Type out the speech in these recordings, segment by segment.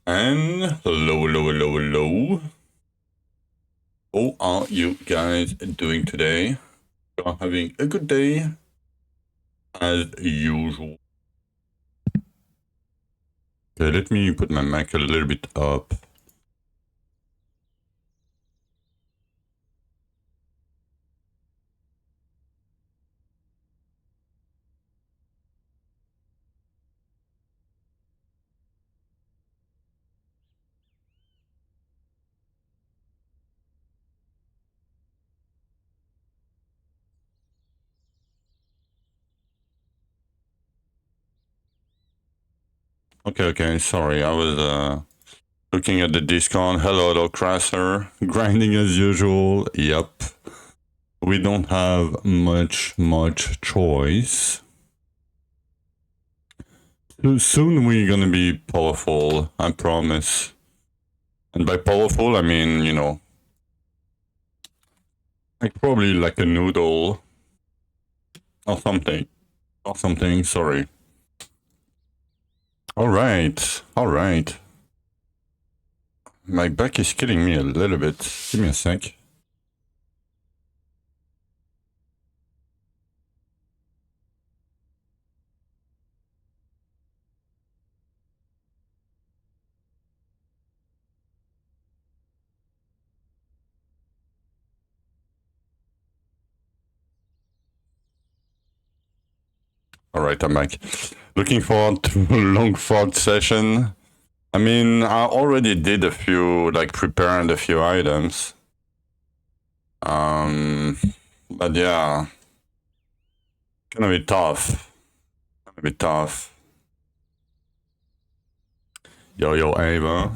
And hello. How are you guys doing today? You are having a good day as usual. Okay, let me put my mic a little bit up. Okay, sorry, I was looking at the Discord. Hello, Crasser. Grinding as usual. Yep. We don't have much choice. Soon we're gonna be powerful, I promise. And by powerful, I mean, you know, like probably like a noodle or something. Sorry. Alright. My back is killing me a little bit. Give me a sec. Alright, I'm back. Looking forward to a long fog session. I mean, I already did a few, like prepared a few items. But yeah. Gonna be tough. Yo, Ava.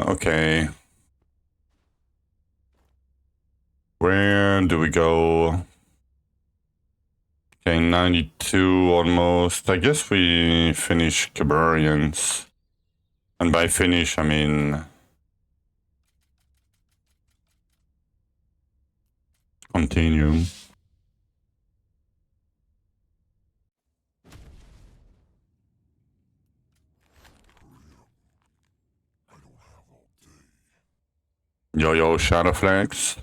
Okay. Where do we go? Okay, 92 almost. I guess we finish Cabarians. And by finish, I mean... continue. Yo, Shadowflex.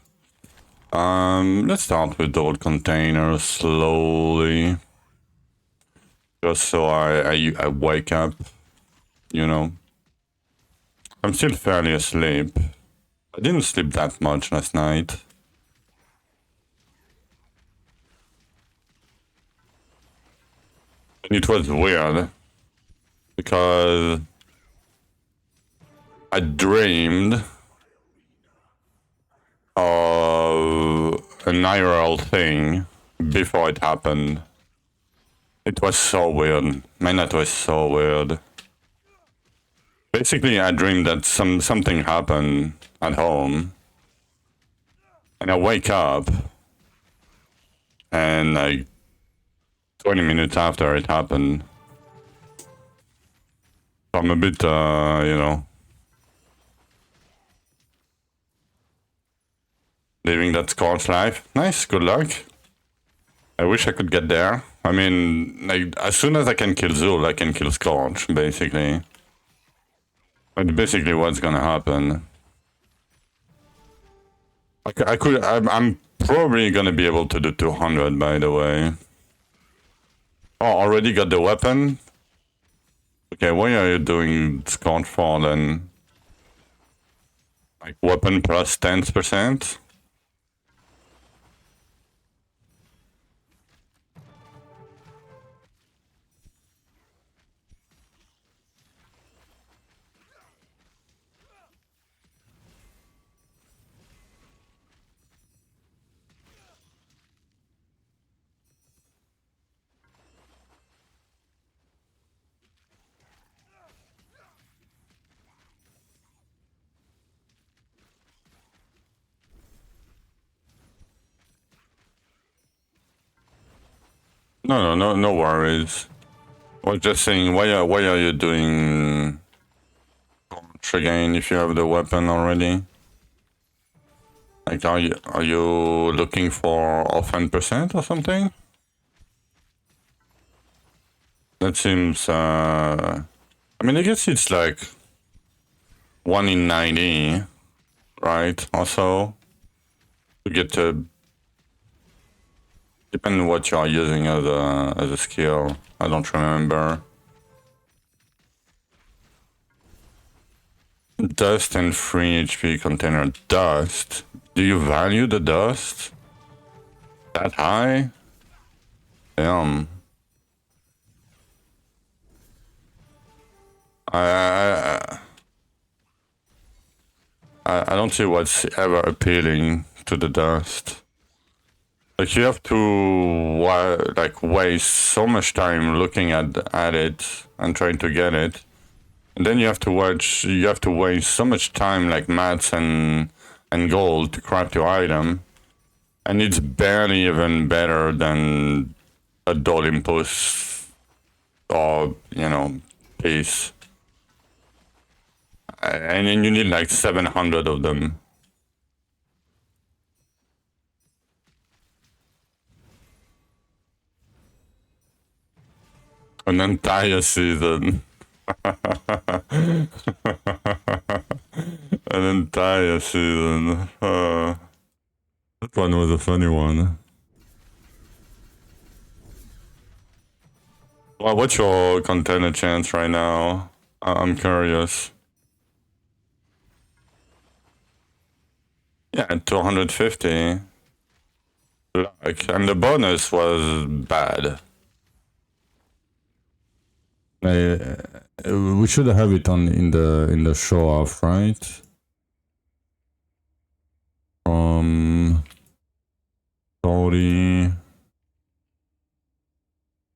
Let's start with the old containers slowly. Just so I wake up, you know. I'm still fairly asleep. I didn't sleep that much last night. And it was weird. Because I dreamed of an IRL thing before it happened. It was so weird. Man, that was so weird. Basically, I dreamed that something happened at home. And I wake up. And like 20 minutes after it happened. I'm a bit, you know, living that Scorch life. Nice, good luck. I wish I could get there. I mean, like, as soon as I can kill Zul, I can kill Scorch, basically. But basically what's gonna happen. I'm probably gonna be able to do 200, by the way. Oh, already got the weapon? Okay, why are you doing Scorch for then? Like, weapon plus 10%? No worries. I was just saying, why are you doing Scorch again if you have the weapon already? Like, are you looking for offhand percent or something? That seems, I mean, I guess it's like 1 in 90, right? Also, to get to, depending on what you're using as a skill. I don't remember. Dust and free HP container. Dust. Do you value the dust that high? Damn. I don't see what's ever appealing to the dust. Like you have to like waste so much time looking at it and trying to get it, and then you have to waste so much time like mats and gold to craft your item, and it's barely even better than a Dol Impulse or piece. And then you need like 700 of them. An entire season. An entire season. That one was a funny one. Well, what's your container chance right now? I'm curious. Yeah, 250. Like, and the bonus was bad. We should have it on in the show off, right? Sorry.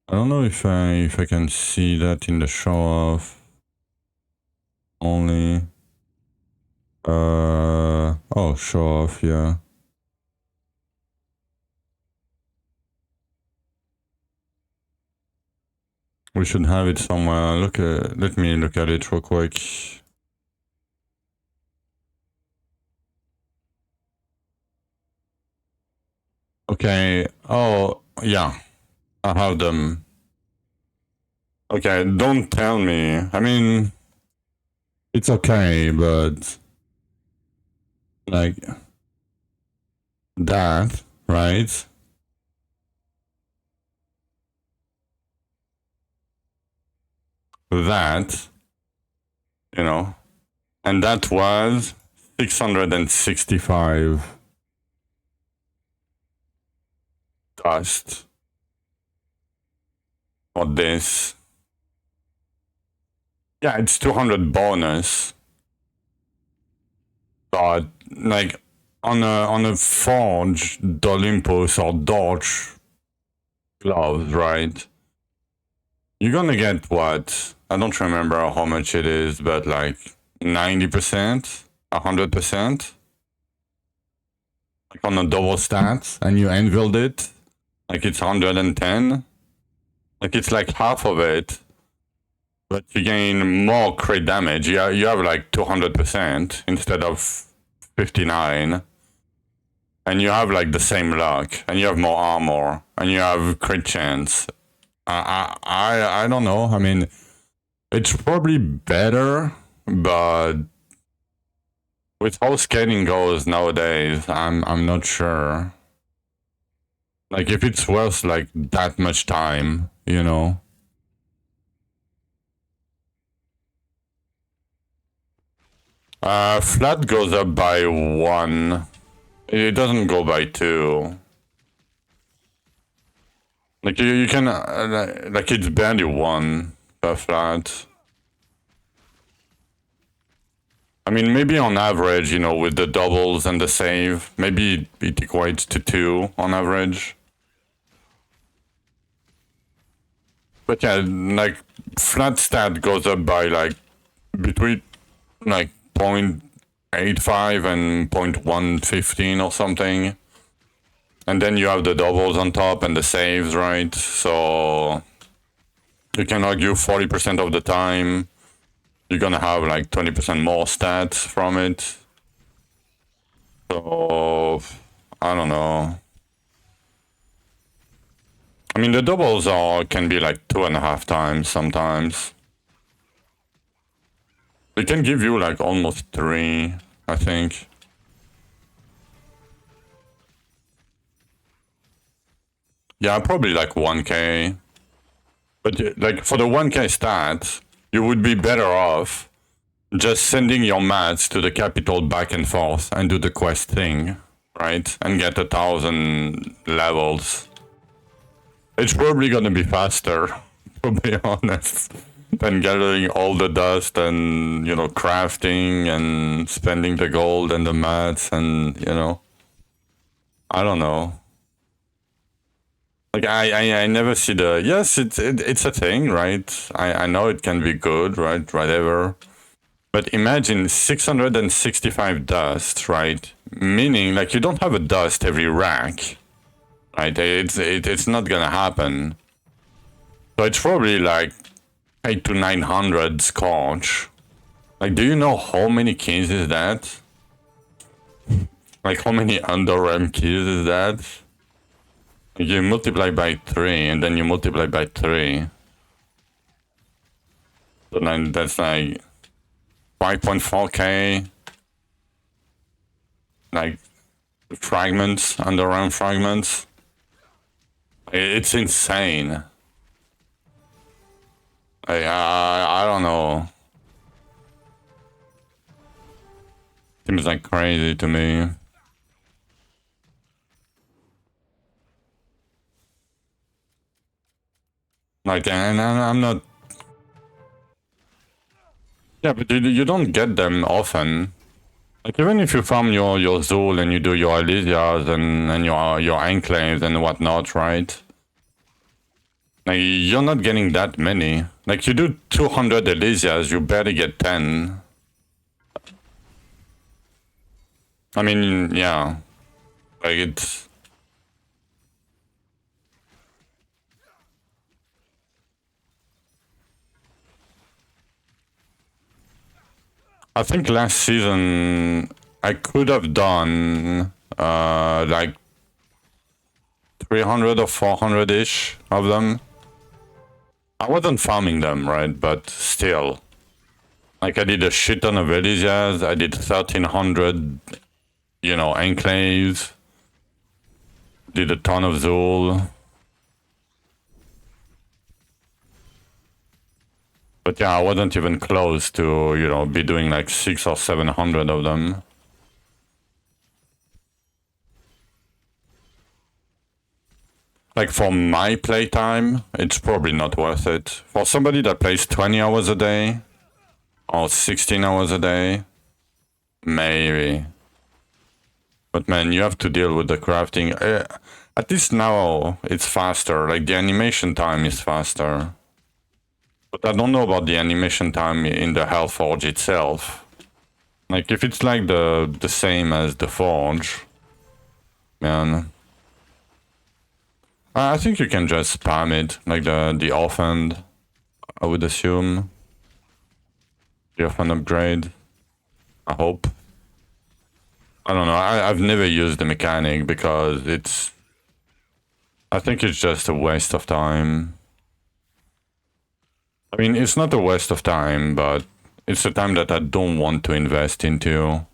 I don't know if I can see that in the show off. Only. Oh, show off, yeah. We should have it somewhere. Let me look at it real quick. Okay. Oh, yeah. I have them. Okay, don't tell me. I mean, it's okay, but like that, right? That, and that was 665 dust for this. Yeah, it's 200 bonus, but like on a forged Olympus or Dodge gloves, right? You're gonna get what? I don't remember how much it is, but like 90%, 100%. Like on a double stat, and you anviled it, like it's 110. Like it's like half of it, but you gain more crit damage. You have like 200% instead of 59. And you have like the same luck, and you have more armor, and you have crit chance. I don't know. I mean, it's probably better, but with how scaling goes nowadays, I'm not sure. Like if it's worth like that much time, Flat goes up by 1. It doesn't go by 2. Like you can like it's barely 1 per flat. I mean, maybe on average, with the doubles and the save, maybe it equates to 2 on average. But yeah, like flat stat goes up by like between like 0.85 and 0.115 or something. And then you have the doubles on top and the saves, right? So you can argue 40% of the time you're gonna have like 20% more stats from it. So I don't know. I mean, the doubles can be like 2.5 times sometimes. It can give you like almost 3, I think. Yeah, probably like 1k. But like for the 1k stats, you would be better off just sending your mats to the capital back and forth and do the quest thing, right? And get 1,000 levels. It's probably gonna be faster, to be honest, than gathering all the dust and, you know, crafting and spending the gold and the mats and, you know, I don't know. Like I never see the yes, it's a thing, right? I know it can be good, right? Whatever. But imagine 665 dust, right? Meaning like you don't have a dust every rack, right? It's not gonna happen. So it's probably like 8 to 900 scotch. Like, do you know how many keys is that? Like, how many under keys is that? You multiply by 3, and then you multiply by 3. So then that's like 5.4k. Like, fragments, under fragments. It's insane. I don't know. Seems like crazy to me. Like, and I'm not. Yeah, but you don't get them often. Like, even if you farm your Zul and you do your Elysias and your Enclaves and whatnot, right? Like, you're not getting that many. Like, you do 200 Elysias, you barely get 10. I mean, yeah. Like, it's... I think last season I could have done like 300 or 400-ish of them. I wasn't farming them, right? But still. Like, I did a shit ton of Elysias. I did 1,300, you know, Enclaves. Did a ton of Zul. But yeah, I wasn't even close to, you know, be doing like 600 or 700 of them. Like, for my playtime, it's probably not worth it. For somebody that plays 20 hours a day or 16 hours a day, maybe. But man, you have to deal with the crafting. At least now it's faster. Like, the animation time is faster. But I don't know about the animation time in the Hellforge itself. Like, if it's like the same as the Forge, man. I think you can just spam it, like the offhand, I would assume. The offhand upgrade. I hope. I don't know, I've never used the mechanic because it's... I think it's just a waste of time. I mean, it's not a waste of time, but it's a time that I don't want to invest into.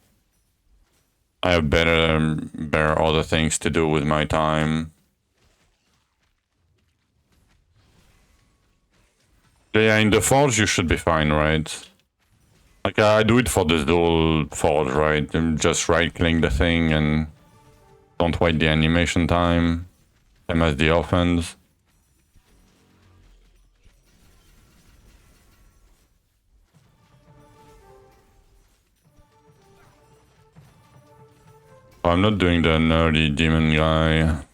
I have better other things to do with my time. Yeah, in the Forge you should be fine, right? Like, I do it for the dual Forge, right? I'm just right-clicking the thing and don't wait the animation time. Same as the offense. Oh, I'm not doing the nerdy demon guy.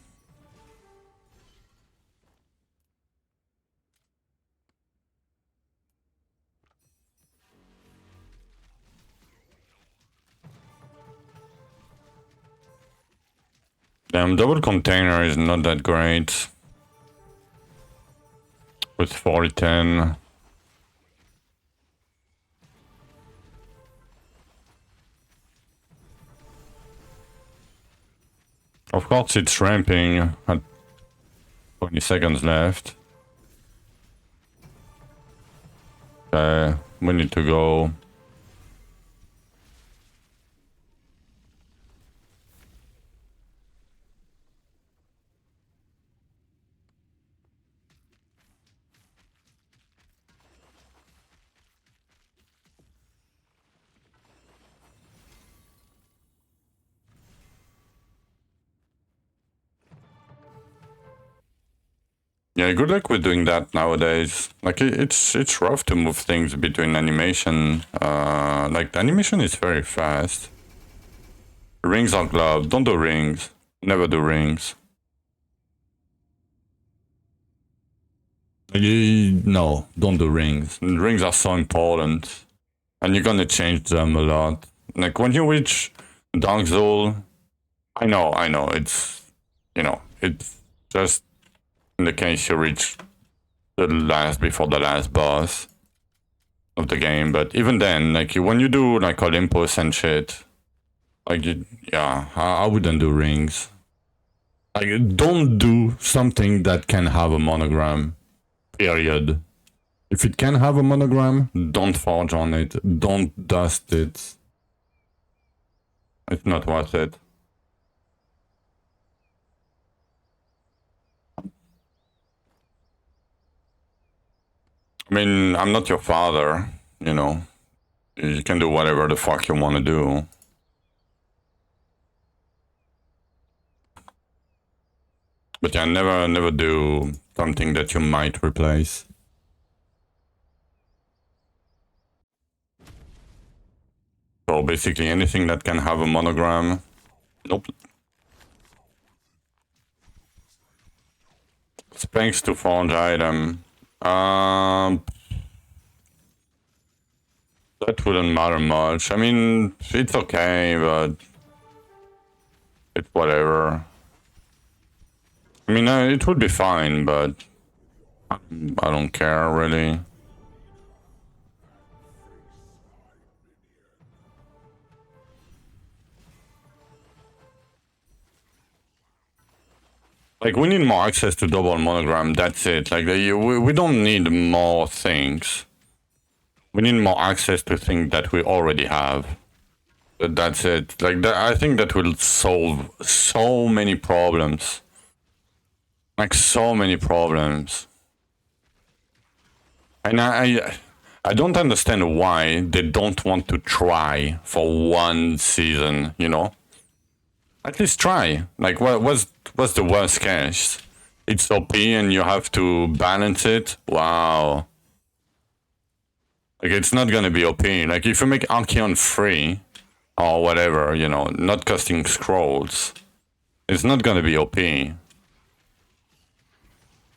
Damn, double container is not that great. With 4010. Of course it's ramping at 20 seconds left. Okay, we need to go. Yeah, good luck with doing that nowadays. Like it's rough to move things between animation. Like the animation is very fast. Rings or gloves? Don't do rings. Never do rings. No, don't do rings. Rings are so important, and you're gonna change them a lot. Like when you reach Dark Soul, I know, it's it's just in the case you reach before the last boss of the game, but even then, like when you do like Olympus and shit, like yeah, I wouldn't do rings. Like don't do something that can have a monogram. Period. If it can have a monogram, don't forge on it. Don't dust it. It's not worth it. I mean, I'm not your father, you know. You can do whatever the fuck you want to do. But yeah, never do something that you might replace. So basically anything that can have a monogram. Nope. Spanks to forge item. That wouldn't matter much. I mean, it's okay, but it's whatever. I mean, it would be fine, but I don't care really. Like, we need more access to double monogram, that's it. Like, we don't need more things. We need more access to things that we already have. That's it. Like, I think that will solve so many problems. Like, so many problems. And I don't understand why they don't want to try for one season, you know? At least try. Like, what's the worst case? It's OP and you have to balance it? Wow. Like, it's not gonna be OP. Like, if you make Archeon free, or whatever, you know, not costing scrolls, it's not gonna be OP.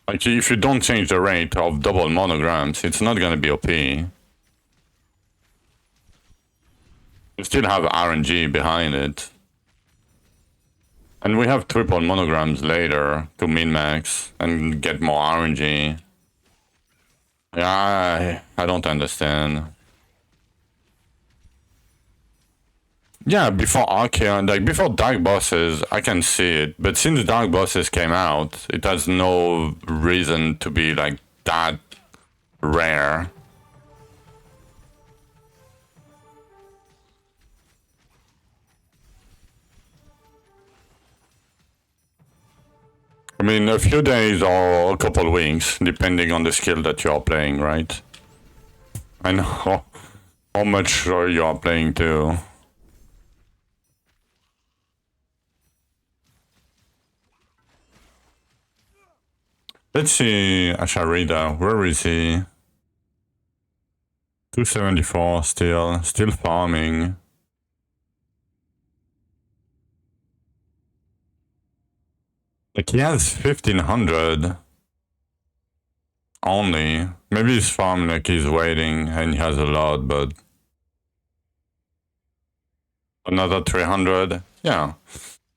Like, if you don't change the rate of double monograms, it's not gonna be OP. You still have RNG behind it. And we have triple monograms later to min-max and get more RNG. Yeah, I don't understand. Yeah, before Archeon, like before Dark Bosses, I can see it. But since Dark Bosses came out, it has no reason to be like that rare. I mean, a few days or a couple weeks, depending on the skill that you are playing, right? I know how much you are playing too. Let's see Asharida, where is he? 274 still farming. Like he has 1500 only. Maybe he's farming like he's waiting and he has a lot, but another 300. Yeah.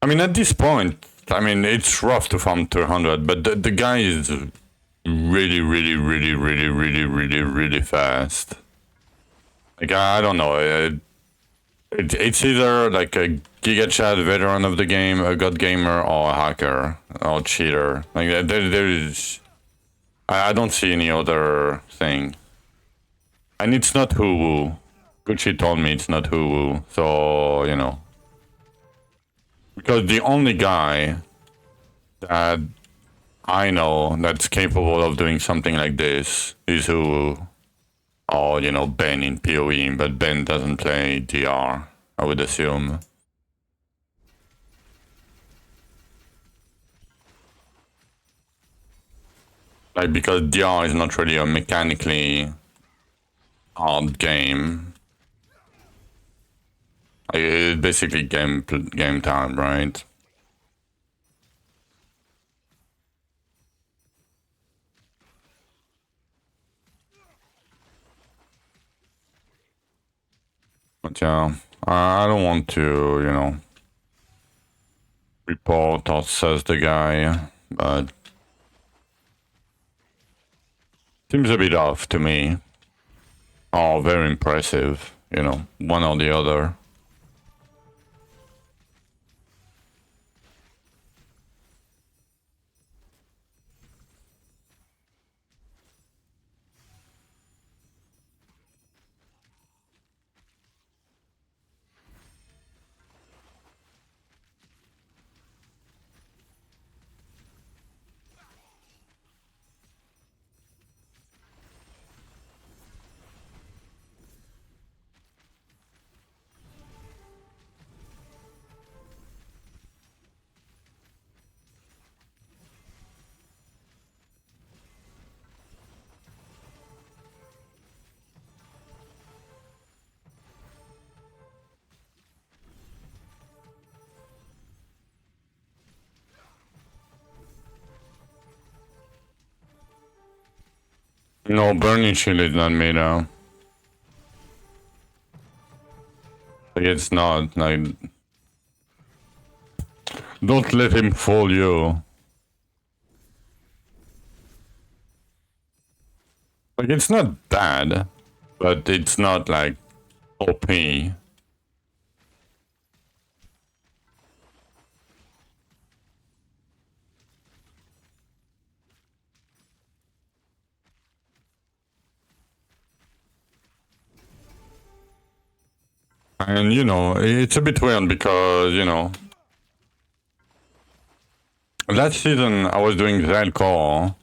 I mean, at this point, I mean, it's rough to farm 300, but the guy is really fast. Like, I don't know. It's either like a Giga Chad veteran of the game, a god gamer, or a hacker, or cheater. Like there is, I don't see any other thing. And it's not Hulu. Gucci told me it's not Hulu, so you know. Because the only guy that I know that's capable of doing something like this is Hulu. Or, you know, Ben in PoE, but Ben doesn't play DR, I would assume. Like, because DR is not really a mechanically hard game. Like, it's basically game time, right? But yeah, I don't want to, you know, report or says the guy, but seems a bit off to me. Oh, very impressive, you know, one or the other. No, burning shield is not made out. Like, it's not, like... Don't let him fool you. Like, it's not bad, but it's not, like, OP. And, you know, it's a bit weird because, you know... Last season, I was doing Zelcore.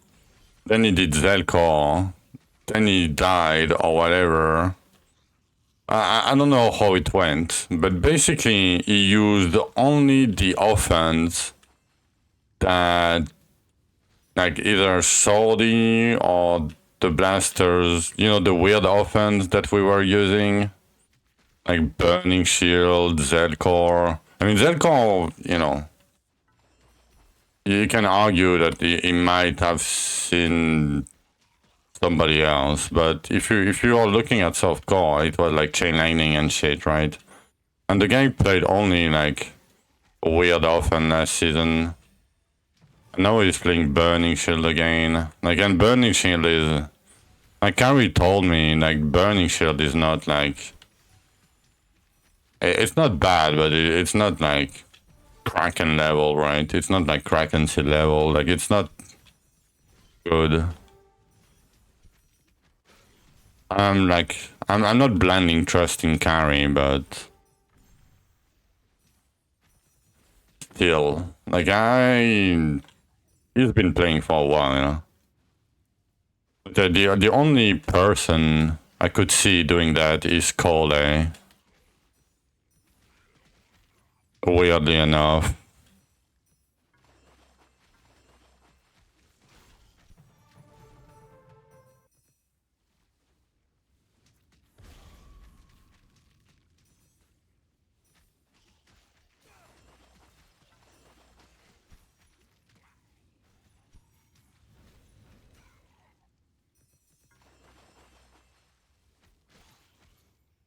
Then he did Zelcore. Then he died or whatever. I don't know how it went, but basically he used only the offense that, like, either Saudi or the blasters, you know, the weird offense that we were using, like Burning Shield, Zelcore. I mean, Zelcore, you know, you can argue that he might have seen somebody else, but if you are looking at softcore, it was like chain lightning and shit, right? And the guy played only like weird often last season. And now he's playing Burning Shield again. Like, and Burning Shield is, like, Carrie told me, like, Burning Shield is not like, it's not bad, but it's not like Kraken level, right? It's not like Kraken Sea level. Like, it's not good. I'm not blinding trusting Carrie, but still, like, he's been playing for a while, you know. But the only person I could see doing that is Cole. Weirdly enough.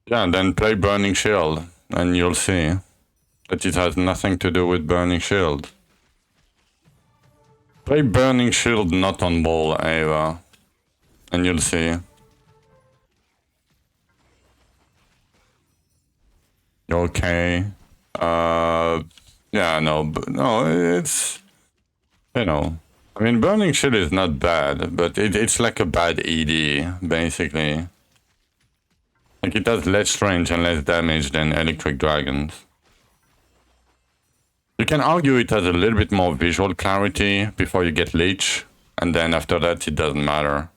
Yeah, then play Burning Shield, and you'll see that it has nothing to do with Burning Shield. Play Burning Shield not on ball, Ava, and you'll see. Okay. Yeah, no, it's, you know, I mean, Burning Shield is not bad, but it's like a bad ED, basically. Like, it does less range and less damage than Electric Dragons. You can argue it has a little bit more visual clarity before you get Leech, and then after that it doesn't matter.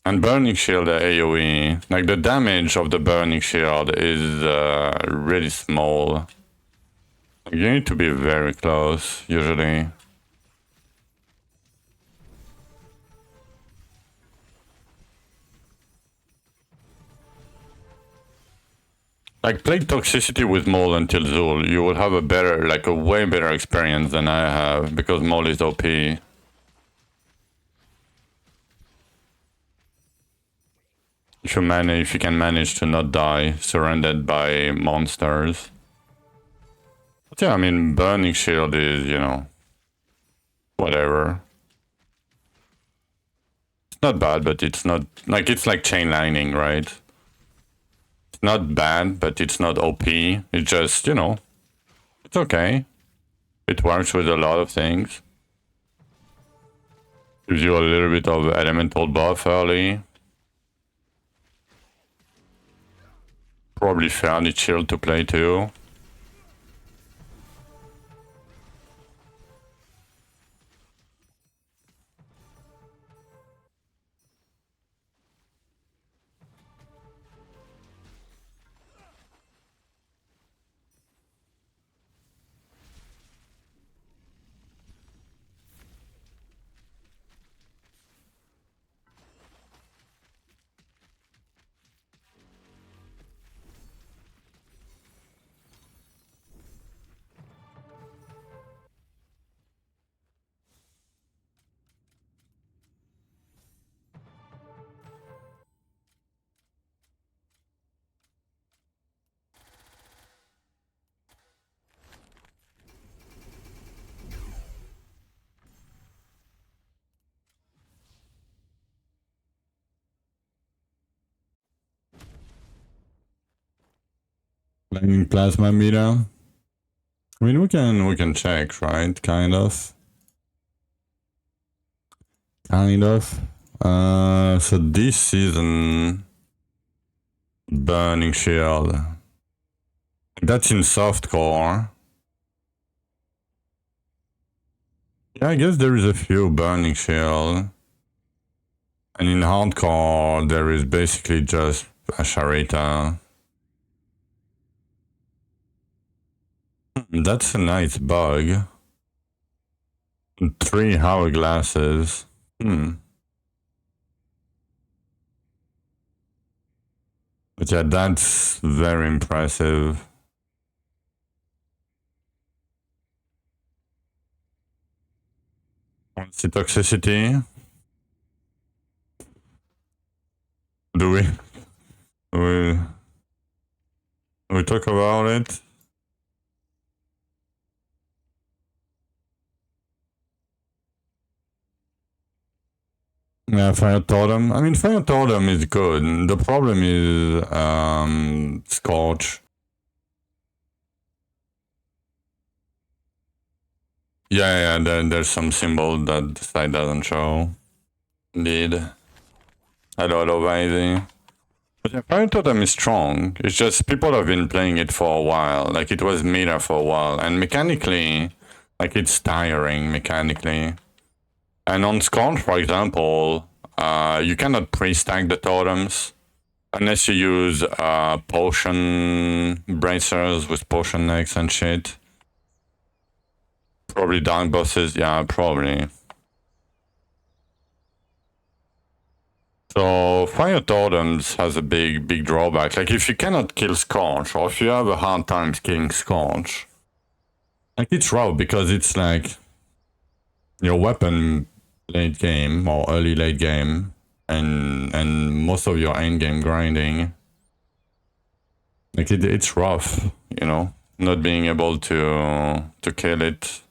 And Burning Shield AoE, like the damage of the Burning Shield is really small. You need to be very close, usually. Like, play Toxicity with Maul until Zul. You will have a better, like a way better experience than I have, because Maul is OP. If you can manage to not die surrounded by monsters. But yeah, I mean, Burning Shield is, you know, whatever. It's not bad, but it's not, like, it's like Chain Lightning, right? It's not bad, but it's not OP. It's just, you know, it's okay. It works with a lot of things. Gives you a little bit of elemental buff early. Probably fairly chill to play too. Playing plasma meter. I mean, we can check, right? Kind of. So this season, Burning Shield. That's in softcore. Yeah, I guess there is a few Burning Shield. And in hardcore, there is basically just a Sharita. That's a nice bug. 3 hourglasses. But yeah, that's very impressive. What's the toxicity? Do we talk about it? Yeah, Fire Totem. I mean, Fire Totem is good. The problem is Scorch. Yeah, there's some symbol that the side doesn't show. Indeed. Hello, Vaisy. But yeah, Fire Totem is strong. It's just people have been playing it for a while. Like, it was meta for a while. And mechanically, like, it's tiring mechanically. And on Scorch, for example, you cannot pre-stack the totems unless you use potion bracers with potion necks and shit. Probably dark bosses, yeah, probably. So Fire Totems has a big drawback. Like, if you cannot kill Scorch, or if you have a hard time killing Scorch, like, it's rough because it's like your weapon late game or early late game and most of your end game grinding. Like, it's rough, you know, not being able to kill it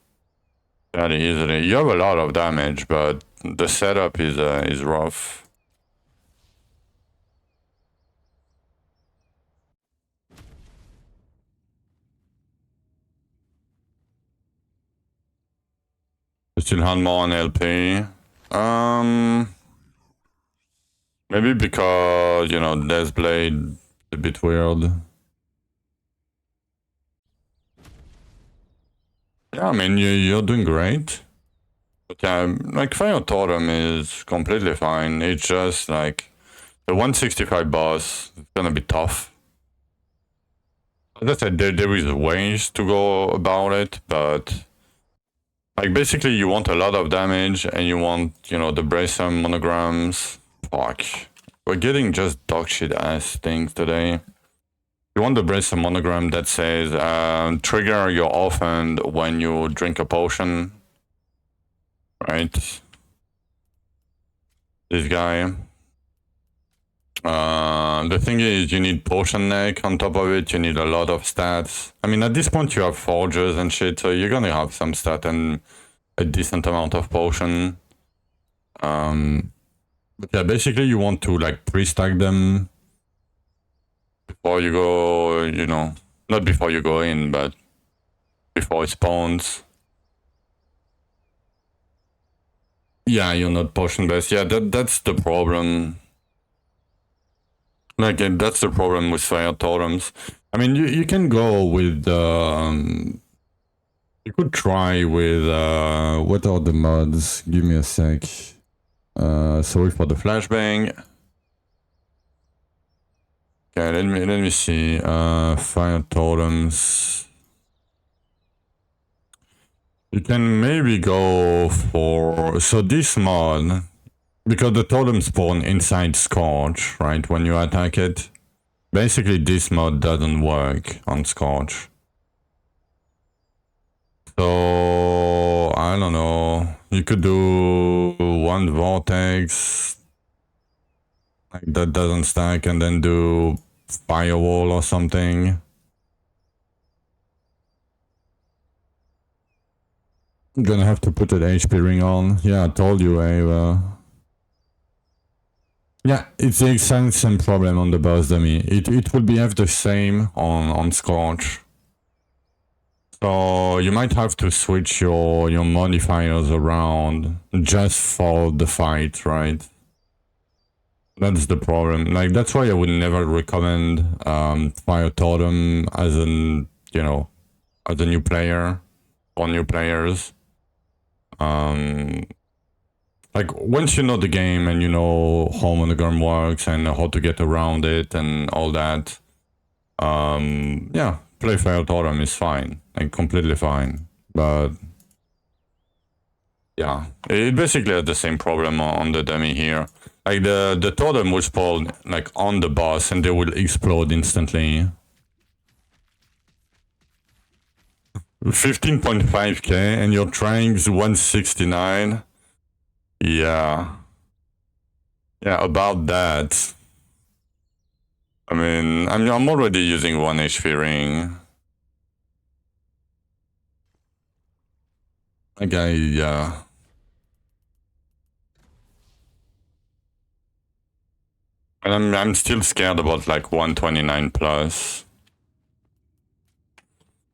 very easily. You have a lot of damage, but the setup is rough. still had more on LP. Maybe because, you know, Death Blade a bit weird. Yeah, I mean, you're doing great. But like, Fire Totem is completely fine. It's just, like, the 165 boss is gonna be tough. As I said, there is ways to go about it, but... Like, basically, you want a lot of damage, and you want, you know, the Bracer monograms. Fuck. We're getting just dog shit ass things today. You want the Bracer monogram that says, trigger your offhand when you drink a potion. Right? This guy. The thing is, you need potion neck on top of it, you need a lot of stats. I mean, at this point you have forges and shit, so you're gonna have some stat and a decent amount of potion. But yeah, basically you want to like pre-stack them before you go, you know, not before you go in, but before it spawns. Yeah, you're not potion based. Yeah, that's the problem. Like, that's the problem with Fire Totems. I mean, you can go with, you could try with, what are the mods? Give me a sec. Sorry for the flashbang. Okay, let me see. Fire Totems. You can maybe go for... So this mod, because the totems spawn inside Scorch, right, when you attack it, basically this mod doesn't work on Scorch. So, I don't know, you could do one Vortex, like that doesn't stack, and then do Firewall or something. I'm gonna have to put an HP ring on. Yeah, I told you, Ava. Yeah, it's the exact same problem on the boss dummy. It will behave the same on Scorch. So you might have to switch your modifiers around just for the fight, right? That's the problem. Like, that's why I would never recommend Fire Totem as an, you know, as a new player or new players. Like, once you know the game and you know how Monogram works and how to get around it and all that, yeah, play Fire Totem is fine, like completely fine. But yeah, it basically has the same problem on the dummy here. Like, the totem will spawn like on the boss and they will explode instantly. 15.5k and your trank's 169. Yeah. Yeah, about that. I mean, I'm already using 1 HP ring. Okay, yeah. And I'm still scared about like 129 plus.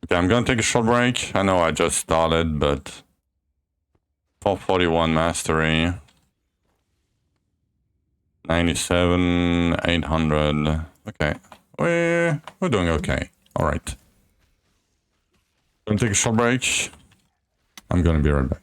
Okay, I'm gonna take a short break. I know I just started, but 441 mastery. 97, 800. Okay, we're doing okay. All right. Gonna take a short break. I'm gonna be right back.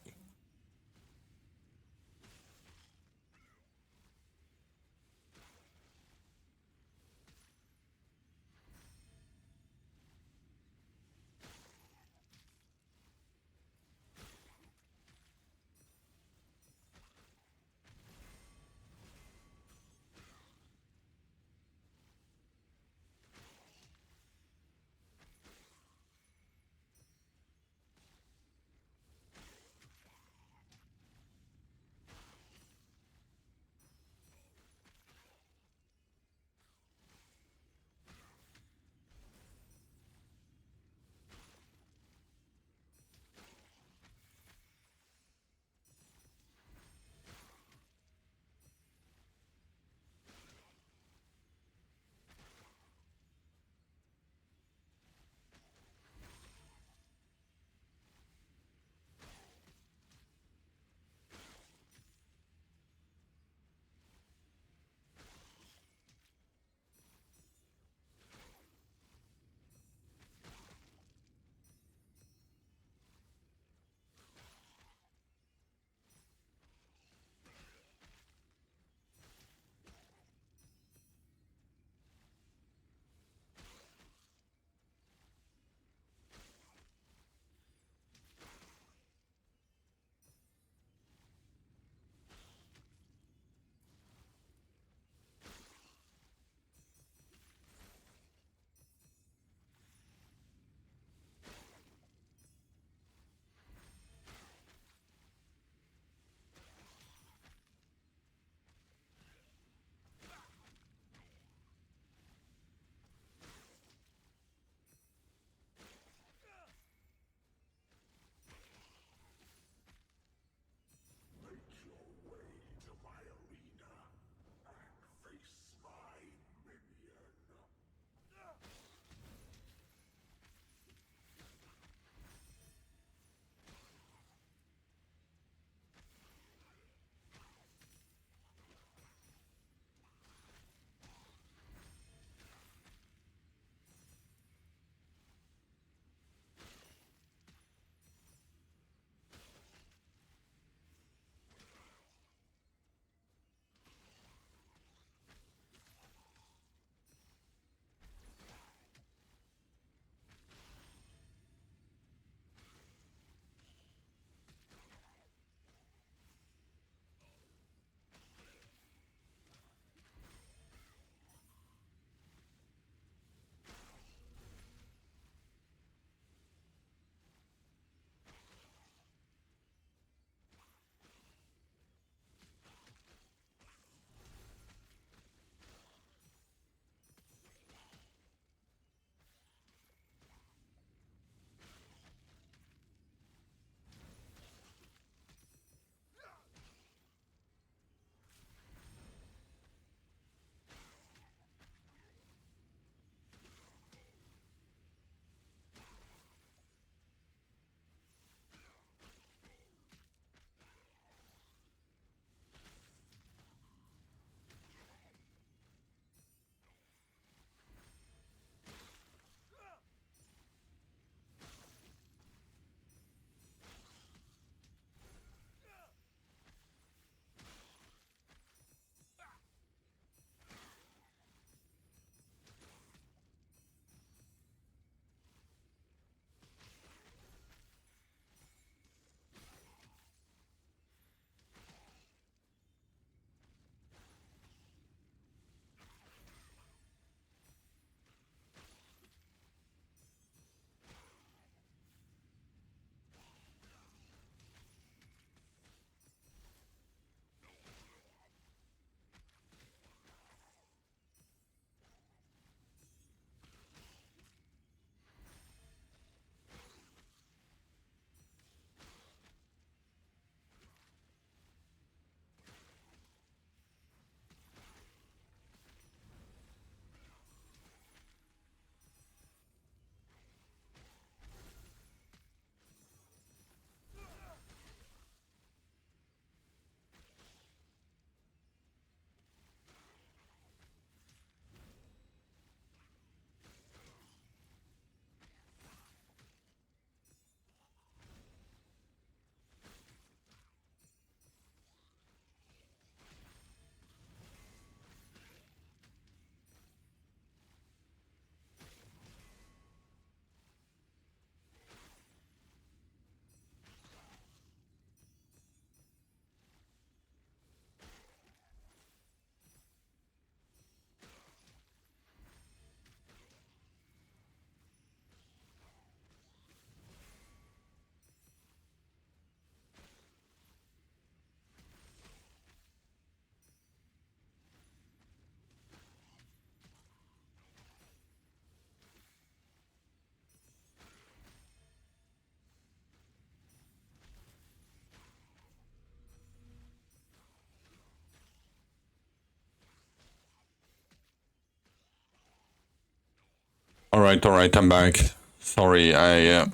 Alright, I'm back. Sorry,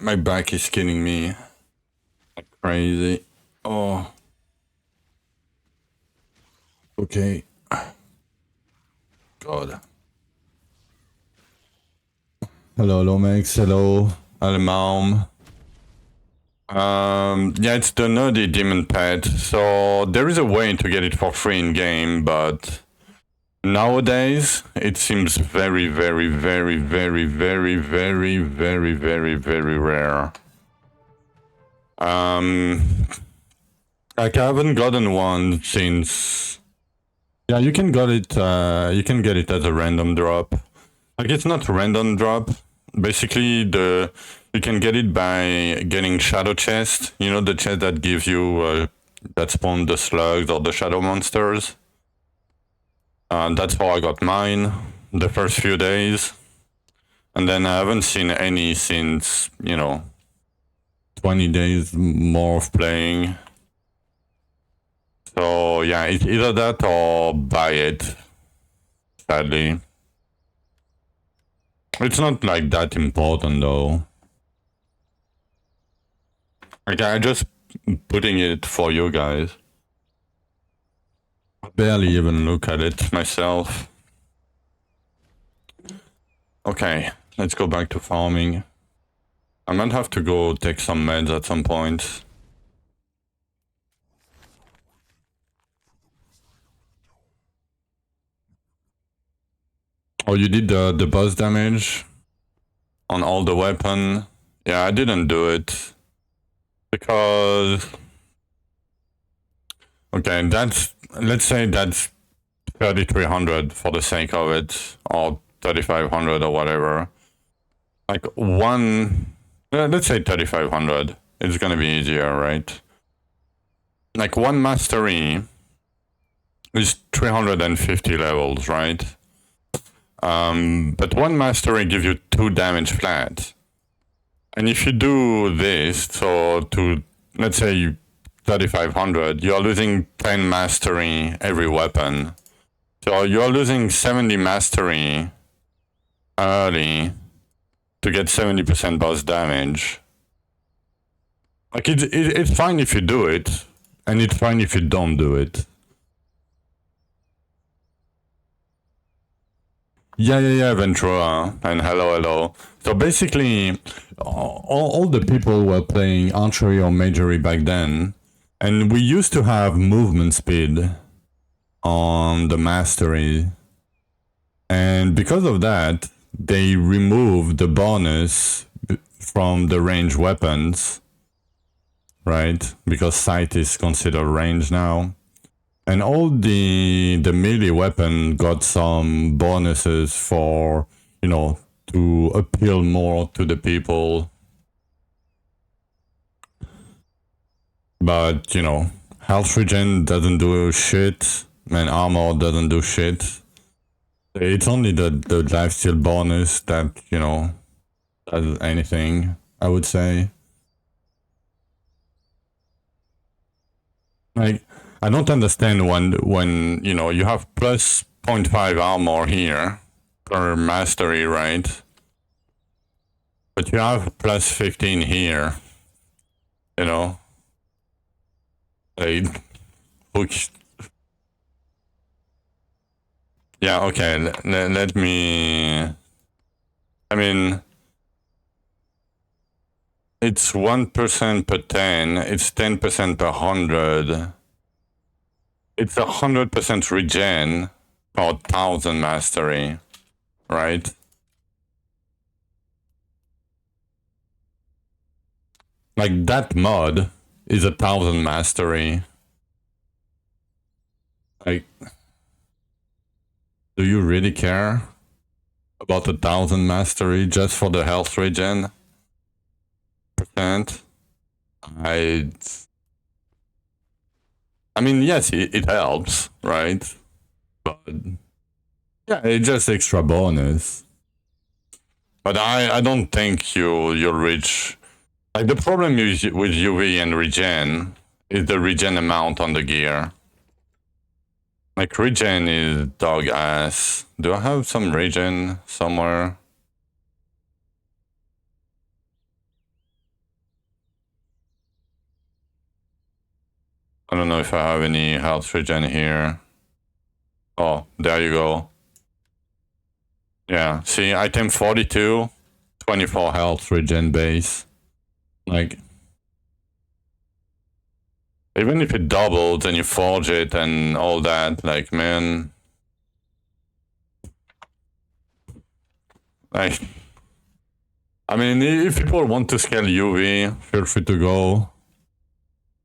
my back is killing me. Like crazy. Oh. Okay. God. Hello, Lomex. Hello, Almaum. Yeah, it's the nerdy demon pet. So there is a way to get it for free in game, but nowadays it seems very, very, very, very, very, very, very, very, very rare. Like I haven't gotten one since. Yeah, you can get it. You can get it as a random drop. Like it's not a random drop. Basically, you can get it by getting shadow chest. You know the chest that gives you that spawn the slugs or the shadow monsters. That's how I got mine the first few days, and then I haven't seen any since 20 days more of playing. So yeah, it's either that or buy it. Sadly, it's not like that important though. Like I just putting it for you guys. I barely even look at it myself. Okay, let's go back to farming. I might have to go take some meds at some point. Oh, you did the buzz damage on all the weapon? Yeah, I didn't do it. Because... Okay, let's say that's 3300 for the sake of it. Or 3500 or whatever. Like let's say 3500. It's gonna be easier, right? Like one mastery is 350 levels, right? But one mastery gives you 2 damage flat. And if you do this, so to, let's say 3500, you're losing 10 mastery every weapon. So you're losing 70 mastery early to get 70% boss damage. Like it's fine if you do it, and it's fine if you don't do it. Yeah, Ventura, and hello. So basically, all the people were playing archery or magery back then, and we used to have movement speed on the mastery, and because of that, they removed the bonus from the range weapons, right? Because sight is considered range now. And all the melee weapon got some bonuses for, to appeal more to the people. But, health regen doesn't do shit, and armor doesn't do shit. It's only the lifesteal bonus that, does anything, I would say. Like, I don't understand when you have plus 0.5 armor here per mastery, right? But you have plus 15 here. Like, yeah, okay, let me... I mean... It's 1% per 10, it's 10% per 100. It's 100% regen per 1000 mastery, right? Like that mod is 1000 mastery. Like, do you really care about 1000 mastery just for the health regen percent? I mean, yes, it helps, right? But yeah, it's just extra bonus. But I don't think you'll reach... Like, the problem with UV and regen is the regen amount on the gear. Like, regen is dog ass. Do I have some regen somewhere? I don't know if I have any health regen here. Oh, there you go. Yeah, see, item 42, 24 health regen base. Like, even if it doubles and you forge it and all that, like, man. Like, I mean, if people want to scale UV, feel free to go.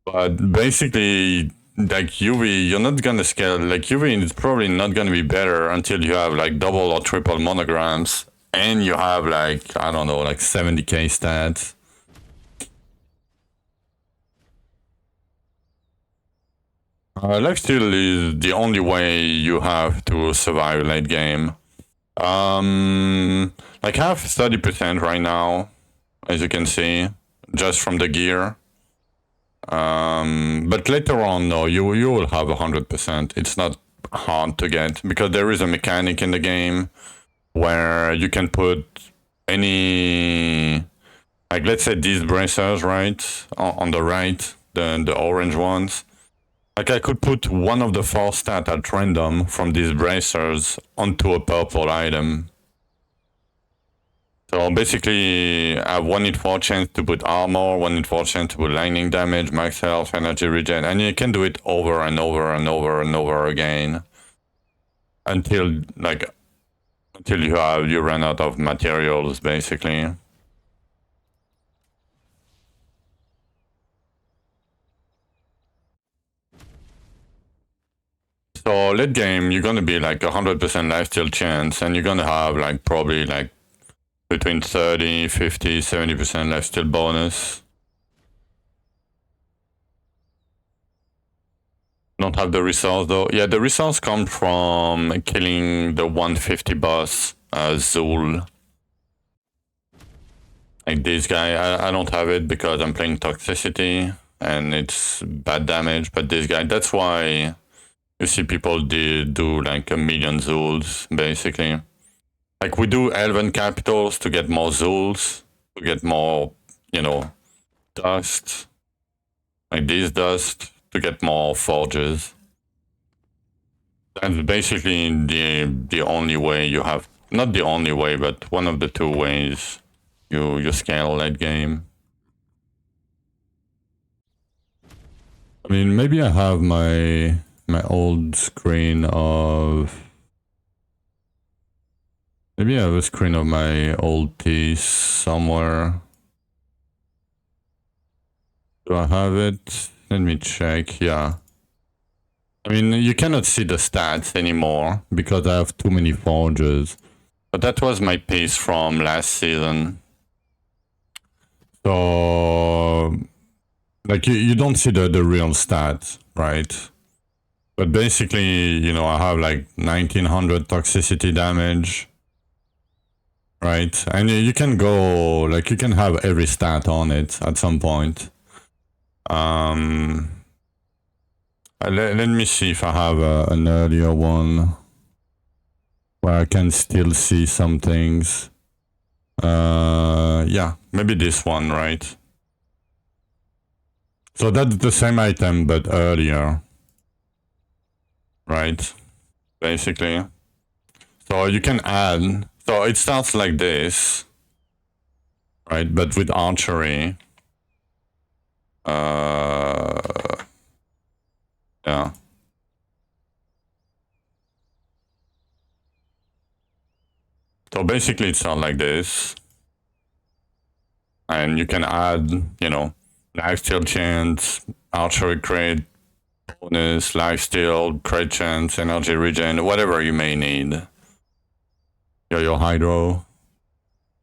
But basically, like UV, you're not gonna scale. Like UV is probably not gonna be better until you have like double or triple monograms, and you have like, I don't know, like 70k stats. Lifesteal is the only way you have to survive late game. Like I have 30% right now, as you can see, just from the gear. But later on, no, you will have 100%. It's not hard to get because there is a mechanic in the game where you can put any, like let's say these bracers, right, on the right, the orange ones. Like I could put one of the 4 stats at random from these bracers onto a purple item. So basically, I have 1 in 4 chance to put armor, 1 in 4 chance to put lightning damage, max health, energy regen, and you can do it over and over and over and over again until you run out of materials, basically. So late game, you're gonna be like 100% lifesteal chance, and you're gonna have like probably like between 30, 50, 70% lifesteal bonus. Don't have the resource though. Yeah, the resource comes from killing the 150 boss, Zul. Like this guy, I don't have it because I'm playing Toxicity and it's bad damage, but this guy, that's why you see people do like 1,000,000 Zuls, basically. Like we do Elven Capitals to get more Zuls, to get more, you know, dust. Like this dust, to get more forges. That's basically the only way you have, not the only way, but one of the 2 ways you scale late game. I mean, maybe I have my old screen of, maybe I have a screen of my old piece somewhere. Do I have it? Let me check. Yeah. I mean, you cannot see the stats anymore because I have too many forges. But that was my piece from last season. So, like, you don't see the real stats, right? But basically, you know, I have like 1900 toxicity damage, right? And you can go, like, you can have every stat on it at some point. Let me see if I have an earlier one where I can still see some things. Yeah, maybe this one, right? So that's the same item, but earlier. Right? Basically. So you can add, so it starts like this, right? But with archery. Yeah. So basically it sounds like this. And you can add, you know, lifesteal chance, archery crit, bonus, lifesteal, crit chance, energy regen, whatever you may need. Your hydro.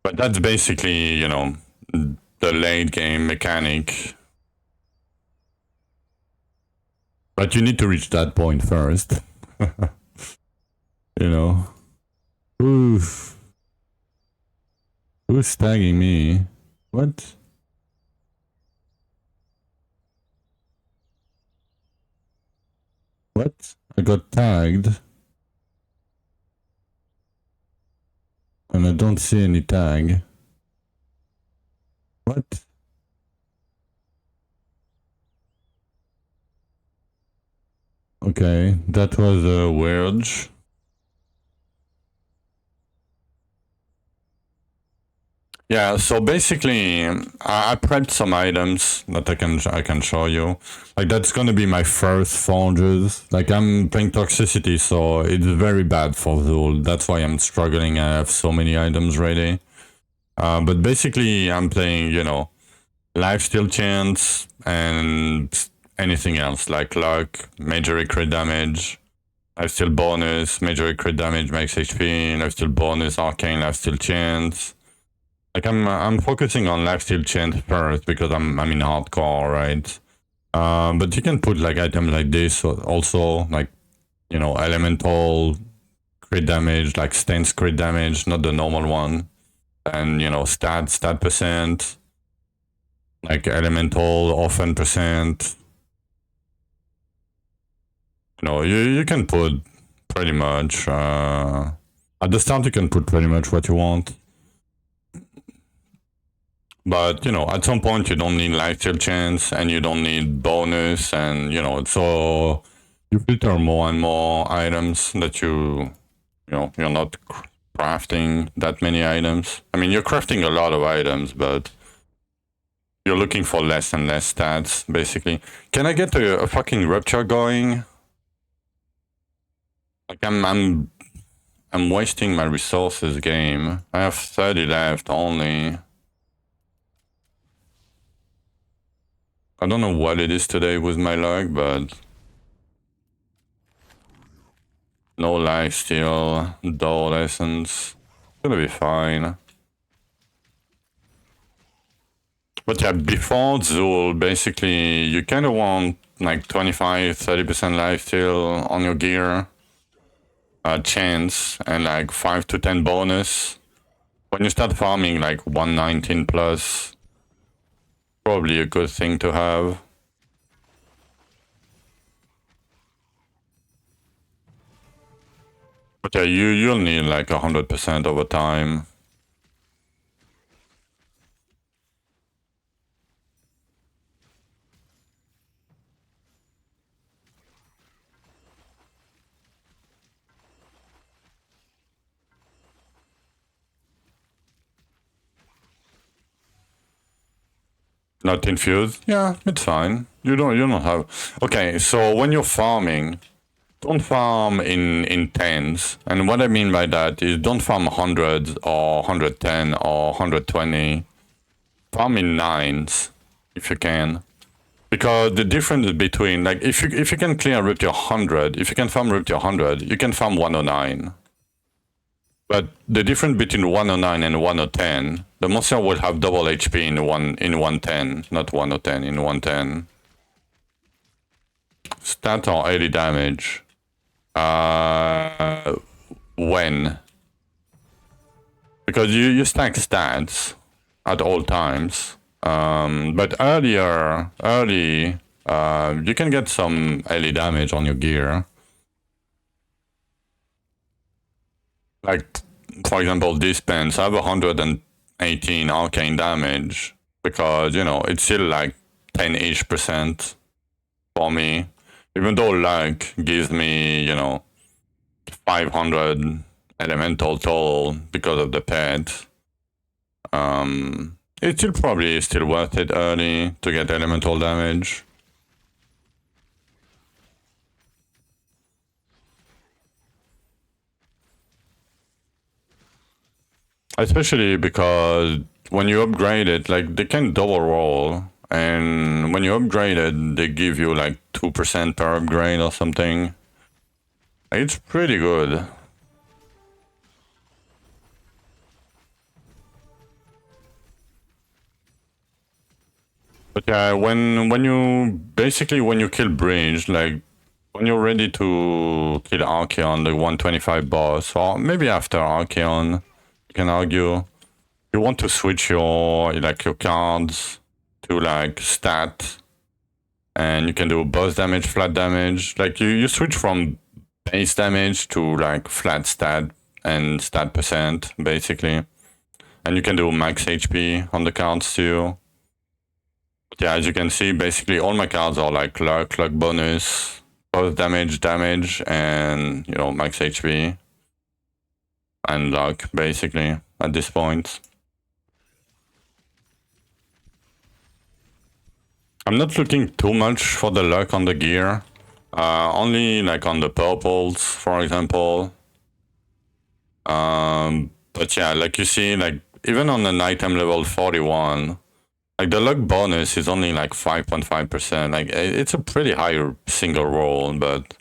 But that's basically, you know, the late game mechanic. But you need to reach that point first. You know. Oof. Who's tagging me? What? What? I got tagged. And I don't see any tag. What? Okay, that was weird. Yeah, so basically, I prepped some items that I can show you. Like that's gonna be my first forges. Like I'm playing Toxicity, so it's very bad for Zul. That's why I'm struggling. I have so many items ready. But basically, I'm playing, you know, lifesteal chance and anything else like luck, major crit damage, lifesteal bonus, major crit damage, max HP, lifesteal bonus, arcane, lifesteal chance. Like I'm focusing on lifesteal chance first because I'm in hardcore, right? But you can put like items like this also, like, you know, elemental crit damage, like stance crit damage, not the normal one, and you know stat percent, like elemental offense percent. You know, you can put pretty much at the start you can put pretty much what you want. But, you know, at some point you don't need lifesteal chance and you don't need bonus and, you know, so you filter more and more items that you know, you're not crafting that many items. I mean, you're crafting a lot of items, but you're looking for less and less stats, basically. Can I get a fucking rupture going? Like, I'm wasting my resources game. I have 30 left only. I don't know what it is today with my luck, but no lifesteal, dull essence. Gonna be fine. But yeah, before Zul, basically, you kind of want like 25-30% lifesteal on your gear. Chance and like 5 to 10 bonus. When you start farming like 119 plus, probably a good thing to have. But yeah, you'll need like 100% over time. Not infused? Yeah, it's fine. You don't have. Okay, so when you're farming, don't farm in tens. And what I mean by that is don't farm hundreds or 110 or 120. Farm in nines if you can. Because the difference between, like, if you can clear route your 100, if you can farm route your 100, you can farm 109. But the difference between 109 and 110, the monster will have double HP in 110, not 110, in 110. Stat or 80 damage. When? Because you stack stats at all times. But early, you can get some early damage on your gear. Like, for example, this pants, I have 118 arcane damage because, you know, it's still like 10-ish% for me. Even though luck gives me, you know, 500 elemental total because of the pet. It's still worth it early to get elemental damage. Especially because when you upgrade it, like, they can double roll. And when you upgrade it, they give you like 2% per upgrade or something. It's pretty good. But yeah, when you kill Bridge, like, when you're ready to kill Archeon, the 125 boss, or maybe after Archeon, you can argue, you want to switch your cards to like stat, and you can do boss damage, flat damage. Like you switch from base damage to like flat stat and stat percent, basically. And you can do max HP on the cards too. But yeah, as you can see, basically all my cards are like luck bonus, both damage, and you know, max HP and luck basically at this point. I'm not looking too much for the luck on the gear. Only like on the purples, for example. But yeah, like you see, like even on an item level 41, like the luck bonus is only like 5.5%. Like it's a pretty high single roll, but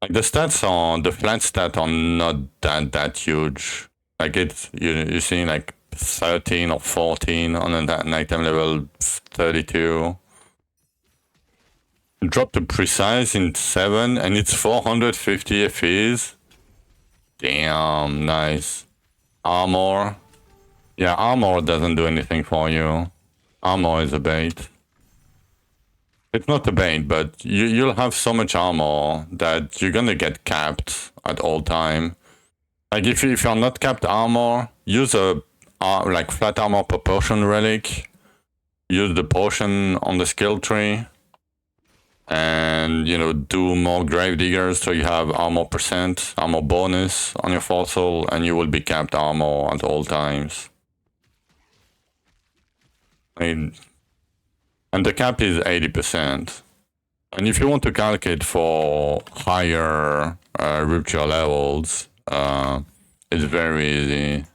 like the stats on the flat stat are not that huge. Like it's you see like 13 or 14 on an item level 32. Drop to precise in 7 and it's 450 FEs. Damn, nice. Armor. Yeah, armor doesn't do anything for you. Armor is a bait. It's not a bait, but you'll have so much armor that you're gonna get capped at all time. Like if you're not capped armor, use a like flat armor proportion relic. Use the potion on the skill tree. And you know, do more grave diggers so you have armor percent, armor bonus on your fossil, and you will be capped armor at all times. And the cap is 80%. And if you want to calculate for higher rupture levels, it's very easy.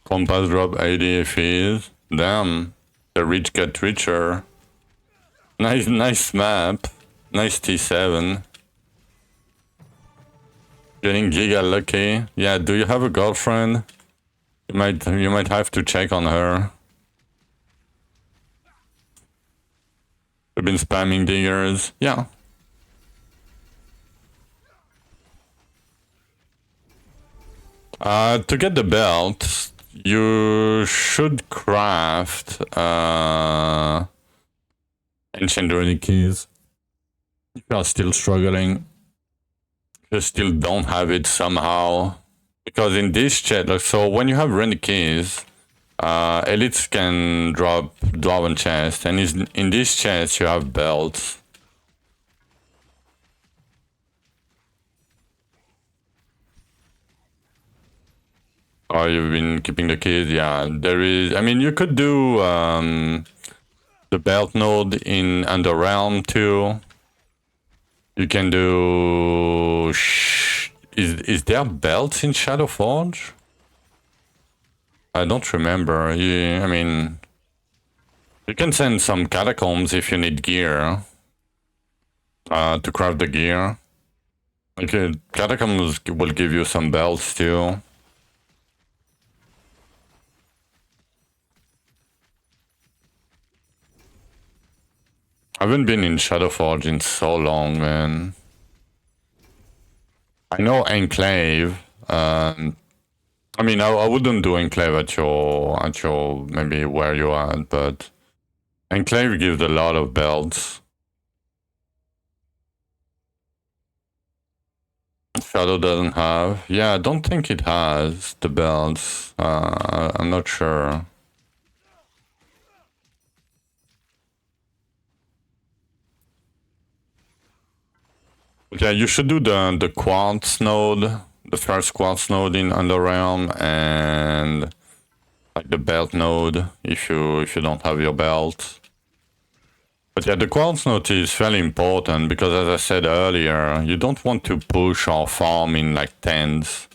Compass drop 80 FEs. Damn, the rich get richer. Nice map. Nice T7. Getting giga lucky. Yeah, do you have a girlfriend? You might have to check on her. You've been spamming diggers. Yeah. To get the belt, you should craft ancient runic keys. If you are still struggling, you still don't have it somehow. Because in this chat, like, so when you have runic keys, elites can drop dwarven chest, and in this chest you have belts. Oh, you've been keeping the keys? Yeah, there is. I mean, you could do the belt node in Underrealm too. You can do. Is there belts in Shadowforge? I don't remember. I mean, you can send some catacombs if you need gear to craft the gear. Okay, catacombs will give you some belts too. I haven't been in Shadowforge in so long, man. I know Enclave. I mean, I wouldn't do Enclave at your maybe where you are, but Enclave gives a lot of belts. Shadow doesn't have. Yeah, I don't think it has the belts. I'm not sure. But yeah, you should do the quartz node, the first quartz node in Underrealm, and like the belt node if you don't have your belt. But yeah, the quartz node is fairly important because, as I said earlier, you don't want to push or farm in like 10s.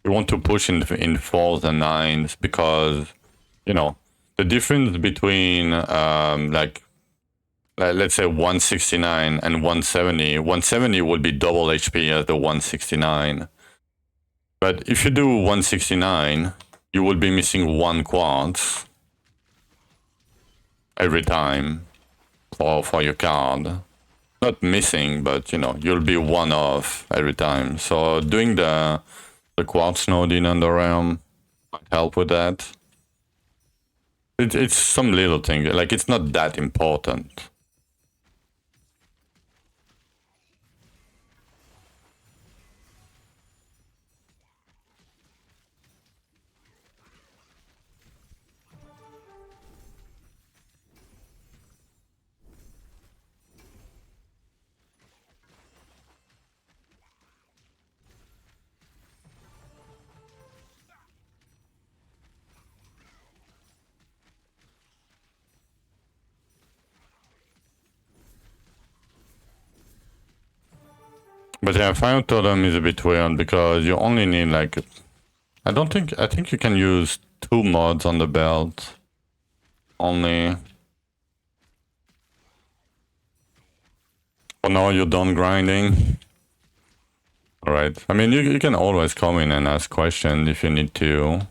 You want to push in 4s and 9s because, you know, the difference between like let's say 169 and 170. 170 will be double HP as the 169. But if you do 169, you will be missing 1 quartz every time for your card. Not missing, but you know, you'll be 1 off every time. So doing the quartz node in Underrealm might help with that. It's some little thing, like it's not that important. But yeah, Fire Totem is a bit weird because you only need like... I think you can use 2 mods on the belt. Only. For now you're done grinding. Alright. I mean, you can always come in and ask questions if you need to.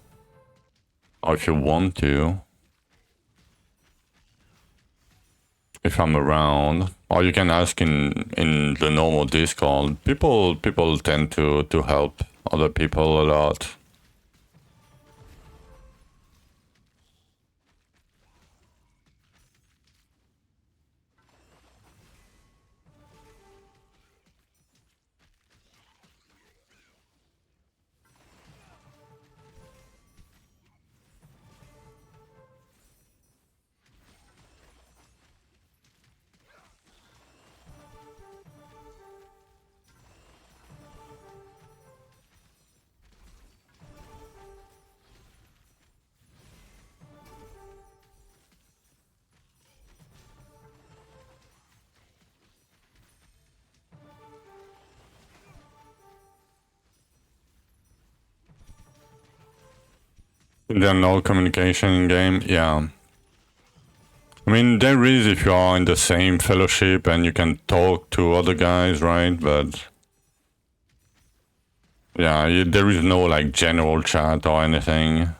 Or if you want to. If I'm around. Or you can ask in the normal Discord. People tend to help other people a lot. There's no communication in game, yeah. I mean, there is if you are in the same fellowship and you can talk to other guys, right? But yeah, there is no like general chat or anything.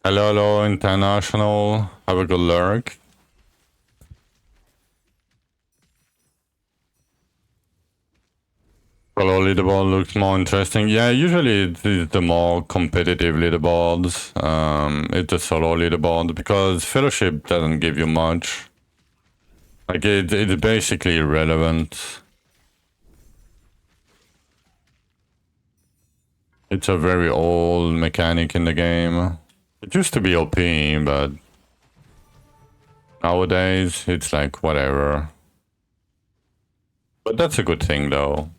Hello, hello, international. Have a good lurk. Solo leaderboard looks more interesting. Yeah, usually it is the more competitive leaderboards. It's a solo leaderboard because fellowship doesn't give you much. Like it's basically irrelevant. It's a very old mechanic in the game. It used to be OP, but nowadays it's like whatever. But that's a good thing though.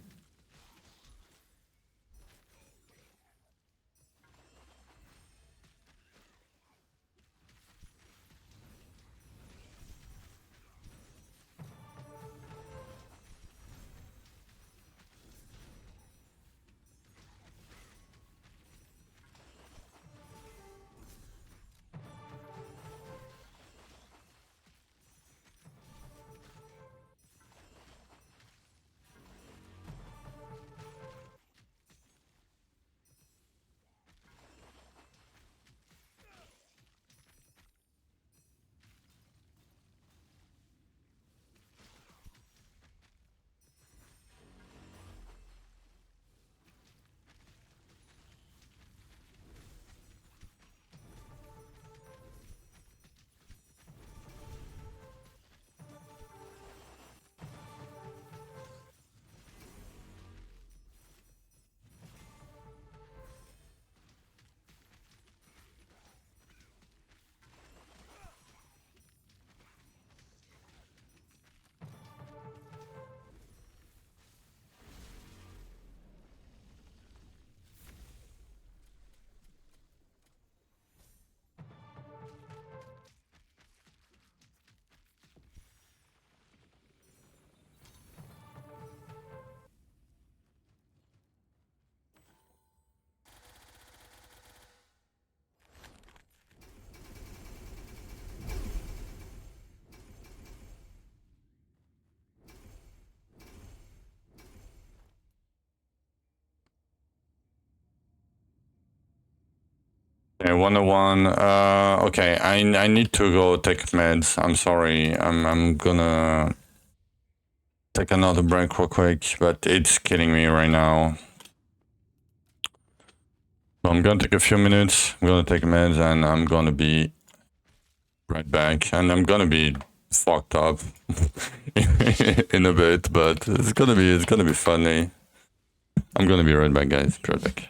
Okay, 101. Okay, I need to go take meds. I'm sorry. I'm gonna take another break real quick, but it's killing me right now. So I'm gonna take a few minutes. I'm gonna take meds, and I'm gonna be right back. And I'm gonna be fucked up in a bit, but it's gonna be funny. I'm gonna be right back, guys. Be right back.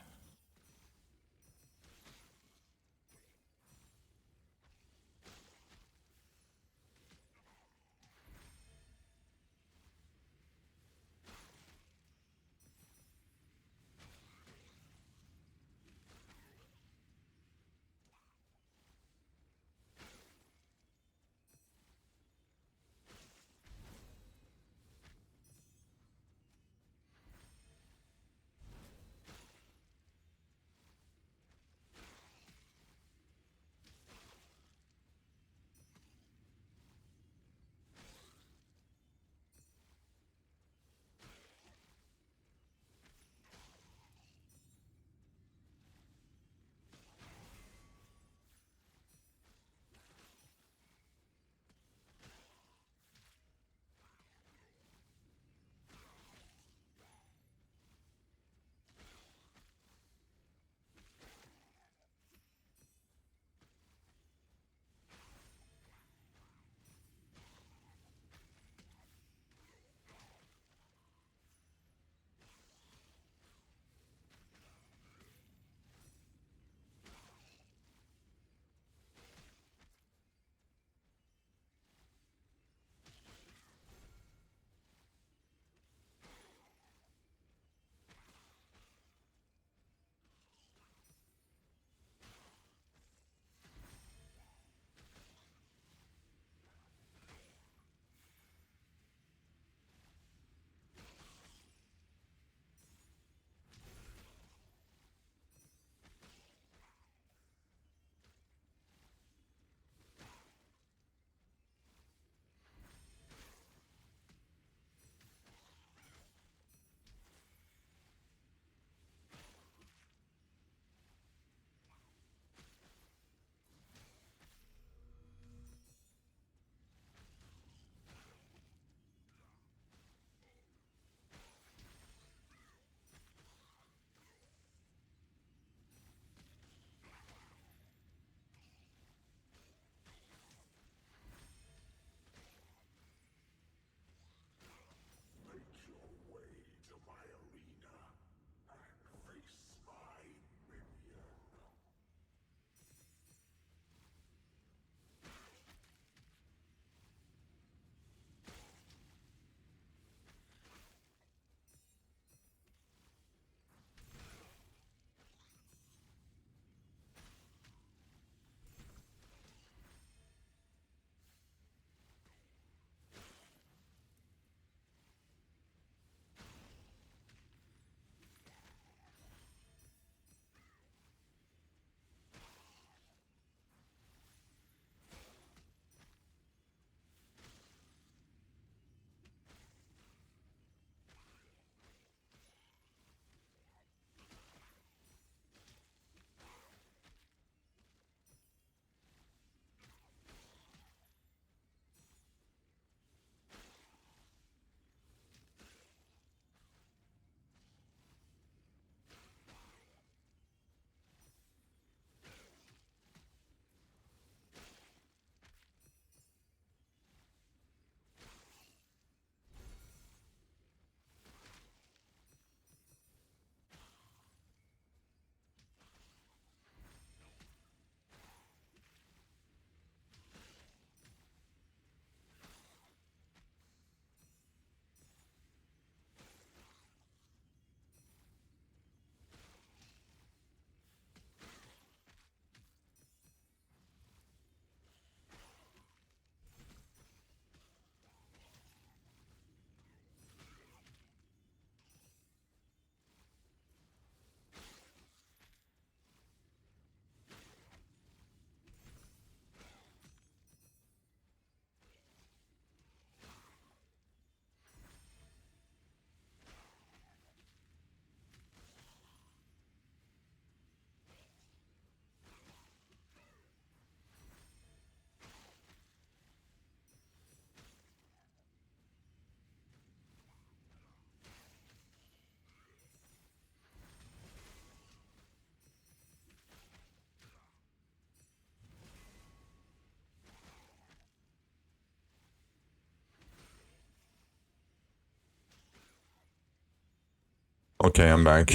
Okay, I'm back.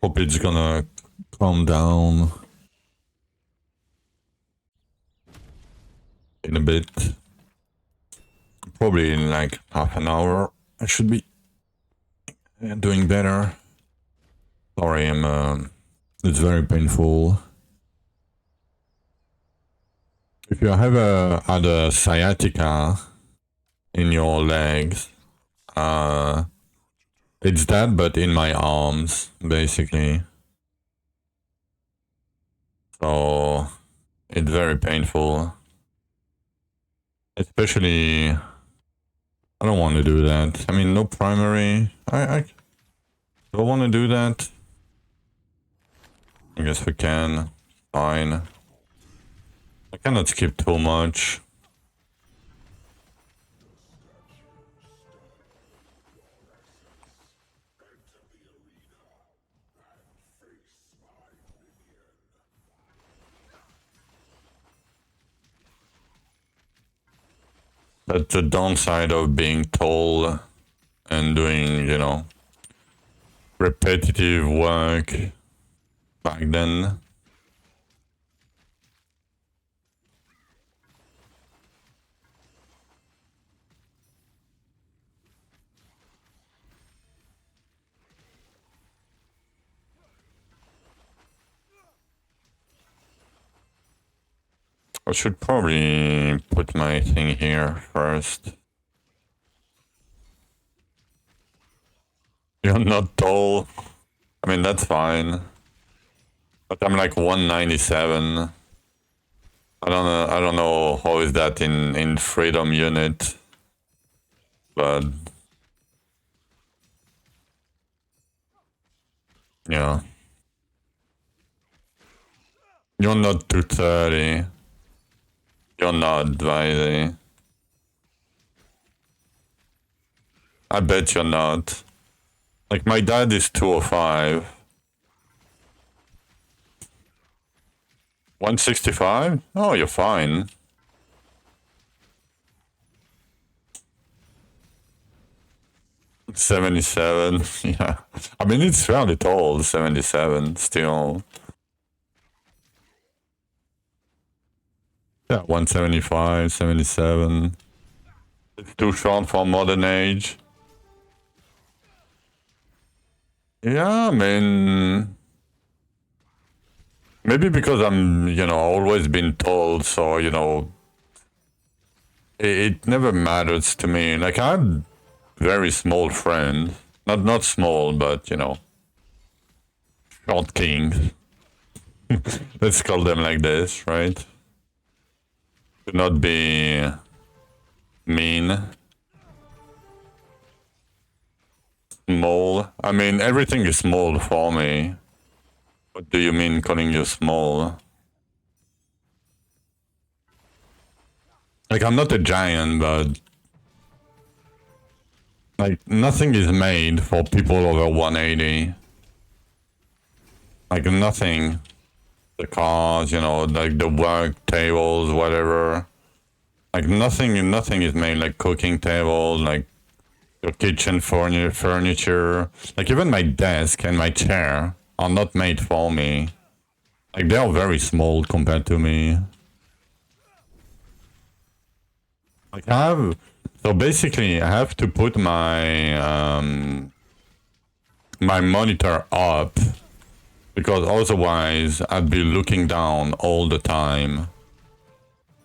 Hope it's gonna calm down in a bit. Probably in like half an hour I should be doing better. Sorry, it's very painful. If you have had a sciatica in your legs, it's that, but in my arms, basically. So it's very painful. Especially, I don't want to do that. I mean, no primary. I don't want to do that. I guess we can. Fine. I cannot skip too much. That's the downside of being tall and doing, you know, repetitive work back then. I should probably put my thing here first. You're not tall. I mean, that's fine. But I'm like 197. I don't know how is that in freedom unit. But yeah. You're not 230. You're not, Drythus. I bet you're not. Like, my dad is 205. 165? Oh, you're fine. '77, yeah. I mean, it's fairly tall, 77, still. Yeah, 175, 77. It's too short for modern age. Yeah, I mean... Maybe because I'm, you know, always been told, so, you know... It never matters to me. Like, I had very small friends. Not small, but, you know... Short kings. Let's call them like this, right? To not be... mean. Small. I mean, everything is small for me. What do you mean calling you small? Like, I'm not a giant, but... Like, nothing is made for people over 180. Like, nothing. The cars, you know, like the work tables, whatever. Like, nothing is made, like cooking table, like your kitchen furniture. Like, even my desk and my chair are not made for me. Like, they are very small compared to me. Like, I have... So basically, I have to put my... my monitor up. Because otherwise, I'd be looking down all the time.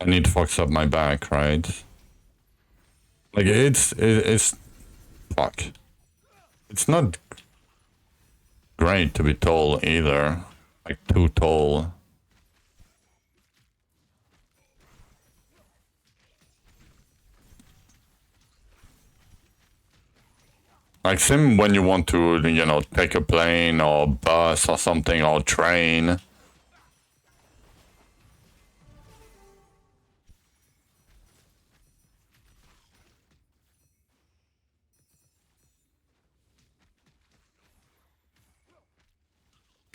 And it fucks up my back, right? Like, it's... Fuck. It's not great to be tall either. Like, too tall. Like, same when you want to, you know, take a plane or bus or something or train.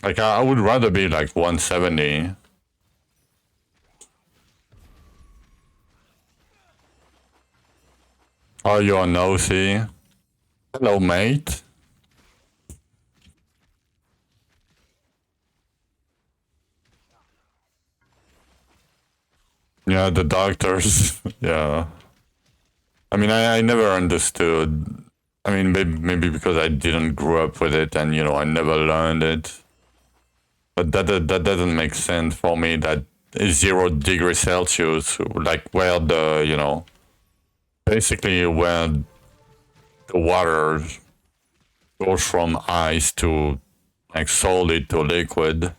Like, I would rather be like 170. Oh, you're nosy. Hello, mate. Yeah, the doctors. Yeah. I mean, I never understood. I mean, maybe because I didn't grow up with it and, I never learned it. But that doesn't make sense for me. That is 0 degrees Celsius, like where basically where the water goes from ice to like solid to liquid.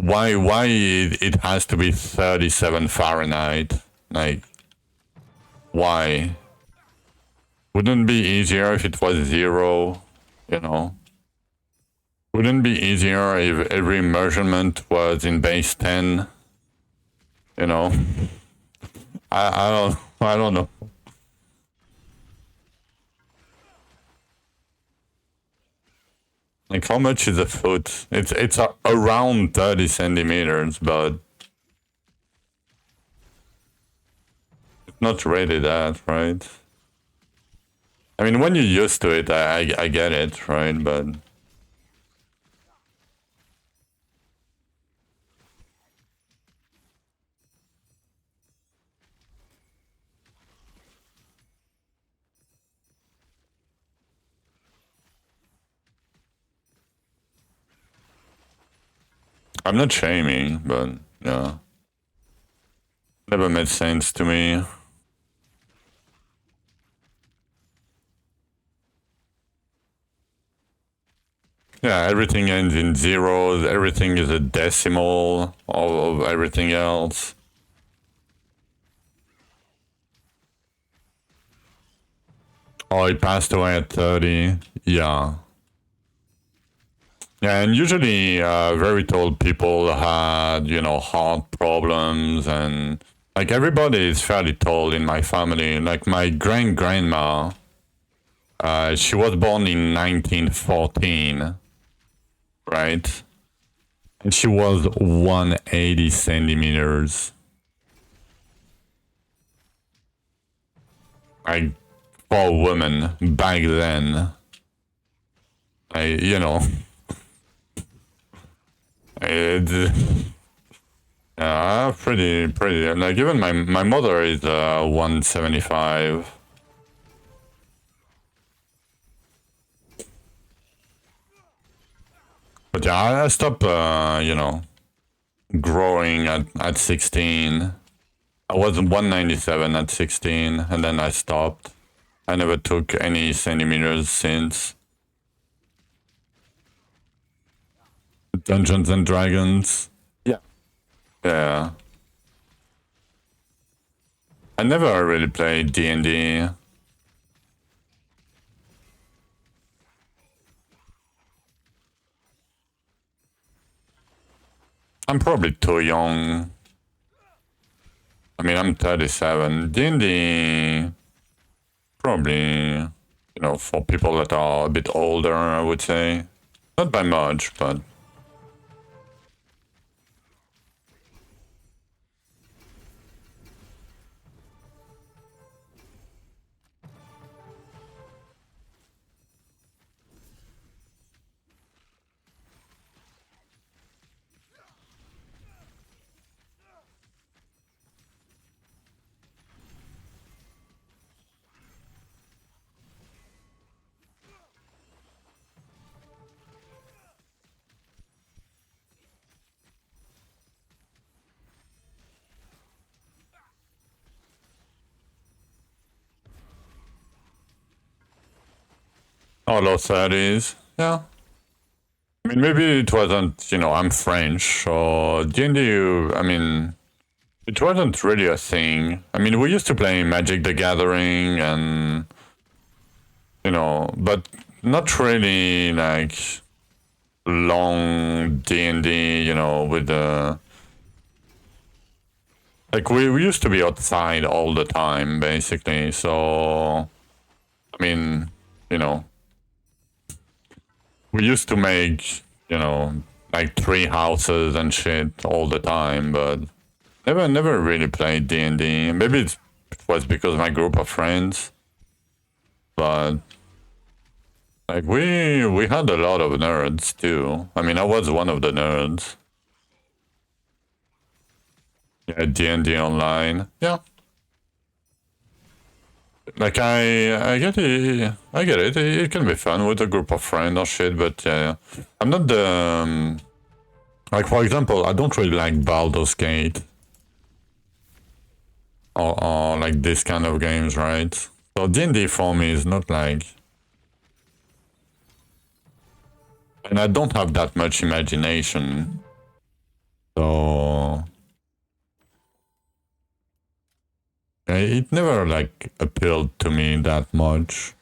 Why it has to be 37 Fahrenheit? Like, why? Wouldn't it be easier if it was 0, you know? Wouldn't it be easier if every measurement was in base 10, you know? I don't know. Like, how much is a foot? It's around 30 centimeters, but it's not really that, right? I mean, when you're used to it, I get it, right? But I'm not shaming, but yeah, never made sense to me. Yeah, everything ends in zeros. Everything is a decimal of everything else. Oh, he passed away at 30. Yeah. Yeah, and usually very tall people had, heart problems, and like everybody is fairly tall in my family. Like my grandma, she was born in 1914, right? And she was 180 centimeters. Like for a woman back then. I. It, pretty. Like even my mother is 175. But yeah, I stopped, growing at 16. I was 197 at 16, and then I stopped. I never took any centimeters since. Dungeons and Dragons. Yeah. Yeah. I never really played D&D. I'm probably too young. I mean, I'm 37. D&D, probably, for people that are a bit older, I would say. Not by much, but low 30s. Yeah. I mean, maybe it wasn't, I'm French, so D&D, I mean, it wasn't really a thing. I mean, we used to play Magic the Gathering and, but not really like long D&D, with the... Like, we used to be outside all the time, basically, so... I mean, we used to make, like 3 houses and shit all the time, but never really played D&D. Maybe it was because my group of friends, but like we had a lot of nerds too. I mean, I was one of the nerds. Yeah, D&D online. Yeah. Like I get it. I get it. It can be fun with a group of friends or shit, but yeah, I'm not the like for example, I don't really like Baldur's Gate or like this kind of games, right? So D&D for me is not like, and I don't have that much imagination, so it never like appealed to me that much.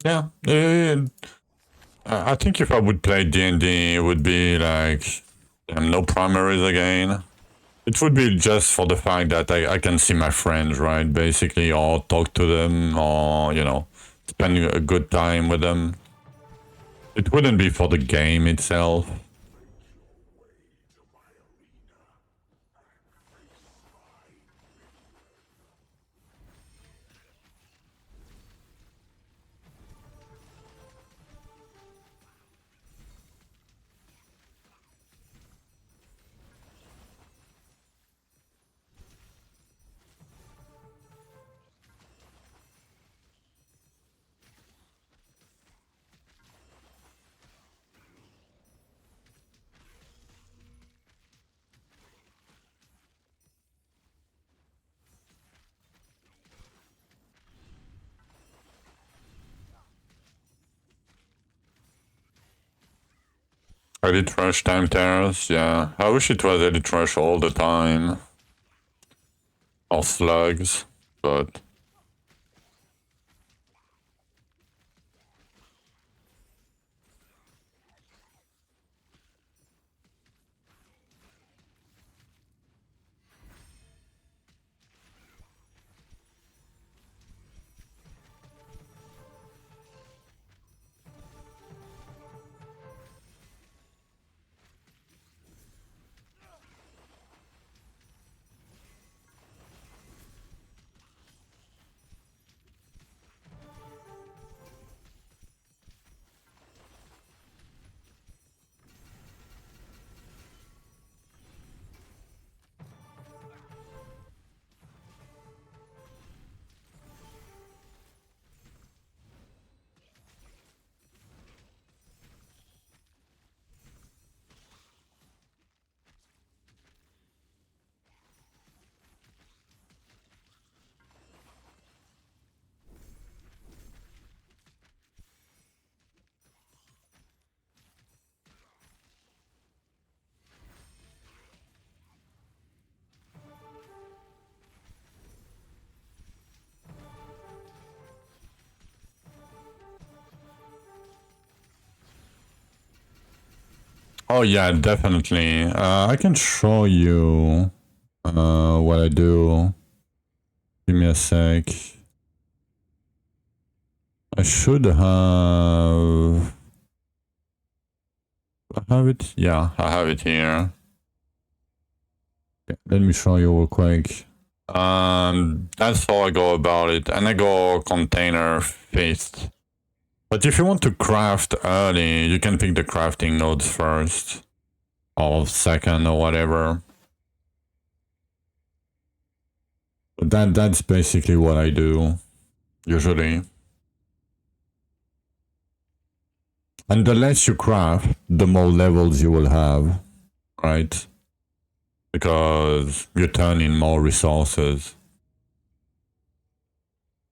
Yeah, I think if I would play D&D, it would be like no primaries again. It would be just for the fact that I can see my friends, right? Basically, or talk to them, or, you know, spend a good time with them. It wouldn't be for the game itself. Edit Rush Time Terrors, yeah. I wish it was Edit Rush all the time. Or Slugs, but... Oh yeah, definitely. I can show you what I do. Give me a sec. I should have... I have it? Yeah, I have it here. Okay, let me show you real quick. That's how I go about it. And I go container fifth. But if you want to craft early, you can pick the crafting nodes first. Or second or whatever. But that's basically what I do. Usually. And the less you craft, the more levels you will have. Right? Because you turn in more resources.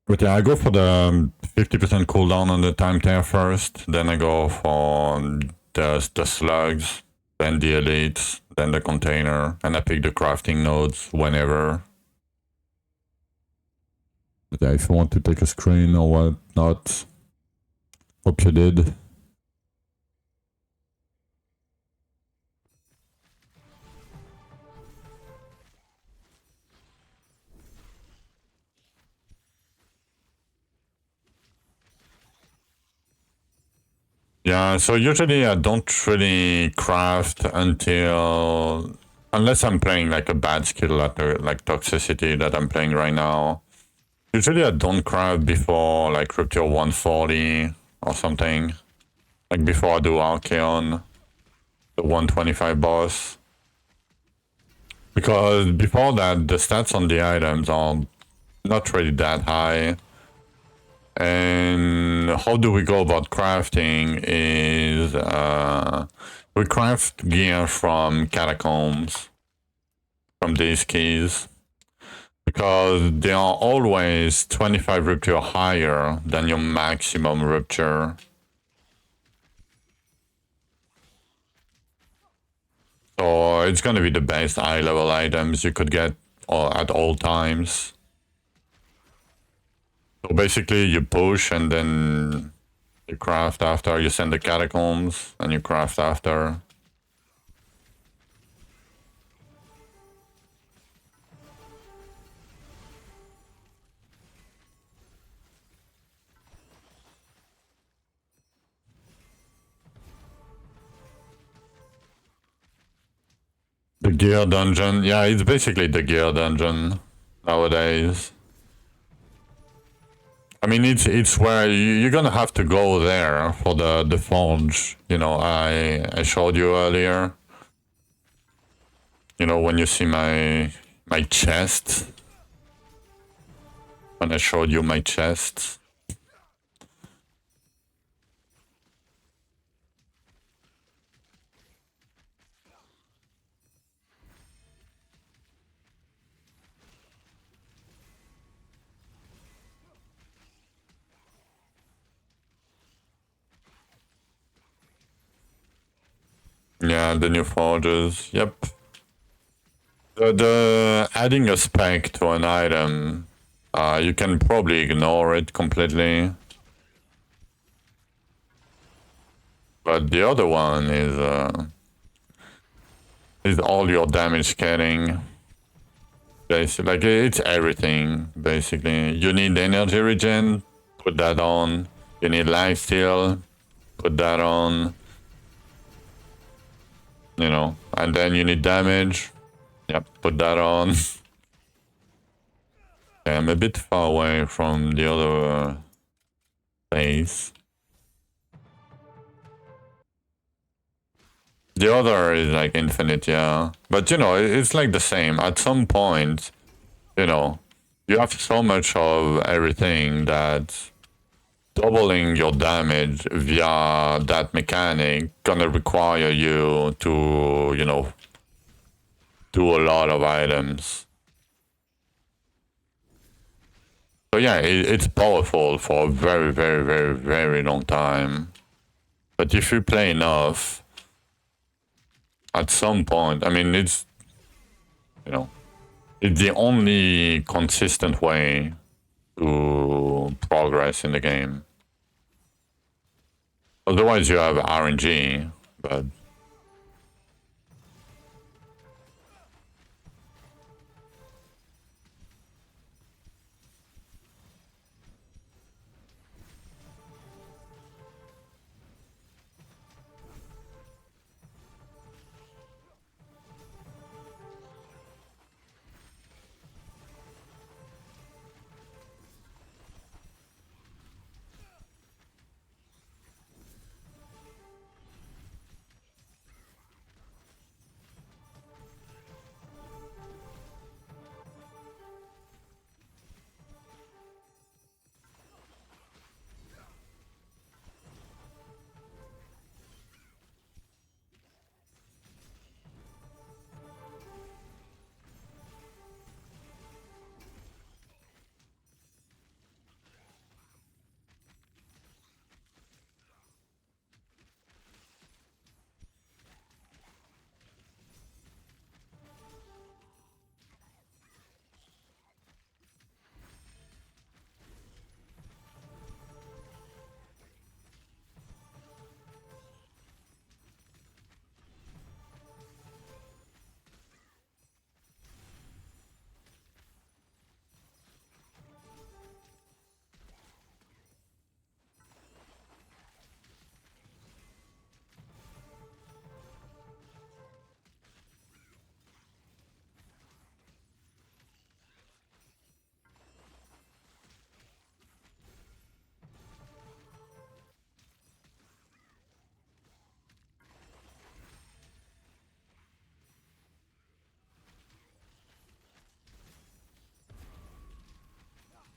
But yeah, I go for the 50% cooldown on the time tear first, then I go for the slugs, then the elites, then the container, and I pick the crafting nodes whenever. But yeah, if you want to take a screen or whatnot, hope you did. Yeah, so usually I don't really craft until unless I'm playing like a bad skill like Toxicity that I'm playing right now. Usually I don't craft before like Rupture 140 or something. Like before I do Archeon, the 125 boss. Because before that, the stats on the items are not really that high. And how do we go about crafting is we craft gear from catacombs, from these keys, because they are always 25 rupture higher than your maximum rupture. So it's going to be the best high level items you could get at all times. So basically you push and then you craft after, you send the catacombs and you craft after. The gear dungeon, yeah, it's basically the gear dungeon nowadays. I mean, it's where you're gonna have to go there for the forge. You know, I showed you earlier. You know, when you see my chest, when I showed you my chest. Yeah, the new forges. Yep. The adding a spec to an item, you can probably ignore it completely. But the other one is all your damage scaling. Basically, like it's everything. Basically, you need energy regen, put that on. You need life steal, put that on. You know, and then you need damage. Yep, put that on. Okay, I'm a bit far away from the other base. The other is like infinite, yeah. But you know, it's like the same. At some point, you know, you have so much of everything that doubling your damage via that mechanic gonna require you to, you know, do a lot of items. So yeah, it's powerful for a very, very, very, very long time. But if you play enough, at some point, I mean, it's, you know, it's the only consistent way to progress in the game. Otherwise, you have RNG, but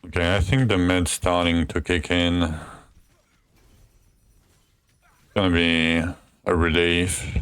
Okay, I think the med's starting to kick in. It's gonna be a relief.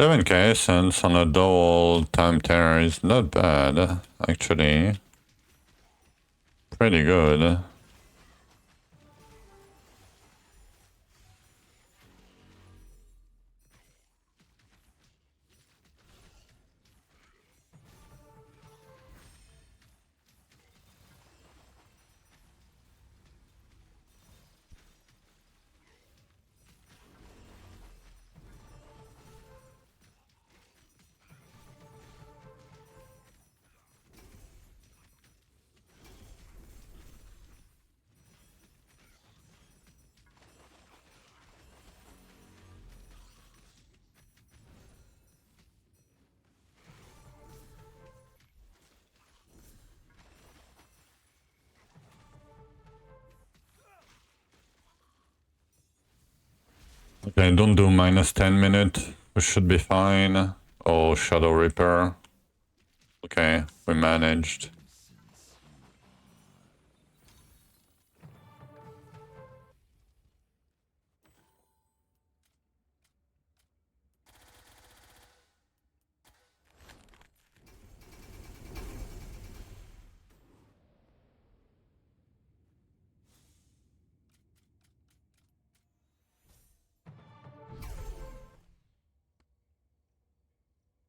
Seven K cents on a double time terror is not bad, actually. Pretty good. Okay, don't do minus 10 minute. We should be fine. Oh, Shadow Reaper. Okay, we managed.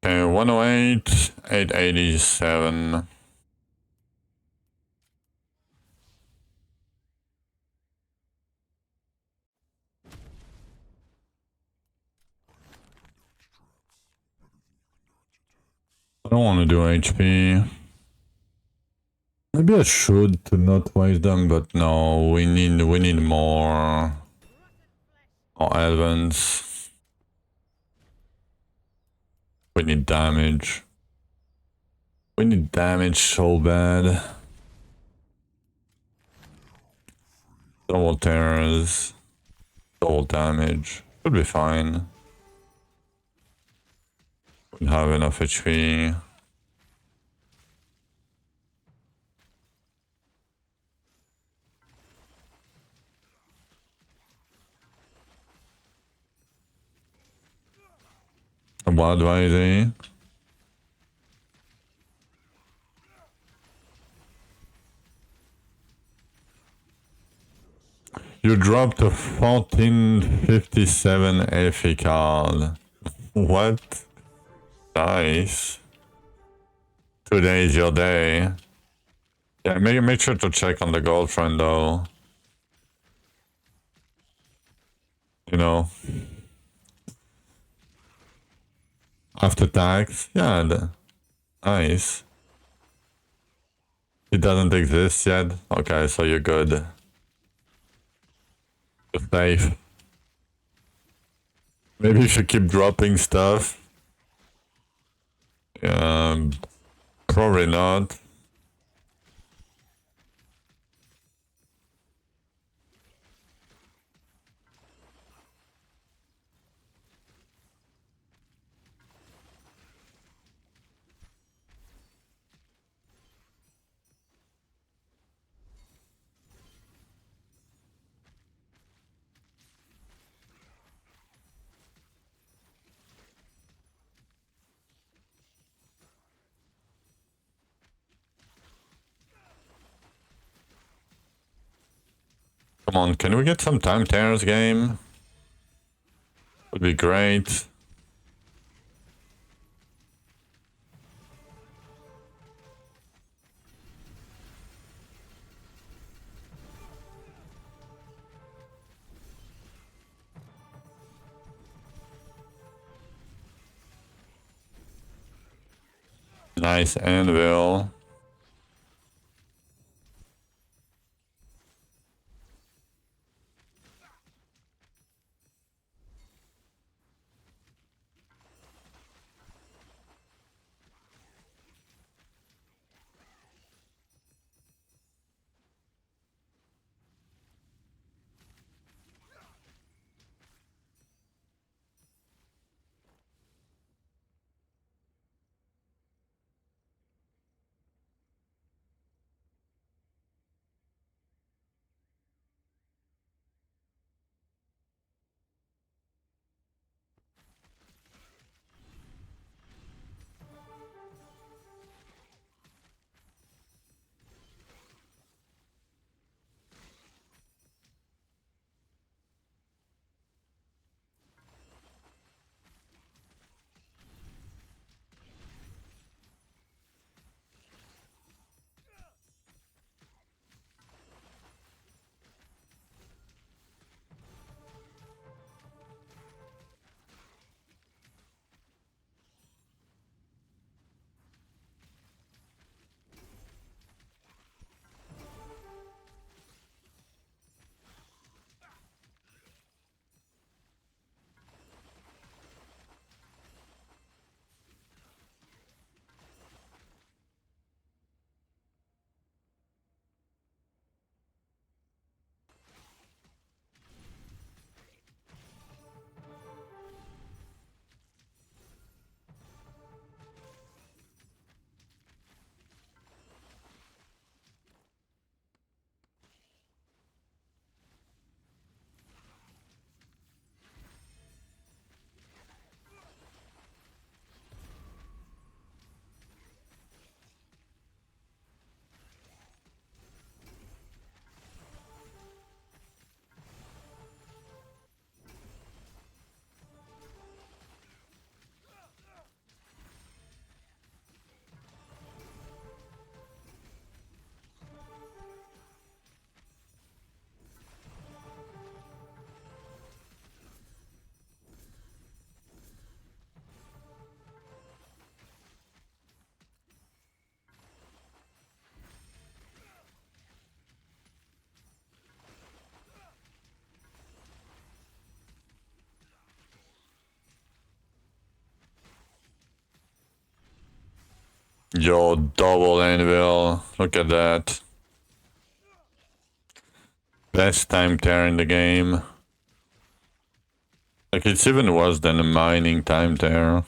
Okay, 108, 887. I don't want to do HP. Maybe I should to not waste them, but no, we need more Elvens. We need damage. We need damage so bad. Double terrors. Double damage. Should be fine. We have enough HP. What advising? You dropped a 1457 FE card. What? Nice. Today is your day. Yeah, make sure to check on the girlfriend though. You know. After tax? Yeah, nice. It doesn't exist yet? Okay, so you're good. You're safe. Maybe you should keep dropping stuff. Probably not. Come on, can we get some time terrors game? Would be great. Nice anvil. Yo, double anvil. Look at that. Best time tear in the game. Like, it's even worse than a mining time tear.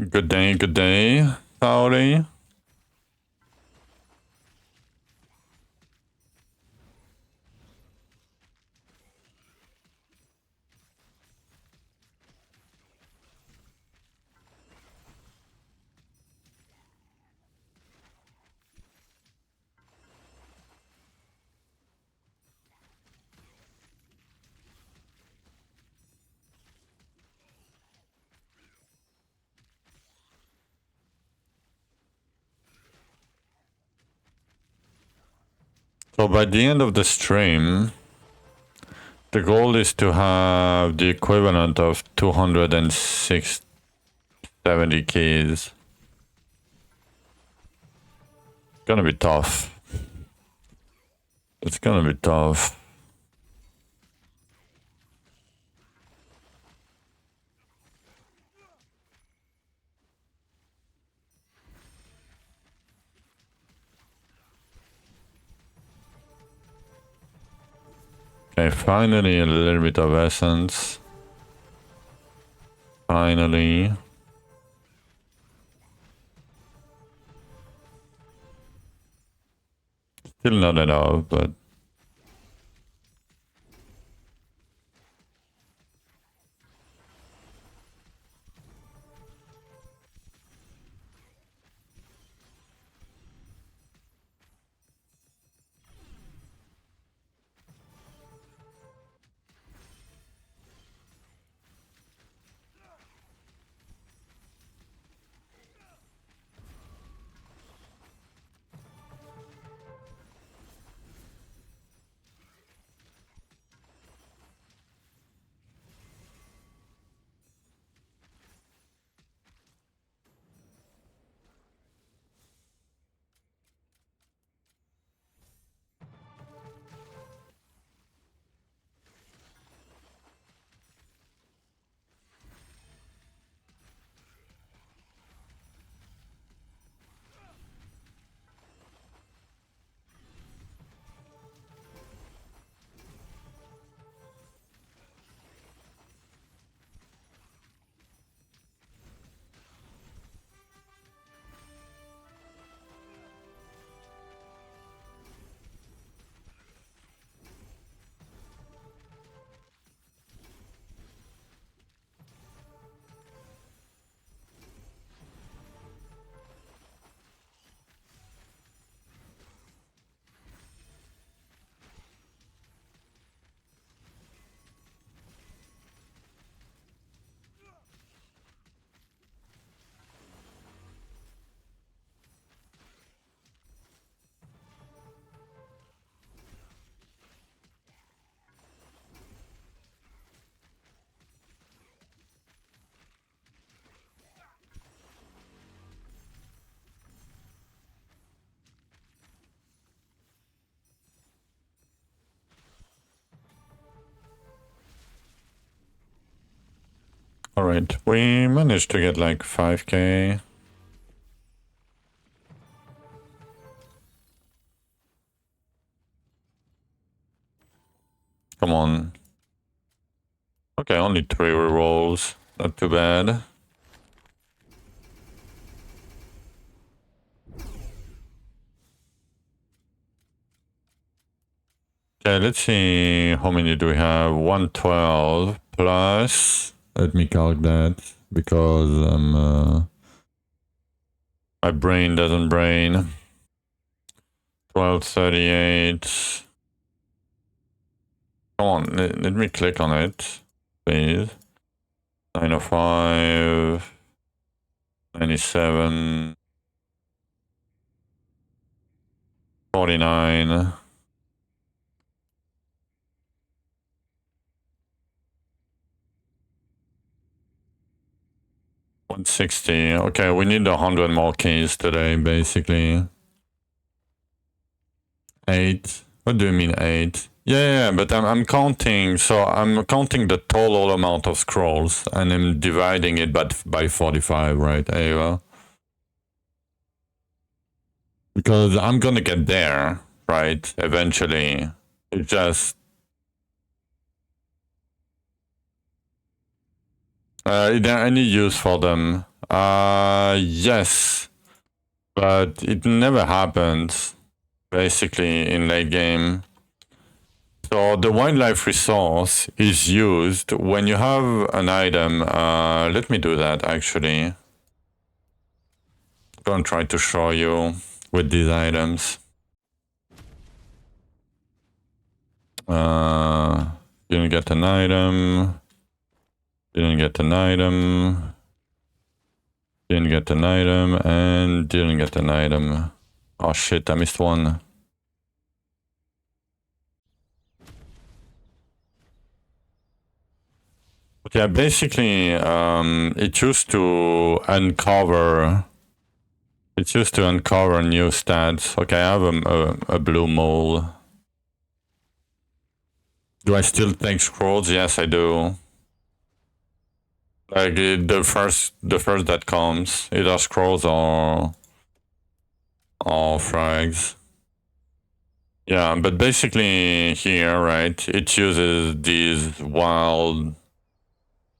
Good day, Howdy. So by the end of the stream, the goal is to have the equivalent of 270 keys. It's gonna be tough. It's gonna be tough. Okay, finally a little bit of essence. Finally. Still not enough, but... Alright, we managed to get like 5k. Come on. Okay, only 3 rerolls. Not too bad. Okay, let's see how many do we have. 112 plus... Let me calc that, because my brain doesn't brain. 1238. Come on, let me click on it, please. 905, 97, 49. $160. Okay, we need 100 more keys today, basically. 8. What do you mean 8? Yeah, but I'm counting. So I'm counting the total amount of scrolls, and I'm dividing it by 45, right, Ava? Because I'm gonna get there, right? Eventually. It's just... is there any use for them? Yes. But it never happens, basically, in late game. So the wildlife resource is used when you have an item. Let me do that, actually. I'm gonna try to show you with these items. Didn't get an item. Didn't get an item. Didn't get an item, and didn't get an item. Oh shit, I missed one. But yeah, basically, it used to uncover. It used to uncover new stats. Okay, I have a blue mole. Do I still take scrolls? Yes, I do. Like the first that comes, either scrolls or frags. Yeah, but basically here, right? It uses these wild.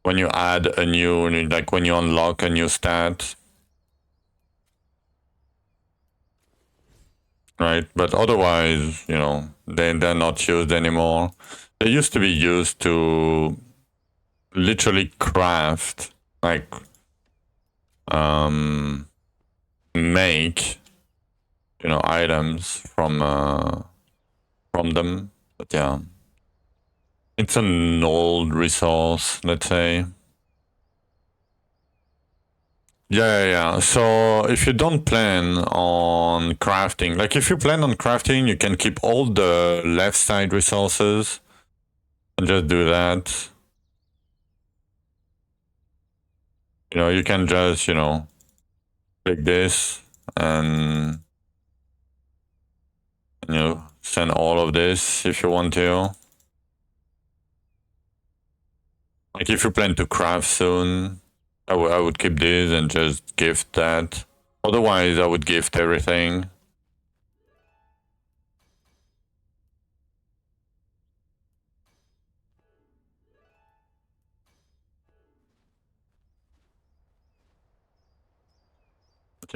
When you add a new, like when you unlock a new stat, right? But otherwise, you know, they're not used anymore. They used to be used to literally craft, like, make, you know, items from them. But yeah, it's an old resource, let's say. Yeah. So if you don't plan on crafting, like if you plan on crafting, you can keep all the left side resources and just do that. You know, you can just, you know, click this and, you know, send all of this if you want to. Like if you plan to craft soon, I would keep this and just gift that. Otherwise, I would gift everything.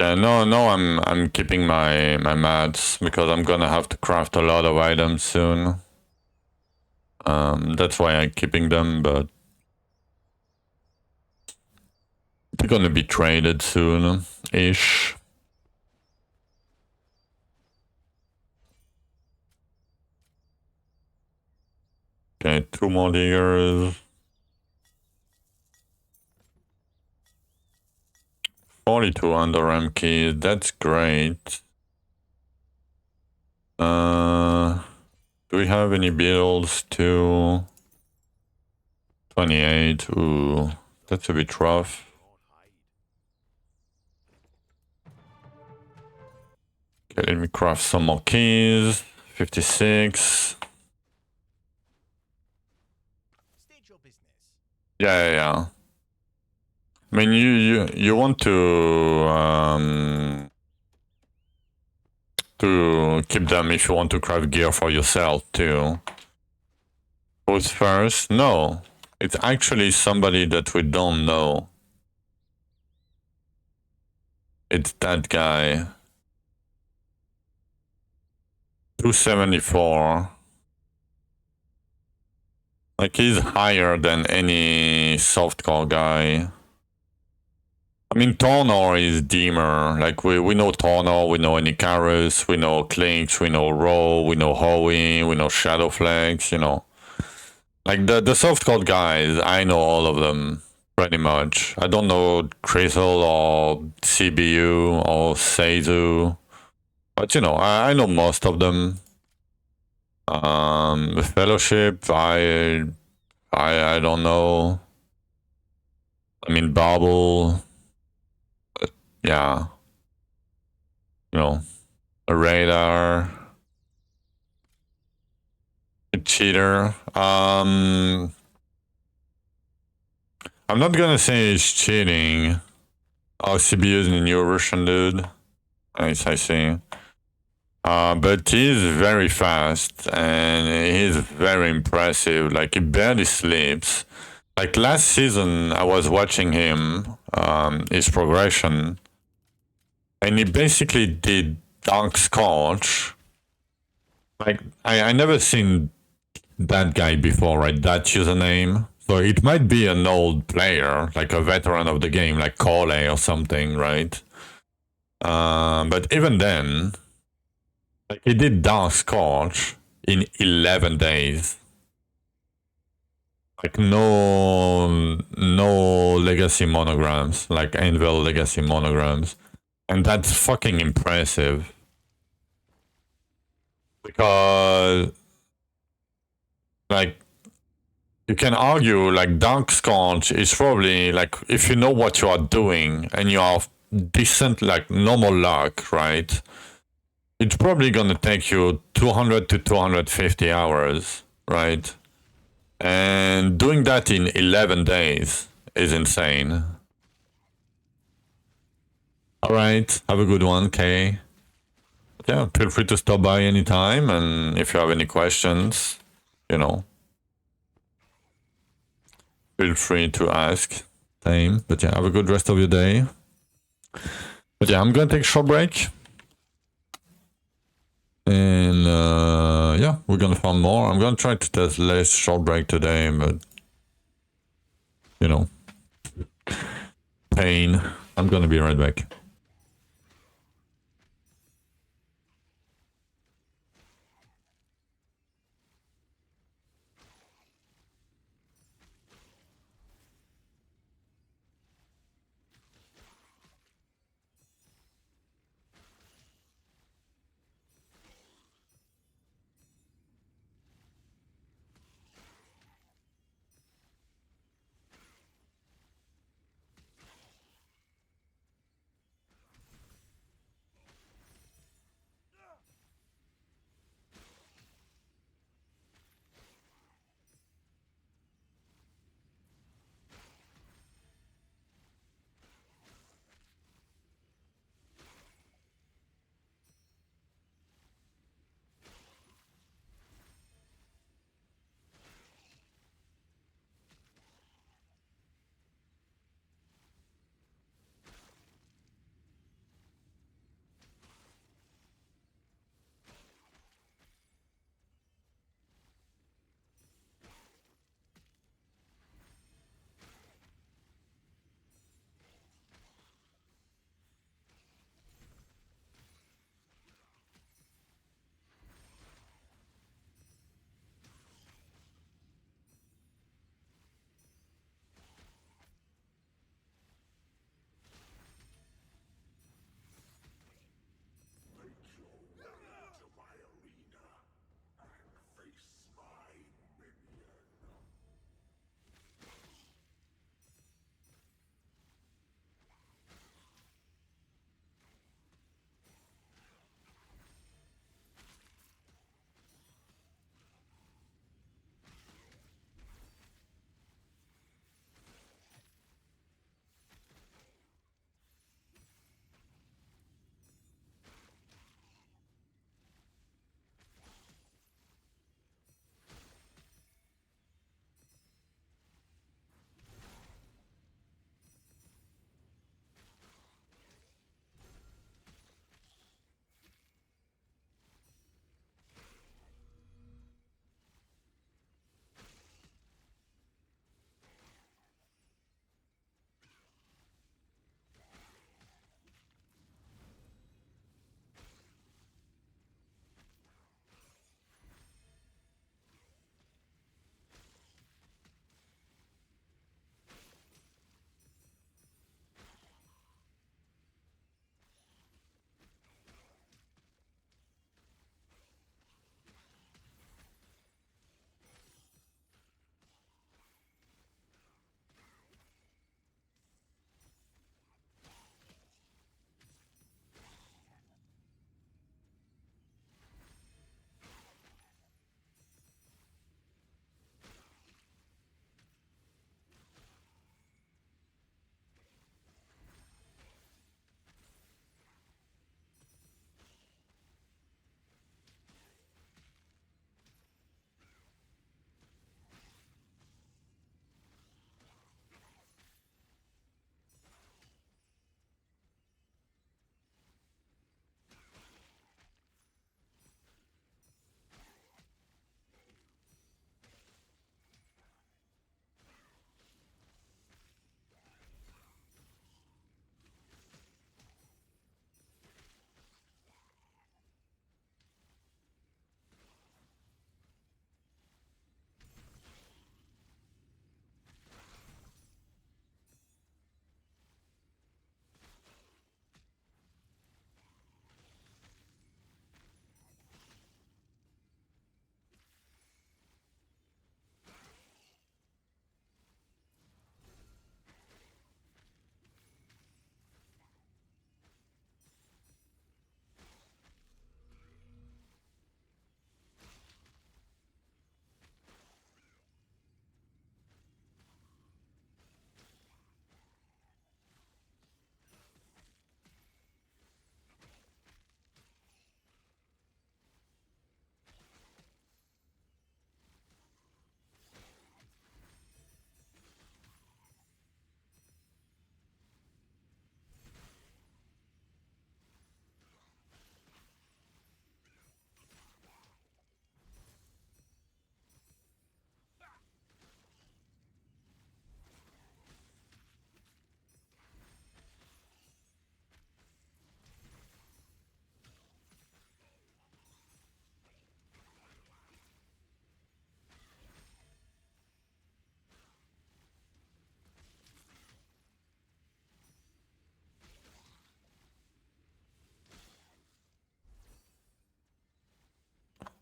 Yeah, no, I'm keeping my mats because I'm gonna have to craft a lot of items soon. That's why I'm keeping them, but they're gonna be traded soon-ish. Okay, 2 more diggers. 42 under keys, that's great. Do we have any builds to 28? Ooh, that's a bit rough. Okay, let me craft some more keys. 56. Yeah. I mean, you want to keep them if you want to craft gear for yourself too. Who's first? No, it's actually somebody that we don't know. It's that guy. 274. Like he's higher than any softcore guy. I mean, Tornor is Deemer. Like, we know Tornor, we know Inicarus, we know Clinks, we know Ro, we know Hoey, we know Shadowflex, you know. Like, the softcore guys, I know all of them, pretty much. I don't know Crystal or CBU or Seizu, but, you know, I know most of them. Fellowship, I don't know. I mean, Bubble, yeah. You know, a radar, a cheater. I'm not gonna say he's cheating. Oh, CBU is the new Russian dude. Nice, I see. But he's very fast and he's very impressive. Like he barely sleeps. Like last season, I was watching him, his progression, and he basically did Dark Scorch. Like I never seen that guy before, right? That username. So it might be an old player, like a veteran of the game, like Cole or something, right? But even then, like he did Dark Scorch in 11 days. Like no legacy monograms, like Anvil legacy monograms. And that's fucking impressive. Because like you can argue like Dark Scourge is probably like, if you know what you are doing and you are decent, like normal luck, right? It's probably gonna take you 200 to 250 hours, right? And doing that in 11 days is insane. Alright, have a good one, Kay. Yeah, feel free to stop by anytime, and if you have any questions, you know, feel free to ask. Same. But yeah, have a good rest of your day. But yeah, I'm gonna take a short break. And yeah, we're gonna farm more. I'm gonna try to test less short break today, but you know, pain. I'm gonna be right back.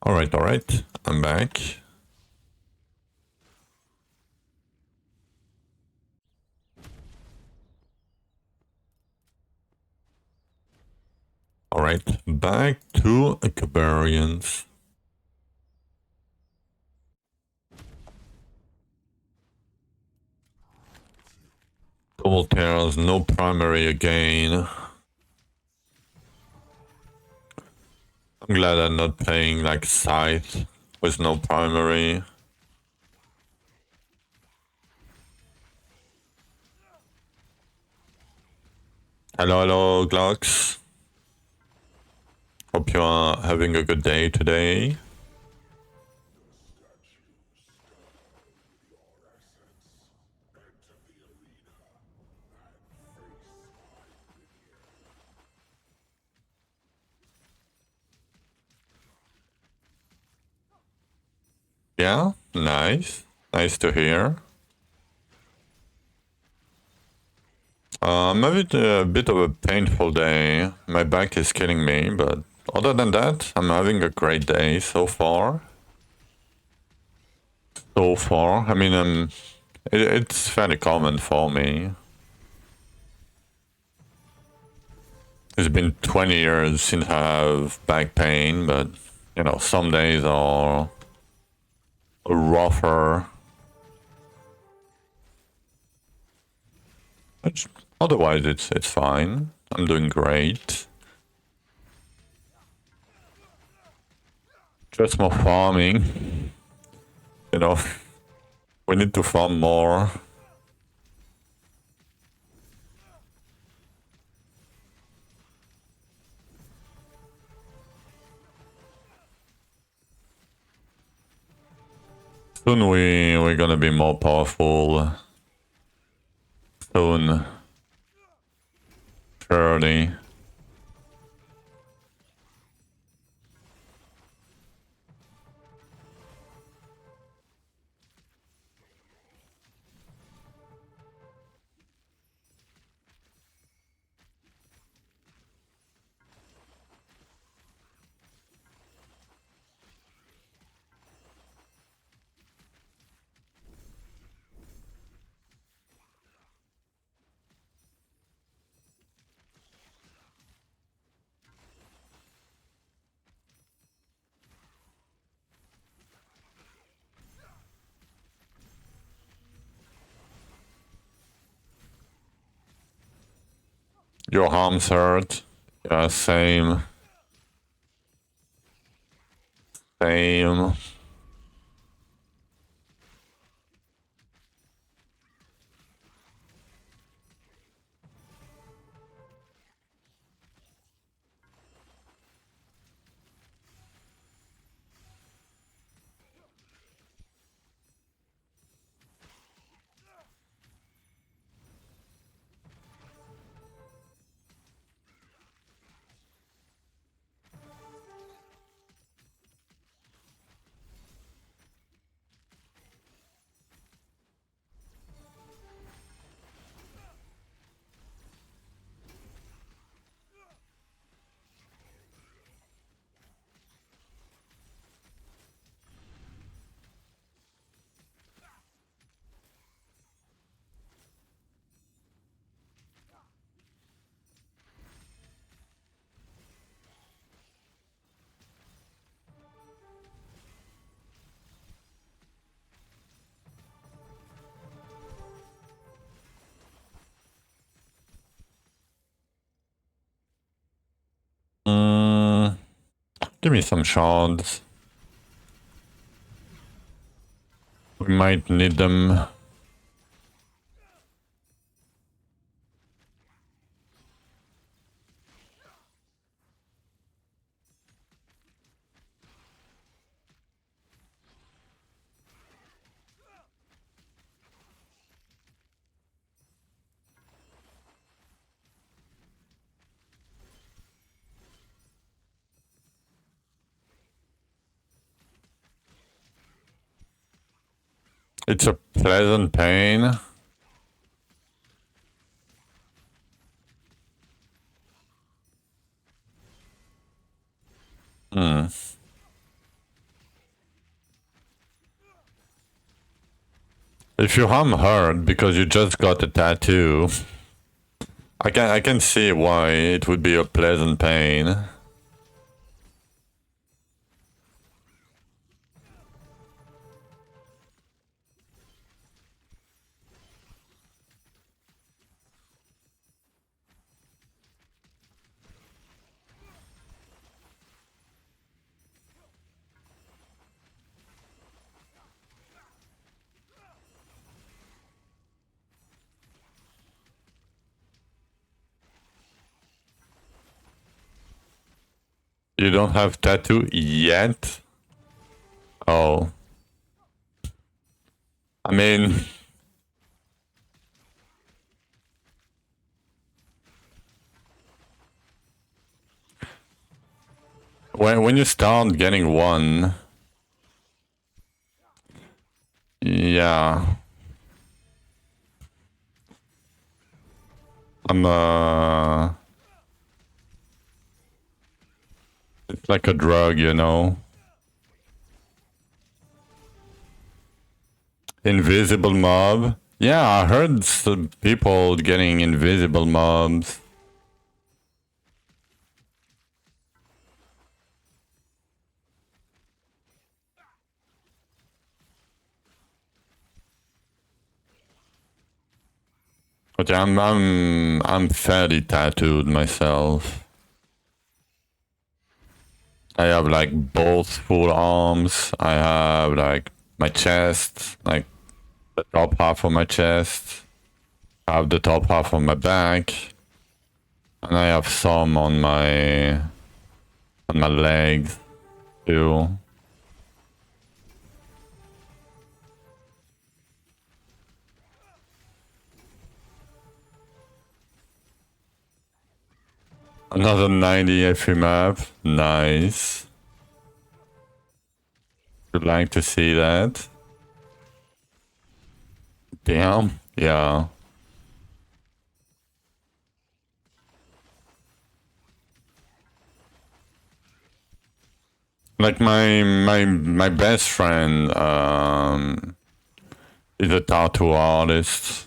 Alright, I'm back. Alright, back to Cabarians. Double tears, no primary again. I'm glad I'm not playing like Scythe with no primary. Hello, Glocks. Hope you are having a good day today. Yeah, nice. Nice to hear. I'm having a bit of a painful day. My back is killing me, but other than that, I'm having a great day so far. I mean, it's fairly common for me. It's been 20 years since I have back pain, but you know, some days are rougher. But otherwise, it's fine. I'm doing great. Just more farming. You know, we need to farm more. Soon we're gonna be more powerful. Soon. Surely. Your arms hurt. Yeah, same. Same. Mm, give me some shards. We might need them. It's a pleasant pain. Hmm. If you harm hurt because you just got a tattoo, I can see why it would be a pleasant pain. You don't have tattoo yet? Oh. I mean, when you start getting one, yeah. It's like a drug, you know? Invisible mob? Yeah, I heard some people getting invisible mobs. But yeah, I'm fairly tattooed myself. I have like both full arms. I have like my chest, like the top half of my chest. I have the top half of my back, and I have some on my legs too. Another 90 FE map. Nice. Would like to see that. Damn. Yeah. Like my best friend is a tattoo artist.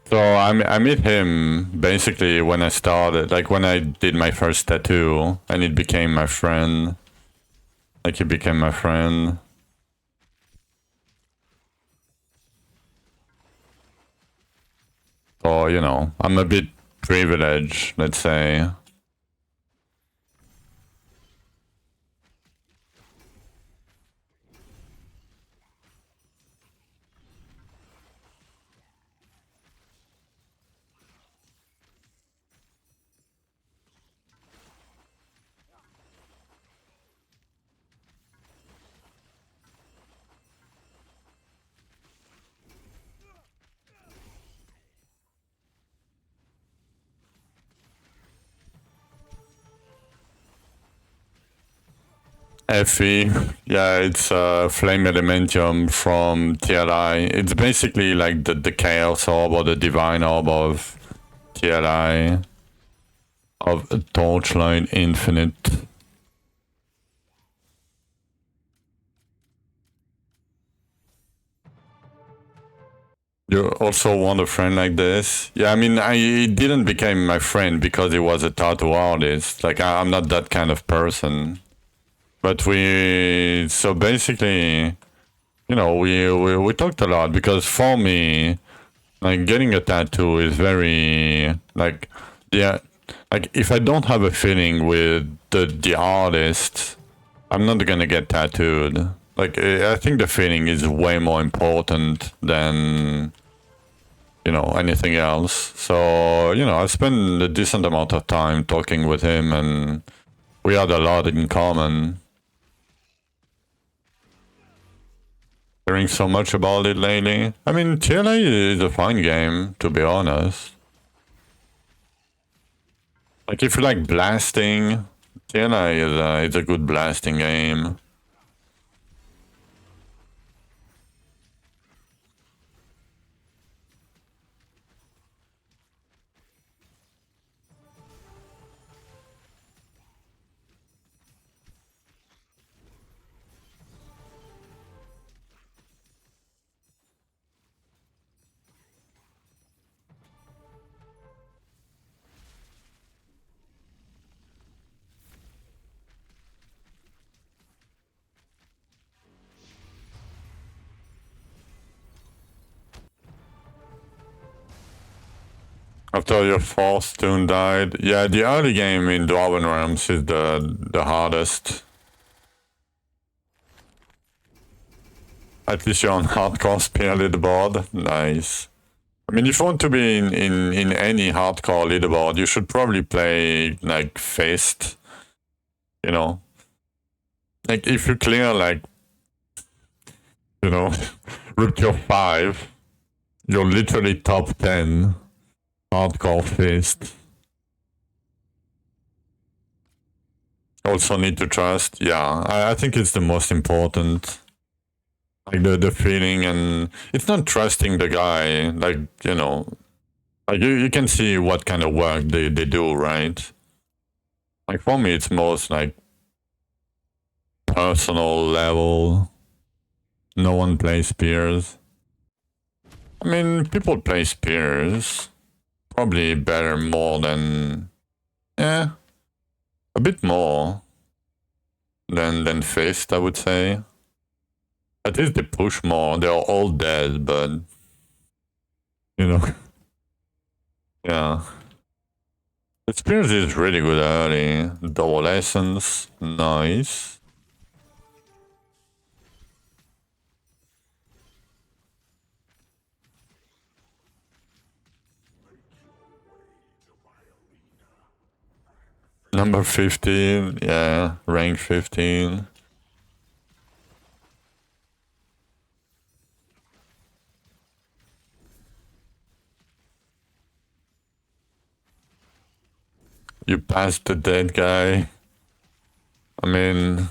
So I met him basically when I started, like when I did my first tattoo, and it became my friend. Like he became my friend. So, you know, I'm a bit privileged, let's say. FE, yeah, it's Flame Elementium from TLI. It's basically like the Chaos Orb or the Divine Orb of TLI, of Torchlight Infinite. You also want a friend like this? Yeah, I mean, he didn't become my friend because he was a tattoo artist. Like, I'm not that kind of person. But so basically, you know, we talked a lot because for me, like getting a tattoo is very like, yeah, like if I don't have a feeling with the artist, I'm not gonna get tattooed. Like I think the feeling is way more important than, you know, anything else. So, you know, I spent a decent amount of time talking with him, and we had a lot in common. Hearing so much about it lately. I mean, TLA is a fine game, to be honest. Like, if you like blasting, TLA is a good blasting game. After your fourth tune died. Yeah, the early game in Dwarven Realms is the hardest. At least you're on hardcore spear leaderboard. Nice. I mean, if you want to be in any hardcore leaderboard, you should probably play like Fist. You know, like if you clear like, you know, Rupture 5, you're literally top 10 hardcore Fist. Also need to trust. Yeah, I think it's the most important. Like the feeling, and it's not trusting the guy. Like, you know, like you can see what kind of work they do, right? Like for me, it's most like personal level. No one plays spears. I mean, people play spears. Probably better more than, yeah, a bit more than fist, I would say. At least they push more. They're all dead, but you know, yeah. The spears is really good early. Double essence, nice. Number 15, yeah, rank 15. You passed the dead guy. I mean,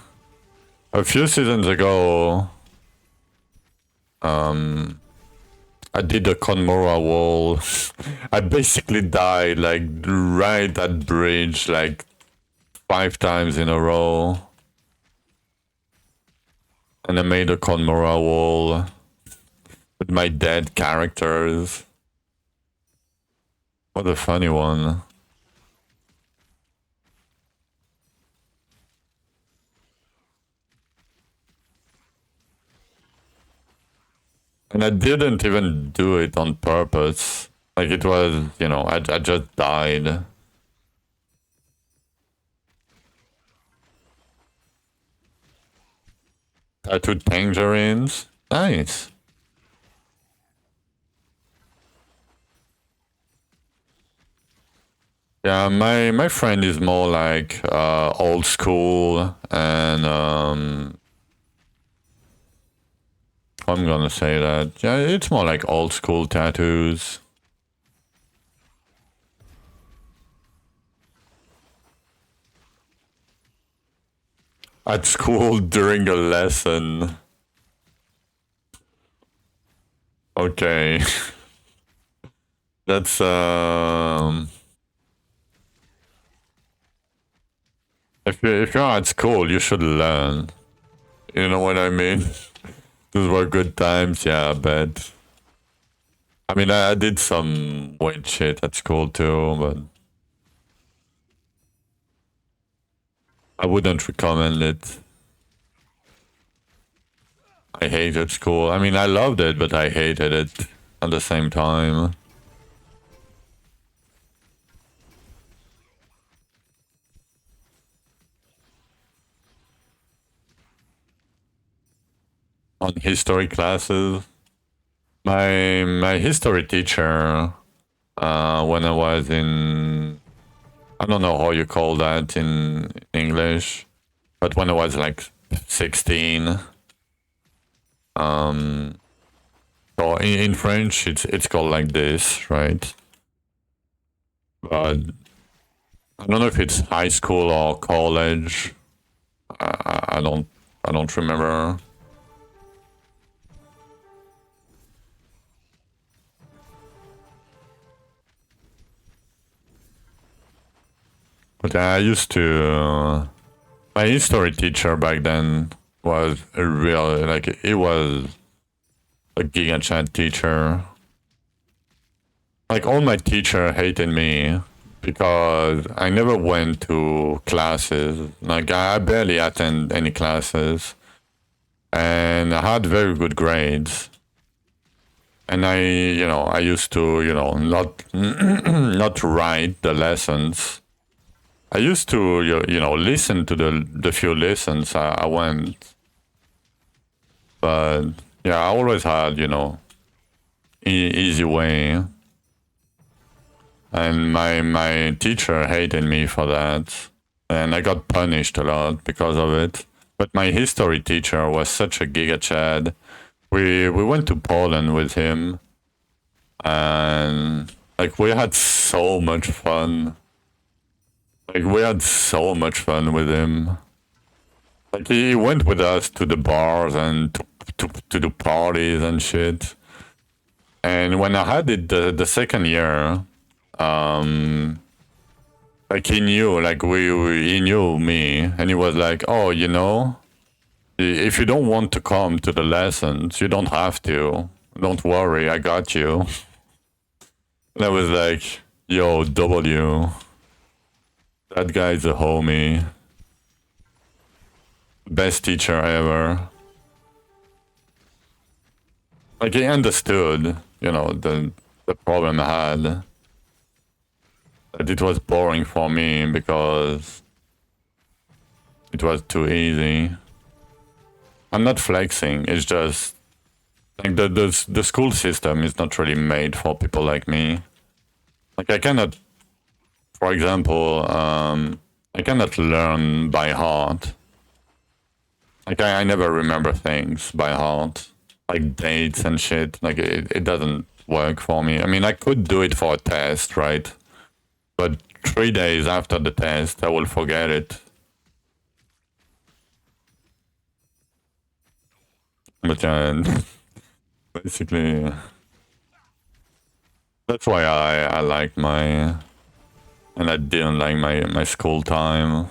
a few seasons ago, I did a Conmora wall. I basically died like right at bridge like 5 times in a row. And I made a Conmora wall with my dead characters. What a funny one. And I didn't even do it on purpose. Like it was, you know, I just died. Tattooed tangerines. Nice. Yeah, my friend is more like old school, and I'm gonna say that. Yeah, it's more like old school tattoos. At school during a lesson. Okay. That's if you're at school, you should learn. You know what I mean? Those were good times, yeah, I bet. I mean, I did some weird shit at school too, but I wouldn't recommend it. I hated school. I mean, I loved it, but I hated it at the same time. On history classes, my history teacher, when I was in, I don't know how you call that in English, but when I was like 16, so in French it's called like this, right? But I don't know if it's high school or college. I don't remember. But I used to. My history teacher back then was a real, like, it was a Giga Chat teacher. Like, all my teacher hated me because I never went to classes. Like, I barely attend any classes. And I had very good grades. And I used to, not not write the lessons. I used to, listen to the few lessons I went, but yeah, I always had, easy way, and my teacher hated me for that, and I got punished a lot because of it. But my history teacher was such a giga chad. We went to Poland with him, and like we had so much fun. Like we had so much fun with him. Like he went with us to the bars and to the parties and shit. And when I had it the second year, um, like he knew, like he knew me, and he was like, "Oh, if you don't want to come to the lessons, you don't have to. Don't worry, I got you." And I was like, "Yo, W, that guy's a homie, best teacher ever." Like he understood, the problem I had. That it was boring for me because it was too easy. I'm not flexing. It's just like the school system is not really made for people like me. Like I cannot, for example, I cannot learn by heart. Like I never remember things by heart, like dates and shit. Like it doesn't work for me. I mean, I could do it for a test, right? But 3 days after the test, I will forget it. But yeah, basically, that's why I like and I didn't like my school time.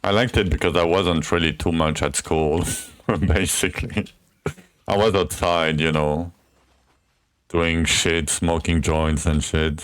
I liked it because I wasn't really too much at school, basically. I was outside, doing shit, smoking joints and shit.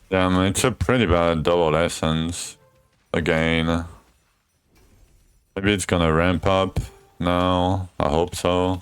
Damn, it's a pretty bad double essence again. Maybe it's gonna ramp up now. I hope so.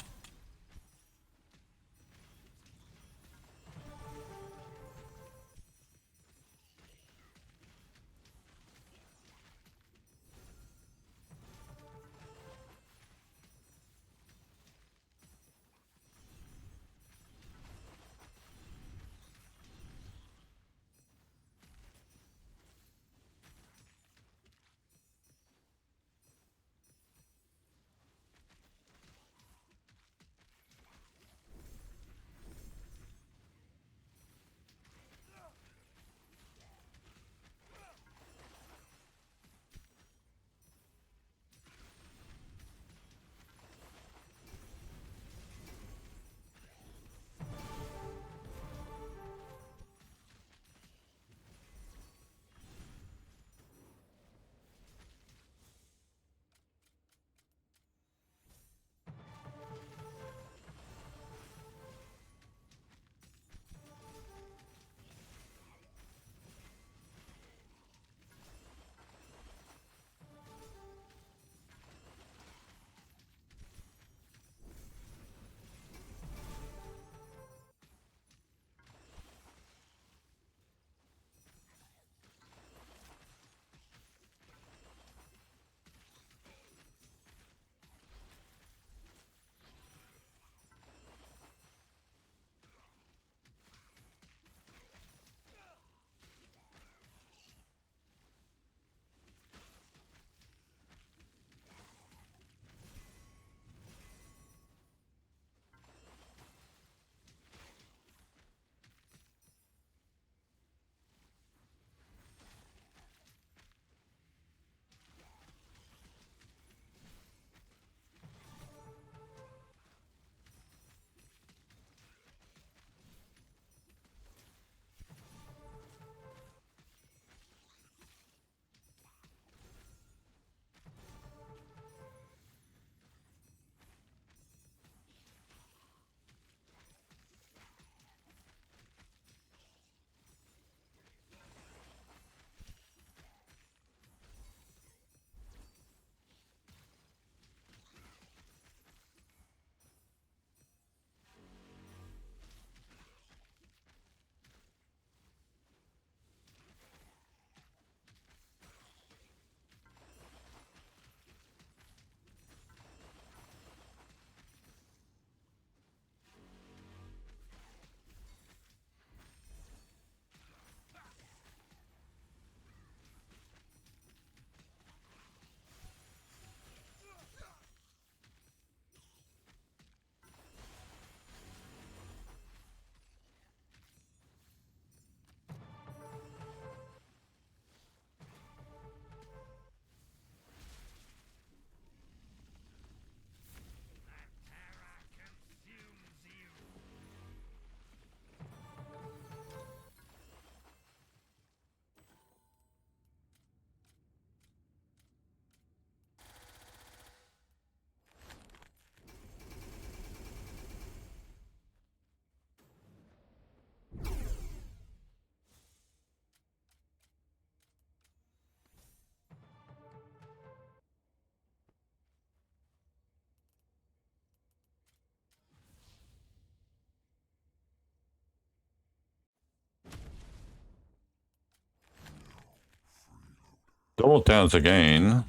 Double tens again.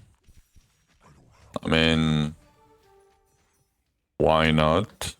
I mean, why not?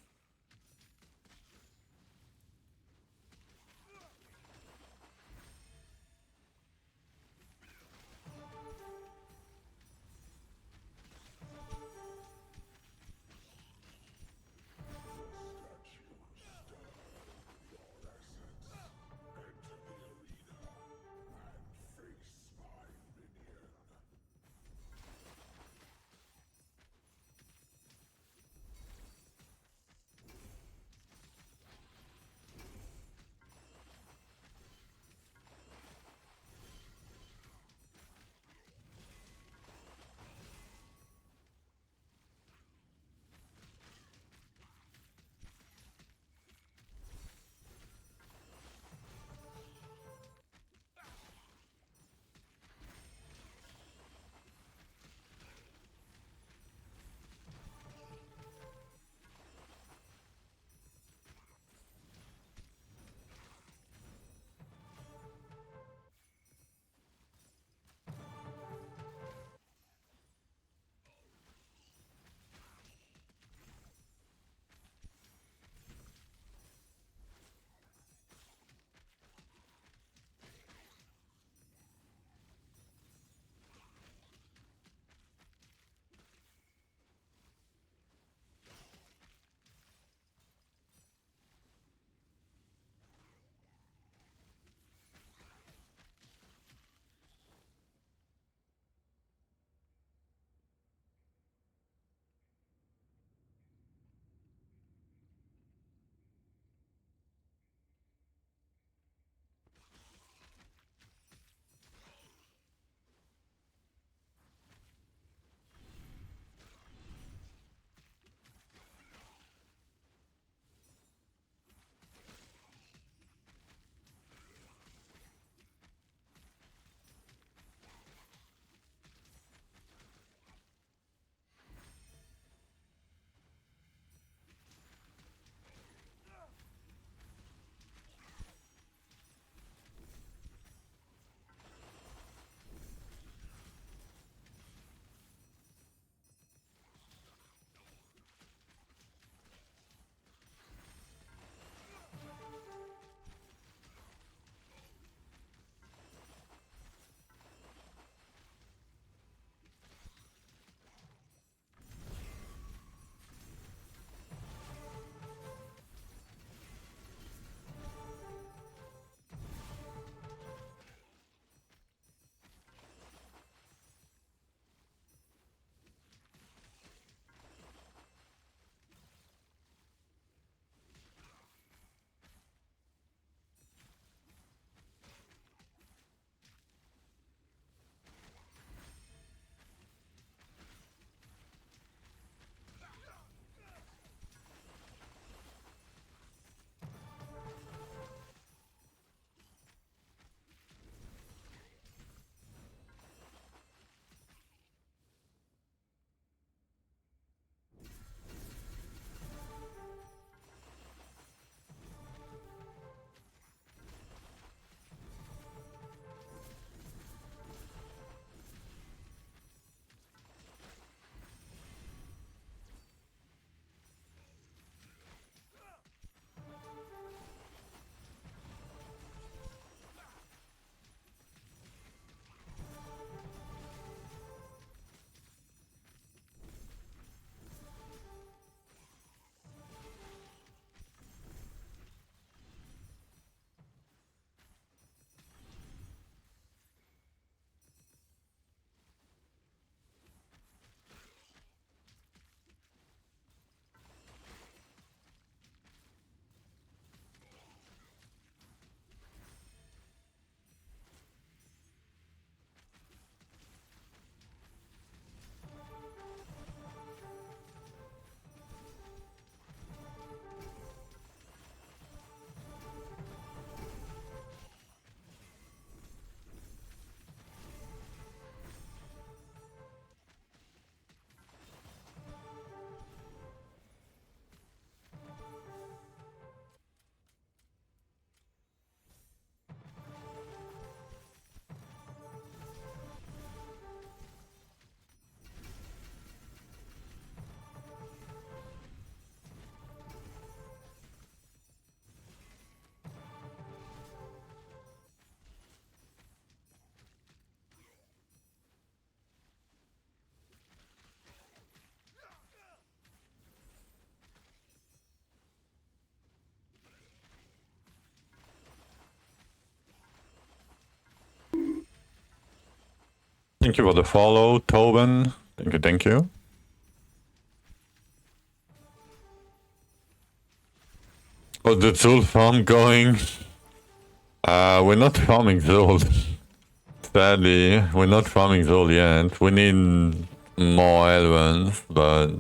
Thank you for the follow, Tobin. Thank you, thank you. Oh, the Zul farm going? We're not farming Zul. Sadly, we're not farming Zul yet. We need more elements, but...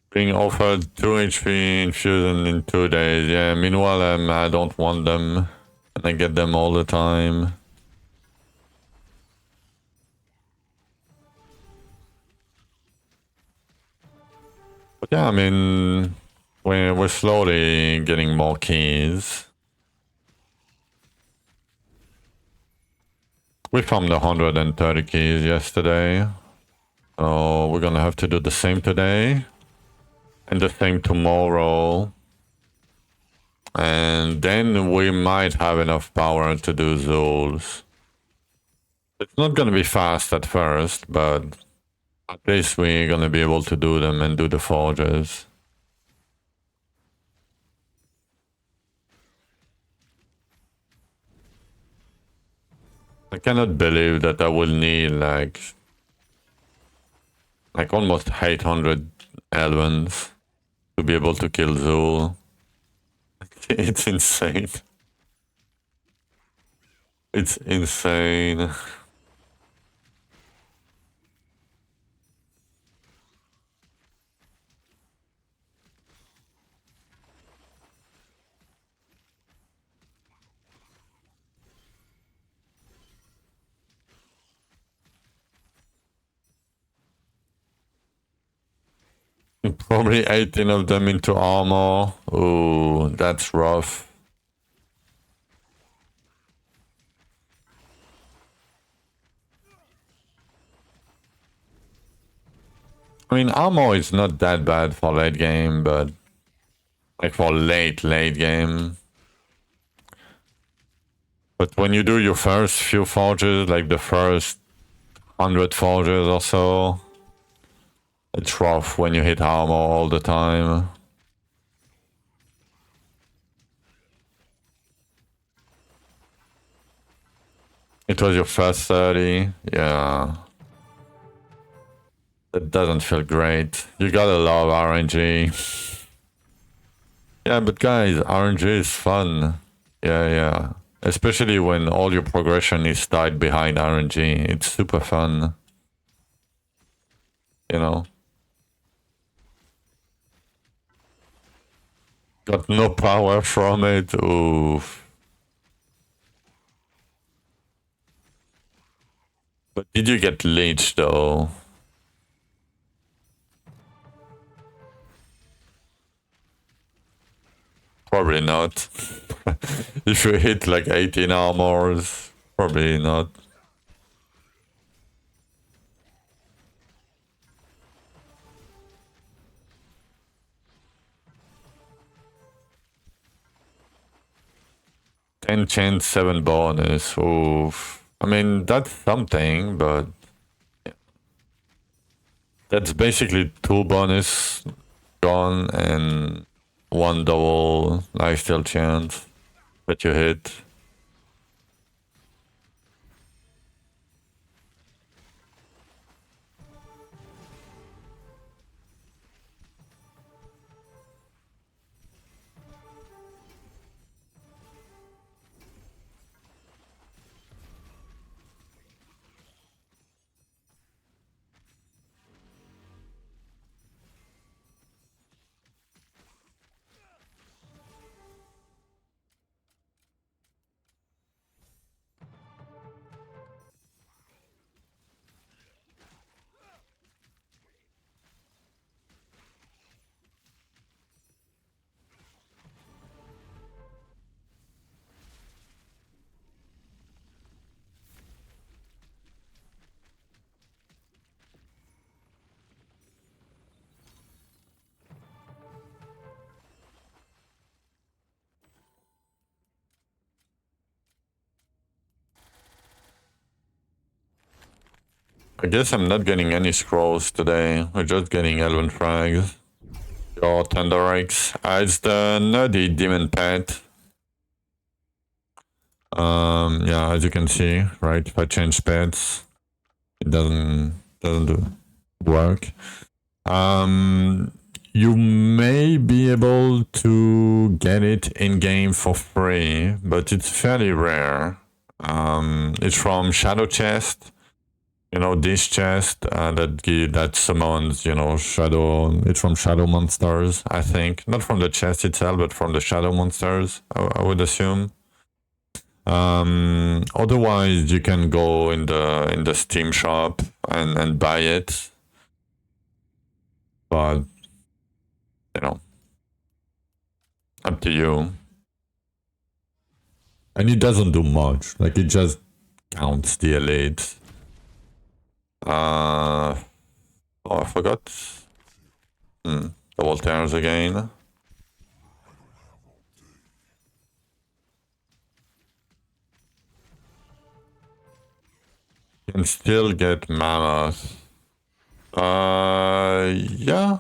being offered 2 HP infusion in 2 days. Yeah, meanwhile I don't want them. And I get them all the time. But yeah, I mean... we're slowly getting more keys. We farmed 130 keys yesterday. So we're gonna have to do the same today. And the same tomorrow. And then we might have enough power to do Zuls. It's not gonna be fast at first, but at least we're gonna be able to do them and do the forges. I cannot believe that I will need like almost 800 elements to be able to kill Zul. It's insane. It's insane. Probably 18 of them into armor. Ooh, that's rough. I mean, armor is not that bad for late game, but like for late game. But when you do your first few forges, like the first 100 forges or so, it's rough when you hit armor all the time. It was your first 30, yeah. That doesn't feel great. You gotta love RNG. Yeah, but guys, RNG is fun. Yeah. Especially when all your progression is tied behind RNG. It's super fun. You know? Got no power from it. Oof. But did you get leeched though? Probably not. If you hit like 18 armors, probably not. Enchant 7 bonus. Oof. I mean, that's something, but yeah. That's basically 2 bonus gone and 1 double lifesteal chance that you hit. I guess I'm not getting any scrolls today. We're just getting Elven frags. Your Thunder Rakes. It's the nerdy demon pet. Yeah, as you can see, right? If I change pets, it doesn't work. You may be able to get it in game for free, but it's fairly rare. It's from Shadow Chest. You know, this chest that summons, you know, shadow. It's from Shadow Monsters, I think. Not from the chest itself, but from the Shadow Monsters, I would assume. Otherwise, you can go in the Steam shop and buy it. But you know, up to you. And it doesn't do much. Like it just counts the elite. Oh, I forgot. Double tears again. You can still get mammoth. Yeah.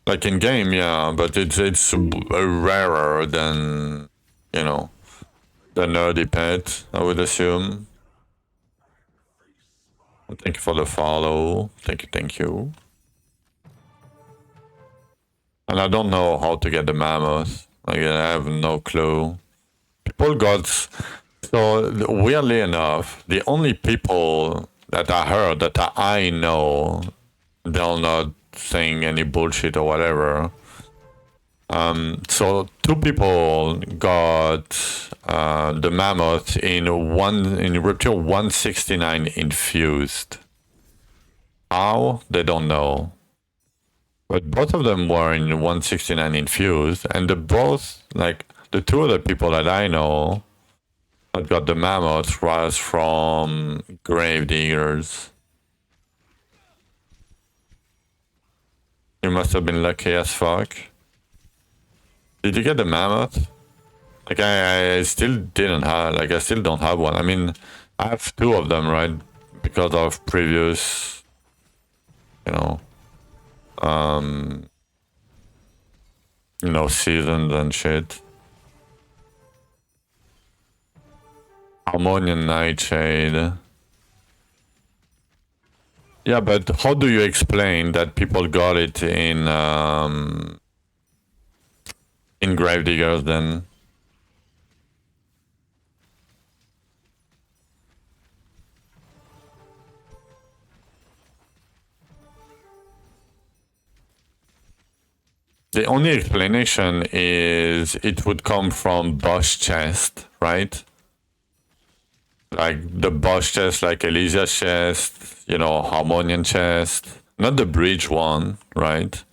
Like in game, yeah, but it's rarer than, you know, the nerdy pet, I would assume. Thank you for the follow. Thank you. And I don't know how to get the mammoth. Like, I have no clue. People got... So, weirdly enough, the only people that I heard that I know, they're not saying any bullshit or whatever. So, two people got the mammoth in Reptile 169 infused. How? They don't know. But both of them were in 169 infused, and the two other people that I know that got the mammoth was from grave diggers. You must have been lucky as fuck. Did you get the mammoth? Like I still didn't have, like I still don't have one. I mean, I have two of them, right? Because of previous, you know, seasons and shit. Harmonian Nightshade. Yeah, but how do you explain that people got it in Gravediggers then? The only explanation is it would come from boss chest, right? Like the boss chest, like Elysia's chest, you know, Harmonian chest. Not the bridge one, right?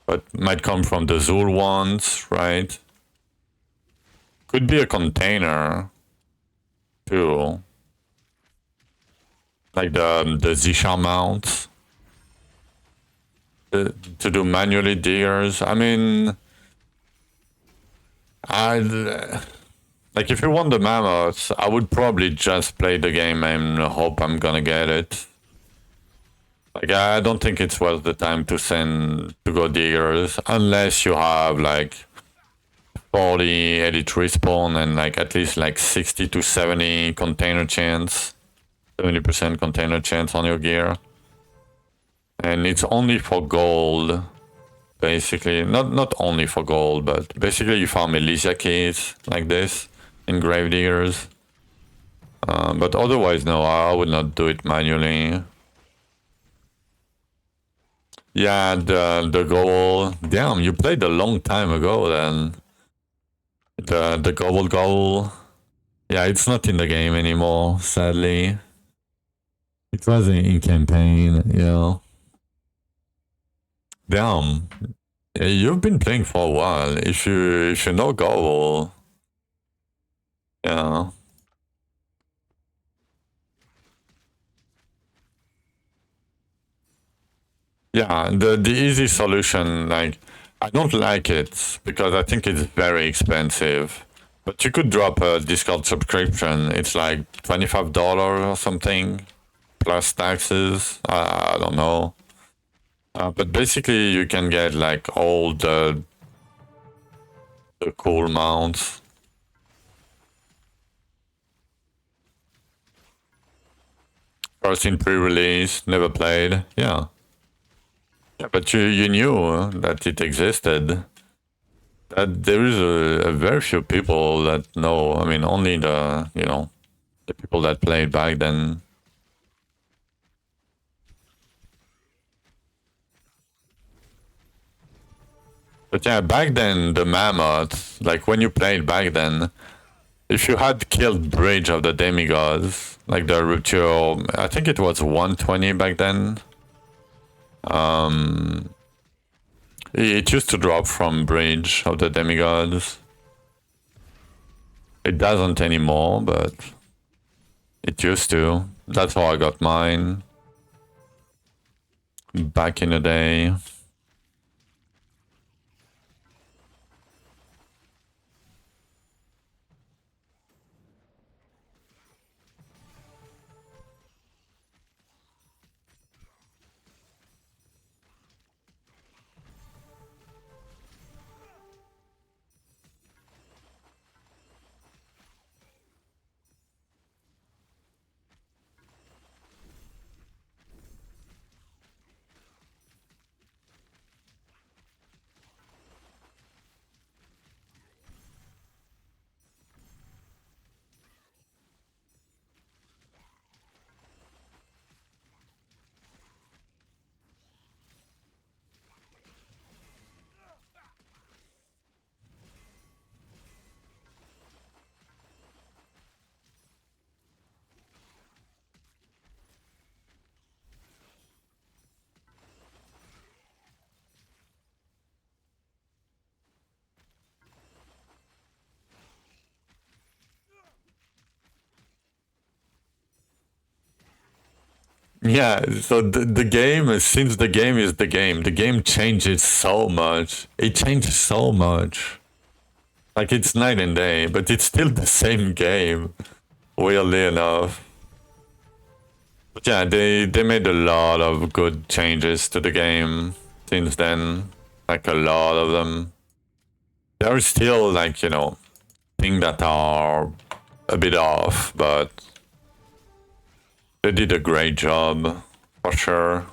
But might come from the Zul ones, right? Could be a container, too. Like the Zisha mounts. To do manually diggers. I mean, like if you want the mammoths, I would probably just play the game and hope I'm gonna get it. Like I don't think it's worth the time to go diggers unless you have like 40 edit respawn and like at least like 60 to 70 container chance, 70% container chance on your gear. And it's only for gold, basically. Not only for gold, but basically you farm Elysia keys like this in Gravediggers. But otherwise, no, I would not do it manually. Yeah, the goal. Damn, you played a long time ago then. The goal. Yeah, it's not in the game anymore, sadly. It was in campaign, yeah. Damn. Yeah, you've been playing for a while. If you know goal. Yeah. Yeah, the easy solution, like I don't like it because I think it's very expensive. But you could drop a Discord subscription. It's like $25 or something, plus taxes. I don't know. But basically, you can get like all the cool mounts. First in pre-release, never played. Yeah. Yeah, but you knew that it existed. That there is a very few people that know. I mean, only the people that played back then. But yeah, back then the mammoth, like when you played back then, if you had killed Bridge of the Demigods, like the rupture, I think it was 120 back then. It used to drop from Bridge of the Demigods. It doesn't anymore, but it used to. That's how I got mine back in the day. Yeah, so the game, since the game changes so much. It changes so much. Like it's night and day, but it's still the same game, weirdly enough. But yeah, they made a lot of good changes to the game since then. Like a lot of them. There are still things that are a bit off, but they did a great job for sure.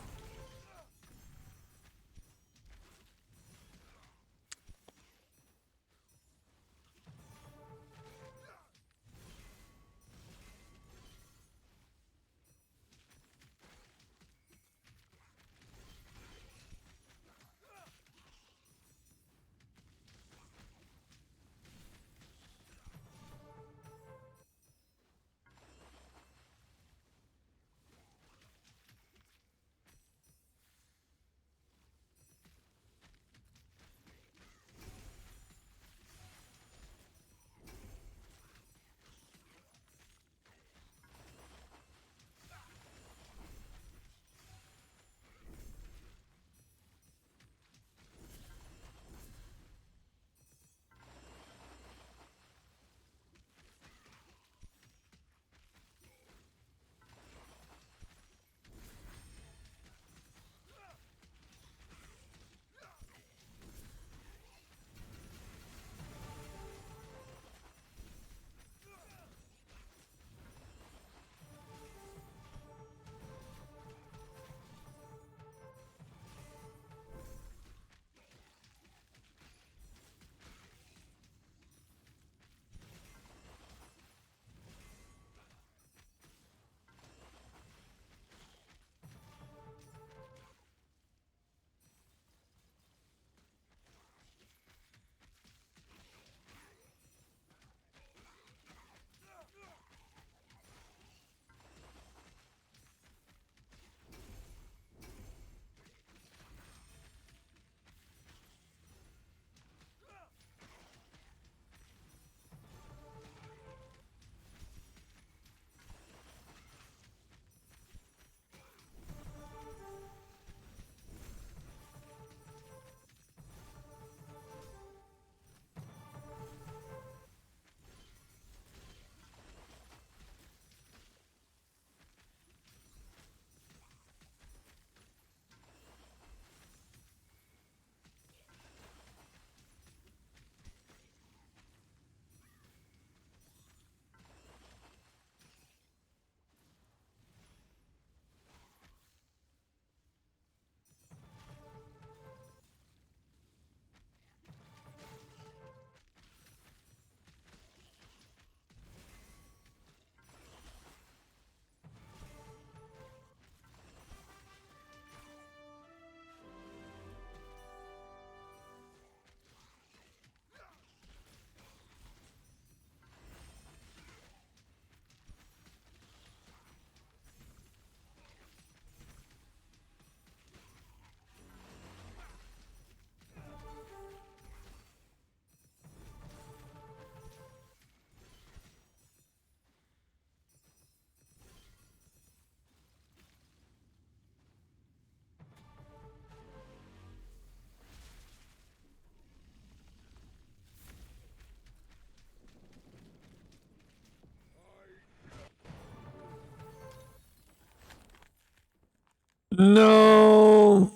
No!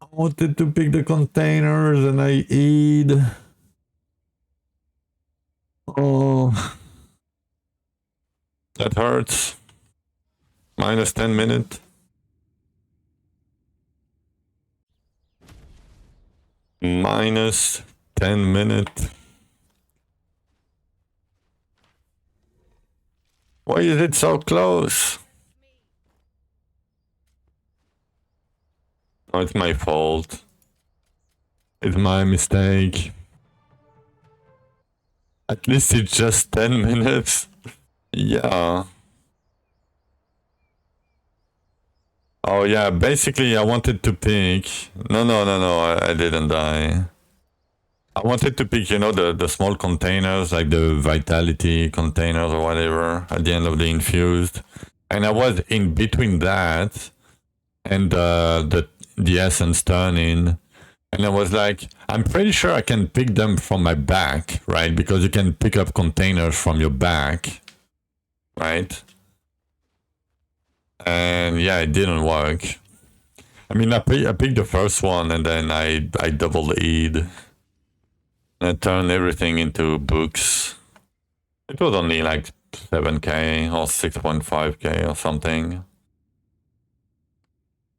I wanted to pick the containers and I eat. Oh. That hurts. Minus 10 minutes. Minus 10 minutes. Why is it so close? Oh, it's my fault. It's my mistake. At least it's just 10 minutes. Yeah. Oh yeah, basically I wanted to pick... No, I didn't die. I wanted to pick, you know, the small containers, like the vitality containers or whatever, at the end of the infused. And I was in between that and the essence turning. And I was like, I'm pretty sure I can pick them from my back, right? Because you can pick up containers from your back, right? And yeah, it didn't work. I mean, I picked the first one and then I double E'd. I turned everything into books. It was only like 7k or 6.5k or something.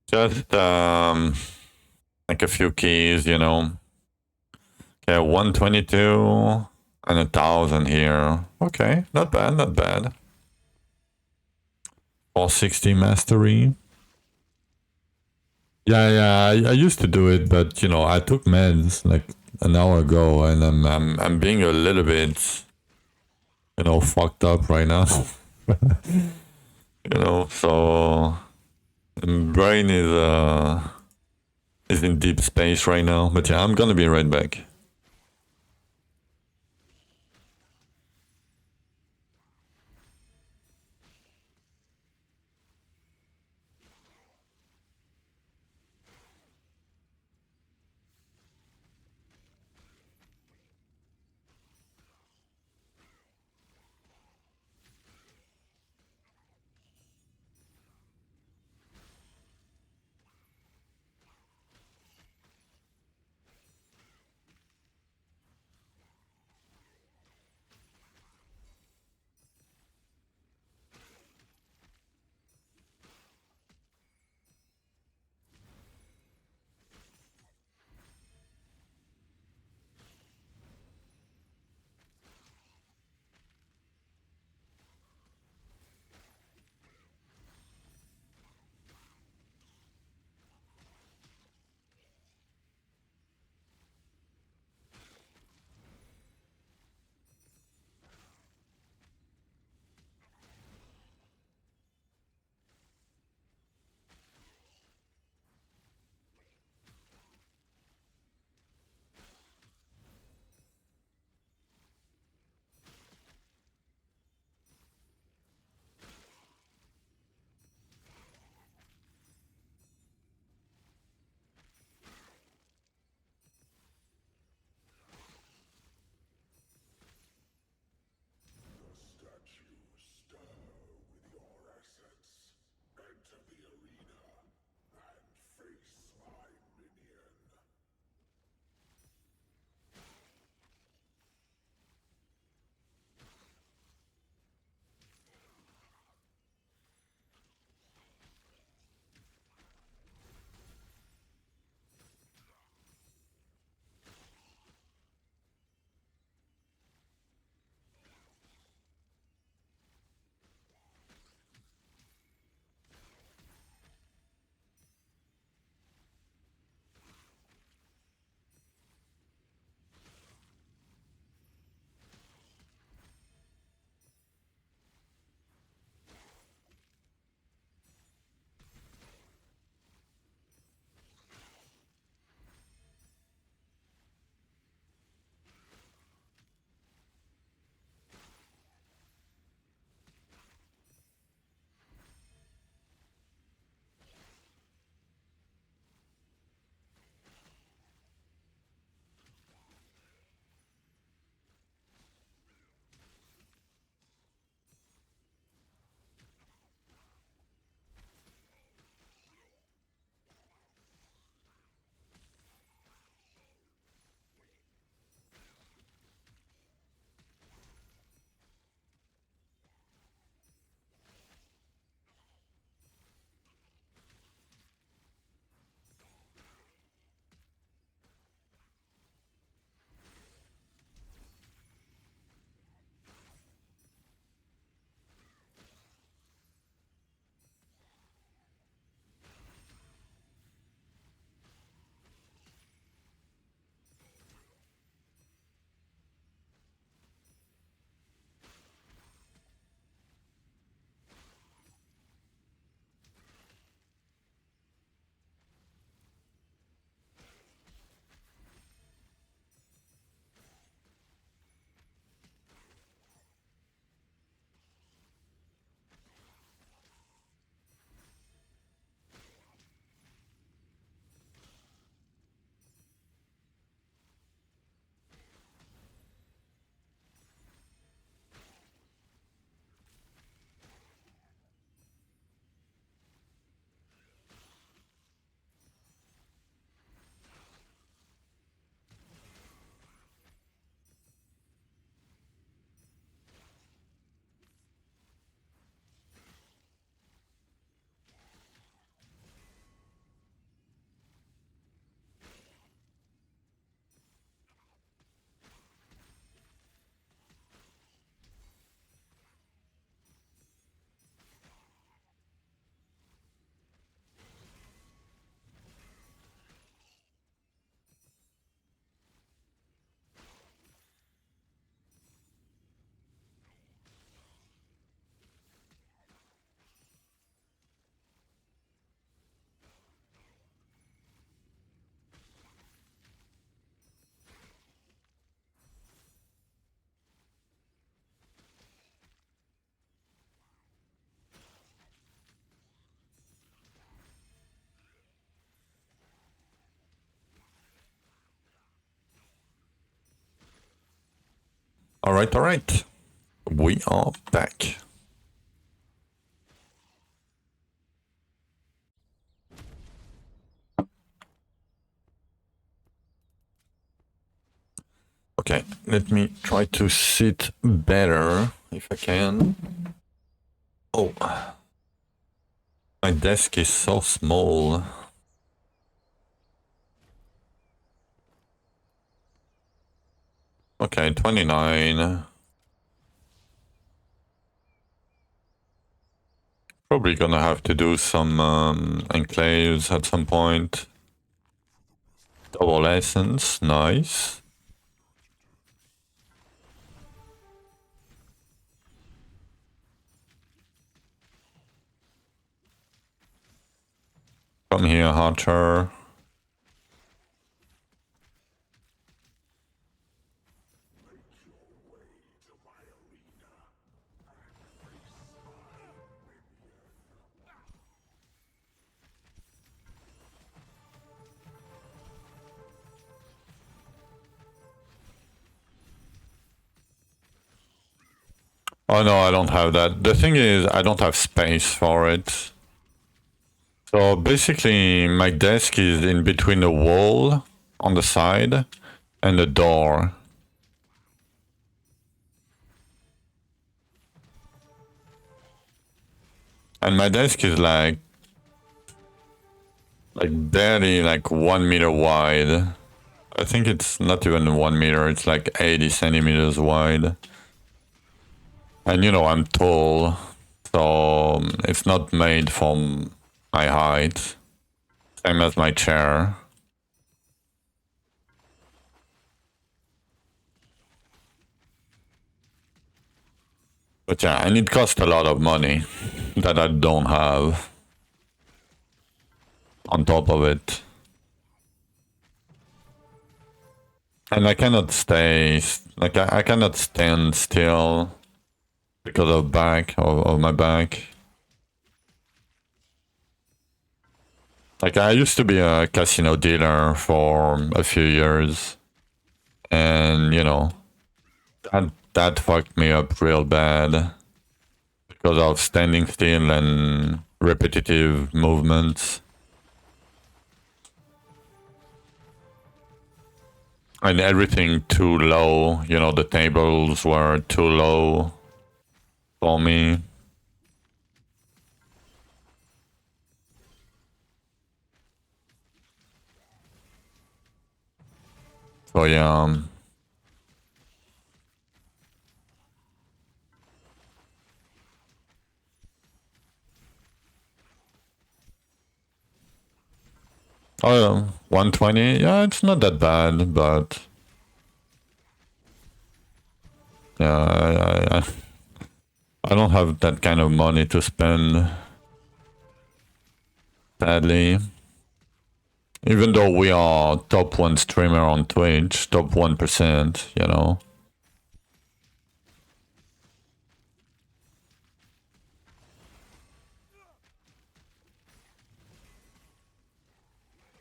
Just like a few keys, you know. Okay, 122 and 1,000 here. Okay, not bad, not bad. 460 mastery. Yeah, I used to do it, but you know, I took meds like an hour ago, and I'm being a little bit, you know, fucked up right now. You know, so brain is in deep space right now. But yeah, I'm gonna be right back. All right. We are back. Okay, let me try to sit better if I can. Oh, my desk is so small. Okay, 29. Probably gonna have to do some enclaves at some point. Double essence, nice. Come here, Hunter. Oh no, I don't have that. The thing is, I don't have space for it. So basically, my desk is in between the wall on the side and the door. And my desk is like barely like 1 meter wide. I think it's not even 1 meter, it's like 80 centimeters wide. And you know, I'm tall, so it's not made from my height. Same as my chair. But yeah, and it costs a lot of money that I don't have on top of it. And I cannot stay, like I cannot stand still because of my back. Like I used to be a casino dealer for a few years. And you know, that fucked me up real bad because of standing still and repetitive movements. And everything too low, you know, the tables were too low for me. So yeah. Oh yeah, 120, yeah, it's not that bad, but yeah, I don't have that kind of money to spend, sadly. Even though we are top 1 streamer on Twitch, top 1%, you know.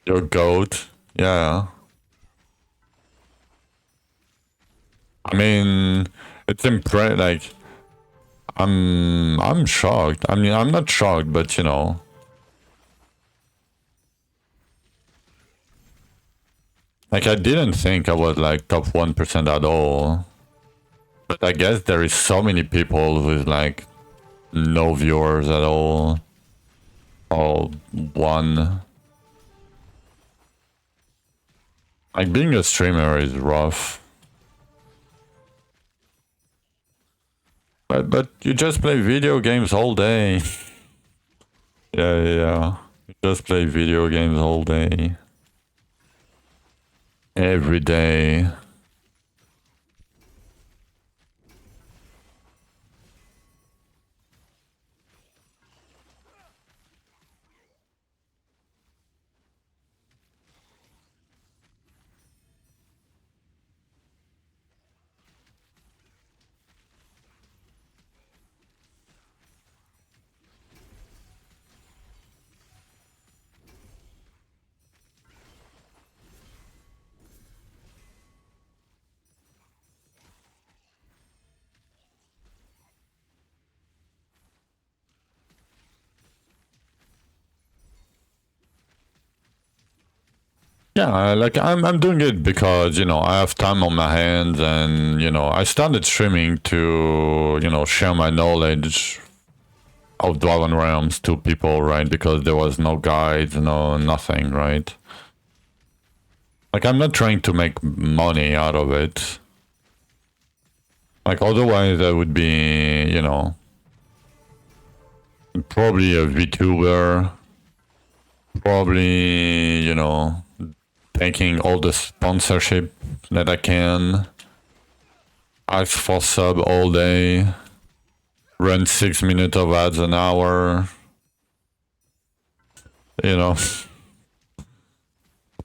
Your goat, yeah. I mean, it's like, I'm shocked. I mean, I'm not shocked, but you know. Like, I didn't think I was like top 1% at all. But I guess there is so many people with like no viewers at all. Or one. Like, being a streamer is rough. But you just play video games all day. Yeah. You just play video games all day. Every day. Yeah, like I'm doing it because I have time on my hands, and I started streaming to share my knowledge of Dragon Realms to people, right? Because there was no guides, no nothing, right? Like I'm not trying to make money out of it. Like otherwise I would be, probably a VTuber, probably, taking all the sponsorship that I can, ask for sub all day, run 6 minutes of ads an hour, you know,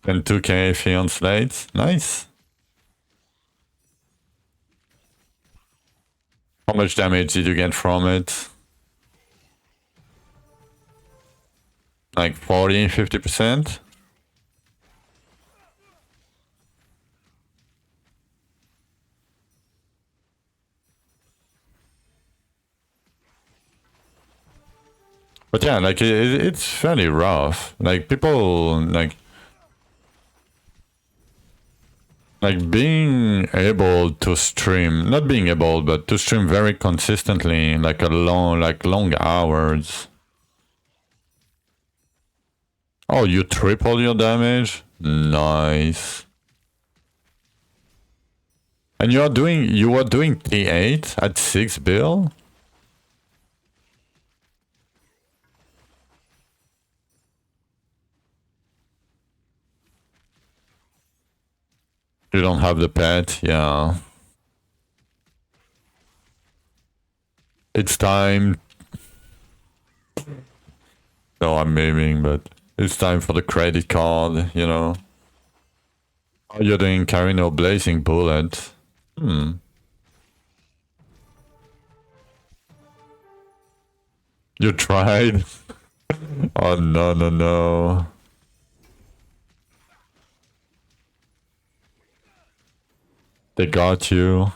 and 2K fee on slates. Nice. How much damage did you get from it? Like 40, 50%? But yeah, like it's fairly rough. Like people like being able to stream, not being able, but to stream very consistently, like long hours. Oh, you triple your damage? Nice. And you were doing T8 at 6 bill? You don't have the pet, yeah. It's time. No, I'm memeing, but it's time for the credit card, Oh, you're doing Carino Blazing Bullet. You tried? Oh, no, no, no. They got you.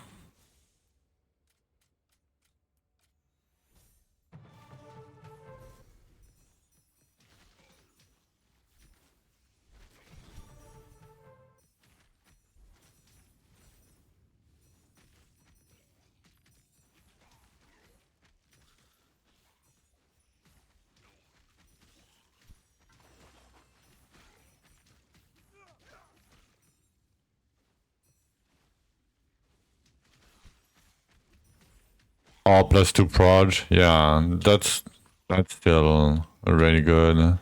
Oh, +2 proj. Yeah, that's still really good.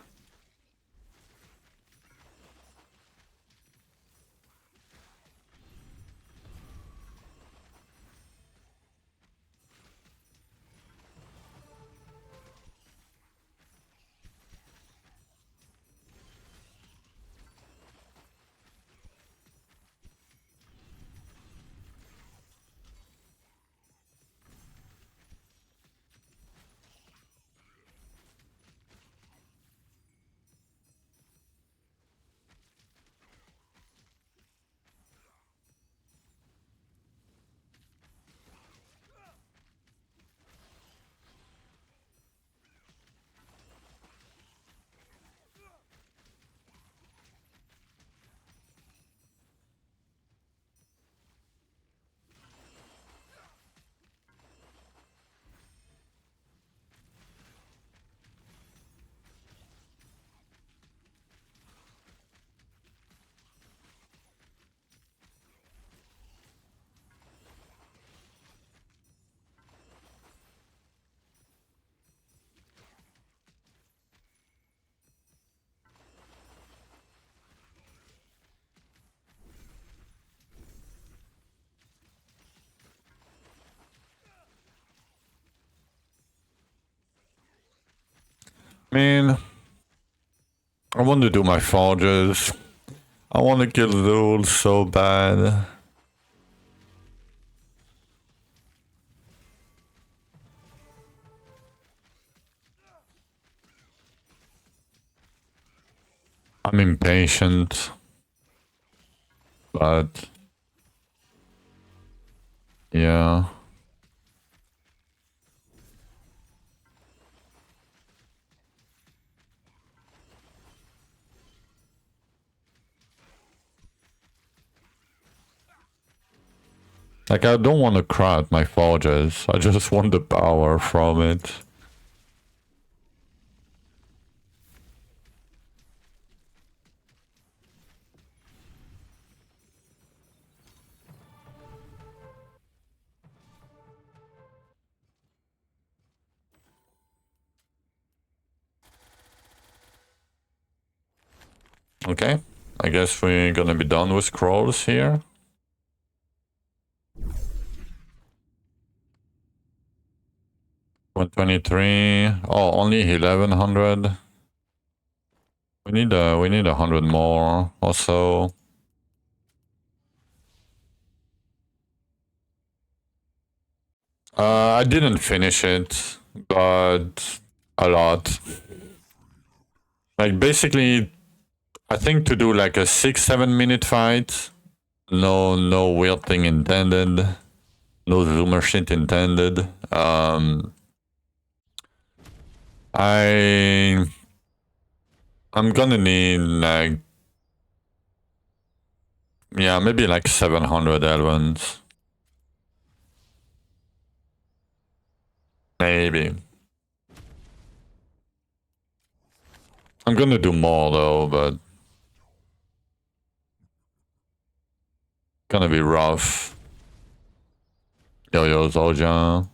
Man, I want to do my forges. I want to kill Zul so bad. I'm impatient, but yeah. Like, I don't want to crowd my forges. I just want the power from it. Okay, I guess we're gonna be done with scrolls here. $123. Oh, only 1100. We need 100 more or so. I didn't finish it, but a lot. Like, basically, I think to do like a 6-7 minute fight, no weird thing intended, no zoomer shit intended. I'm gonna need like, yeah, maybe like 700 Elvens. Maybe. I'm gonna do more though, but gonna be rough. Yo, Zoljan.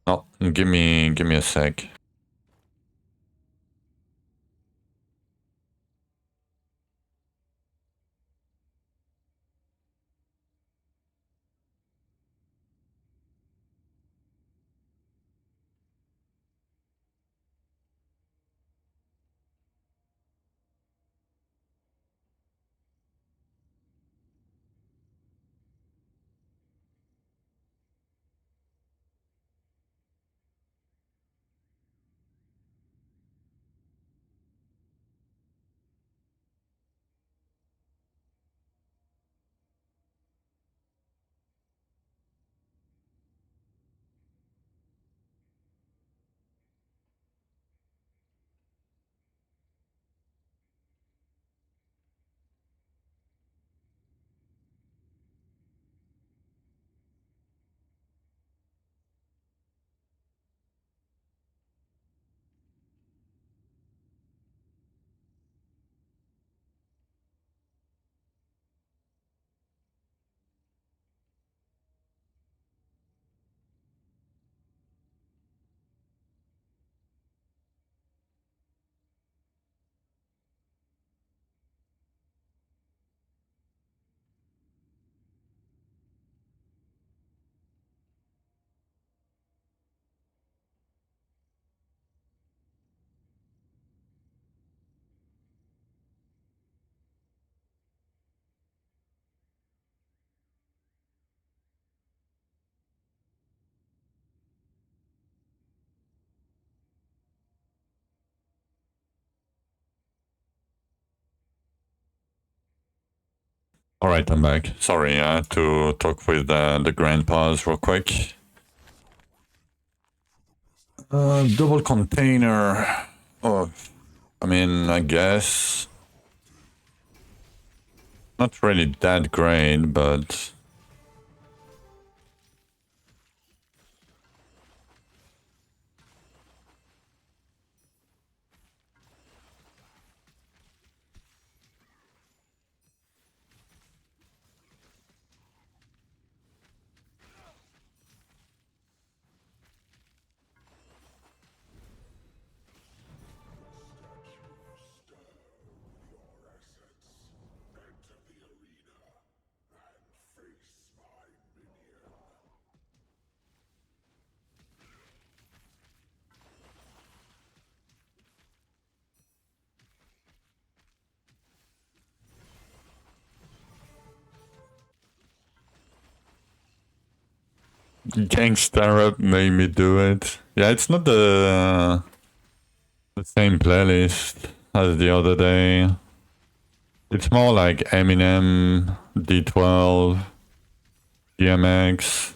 Oh, give me a sec. Alright, I'm back. Sorry, I had to talk with the grandpas real quick. Double container. Oh, I mean, I guess. Not really that great, but. Gangster Up made me do it. Yeah, it's not the same playlist as the other day. It's more like Eminem, D12, DMX.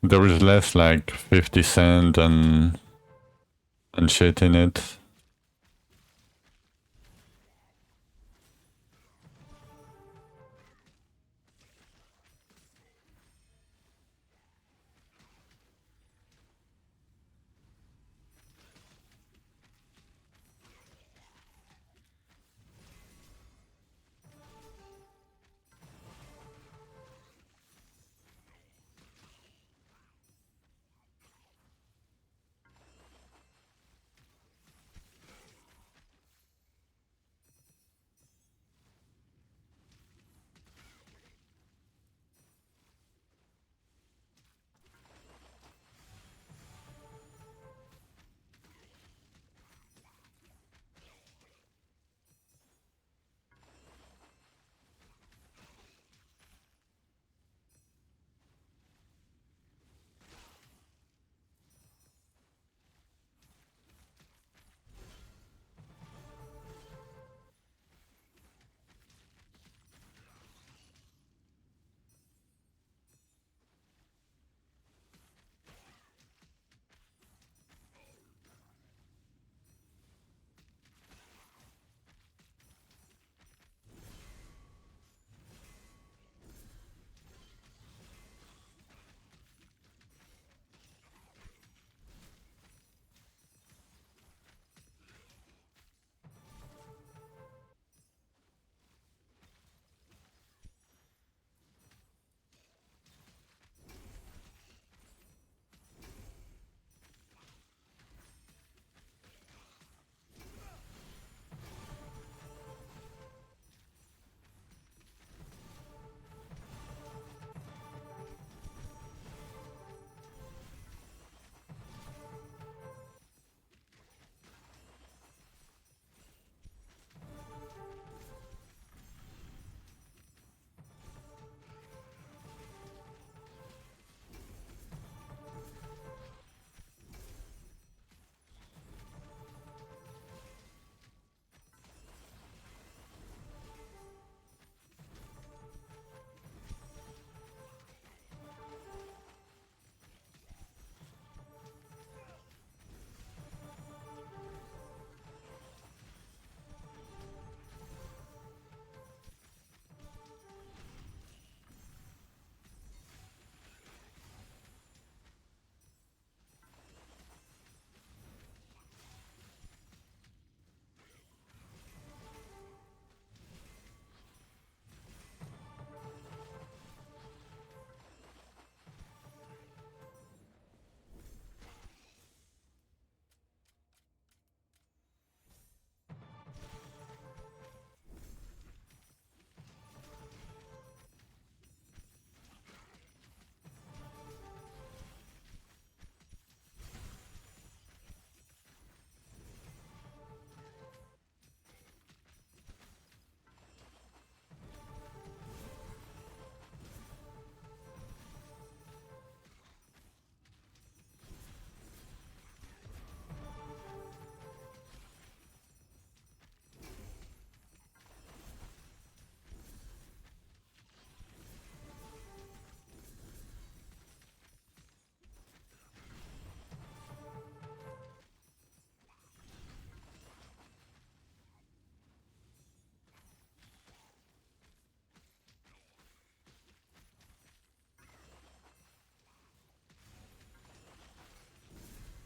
There is less like 50 Cent and shit in it.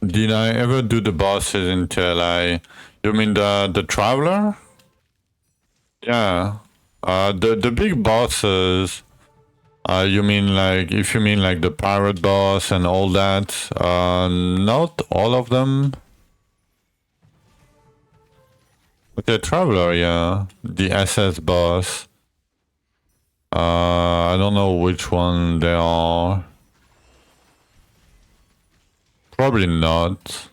Did I ever do the bosses in TLA? You mean the Traveler? Yeah. The big bosses. You mean like, if you mean like the pirate boss and all that? Not all of them. Okay, Traveler, yeah. The SS boss. I don't know which one they are. Probably not.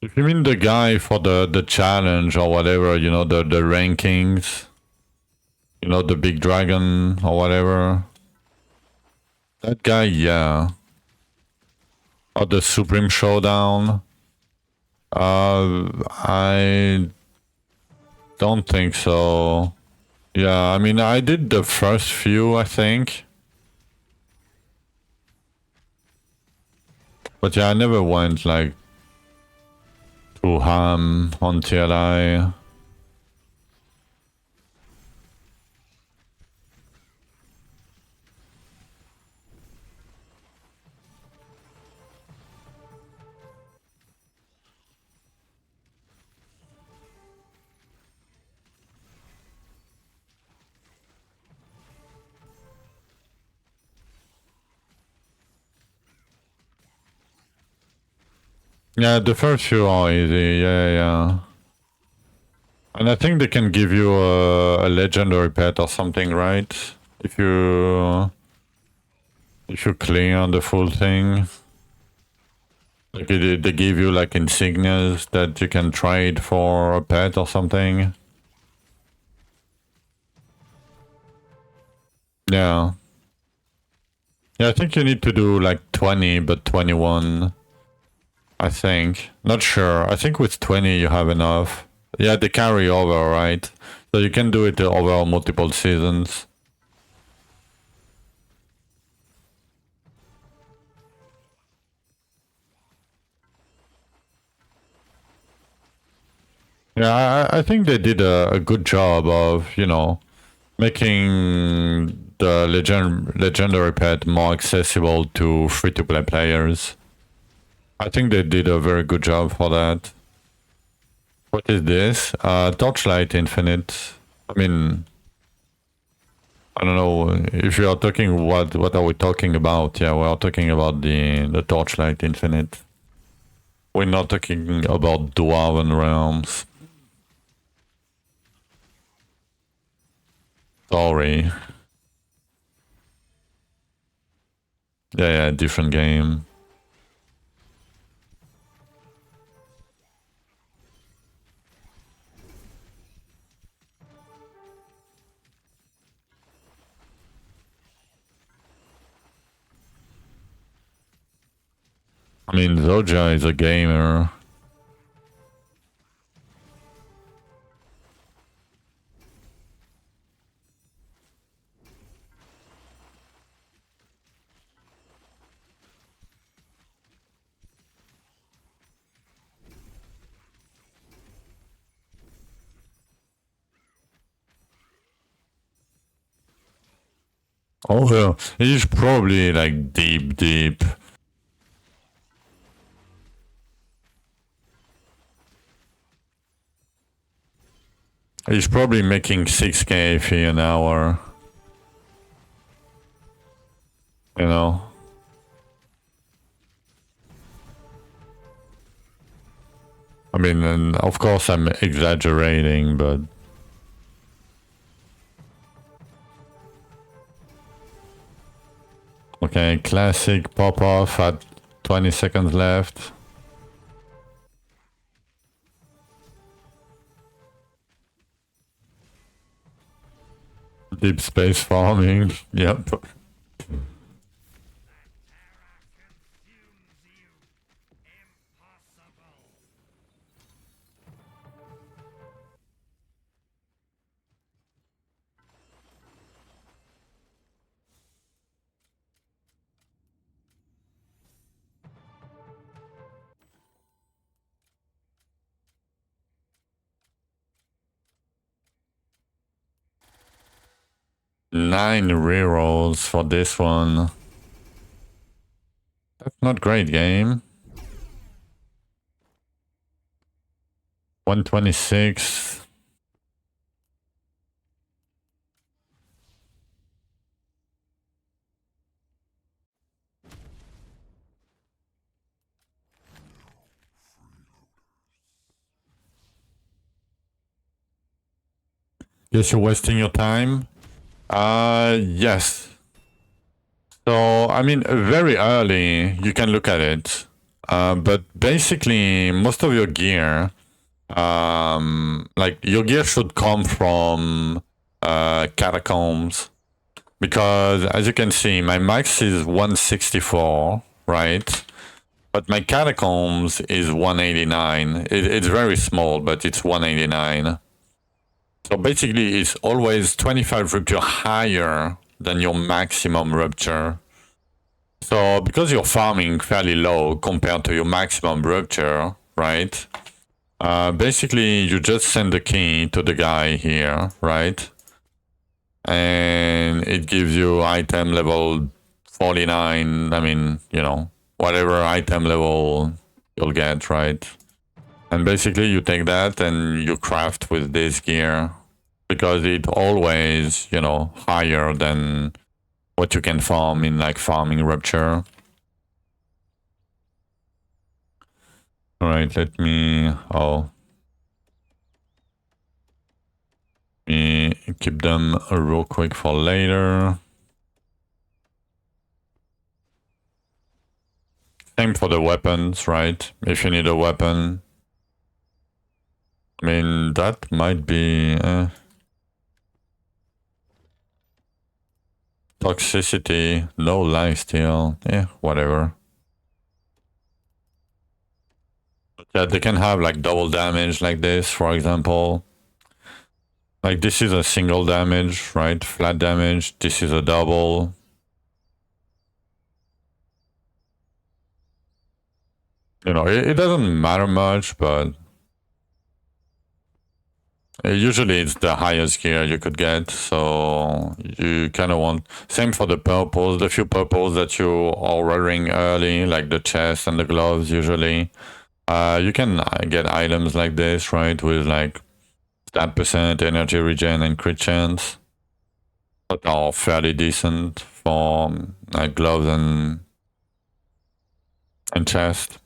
If you mean the guy for the challenge or whatever, you know, the rankings, you know, the big dragon or whatever. That guy, yeah. Or the Supreme Showdown. I don't think so. Yeah, I mean, I did the first few, I think. But yeah, I never went like too ham on TLI. Yeah, the first few are easy. Yeah, yeah. And I think they can give you a legendary pet or something, right? If you clear the full thing. Like they give you like insignias that you can trade for a pet or something. Yeah. Yeah, I think you need to do like 20, but 21. I think. Not sure. I think with 20 you have enough. Yeah, they carry over, right? So you can do it over multiple seasons. Yeah, I think they did a good job of, you know, making the legendary pet more accessible to free-to-play players. I think they did a very good job for that. What is this? Torchlight Infinite. I mean, I don't know if you are talking what are we talking about? Yeah, we are talking about the Torchlight Infinite. We're not talking about Dwarven Realms. Sorry. Yeah, different game. I mean, Zoja is a gamer. Oh, yeah. He's probably like deep. He's probably making 6k fee an hour. You know? I mean, and of course I'm exaggerating, but... Okay, classic pop-off at 20 seconds left. Deep space farming, yep. Nine rerolls for this one. That's not great, game. 126. Guess you're wasting your time? Yes. So, I mean, very early, you can look at it. But basically, most of your gear, like, your gear should come from catacombs. Because, as you can see, my max is 164, right? But my catacombs is 189. It's very small, but it's 189. So basically, it's always 25 rupture higher than your maximum rupture. So because you're farming fairly low compared to your maximum rupture, right? Basically, you just send the key to the guy here, right? And it gives you item level 49. I mean, you know, whatever item level you'll get, right? And basically, you take that and you craft with this gear because it always, you know, higher than what you can farm in like farming rupture. All right, let me keep them real quick for later. Same for the weapons, right? If you need a weapon, I mean that might be toxicity, no lifesteal, whatever. Yeah, they can have like double damage like this, for example. Like this is a single damage, right? Flat damage. This is a double. You know, it doesn't matter much, but usually it's the highest gear you could get. So you kind of want, same for the purples, the few purples that you are wearing early, like the chest and the gloves usually. You can get items like this, right? With like stat percent, energy regen, and crit chance. That are fairly decent for like gloves and chest.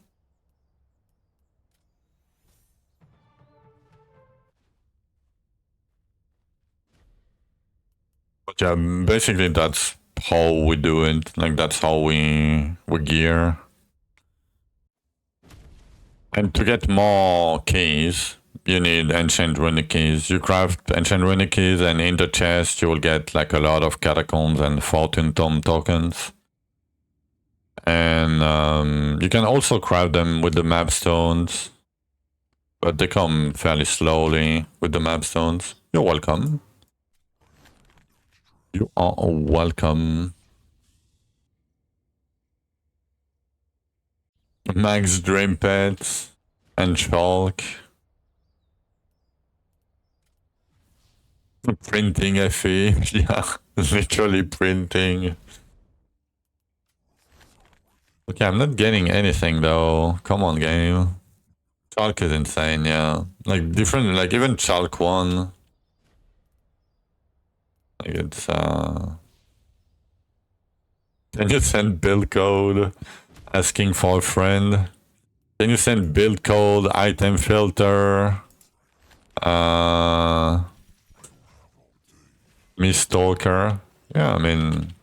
But yeah, basically that's how we do it. Like that's how we gear. And to get more keys, you need ancient runic keys. You craft ancient runic keys, and in the chest you will get like a lot of catacombs and fortune tome tokens. And you can also craft them with the map stones, but they come fairly slowly with the map stones. You're welcome. You are welcome. Max Dream Pets and Chalk. Printing FE. Yeah, literally printing. Okay, I'm not getting anything though. Come on, game. Chalk is insane, yeah. Like different, like even Chalk 1. Like it's, Can you send build code asking for a friend? Can you send build code, item filter, me stalker? Yeah, I mean,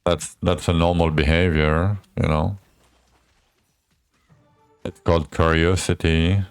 that's a normal behavior, you know. It's called curiosity.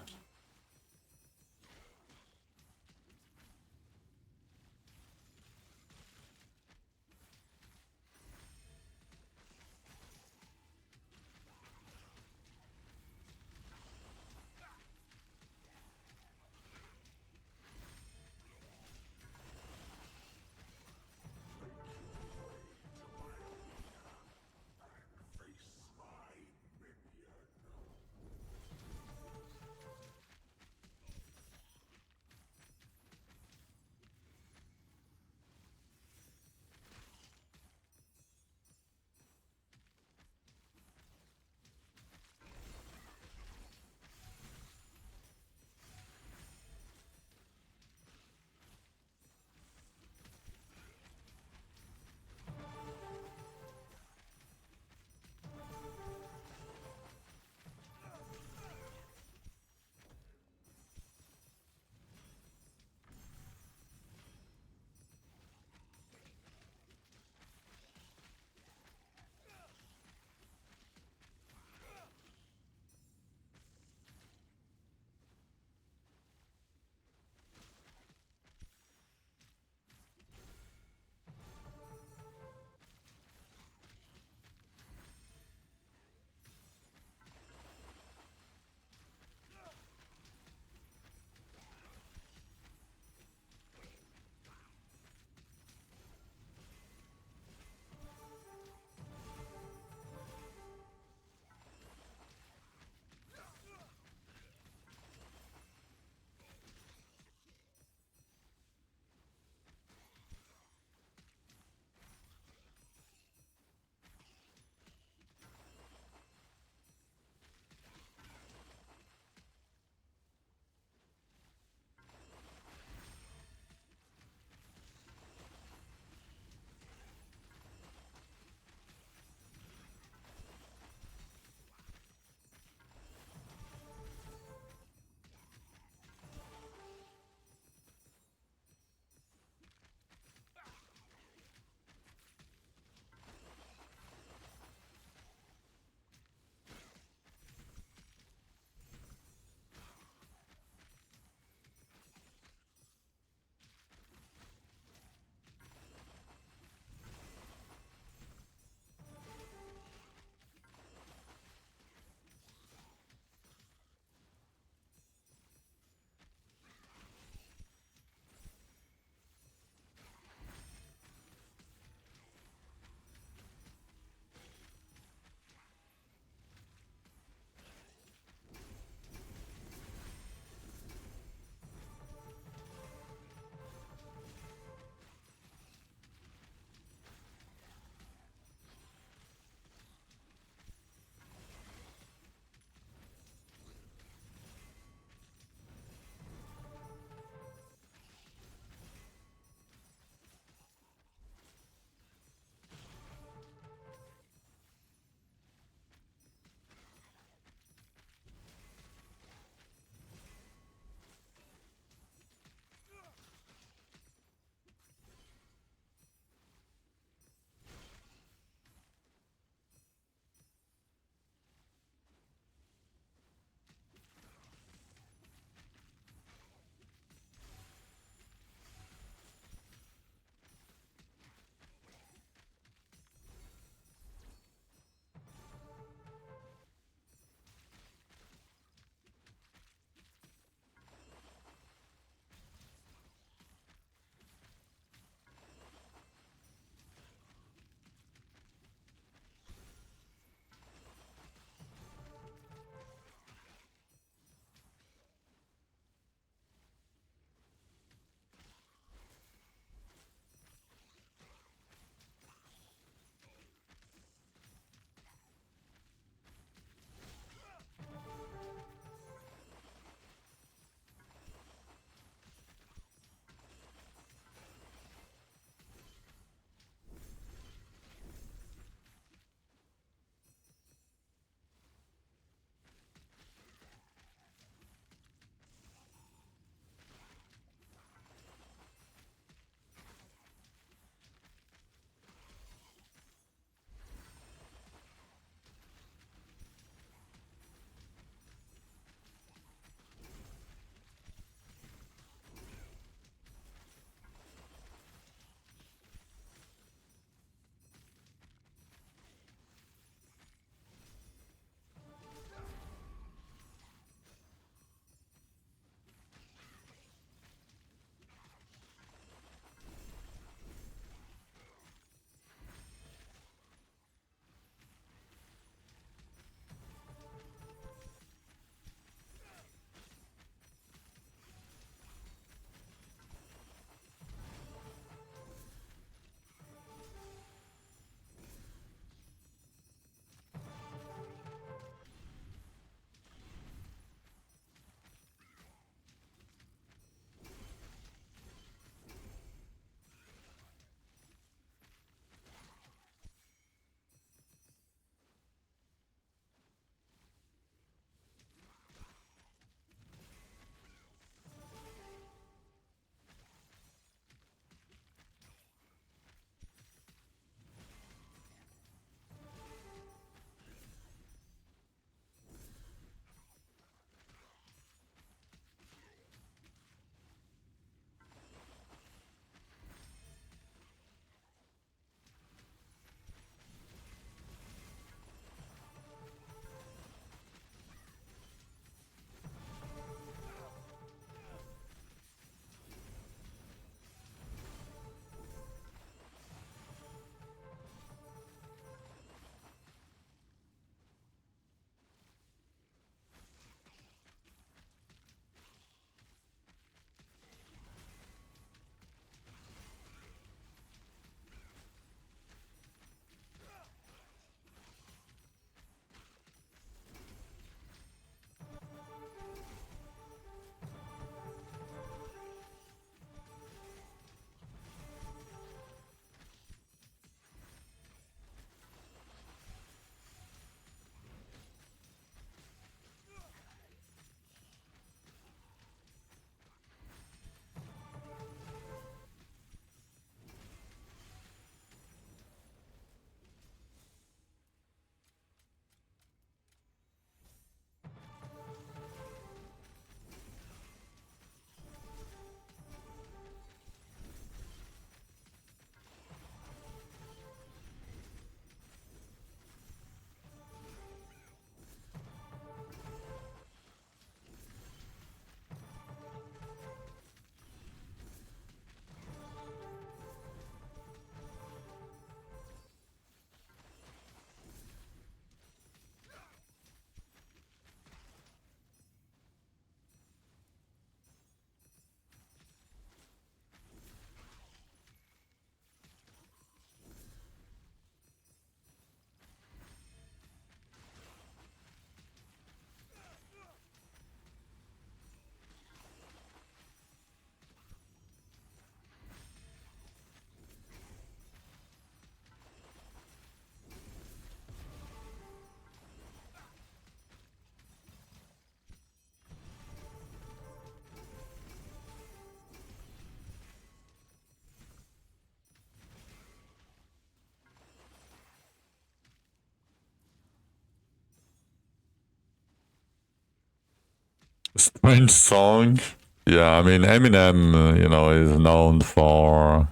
Strange song. Yeah, I mean Eminem, you know, is known for,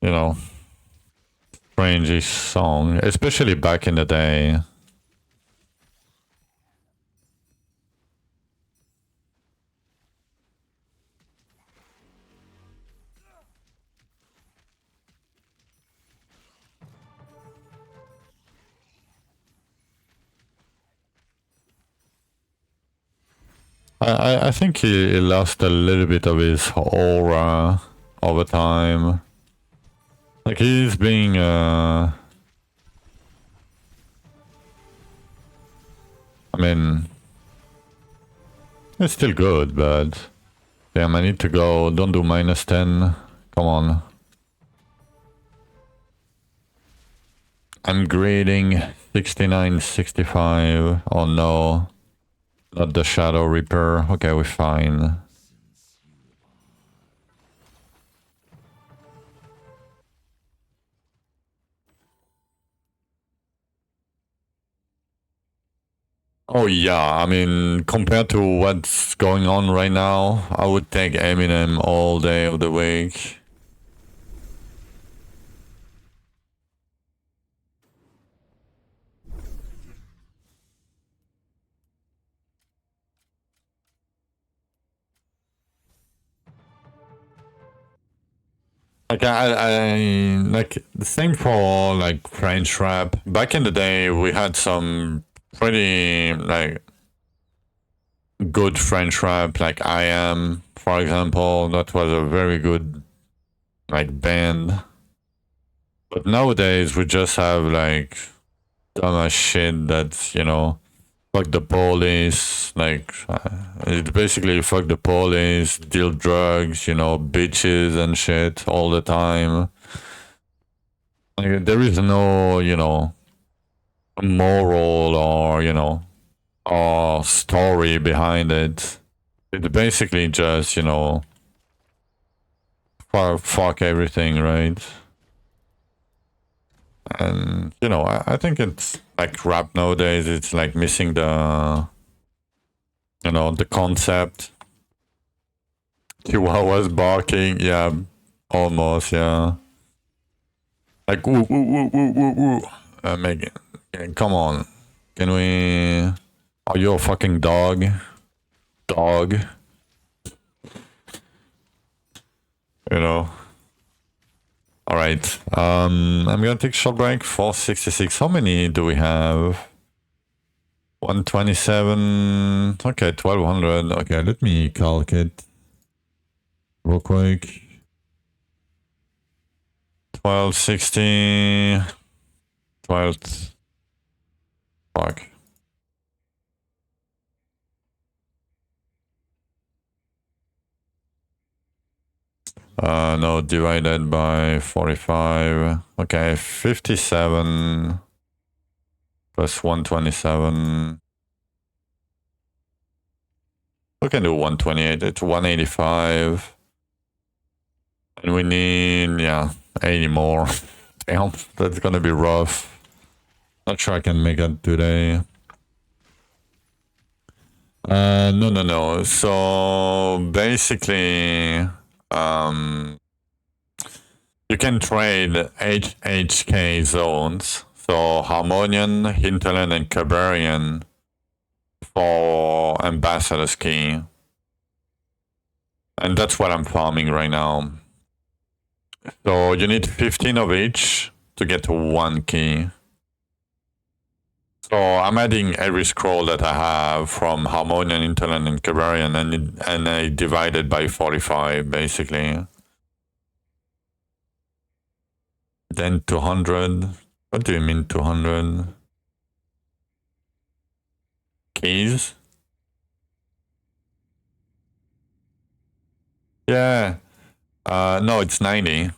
you know, strange song, especially back in the day. I think he lost a little bit of his aura over time. Like he's being I mean, it's still good, but damn, I need to go. Don't do -10. Come on. I'm grading 69-65. Oh no. Not the Shadow Reaper. Okay, we're fine. Oh yeah, I mean, compared to what's going on right now, I would take Eminem all day of the week. Like I like the same for like French rap. Back in the day, we had some pretty like good French rap, like I Am, for example. That was a very good like band. But nowadays we just have like dumbass shit that's, you know, fuck the police, like it's basically fuck the police, deal drugs, you know, bitches and shit all the time. Like there is no, you know, moral or, you know, or story behind it. It's basically just, you know, fuck everything, right? And, you know, I think it's like rap nowadays, it's like missing the, you know, the concept. Chihuahuas barking, yeah, almost, yeah. Like, woo, woo, woo, woo, woo, woo. Megan, come on. Can we... Are you a fucking dog? Dog. You know? Alright, I'm gonna take a short break. 466. How many do we have? 127. Okay, 1200. Okay, let me calculate real quick. 1260. 12. Fuck. No, divided by 45. Okay, 57 plus 127. We can do 128. It's 185. And we need, yeah, 80 more. Damn, that's gonna be rough. Not sure I can make it today. No. So basically, you can trade HHK zones. So Harmonian, Hinterland, and Caberian for Ambassador's Key. And that's what I'm farming right now. So you need 15 of each to get to 1 key. So I'm adding every scroll that I have from Harmonian, Hinterland, and Caberian, and I divide it by 45, basically. Then 200. What do you mean 200? Keys? Yeah. No, it's 90.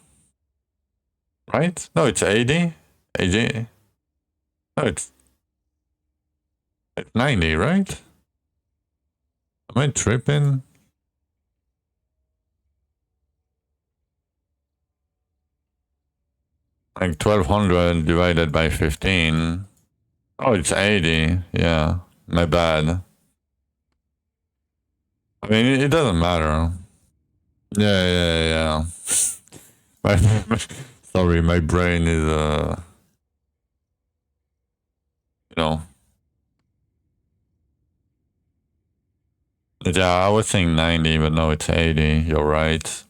Right? No, it's 80. 80. No, it's 90, right? Am I tripping? Like 1200 divided by 15. Oh, it's 80. Yeah. My bad. I mean, it doesn't matter. Yeah. Sorry, my brain is, you know. Yeah, I was saying 90, but no, it's 80. You're right.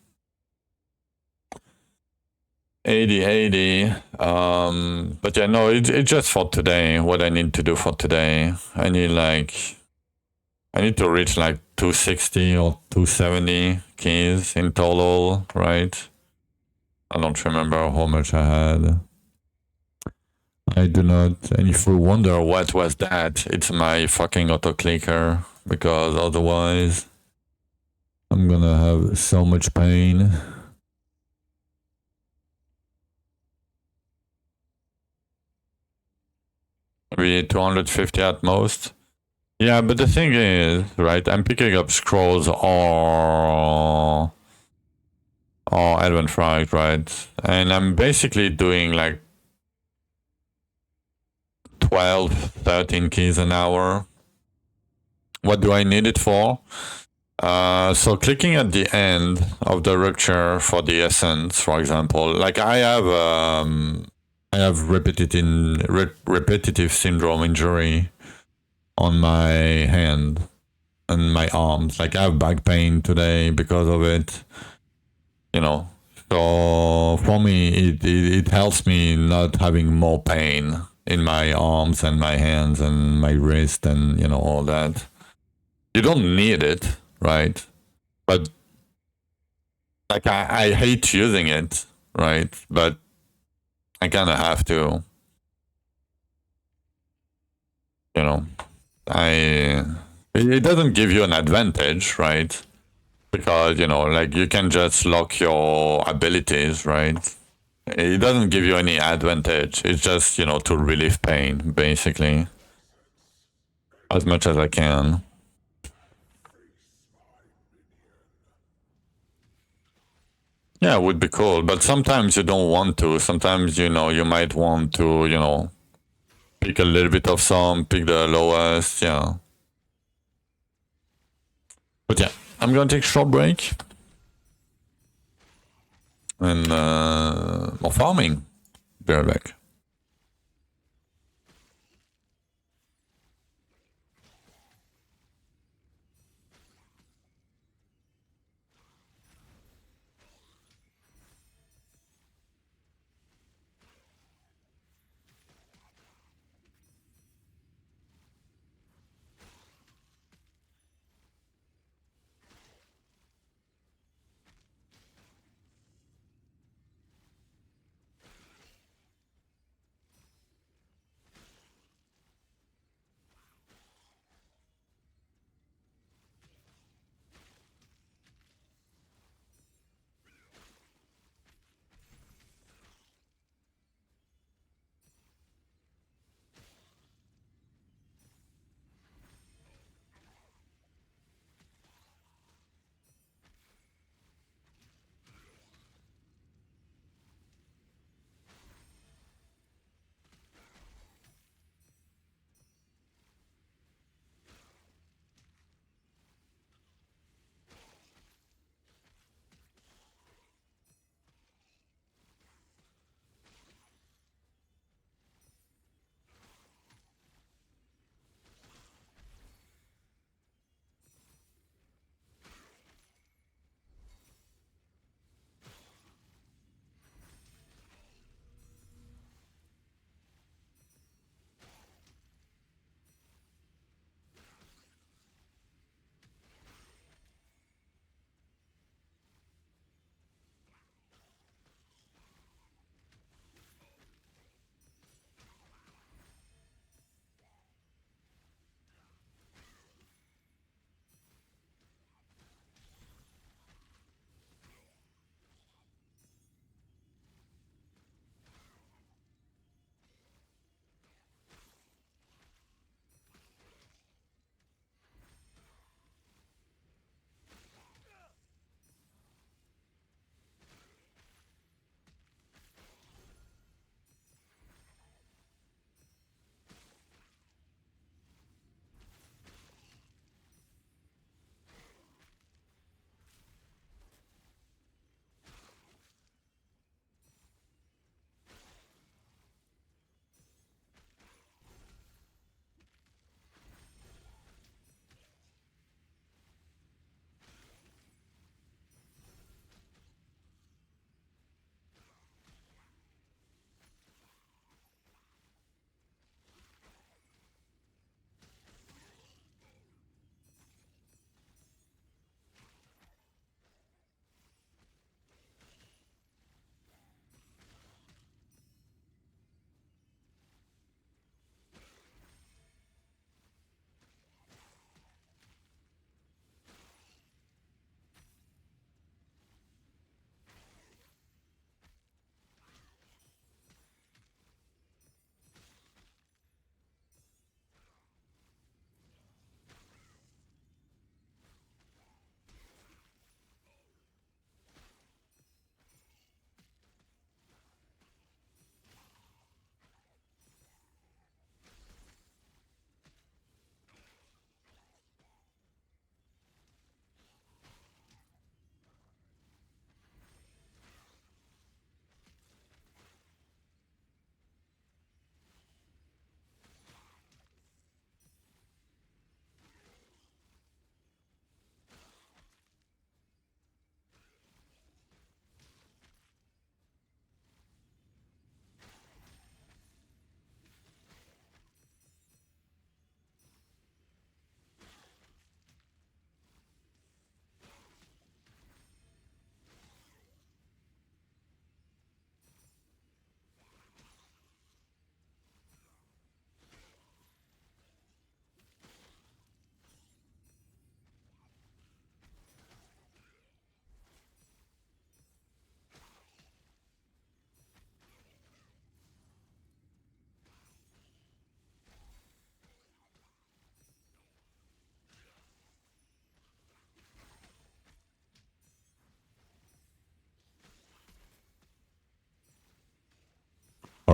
80. But yeah, no, it's just for today. What I need to do for today, I need to reach like 260 or 270 keys in total, right? I don't remember how much I had. I do not. And if you wonder what was that, it's my fucking auto clicker, because otherwise I'm gonna have so much pain. Maybe 250 at most. Yeah, but the thing is, right, I'm picking up scrolls or Advent Frag, right? And I'm basically doing like 12, 13 keys an hour. What do I need it for? So clicking at the end of the rupture for the essence, for example, like I have repetitive syndrome injury on my hand and my arms. Like I have back pain today because of it. You know, so for me, it helps me not having more pain in my arms and my hands and my wrist and all that. You don't need it, right? But like I hate using it, right? But I kind of have to. You know, I it doesn't give you an advantage, right? Because like you can just lock your abilities, right? It doesn't give you any advantage. It's just to relieve pain, basically, as much as I can. Yeah, it would be cool, but sometimes you don't want to. Sometimes you might want to pick a little bit of some, pick the lowest, yeah. But yeah, I'm gonna take a short break and more farming. Be right back.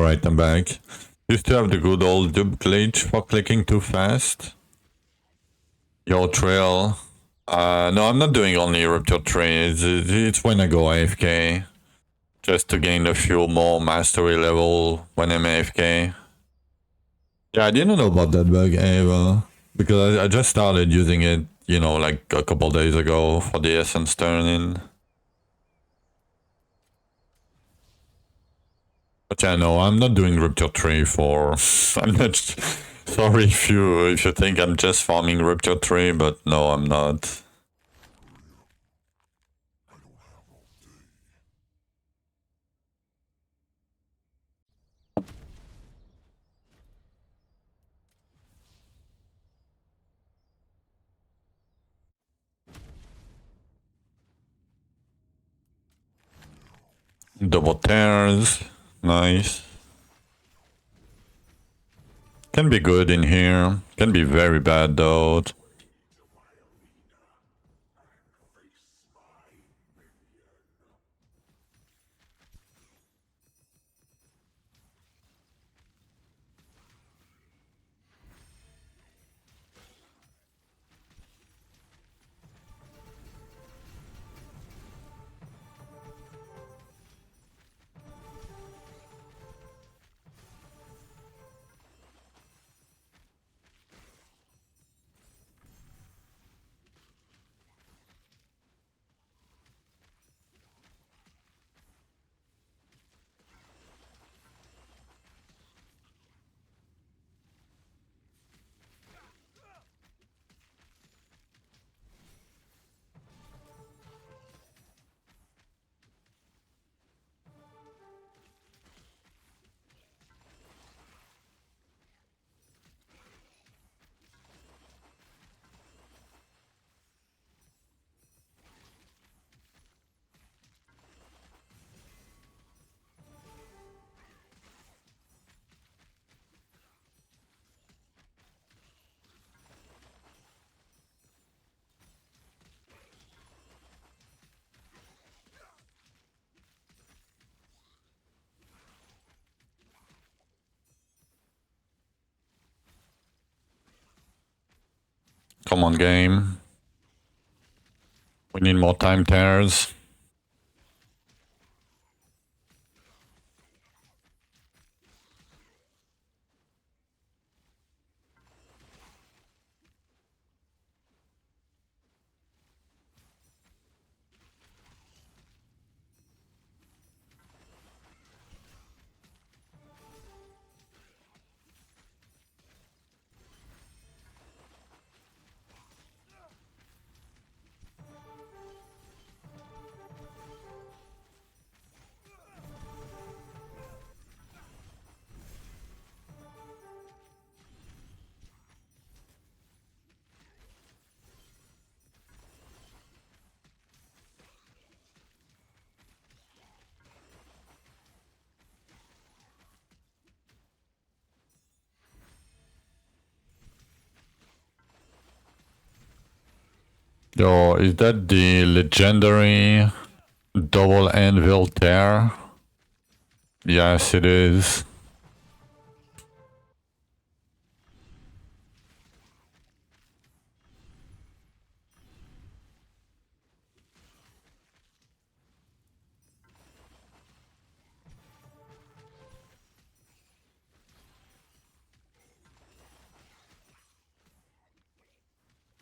Alright, I'm back. Used to have the good old dub glitch for clicking too fast. Your trail. No, I'm not doing only Rupture Tree. It's when I go AFK. Just to gain a few more mastery level when I'm AFK. Yeah, I didn't know about that bug ever. Because I just started using it, you know, like a couple days ago for the essence turn-in. But yeah, no, I'm not doing Rupture Tree for... I'm not... Sorry if you think I'm just farming Rupture Tree, but no, I'm not. Double tears. Nice. Can be good in here. Can be very bad though. Come on, game. We need more time tears. Yo, is that the legendary double anvil tear? Yes, it is.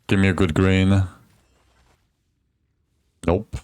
Give me a good green. Nope.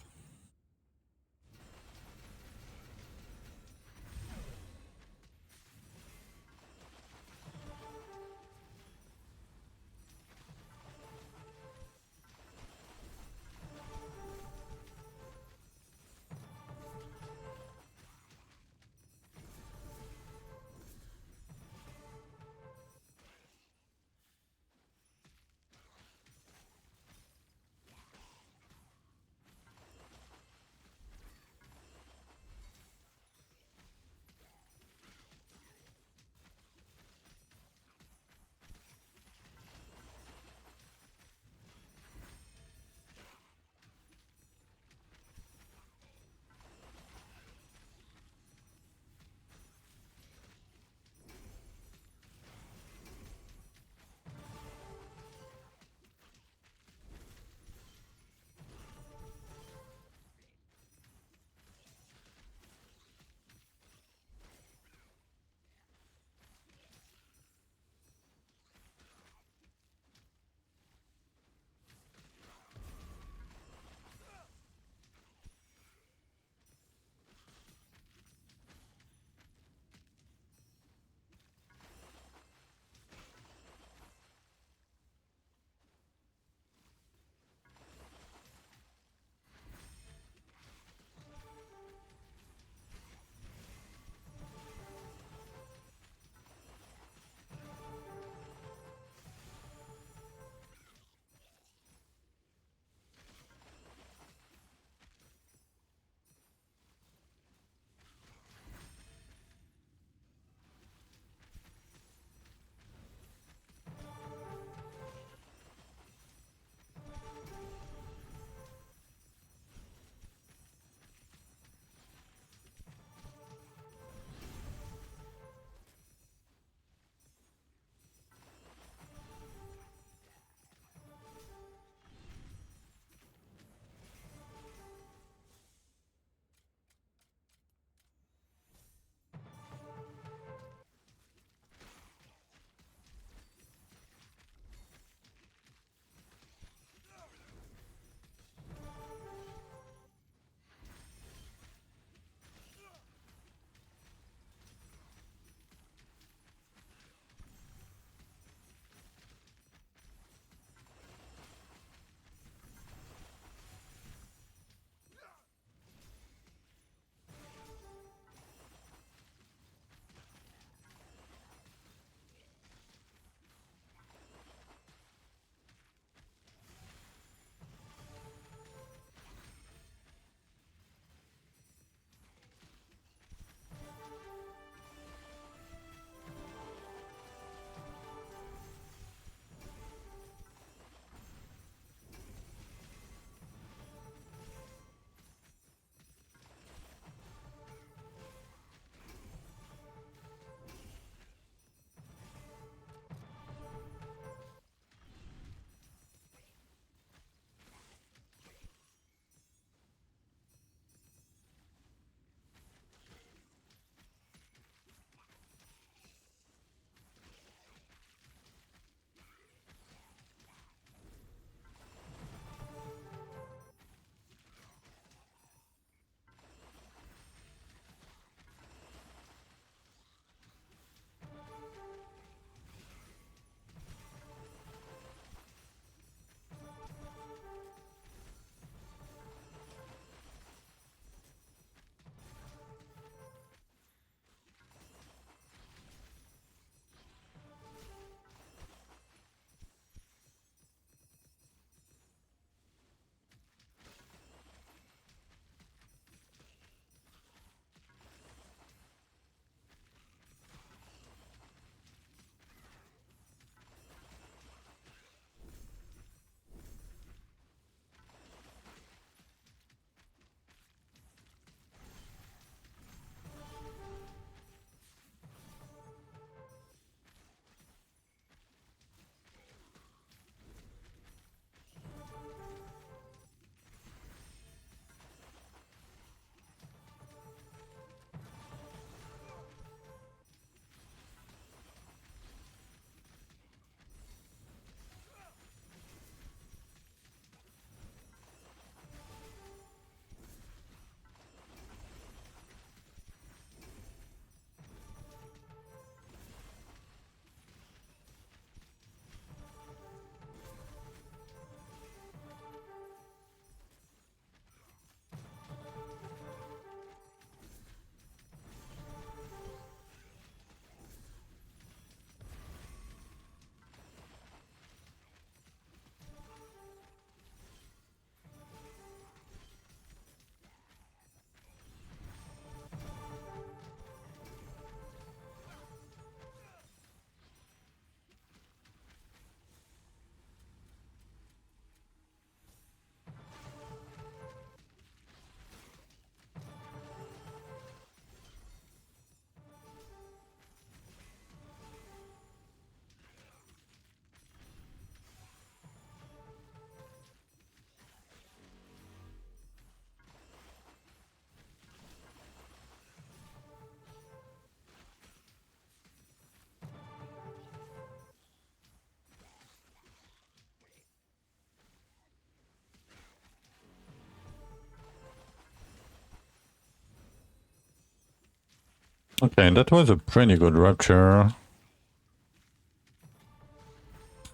Okay, that was a pretty good rupture.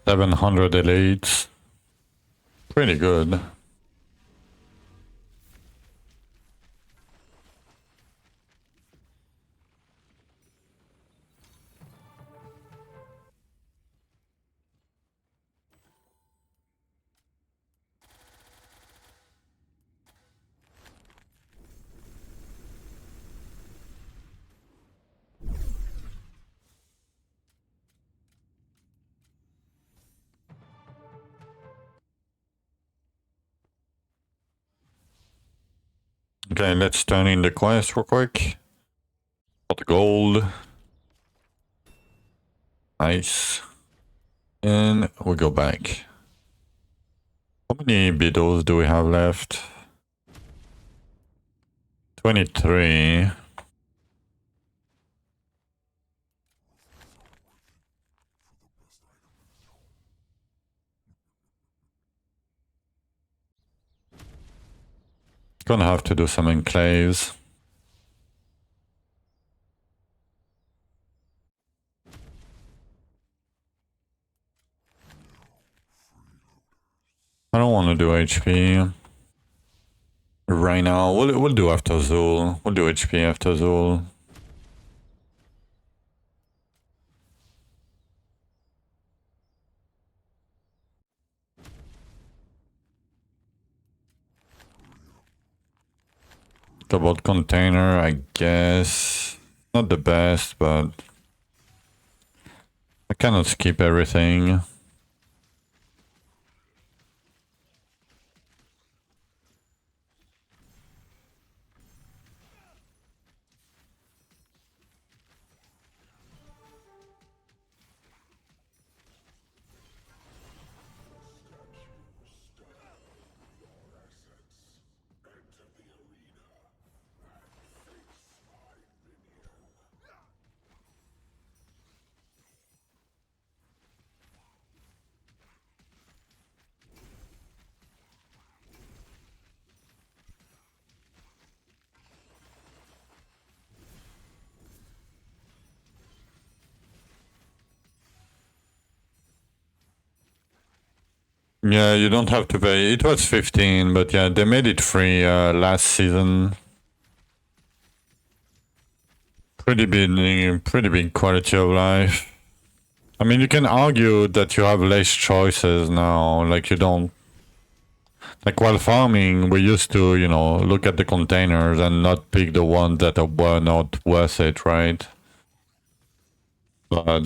700 elites. Pretty good. Okay, let's turn in the quest real quick. Got the gold. Nice. And we go back. How many beetles do we have left? 23. Gonna have to do some enclaves. I don't want to do HP right now. We'll do after Zul. We'll do HP after Zul. Cobalt container, I guess. Not the best, but I cannot skip everything. Yeah, you don't have to pay. It was 15, but yeah, they made it free last season. Pretty big quality of life. I mean, you can argue that you have less choices now. Like you don't. Like while farming, we used to, you know, look at the containers and not pick the ones that were not worth it, right? But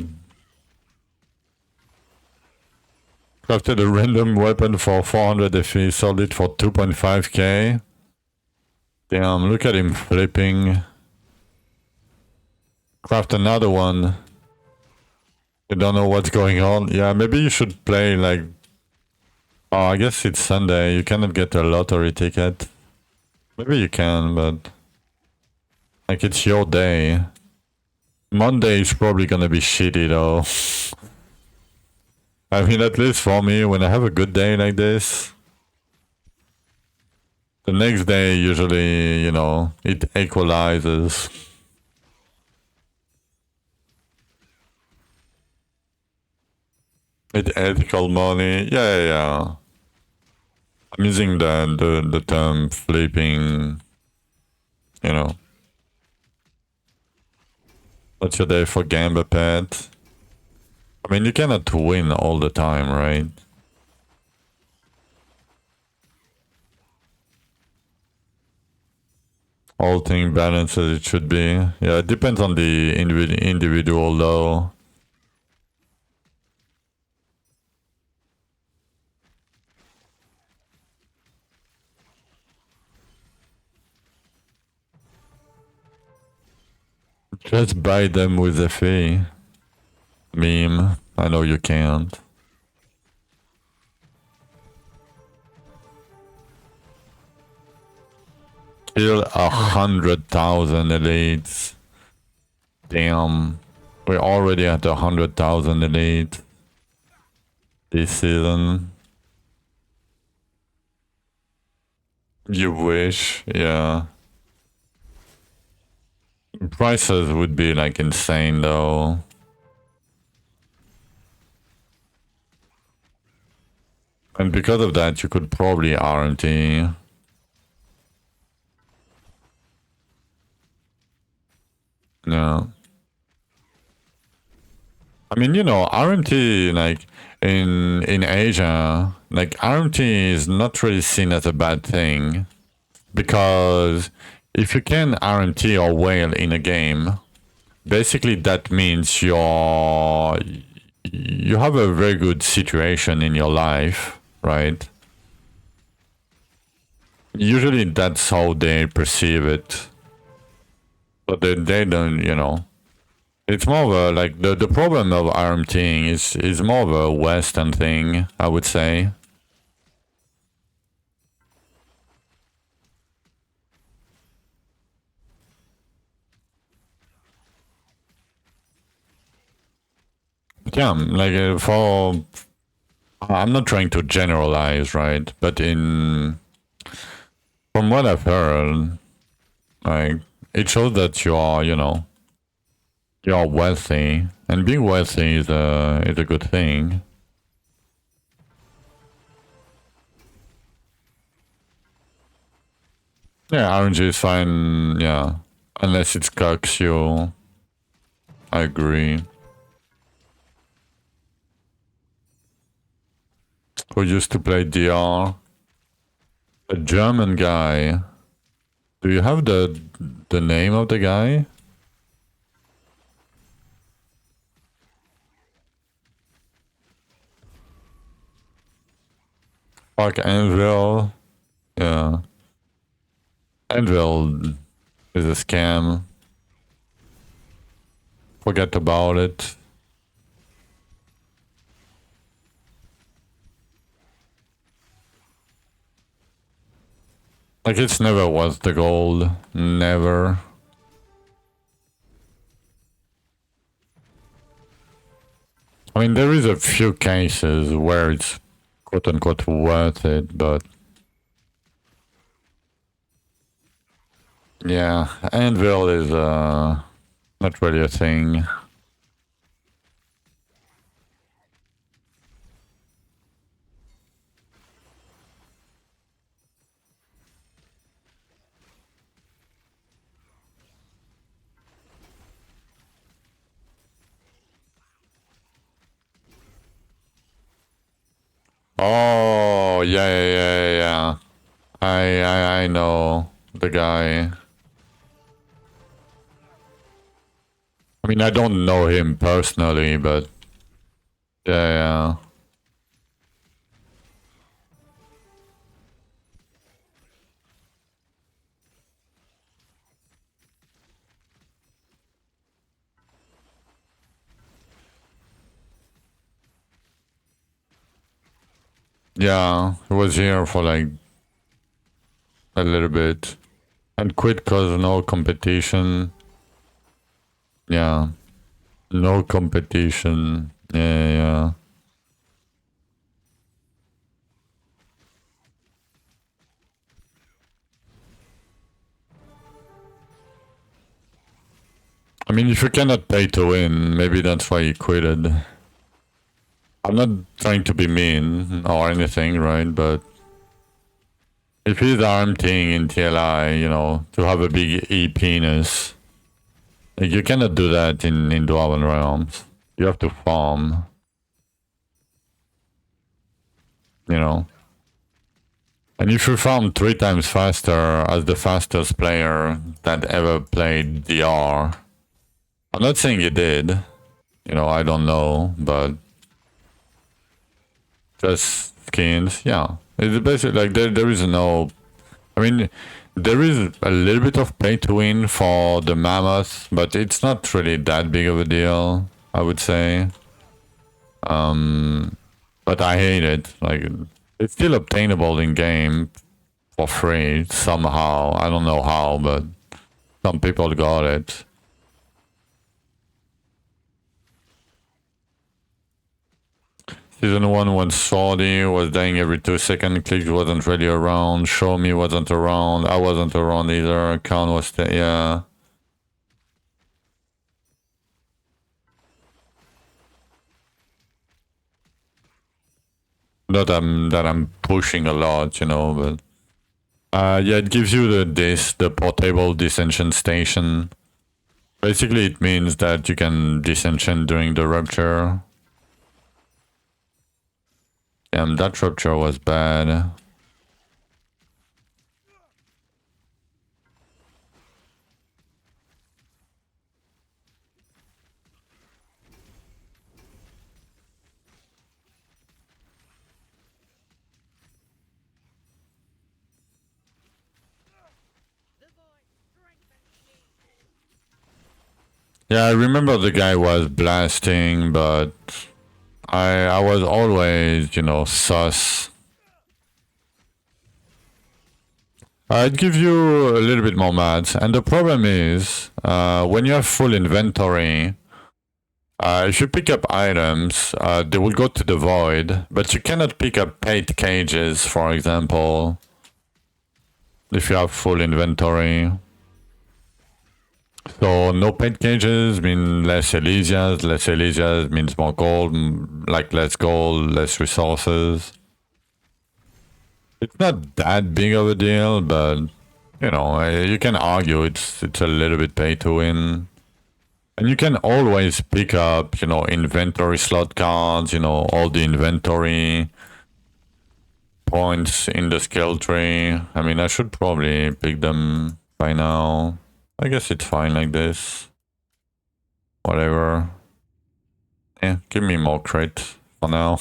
crafted a random weapon for 400 FE, sold it for 2.5k. Damn, look at him flipping. Craft another one. You don't know what's going on. Yeah, maybe you should play like... Oh, I guess it's Sunday. You cannot get a lottery ticket. Maybe you can, but... Like, it's your day. Monday is probably gonna be shitty though. I mean, at least for me, when I have a good day like this, the next day usually, you know, it equalizes. It ethical money, yeah. I'm using the term flipping, you know. What's your day for Gamba Pet? I mean, you cannot win all the time, right? All thing balance as it should be. Yeah, it depends on the individual though. Just buy them with a fee. Meme. I know you can't. Kill 100,000 elites. Damn. We're already at 100,000 elite this season. You wish, yeah. Prices would be like insane though. And because of that, you could probably RMT. Yeah. I mean, you know, RMT, like in Asia, like RMT is not really seen as a bad thing, because if you can RMT or whale in a game, basically that means you have a very good situation in your life, right? Usually that's how they perceive it, but they don't, you know. It's more of a, like, the problem of RMTing is more of a Western thing, I would say. But yeah, like for I'm not trying to generalize, right? But from what I've heard, like it shows that you are, you know, you are wealthy, and being wealthy is a good thing. Yeah, RNG is fine. Yeah, unless it cucks you. I agree. Who used to play DR? A German guy. Do you have the name of the guy? Fuck Anvil. Yeah. Anvil is a scam. Forget about it. Like, it's never was the goal. Never. I mean, there is a few cases where it's quote unquote worth it, but yeah, Anvil is not really a thing. Oh, yeah. I know the guy. I mean, I don't know him personally, but yeah. Yeah, he was here for like a little bit and quit cause no competition. Yeah, no competition. Yeah. I mean, if you cannot pay to win, maybe that's why he quitted. I'm not trying to be mean or anything, right? But if he's RMTing in TLI, you know, to have a big E penis, like, you cannot do that in Dwarven Realms. You have to farm. You know. And if you farm 3 times faster as the fastest player that ever played DR, I'm not saying you did. You know, I don't know, but just skins, yeah. It's basically like there is no. I mean, there is a little bit of pay to win for the mammoth, but it's not really that big of a deal, I would say. But I hate it. Like, it's still obtainable in game for free somehow. I don't know how, but some people got it. Season 1 when Saudi was dying every 2 seconds, Clicks wasn't really around, Show Me wasn't around, I wasn't around either, Khan was yeah. Not that I'm pushing a lot, you know, but yeah, it gives you the portable disenchant station. Basically, it means that you can disenchant during the rupture. Damn, that rupture was bad. Yeah, I remember the guy was blasting, but I was always, you know, sus. It gives you a little bit more mats, and the problem is, when you have full inventory, if you pick up items, they will go to the void, but you cannot pick up paid cages, for example, if you have full inventory. So no paid cages mean less Elysias means more gold, like less gold, less resources. It's not that big of a deal, but you know, you can argue it's a little bit pay to win. And you can always pick up, you know, inventory slot cards, you know, all the inventory points in the skill tree. I mean, I should probably pick them by now. I guess it's fine like this. Whatever. Yeah, give me more crit for now.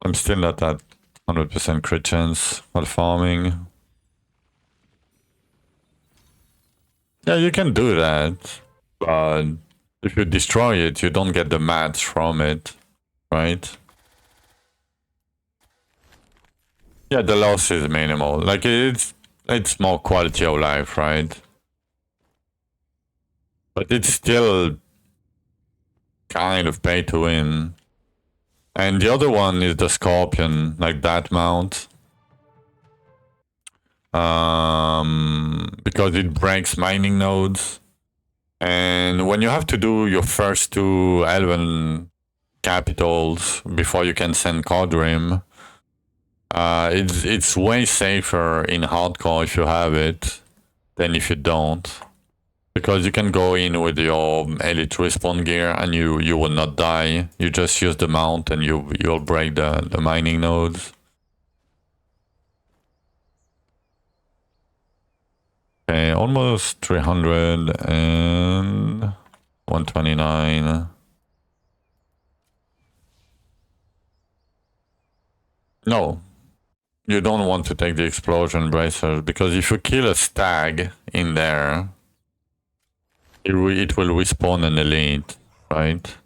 I'm still not at 100% crit chance while farming. Yeah, you can do that, but if you destroy it, you don't get the mats from it, right? Yeah, the loss is minimal. Like, it's more quality of life, right? But it's still kind of pay to win. And the other one is the Scorpion, like that mount. Because it breaks mining nodes. And when you have to do your first 2 Elven capitals before you can send Codrim, it's way safer in hardcore if you have it than if you don't. Because you can go in with your elite respawn gear and you will not die. You just use the mount and you'll break the mining nodes. Okay, almost 300 and 129. No, you don't want to take the explosion bracer because if you kill a stag in there, it will respawn an elite, right?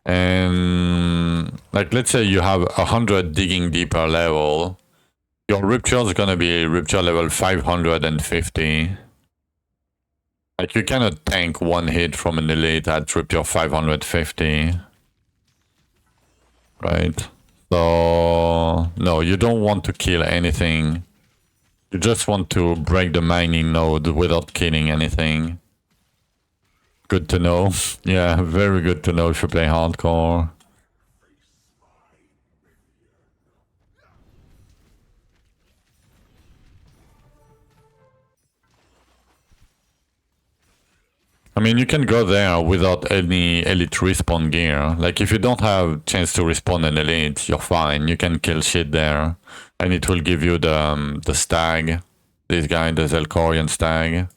And like, let's say you have 100 digging deeper level, your rupture is gonna be rupture level 550. Like, you cannot tank one hit from an elite at rupture 550, right? So no, you don't want to kill anything. You just want to break the mining node without killing anything. Good to know. Yeah, very good to know if you play hardcore. I mean, you can go there without any elite respawn gear. Like, if you don't have chance to respawn an elite, you're fine. You can kill shit there. And it will give you the stag. This guy, the Zelkorian stag.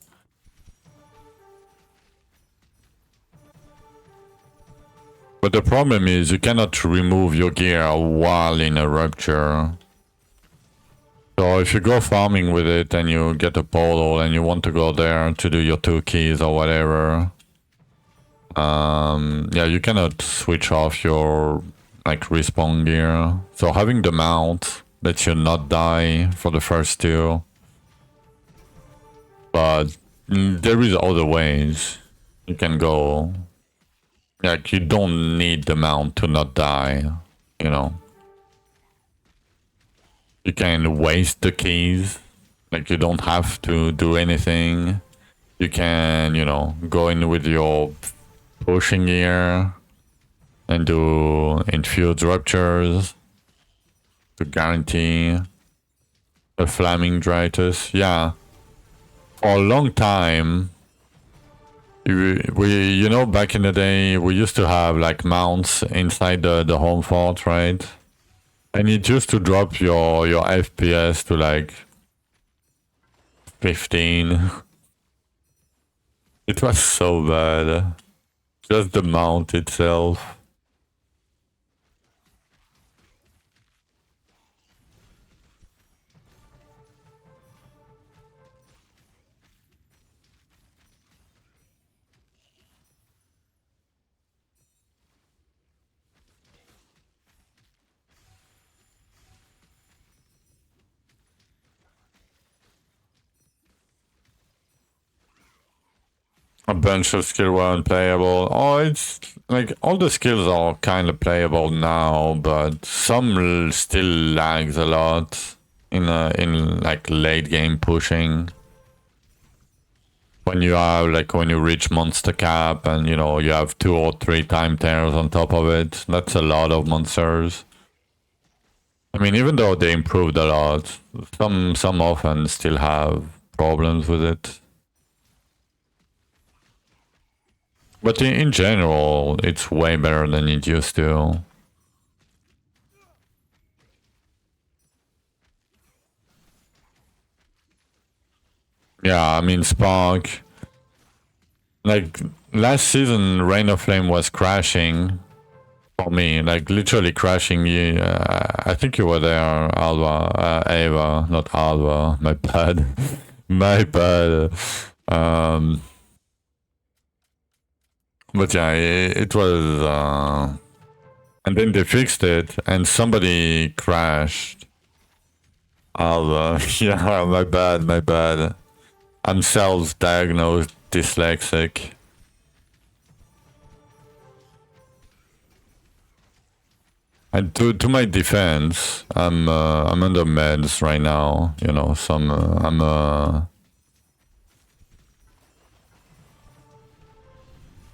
But the problem is you cannot remove your gear while in a rupture. So if you go farming with it and you get a portal and you want to go there to do your 2 keys or whatever, yeah, you cannot switch off your like respawn gear. So having the mount lets you not die for the first 2. But there is other ways you can go. Like, you don't need the mount to not die, you know. You can waste the keys. Like, you don't have to do anything. You can, you know, go in with your pushing gear and do infused ruptures to guarantee a flaming Drythus. Yeah, for a long time, you know, back in the day, we used to have like mounts inside the home fort, right? And it used to drop your FPS to like 15. It was so bad. Just the mount itself. A bunch of skills were unplayable. Oh, it's like all the skills are kind of playable now, but some still lags a lot in like late game pushing. When you have like when you reach monster cap and you know you have 2 or 3 time tears on top of it, that's a lot of monsters. I mean, even though they improved a lot, some often still have problems with it. But in general, it's way better than it used to. Yeah, I mean, Spark. Like, last season, Rain of Flame was crashing for me. Like, literally crashing. I think you were there, Alva. Ava, not Alva. My bad. My bad. But yeah, it was... and then they fixed it, and somebody crashed. Alva. Yeah, my bad, my bad. I'm self-diagnosed dyslexic. And to my defense, I'm under meds right now. You know,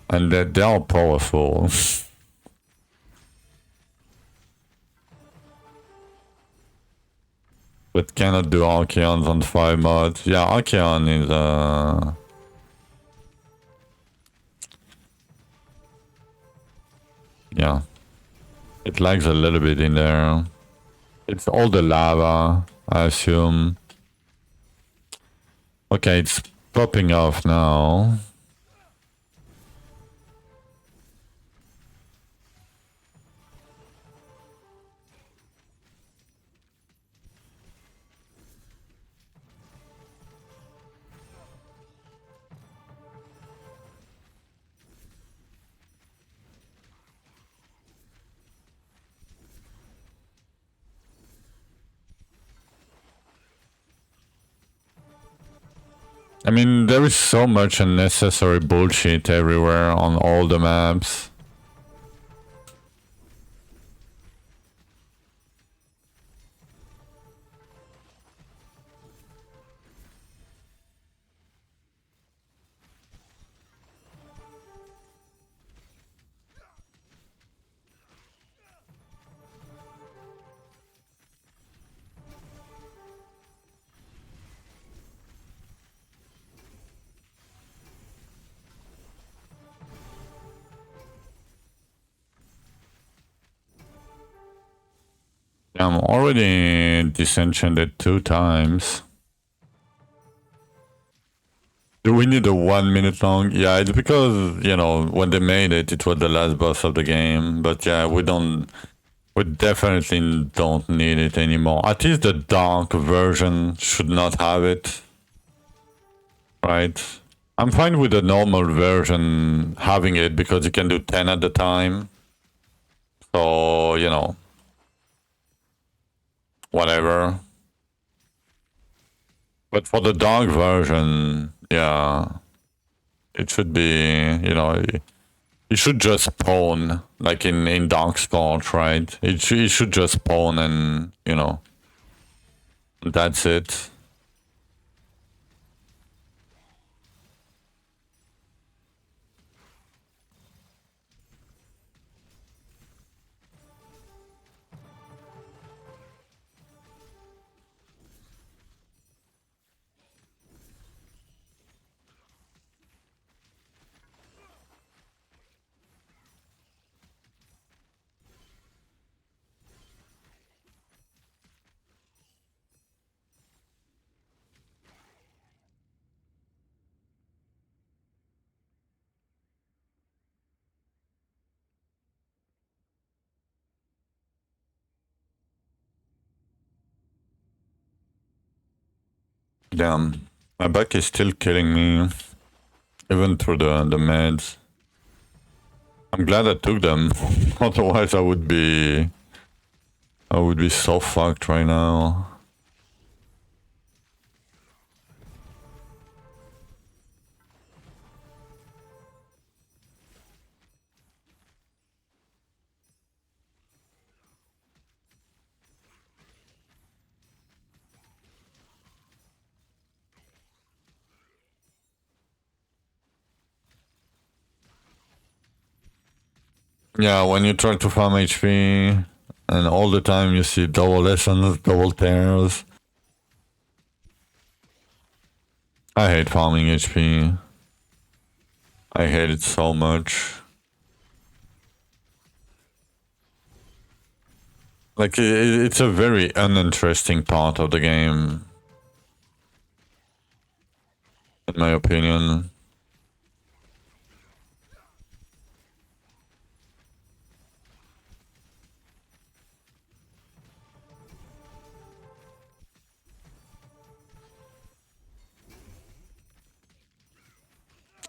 and they are powerful. But cannot do Archeons on 5 mods. Yeah, Archeon is yeah. It lags a little bit in there. It's all the lava, I assume. Okay, it's popping off now. I mean, there is so much unnecessary bullshit everywhere on all the maps. I'm already disenchanted 2 times. Do we need a 1 minute long? Yeah, it's because, you know, when they made it, it was the last boss of the game. But yeah, we definitely don't need it anymore. At least the dark version should not have it. Right? I'm fine with the normal version having it because you can do 10 at the time. So, you know, whatever. But for the dark version, yeah, it should be, you know, you should just spawn, like in Dark Scorch, right? It should just spawn and, you know, that's it. Damn. My back is still killing me. Even through the meds. I'm glad I took them. Otherwise I would be so fucked right now. Yeah, when you try to farm HP and all the time you see double lessons, double tears. I hate farming HP. I hate it so much. Like, it's a very uninteresting part of the game. In my opinion.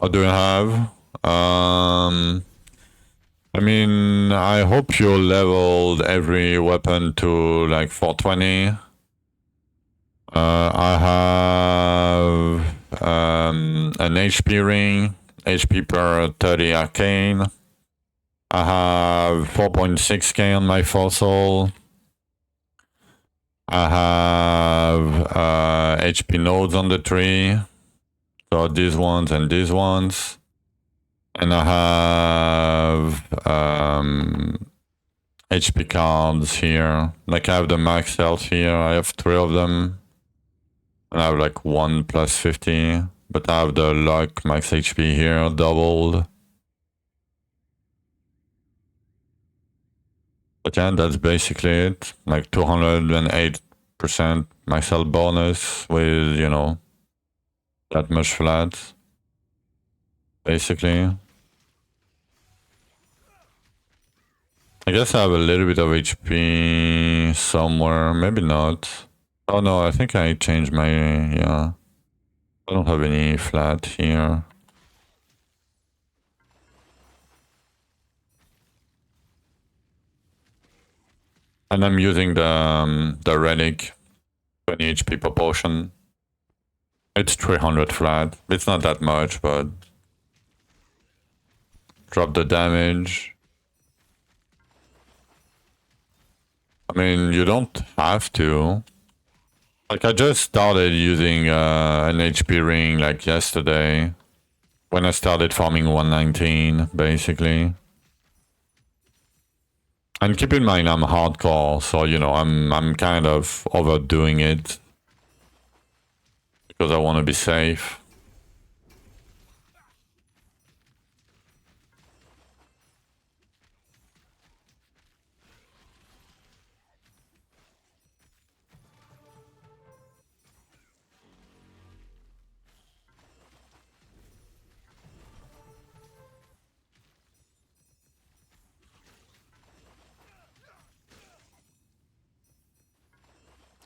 What do you have? I mean, I hope you leveled every weapon to like 420. I have an HP ring, HP per 30 arcane. I have 4.6k on my fossil. I have HP nodes on the tree. So these ones and these ones. And I have HP cards here. Like I have the max health here. I have 3 of them. And I have like 1 plus 50. But I have the luck max HP here doubled. But yeah, that's basically it. Like 208% max health bonus with, you know, that much flat. Basically. I guess I have a little bit of HP somewhere. Maybe not. Oh no, I think I changed my, yeah. I don't have any flat here. And I'm using the relic 20 HP per potion. It's 300 flat. It's not that much, but drop the damage. I mean, you don't have to. Like, I just started using an HP ring like yesterday. When I started farming 119, basically. And keep in mind, I'm hardcore, so, you know, I'm kind of overdoing it. Because I want to be safe.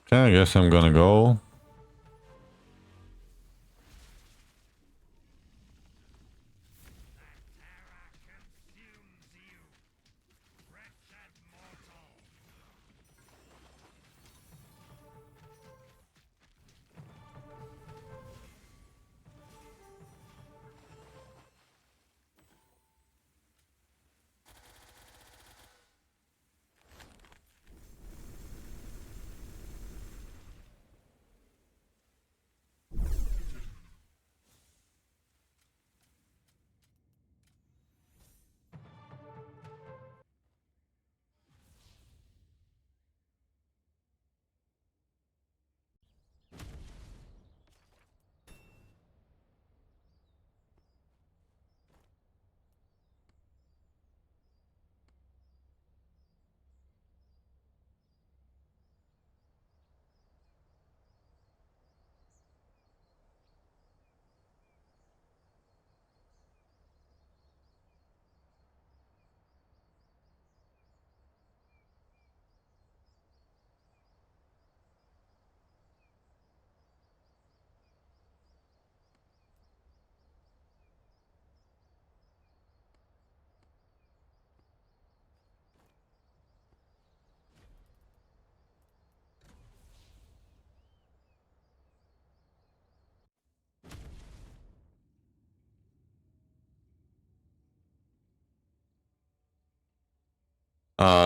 Okay, I guess I'm gonna go.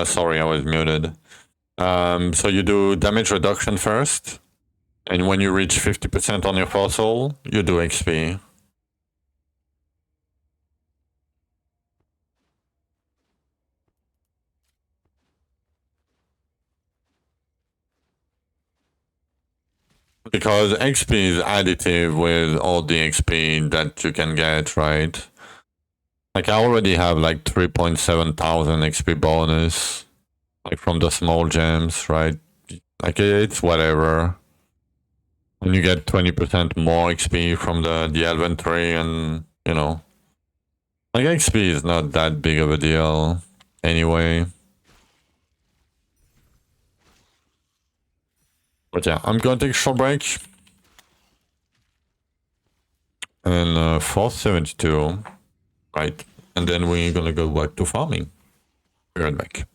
Sorry, I was muted. So you do damage reduction first, and when you reach 50% on your fossil, you do XP. Because XP is additive with all the XP that you can get, right? Like I already have like 3.7 thousand XP bonus, like from the small gems, right? Like it's whatever. And you get 20% more XP from the inventory, and you know, like XP is not that big of a deal anyway. But yeah, I'm gonna take a short break. And 472, right? And then we're gonna go back to farming. Be right back.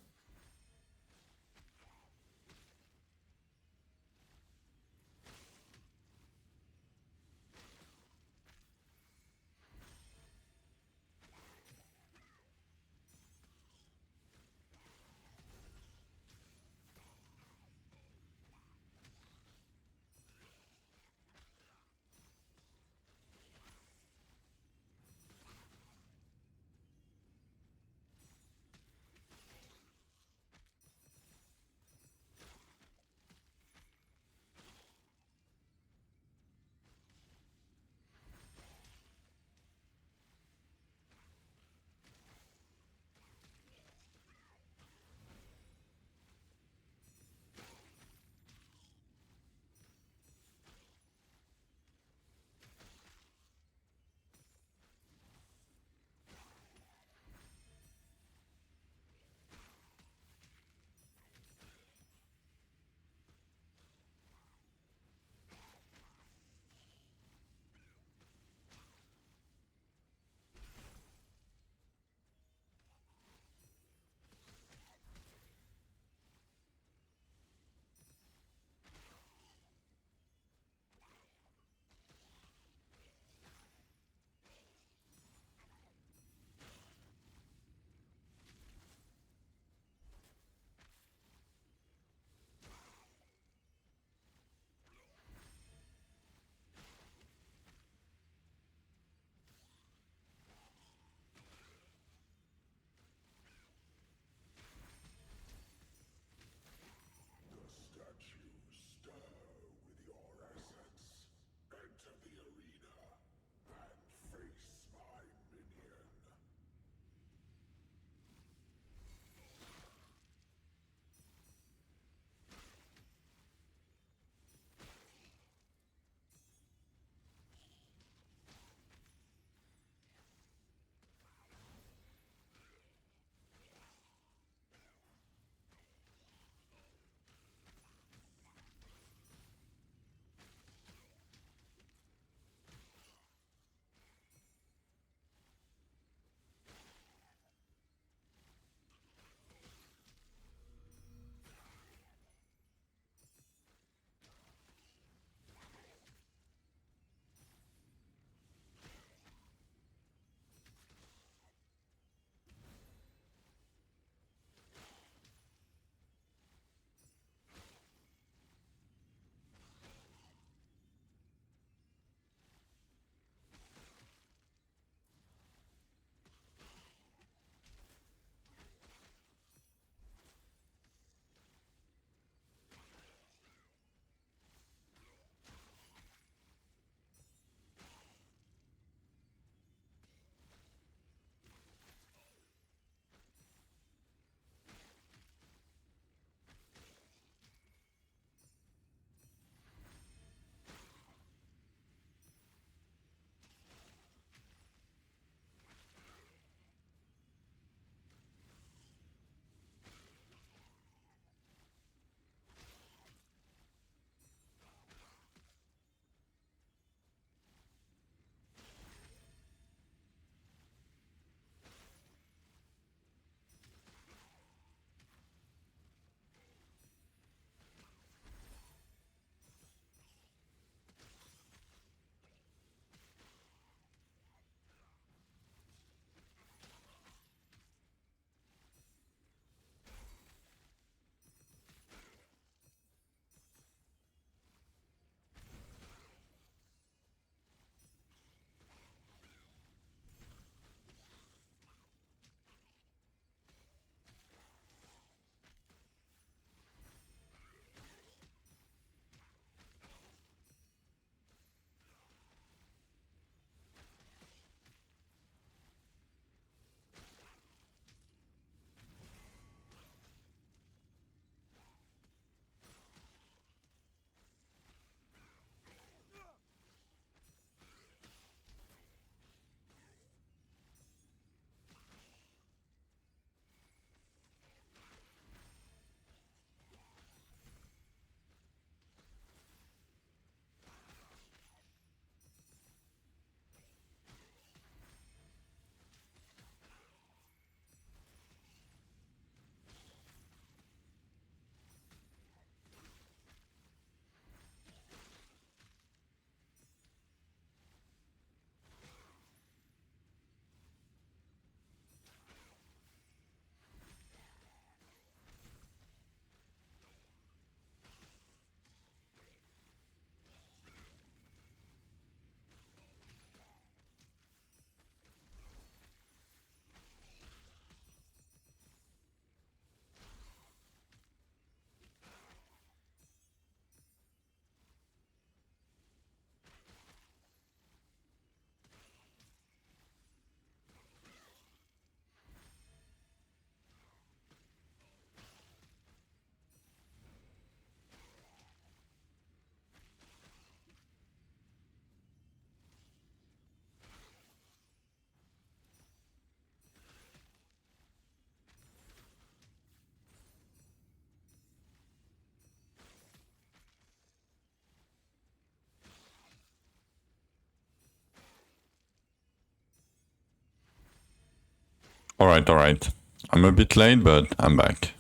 Alright, alright. I'm a bit late, but I'm back.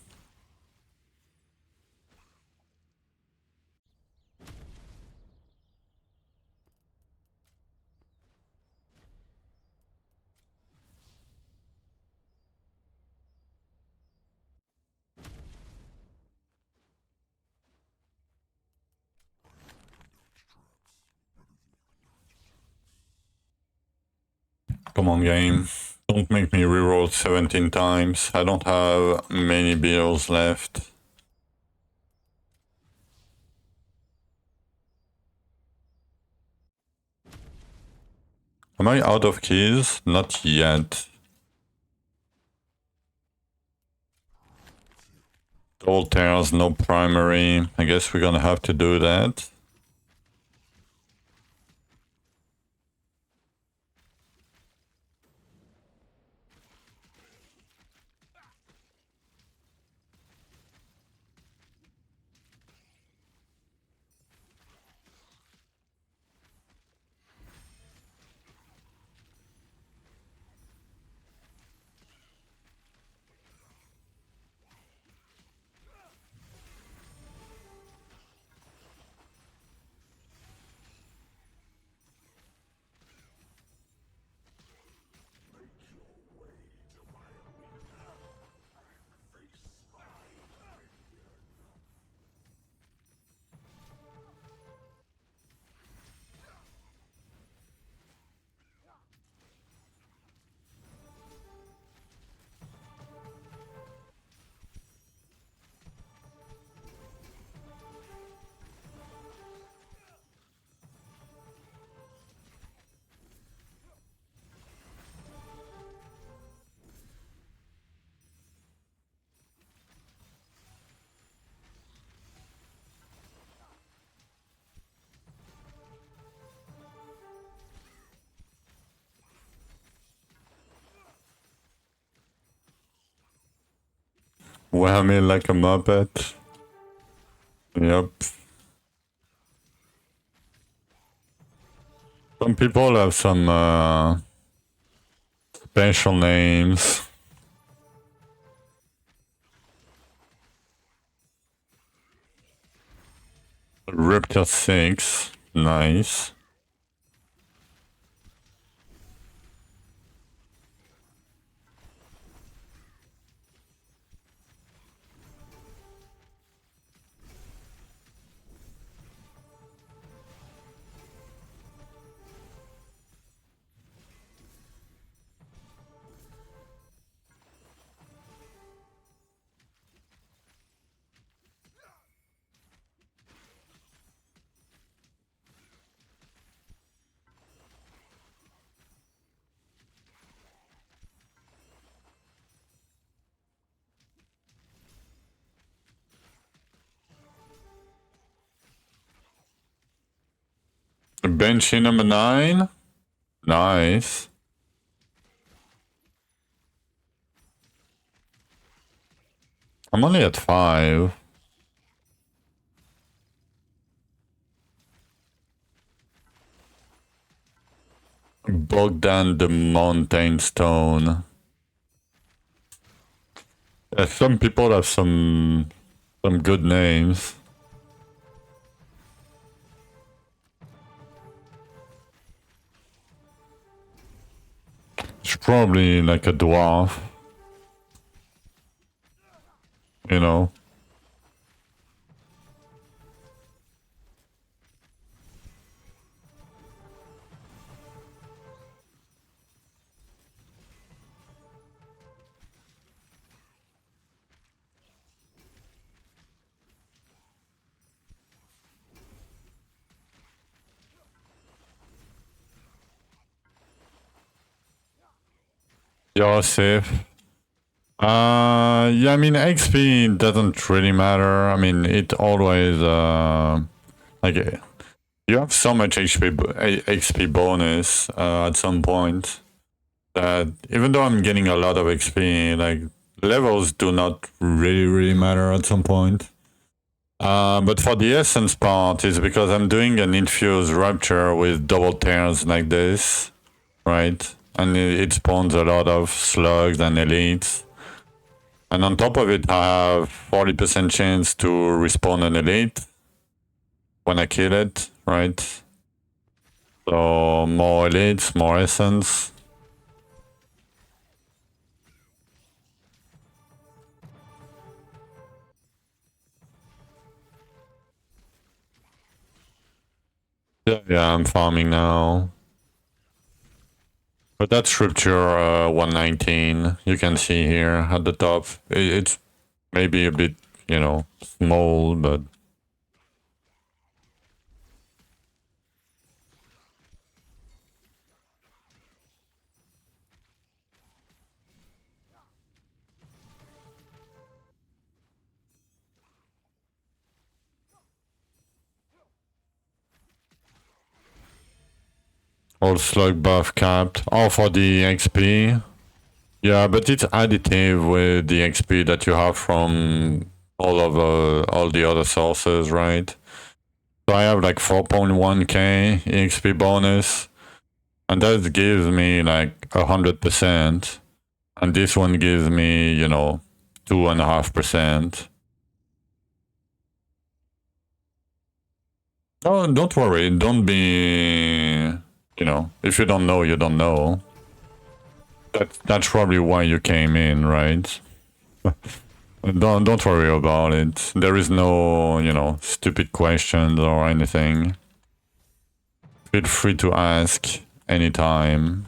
Come on, game. Don't make me reroll 17 times. I don't have many bills left. Am I out of keys? Not yet. Gold tears, no primary. I guess we're gonna have to do that. Whammy like a muppet. Yep. Some people have some special names. Raptor 6. Nice. Banshee number 9. Nice. I'm only at 5. Bogdan the Mountain Stone. Yeah, some people have some good names. It's probably like a dwarf. You know. You're safe. Yeah, I mean, XP doesn't really matter. I mean, it always, like, you have so much XP bonus at some point that even though I'm getting a lot of XP, like, levels do not really matter at some point. But for the essence part, it's because I'm doing an infused rupture with double tears like this, right? and it spawns a lot of slugs and elites. And on top of it, I have 40% chance to respawn an elite when I kill it, right? So more elites, more essence. Yeah, I'm farming now. But that's Rupture 119. You can see here at the top. It's maybe a bit, you know, small, but... All slug buff capped. Oh, for the XP. Yeah, but it's additive with the XP that you have from all the other sources, right? So I have like 4.1k XP bonus, and that gives me like 100%, and this one gives me, you know, 2.5%. Oh, don't worry, don't be, you know, if you don't know, you don't know. That's probably why you came in, right? Don't worry about it. There is no, you know, stupid questions or anything. Feel free to ask anytime.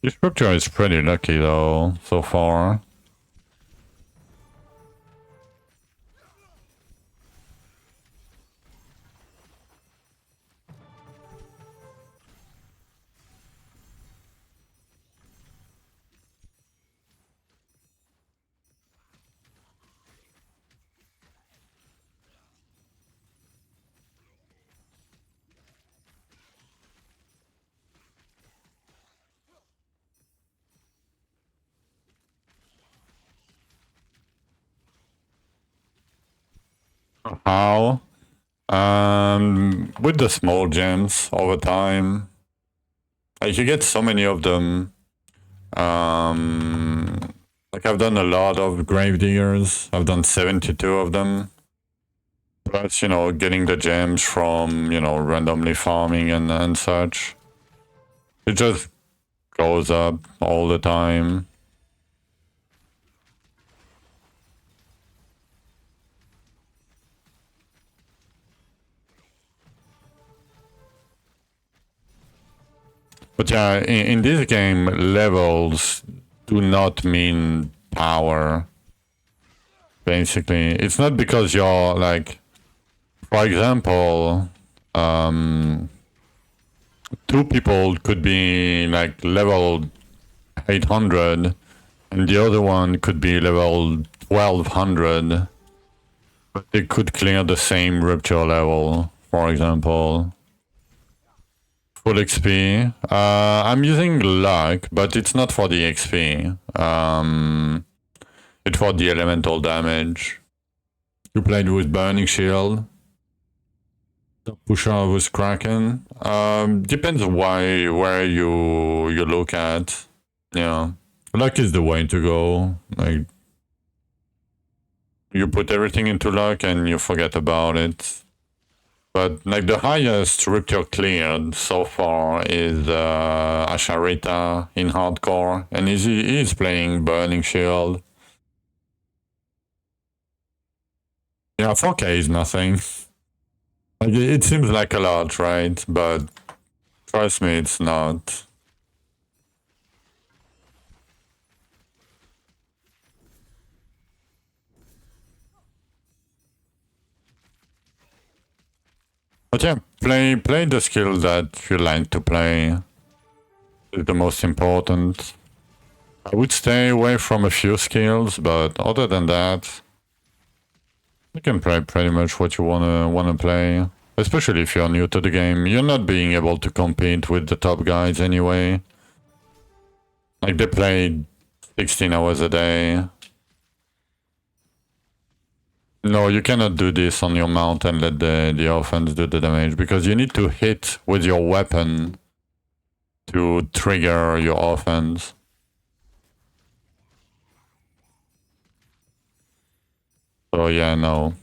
This Rupture is pretty lucky though, so far. How? With the small gems over time. Like you get so many of them. Like I've done a lot of Gravediggers. I've done 72 of them. Plus, you know, getting the gems from, you know, randomly farming and such. It just goes up all the time. But yeah, in this game, levels do not mean power. Basically, it's not because you're like, for example, two people could be like level 800 and the other one could be level 1200, but they could clear the same Rupture level, for example. Full XP. I'm using luck, but it's not for the XP. It's for the elemental damage. You played with Burning Shield. The pusher with Kraken. Depends on where you look at. Yeah. Luck is the way to go. Like you put everything into luck and you forget about it. But like the highest Rupture cleared so far is Asharita in hardcore, and he's playing Burning Shield. Yeah, 4k is nothing. Like it seems like a lot, right? But trust me, it's not. But yeah, play the skill that you like to play. Is the most important. I would stay away from a few skills, but other than that, you can play pretty much what you wanna play. Especially if you're new to the game, you're not being able to compete with the top guys anyway. Like they play 16 hours a day. No, you cannot do this on your mount and let the offense do the damage, because you need to hit with your weapon to trigger your offense. So yeah, no.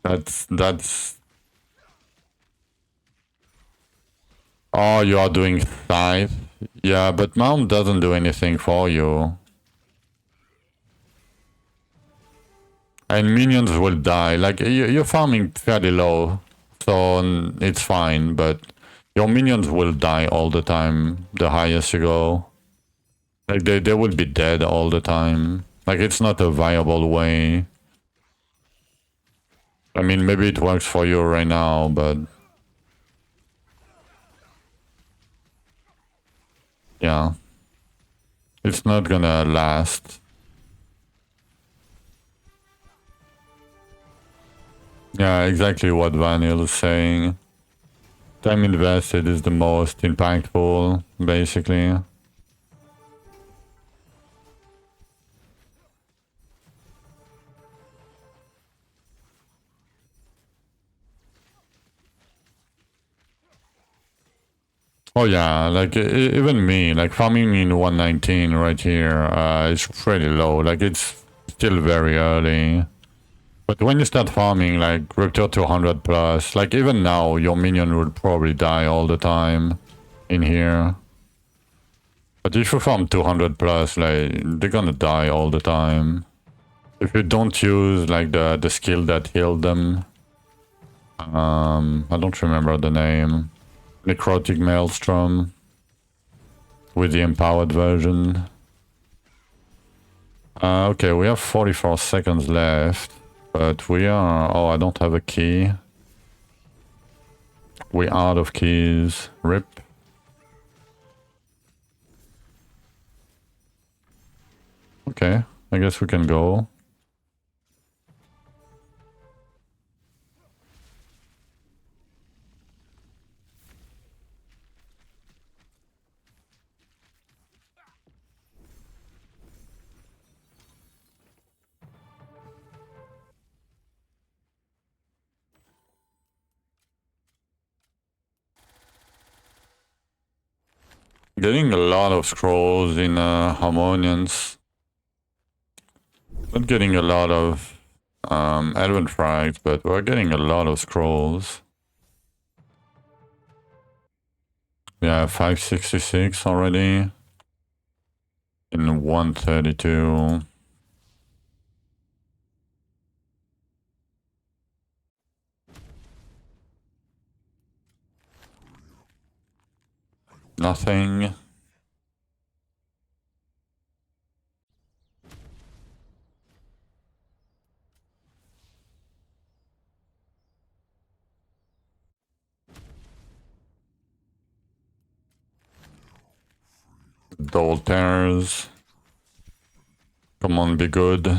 That's... Oh, you are doing scythe? Yeah, but mount doesn't do anything for you. And minions will die. Like, you're farming fairly low, so it's fine, but your minions will die all the time, the highest you go. Like, they will be dead all the time. Like, it's not a viable way. I mean, maybe it works for you right now, but... yeah. It's not gonna last. Yeah, exactly what Vanil is saying. Time invested is the most impactful, basically. Oh yeah, like even me, like farming in 119 right here is pretty low. Like it's still very early. But when you start farming like Raptor 200 plus, like even now your minion would probably die all the time in here. But if you farm 200 plus, like they're gonna die all the time. If you don't use like the skill that healed them. I don't remember the name. Necrotic Maelstrom. With the empowered version. Okay, we have 44 seconds left, but we are... oh, I don't have a key. We're out of keys. RIP. Okay, I guess we can go. Getting a lot of scrolls in Harmonians. Not getting a lot of Elven frags, but we're getting a lot of scrolls. Yeah, 566 already. In 132. Nothing. Double tears. Come on, be good.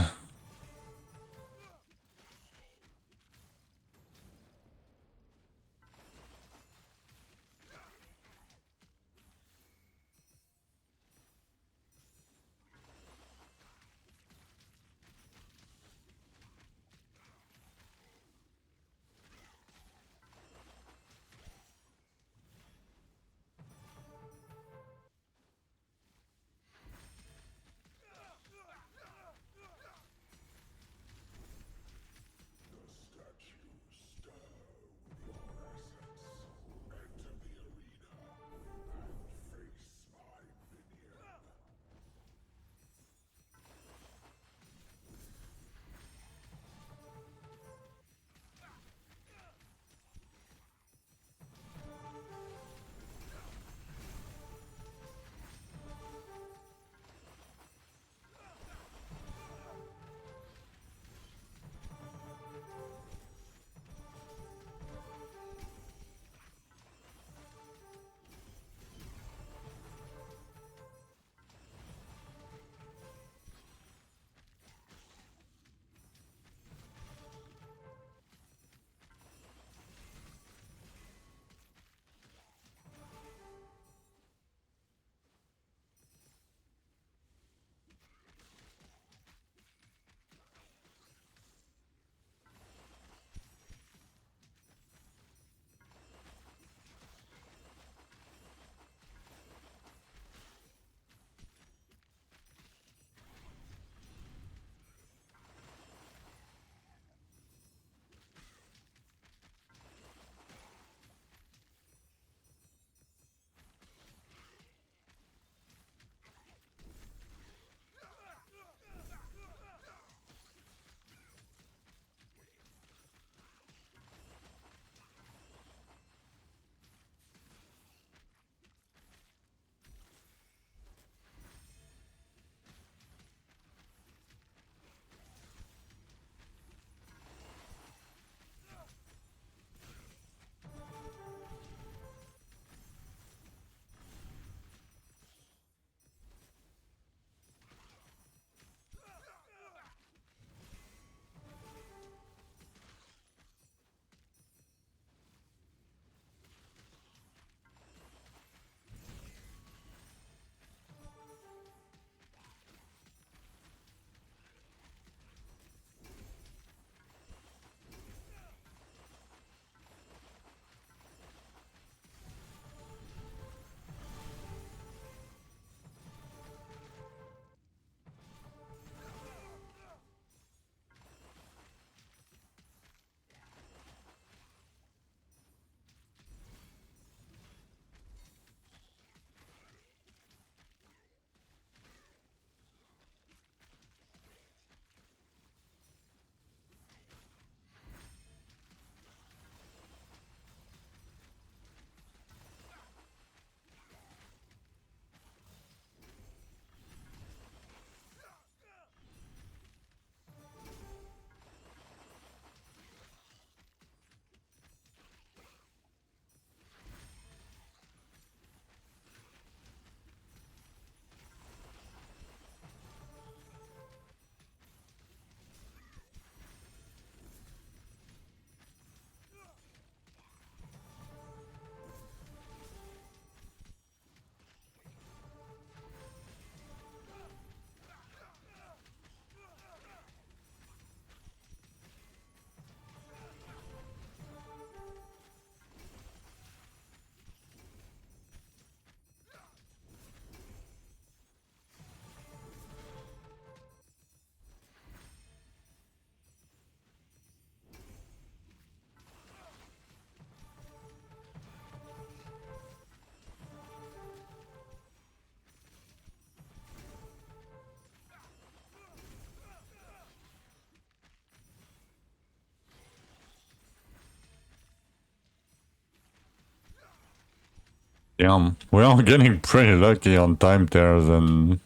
Damn, we are getting pretty lucky on time tears and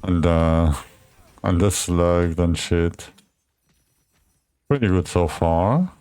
the slugs and shit. Pretty good so far.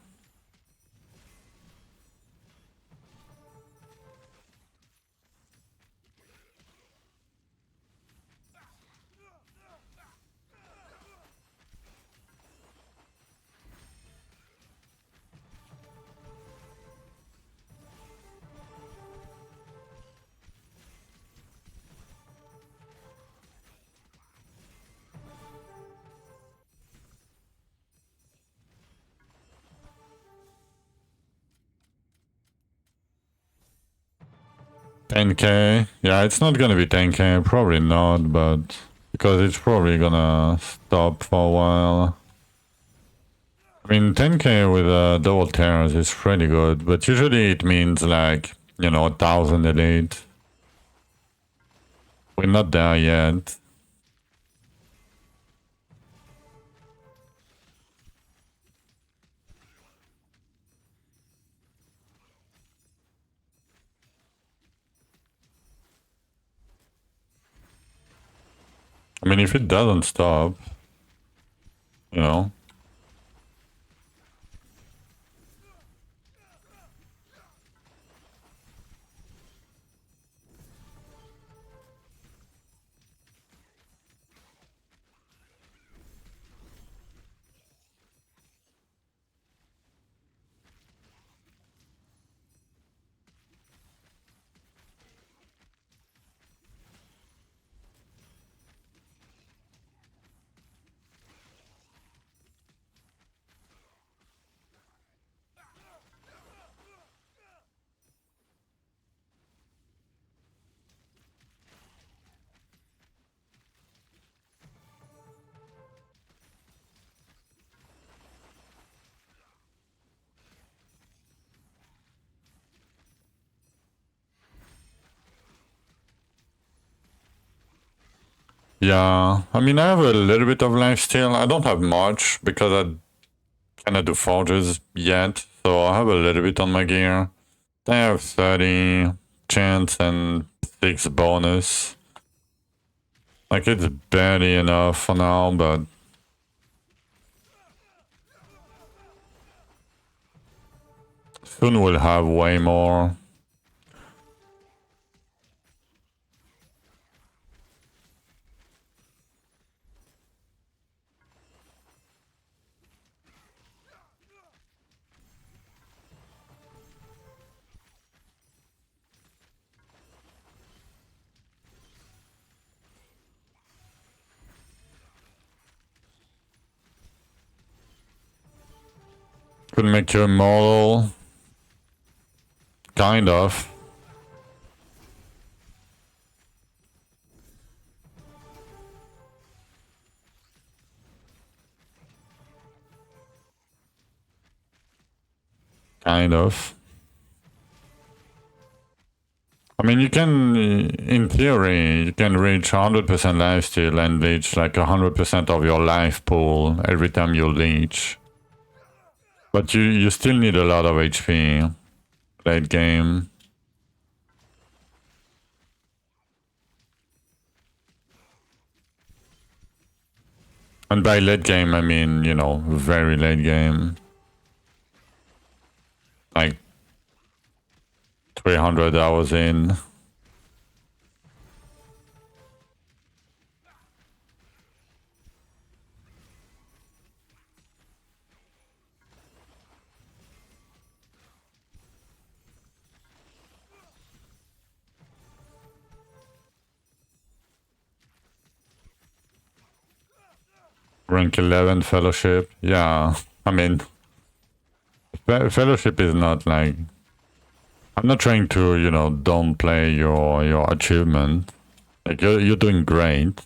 $10K. Yeah, it's not gonna be 10K, probably not, but because it's probably gonna stop for a while. I mean, 10K with double tears is pretty good, but usually it means like, 1,000 elite. We're not there yet. I mean, if it doesn't stop, you know. Yeah, I mean, I have a little bit of life still. I don't have much because I cannot do forges yet, so I have a little bit on my gear. I have 30 chance and 6 bonus. Like, it's barely enough for now, but soon we'll have way more. Could make you immortal. Kind of. Kind of. I mean, you can, in theory, you can reach 100% lifesteal and leech like 100% of your life pool every time you leech. But you still need a lot of HP late game. And by late game, I mean, very late game. Like 300 hours in. Rank 11 fellowship. Yeah, I mean, fellowship is not like... I'm not trying to, don't play your achievement. Like, you're doing great.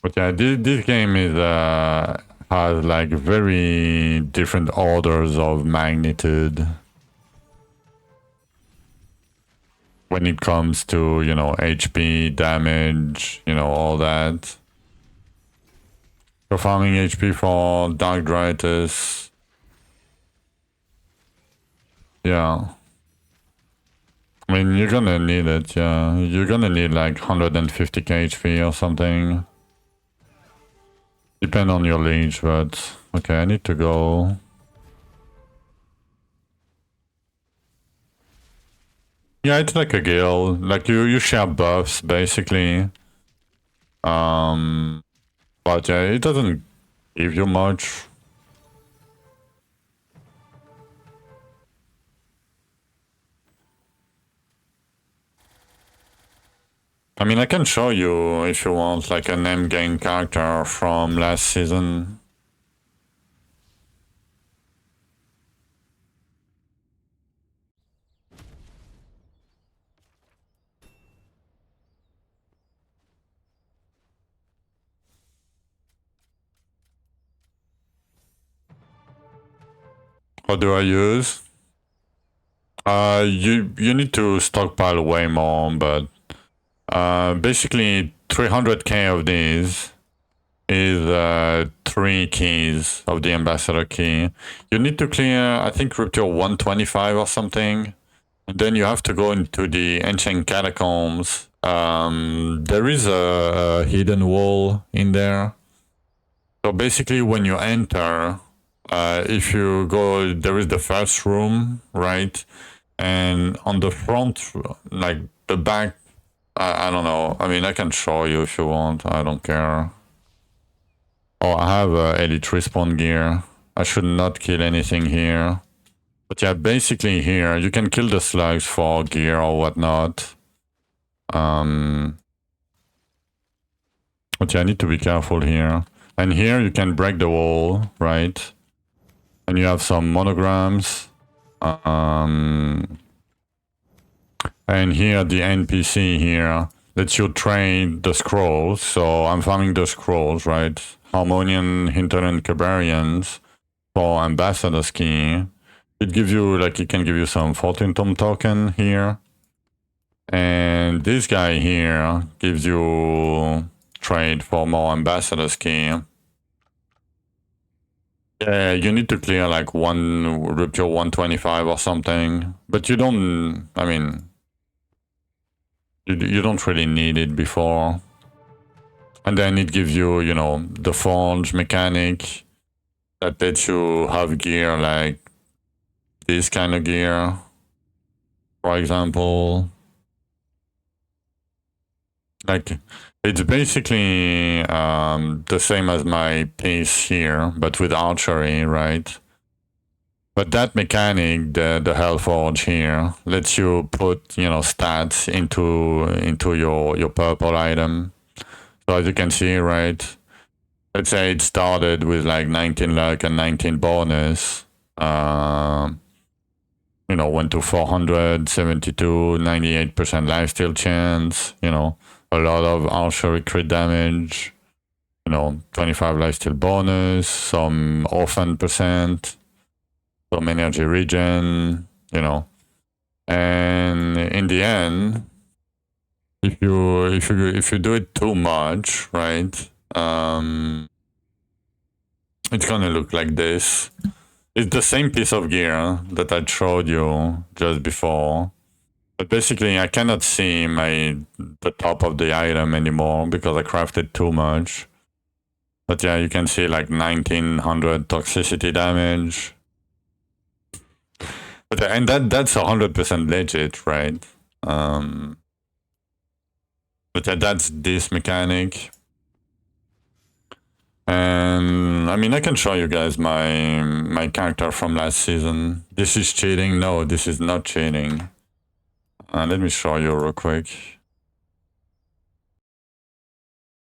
But yeah, this game is has like very different orders of magnitude when it comes to, HP, damage, all that. You're farming HP for Dark Drythus. Yeah. I mean, you're gonna need it, yeah. You're gonna need like 150k HP or something. Depend on your leech, but... Okay, I need to go... Yeah, it's like a guild. Like, you share buffs, basically. But yeah, it doesn't give you much. I mean, I can show you, if you want, like an M game character from last season. What do I use? You need to stockpile way more, but basically 300k of these is 3 keys of the ambassador key. You need to clear, I think, Rupture 125 or something. And then you have to go into the ancient catacombs. There is a hidden wall in there. So basically, when you enter, if you go, there is the first room, right? And on the front, like the back, I don't know. I mean, I can show you if you want. I don't care. Oh, I have elite respawn gear. I should not kill anything here. But yeah, basically here, you can kill the slugs for gear or whatnot. But yeah, I need to be careful here. And here you can break the wall, right? And you have some monograms. And here the NPC here lets you trade the scrolls. So I'm farming the scrolls, right? Harmonian, Hinterland, Cabarians for Ambassador's Key. It gives you, like, it can give you some 14 Tom token here. And this guy here gives you trade for more Ambassador's Key. Yeah, you need to clear like one Rupture 125 or something. But you don't, I mean, you don't really need it before. And then it gives you, you know, the forge mechanic that lets you have gear like this kind of gear, for example. Like, it's basically the same as my piece here, but with archery, right? But that mechanic, the Hellforge here, lets you put, you know, stats into your purple item. So as you can see, right? Let's say it started with like 19 luck and 19 bonus. You know, went to 400, 72, 98% lifesteal chance, you know, a lot of archery crit damage, you know, 25 lifesteal bonus, some orphan percent, some energy regen, you know. And in the end, if you do it too much, right? It's gonna look like this. It's the same piece of gear that I showed you just before. But basically, I cannot see the top of the item anymore because I crafted too much. But yeah, you can see like 1900 toxicity damage. But and that's 100% legit, right? But yeah, that's this mechanic. And I mean, I can show you guys my character from last season. This is cheating. No, this is not cheating. Let me show you real quick.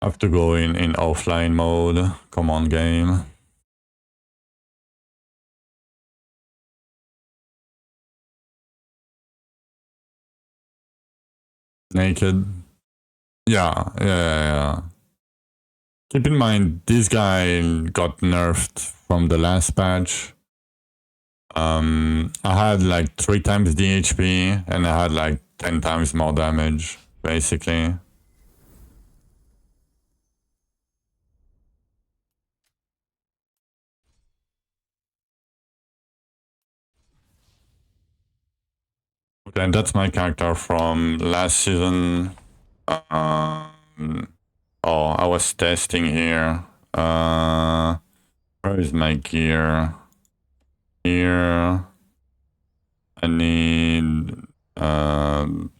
I have to go in offline mode. Come on, game. Naked. Yeah. Keep in mind, this guy got nerfed from the last patch. I had like 3 times the HP and I had like 10 times more damage, basically. Okay, that's my character from last season. Oh, I was testing here. Where is my gear? Here. I need... can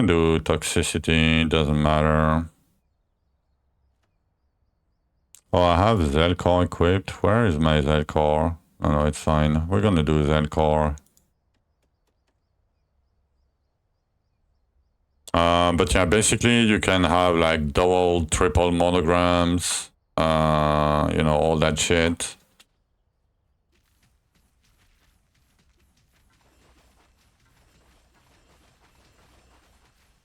do toxicity, doesn't matter. Oh, I have Zelcore equipped. Where is my Zelcore? Oh no, it's fine. We're gonna do Zelcore. But yeah, basically you can have like double, triple monograms, you know, all that shit.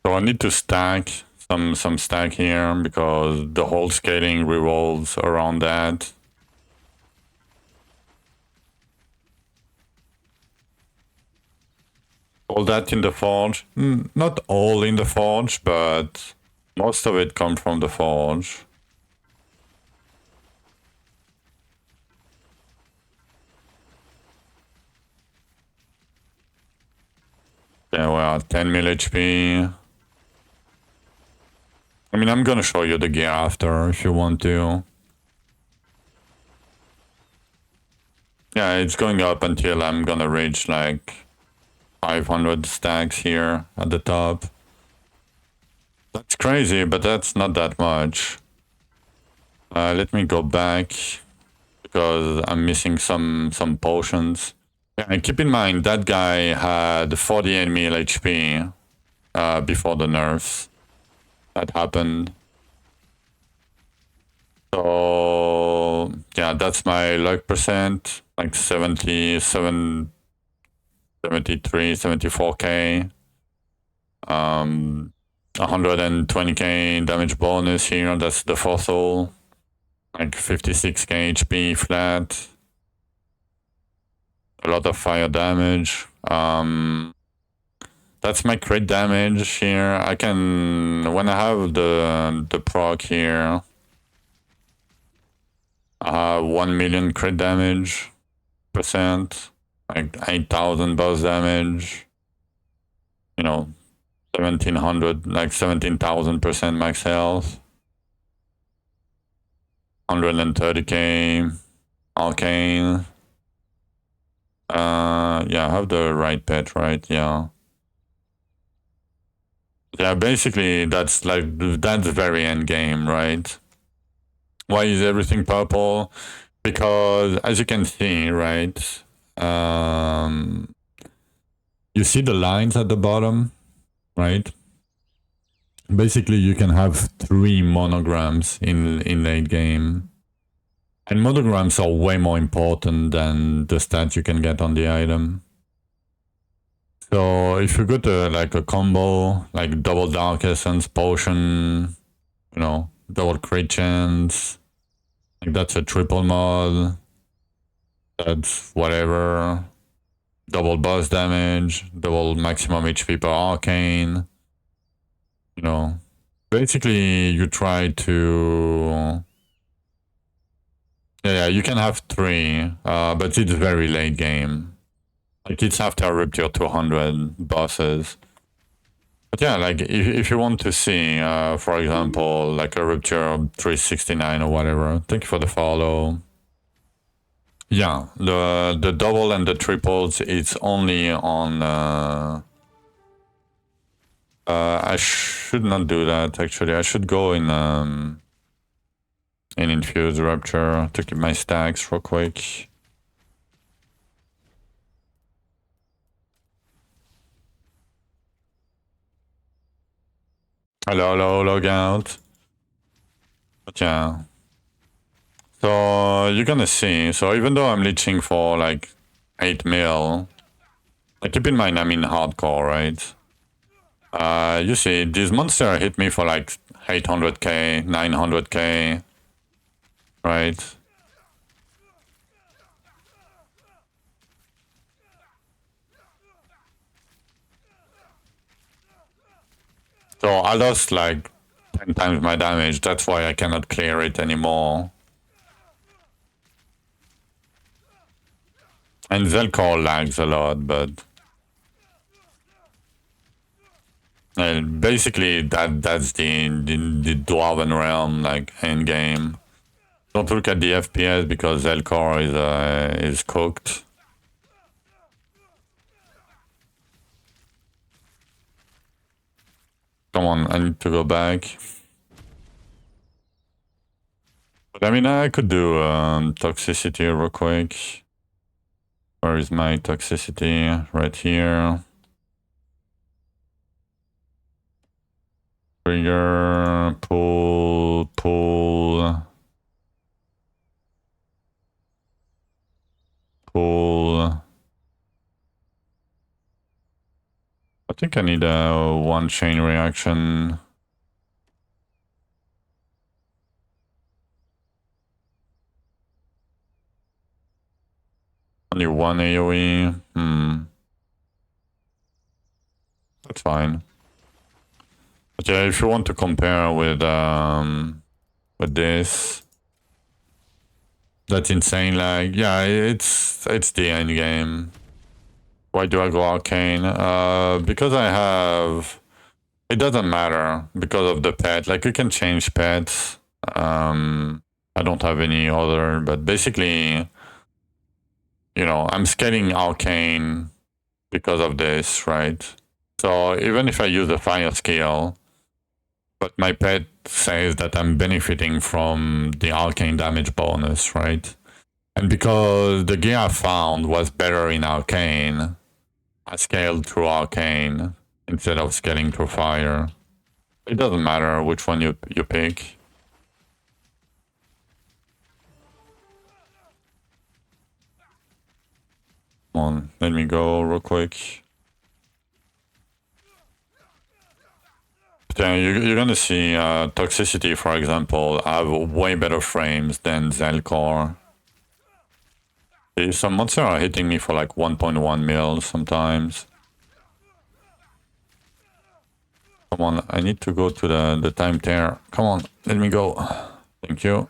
So I need to stack some stack here because the whole scaling revolves around that. All that in the forge? Not all in the forge, but most of it comes from the forge. Yeah, we're at 10 mil HP. I mean, I'm gonna show you the gear after if you want to. Yeah, it's going up until I'm gonna reach like 500 stacks here at the top. That's crazy, but that's not that much. Let me go back because I'm missing some potions. Yeah, and keep in mind that guy had 48 mil HP before the nerfs that happened. So yeah, that's my luck percent, like 77, 73, 74k. 120k damage bonus here, that's the fossil. Like 56k HP flat. A lot of fire damage. That's my crit damage here. I can, when I have the proc here, I have 1 million crit damage percent, like 8,000 boss damage, you know, 1700, like 17,000% max health, 130k arcane. Yeah, I have the right pet, right? Yeah. Yeah, basically that's very end game, right? Why is everything purple? Because as you can see, right? You see the lines at the bottom, right? Basically, you can have 3 monograms in late game. And monograms are way more important than the stats you can get on the item. So if you go to like a combo, like double dark essence potion, you know, double crit chance, like that's a triple mod, that's whatever, double boss damage, double maximum HP per arcane, you know. Basically, you try to... Yeah, you can have 3, but it's very late game. Like, it's after Rupture 200 bosses. But yeah, like, if you want to see, for example, like a Rupture 369 or whatever, thank you for the follow. Yeah, the double and the triples, it's only on... I should not do that, actually. I should go in Infused Rupture to keep my stacks real quick. Hello, log out. But yeah. So you're gonna see. So even though I'm leeching for like 8 mil, like keep in mind I'm in hardcore, right? You see, this monster hit me for like 800k, 900k, right? So I lost like 10 times my damage. That's why I cannot clear it anymore. And Zelkor lags a lot, but basically that's the Dwarven realm, like end game. Don't look at the FPS because Zelkor is cooked. Come on, I need to go back. But I mean, I could do toxicity real quick. Where is my toxicity? Right here. Trigger, pull, pull, pull. I think I need a one chain reaction. Only one AoE. That's fine. But yeah, if you want to compare with this, that's insane. Like, yeah, it's the end game. Why do I go arcane? Because I have. It doesn't matter because of the pet. Like, you can change pets. I don't have any other, but basically, you know, I'm scaling arcane because of this, right? So even if I use a fire skill, but my pet says that I'm benefiting from the arcane damage bonus, right? And because the gear I found was better in arcane, I scaled through arcane instead of scaling through fire. It doesn't matter which one you pick. Come on, let me go real quick. Yeah, you're gonna see Toxicity, for example, have way better frames than Zelkor. Some monsters are hitting me for like 1.1 mil sometimes. Come on, I need to go to the time tear. Come on, let me go. Thank you.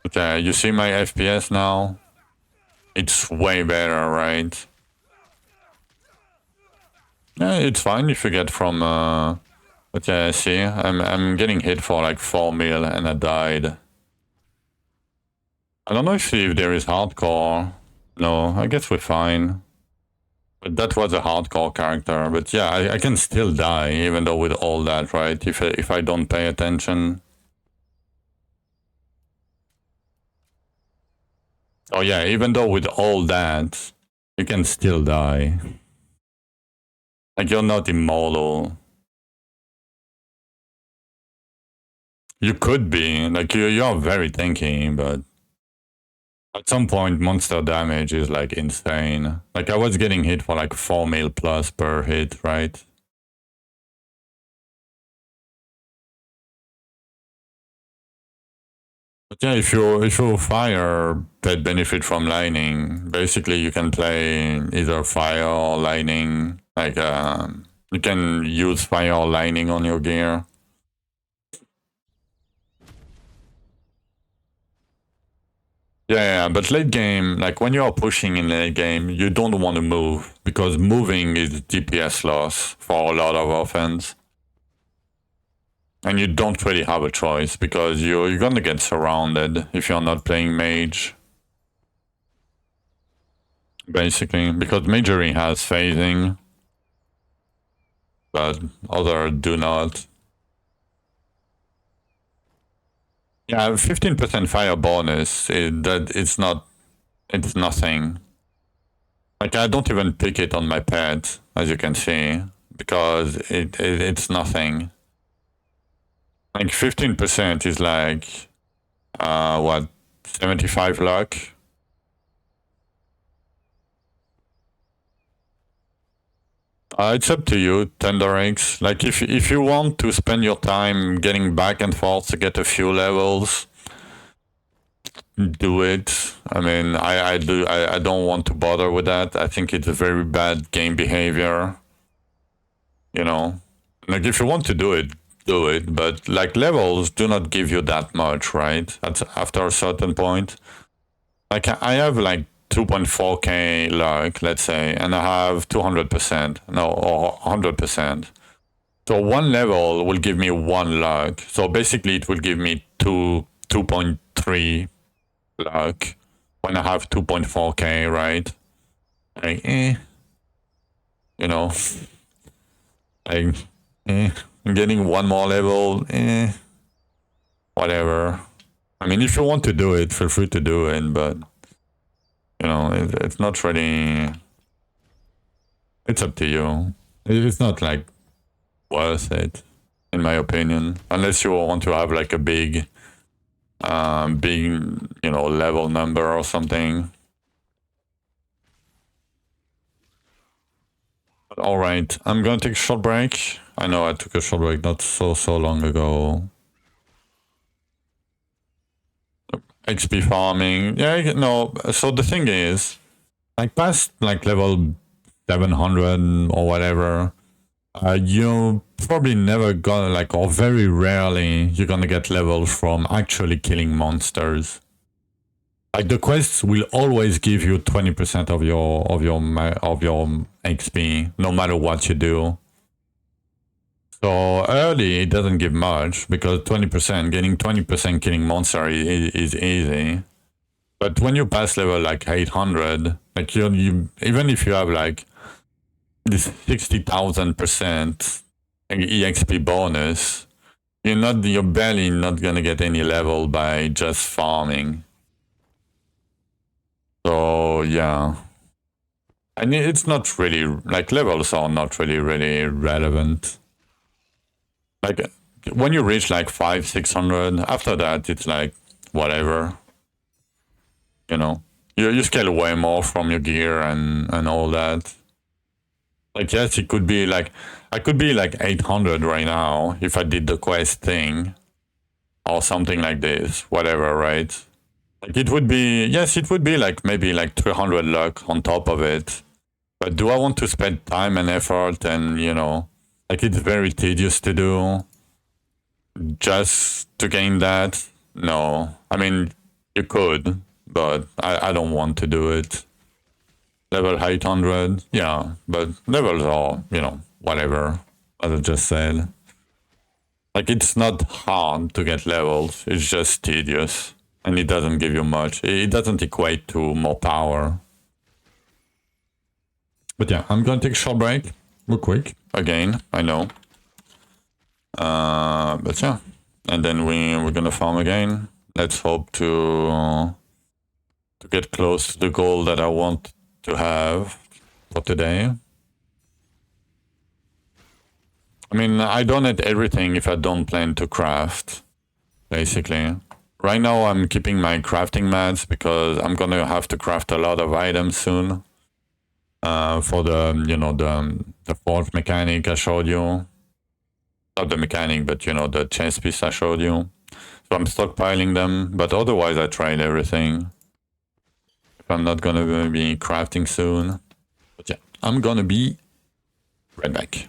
Okay, you see my FPS now? It's way better, right? Yeah, it's fine if you get from but yeah, see, I'm getting hit for like 4 mil and I died. I don't know if there is hardcore. No, I guess we're fine. But that was a hardcore character. But yeah, I can still die even though with all that, right? If I don't pay attention. Oh yeah, even though with all that, you can still die. Like, you're not immortal. You could be. Like, you're very tanky, but at some point, monster damage is like insane. Like, I was getting hit for like 4 mil plus per hit, right? But yeah, if you fire pet benefit from lightning, basically you can play either fire or lightning. Like, you can use fire or lightning on your gear. Yeah, but late game, like when you are pushing in late game, you don't want to move because moving is DPS loss for a lot of offense. And you don't really have a choice because you're gonna get surrounded if you're not playing mage. Basically, because Magery has phasing, but other do not. Yeah, 15% fire bonus, it's nothing. Like, I don't even pick it on my pet, as you can see, because it's nothing. Like, 15% is like, what, 75 luck? It's up to you, Tenderix. Like, if you want to spend your time getting back and forth to get a few levels, do it. I mean, I don't want to bother with that. I think it's a very bad game behavior. You know, like, if you want to do it, do it. But like, levels do not give you that much, right? After a certain point. Like I have like 2.4k luck, let's say, and I have 200%, no, or 100%. So one level will give me one luck. So basically, it will give me 2.3 luck when I have 2.4k, right? Like, you know, like, getting one more level, whatever. I mean, if you want to do it, feel free to do it, but you know, it's not really. It's up to you. It's not like worth it, in my opinion, unless you want to have like a big, level number or something. But all right, I'm gonna take a short break. I know I took a short break not so long ago. XP farming, yeah, no. So the thing is, like past like level 700 or whatever, you probably never gonna like, or very rarely, you're gonna get levels from actually killing monsters. Like the quests will always give you 20% of your XP, no matter what you do. So early it doesn't give much because 20%, getting 20% killing monster is easy. But when you pass level like 800, like you even if you have like this 60,000% EXP bonus, you're barely not gonna get any level by just farming. So yeah. And it's not really, like, levels are not really relevant. Like, when you reach like 600, after that, it's like, whatever. You know? You scale way more from your gear and all that. Like, yes, it could be like, I could be like 800 right now if I did the quest thing. Or something like this, whatever, right? Like, it would be, yes, it would be like maybe like 300 luck on top of it. But do I want to spend time and effort and, like, it's very tedious to do just to gain that? No. I mean, you could, but I don't want to do it. Level 800, yeah, but levels are, whatever, as I just said. Like, it's not hard to get levels, it's just tedious. And it doesn't give you much. It doesn't equate to more power. But yeah, I'm gonna take a short break, real quick. Again, I know. But yeah, and then we're gonna farm again. Let's hope to get close to the goal that I want to have for today. I mean, I donate everything if I don't plan to craft, basically. Right now, I'm keeping my crafting mats because I'm gonna have to craft a lot of items soon. For the fourth mechanic I showed you. Not the mechanic, but the chess piece I showed you. So I'm stockpiling them, but otherwise I tried everything. If I'm not gonna be crafting soon. But yeah, I'm gonna be right back.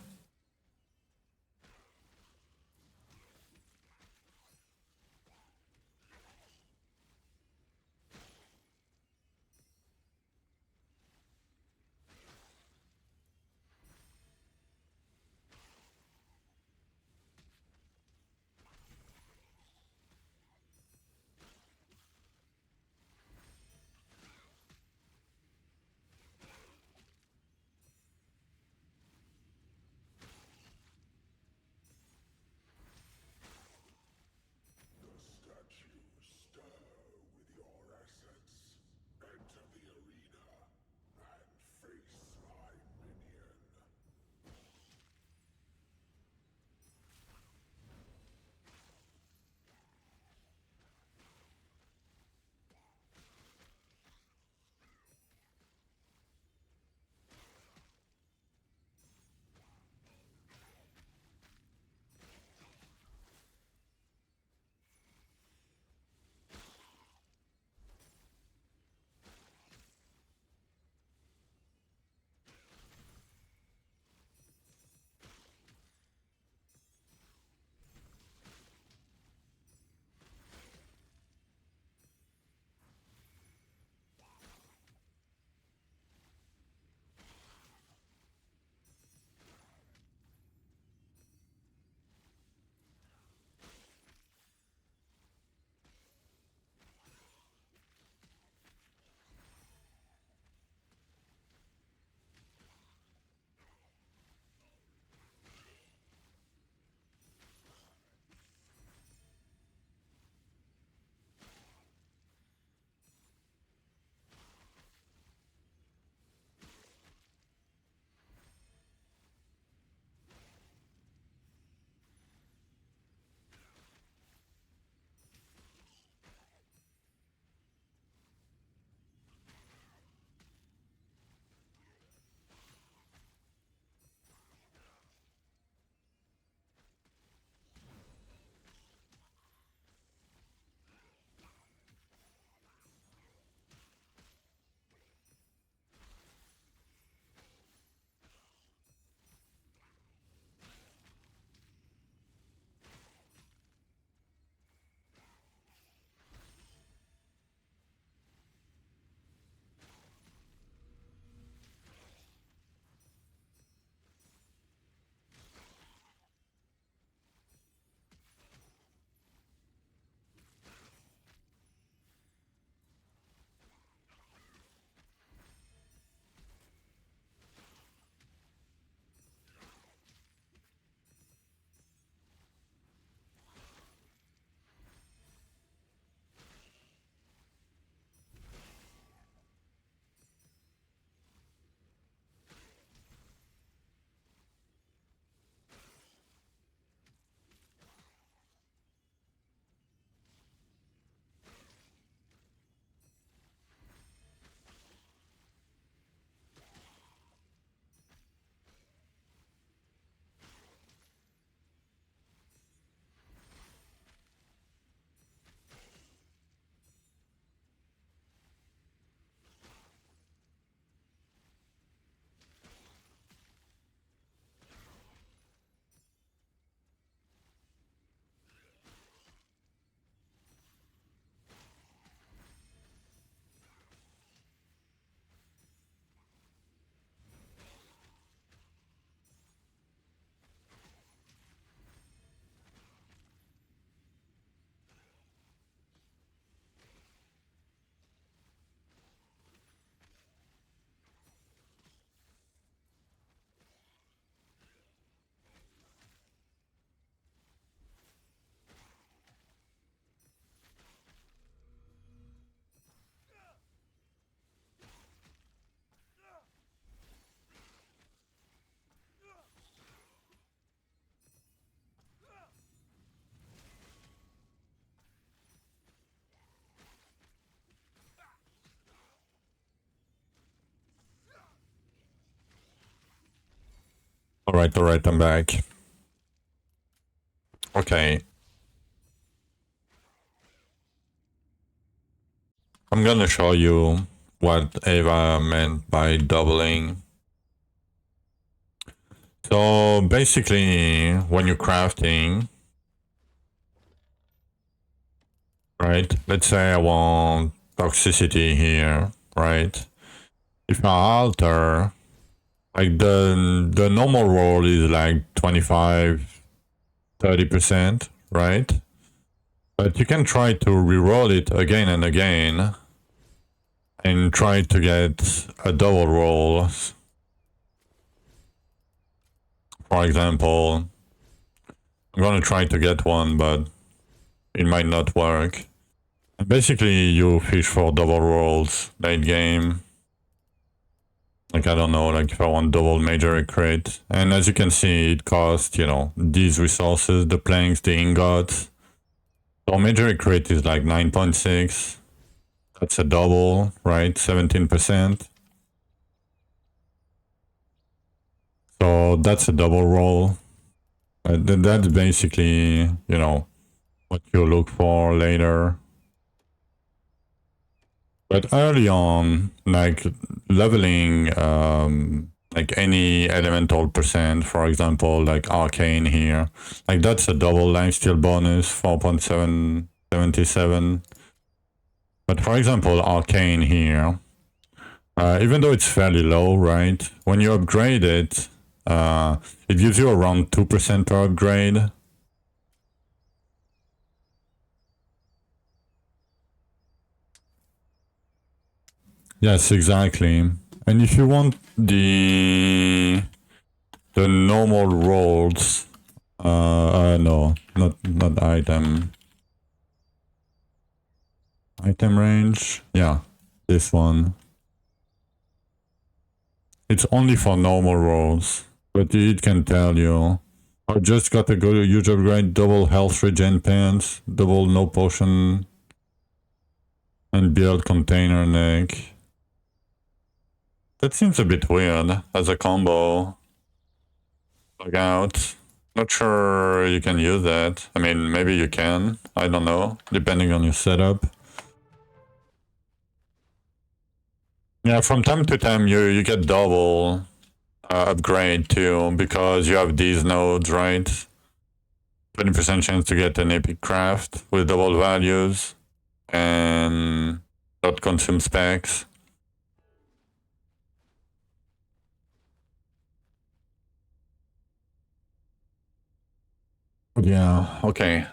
Alright, I'm back. Okay. I'm gonna show you what Ava meant by doubling. So basically, when you're crafting, right? Let's say I want toxicity here, right? If I alter, like the normal roll is like 25-30%, right? But you can try to reroll it again and again and try to get a double roll. For example, I'm gonna try to get one, but it might not work. And basically, you fish for double rolls late game. Like, I don't know, like if I want double Magery crate. And as you can see, it costs, you know, these resources, the planks, the ingots. So Magery crate is like 9.6. That's a double, right? 17%. So that's a double roll. That's basically, you know, what you look for later. But early on, like leveling, like any elemental percent, for example, like arcane here, like that's a double lifesteal bonus, 4.777. But for example, arcane here, even though it's fairly low, right? When you upgrade it, it gives you around 2% per upgrade. Yes, exactly. And if you want the normal rolls, no, not item. Item range, yeah, this one. It's only for normal rolls, but it can tell you. I just got a good huge upgrade, double health regen pants, double no potion, and build container neck. That seems a bit weird as a combo. Log out. Not sure you can use that. I mean, maybe you can. I don't know, depending on your setup. Yeah, from time to time you get double upgrade too, because you have these nodes, right? 20% chance to get an epic craft with double values and not consume specs. Yeah, okay.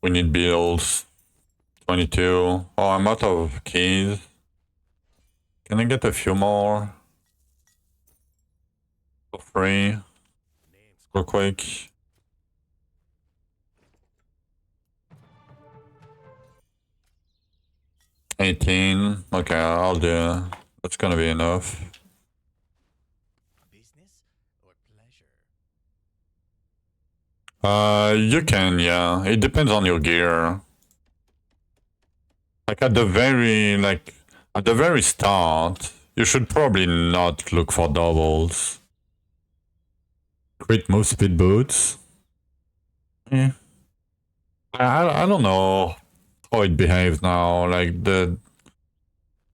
We need builds. 22. Oh, I'm out of keys. Can I get a few more? For free? Real quick. $18. Okay, I'll do. That's gonna be enough. You can, yeah. It depends on your gear. Like at the very start, you should probably not look for doubles. Crit move speed boots. Yeah. I don't know how it behaves now. Like the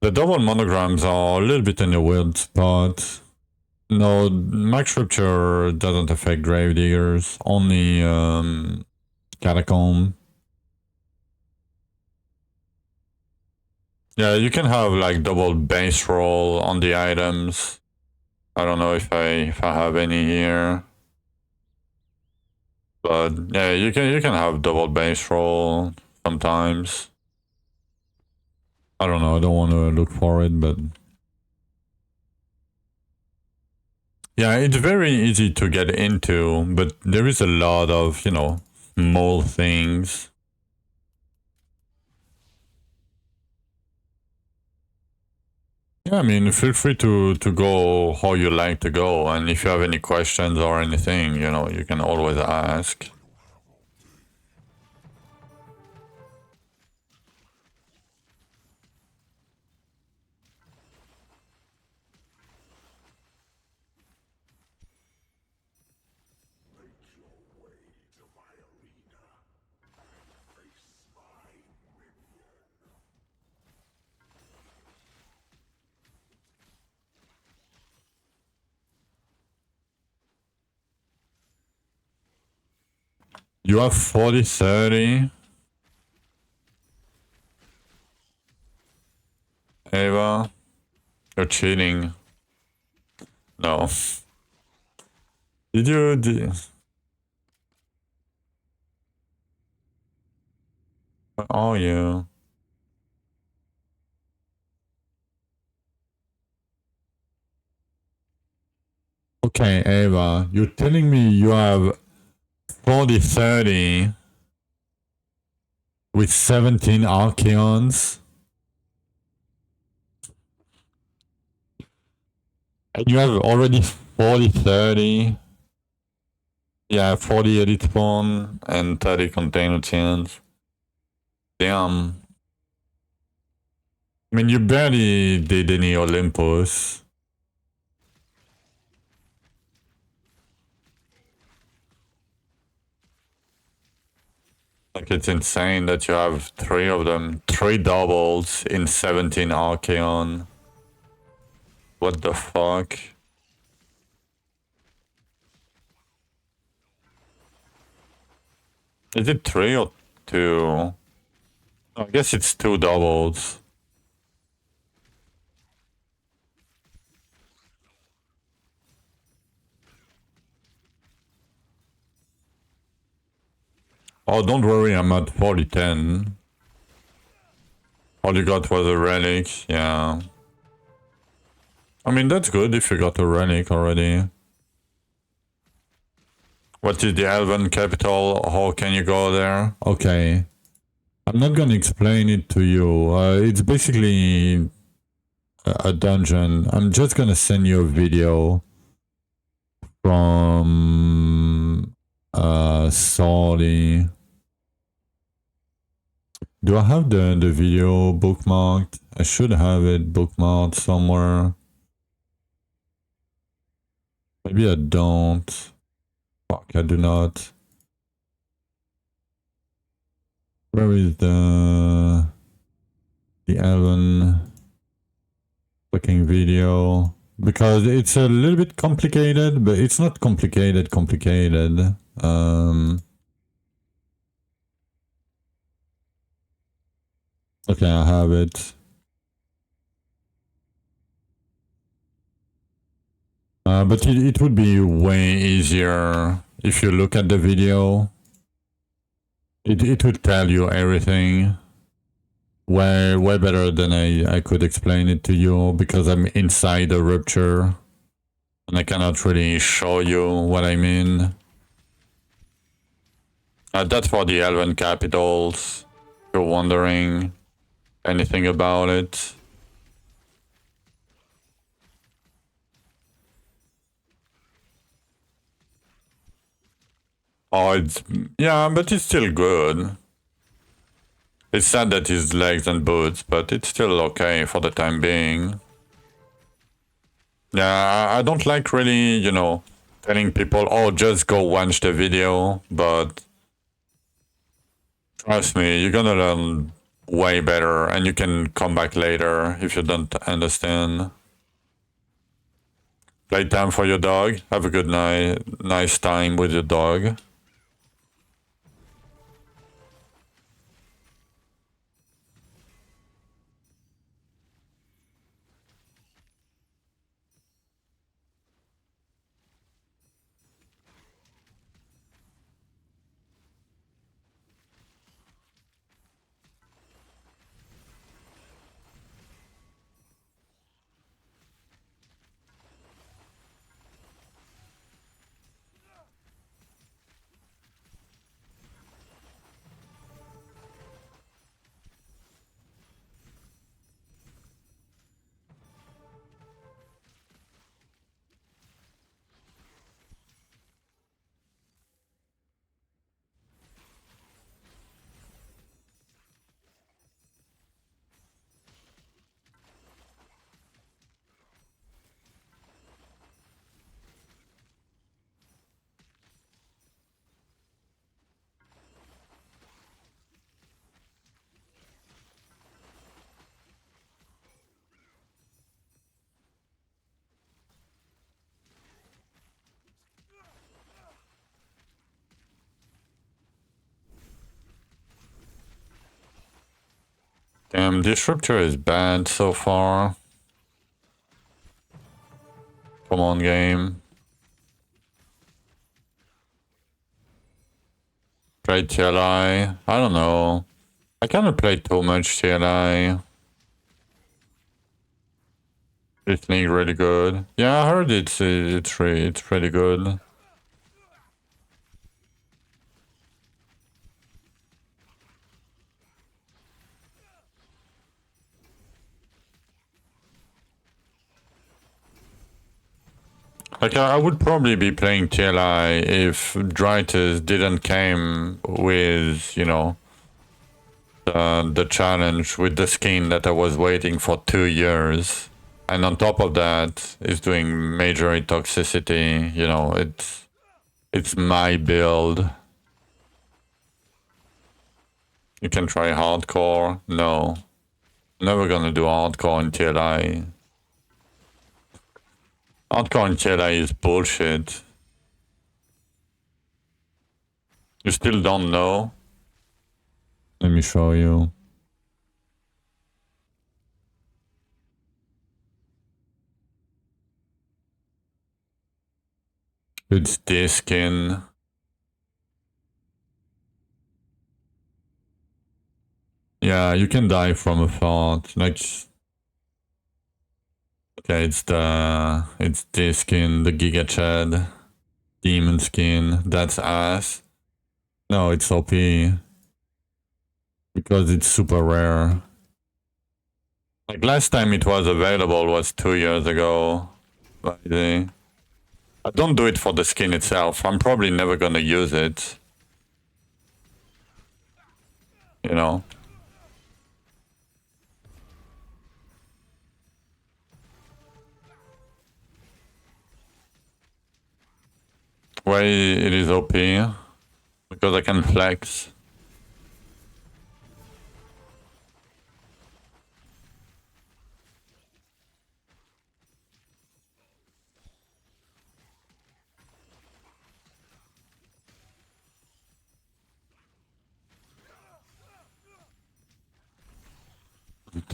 double monograms are a little bit in a weird spot. No, max rupture doesn't affect gravediggers. Only catacomb. Yeah, you can have like double base roll on the items. I don't know if I have any here. But yeah, you can have double base roll sometimes. I don't know, I don't want to look for it, but yeah, it's very easy to get into, but there is a lot of, you know, small things. Yeah, I mean, feel free to go how you like to go, and if you have any questions or anything, you know, you can always ask. You have 40, 30. Ava, you're cheating. No. Did you? Oh, yeah. Okay, Ava, you're telling me you have 40, 30 with 17 Archeons? And you have already 40, 30? Yeah, 40 edit spawn and 30 container chance. Damn. I mean, you barely did any Olympus. Like, it's insane that you have 3 of them. 3 doubles in 17 Archeon. What the fuck? Is it 3 or 2? I guess it's 2 doubles. Oh, don't worry, I'm at 40-10. All you got was a relic, yeah. I mean, that's good if you got a relic already. What is the Elven capital? How can you go there? Okay. I'm not gonna explain it to you. It's basically a dungeon. I'm just gonna send you a video from Saudi. Do I have the video bookmarked? I should have it bookmarked somewhere. Maybe I don't. Fuck, I do not. Where is the Elven fucking video? Because it's a little bit complicated, but it's not complicated. Okay, I have it. But it would be way easier if you look at the video. It would tell you everything. Way better than I could explain it to you because I'm inside the rupture. And I cannot really show you what I mean. That's for the Elven capitals. If you're wondering anything about it. Oh, yeah, but it's still good. It's sad that his legs and boots, but it's still okay for the time being. Yeah, I don't like really, you know, telling people, oh, just go watch the video, but trust me, you're gonna learn way better and you can come back later if you don't understand. Playtime for your dog. Have a good night, nice time with your dog. Damn, Disruptor is bad so far. Come on, game. Play TLI. I don't know. I cannot play too much TLI. It's really good. Yeah, I heard it's pretty good. Like I would probably be playing TLI if Drythus didn't came with, you know, the challenge with the skin that I was waiting for 2 years. And on top of that, it's doing Magery Toxicity. You know, it's my build. You can try hardcore. No, never gonna do hardcore in TLI. Hardcore in TLI is bullshit. You still don't know? Let me show you. It's this skin. Yeah, you can die from a thought. Like, okay, it's this skin, the Giga Chad demon skin. That's ass. No, it's OP because it's super rare. Like last time it was available was 2 years ago. I don't do it for the skin itself. I'm probably never gonna use it. You know. Why it is OP? Because I can flex.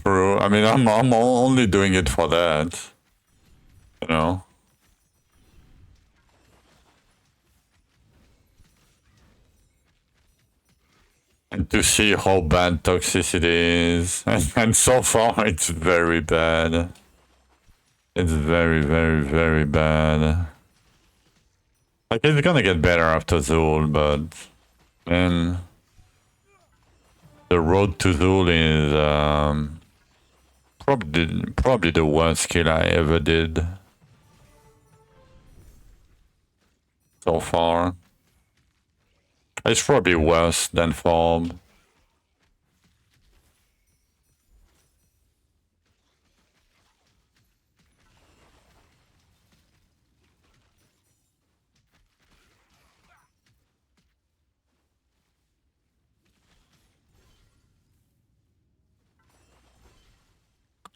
True. I mean, I'm only doing it for that. You know. And to see how bad toxicity is, and so far it's very bad. It's very, very, very bad. Like it's gonna get better after Zul, but man, the road to Zul is probably the worst skill I ever did so far. It's probably worse than Form.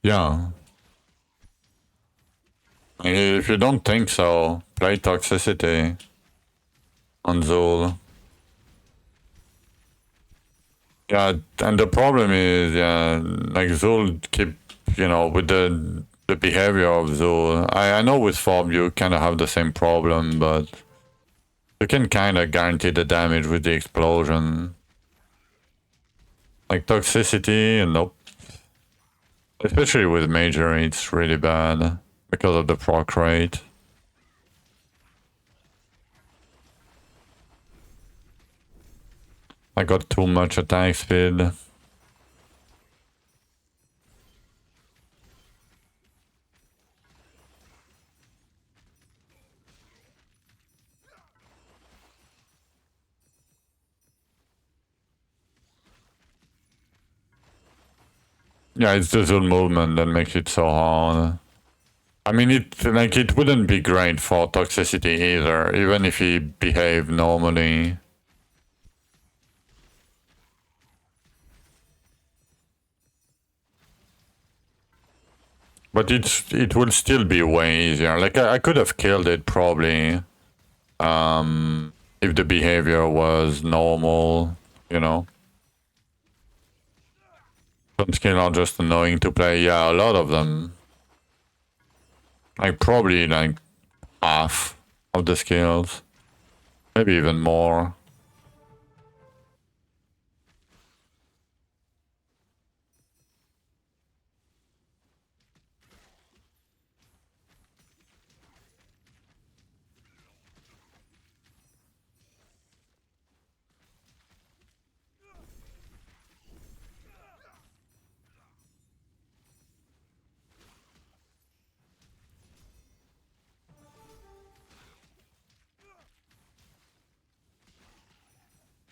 Yeah. If you don't think so, play Toxicity on Zul. Yeah, and the problem is, yeah, like Zul keep, you know, with the behavior of Zul. I know with Form you kind of have the same problem, but you can kind of guarantee the damage with the explosion. Like Toxicity, nope. Especially with Major, it's really bad because of the proc rate. I got too much attack speed. Yeah, it's the Zul movement that makes it so hard. I mean, it wouldn't be great for Toxicity either, even if he behaved normally. But it would still be way easier. Like I could have killed it probably, if the behavior was normal, you know. Some skills are just annoying to play. Yeah, a lot of them. Like probably like half of the skills. Maybe even more.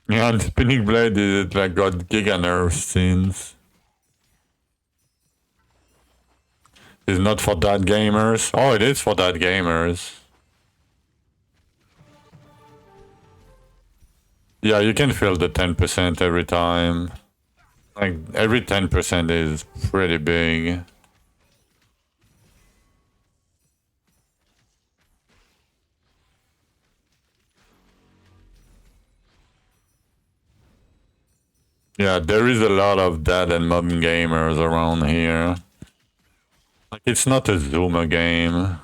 Yeah, the spinning blade is like got giga nerfs since. It's not for that gamers. Oh, it is for that gamers. Yeah, you can feel the 10% every time. Like every 10% is pretty big. Yeah, there is a lot of dead and modern gamers around here. Like it's not a Zoomer game.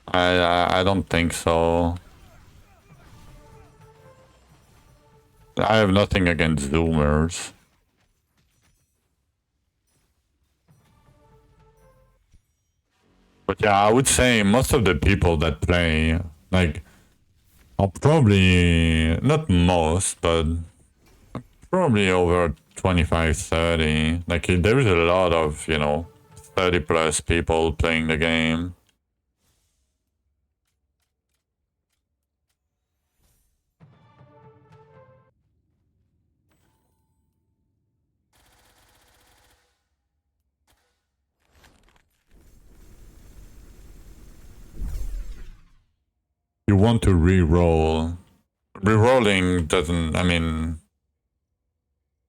I don't think so. I have nothing against Zoomers. But yeah, I would say most of the people that play, like, are probably, not most, but probably over 25, 30. Like, there is a lot of, 30 plus people playing the game. You want to re-roll. Re-rolling doesn't, I mean,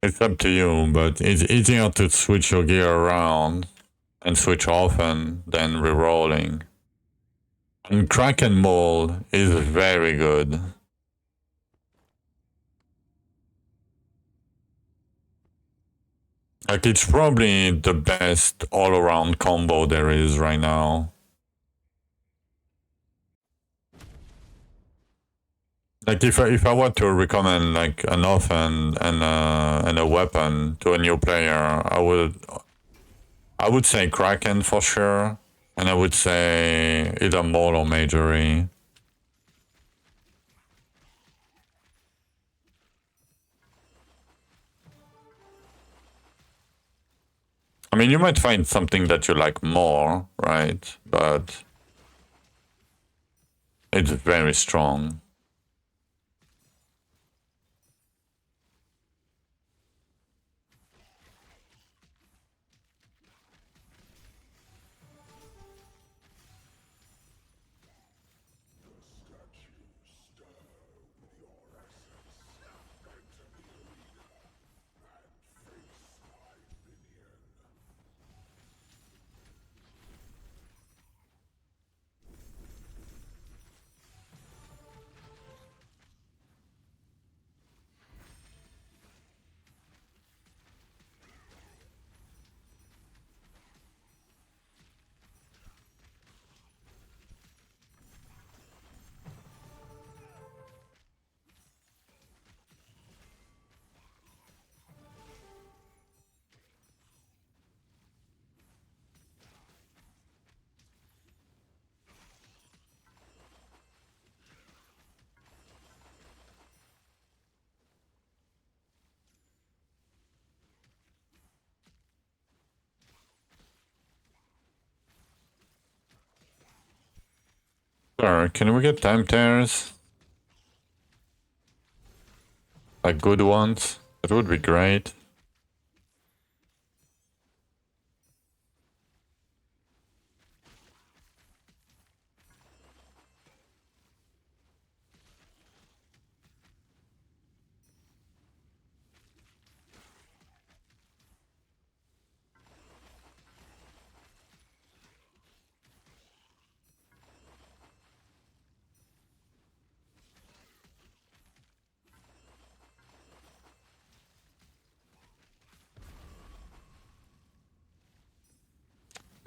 it's up to you, but it's easier to switch your gear around and switch often than re-rolling. And Kraken Mole is very good. Like it's probably the best all-around combo there is right now. Like if I were to recommend like an offense and a weapon to a new player, I would say Kraken for sure, and I would say either Mole or Magery. I mean, you might find something that you like more, right? But it's very strong. Sure, can we get time tears? Like good ones? That would be great.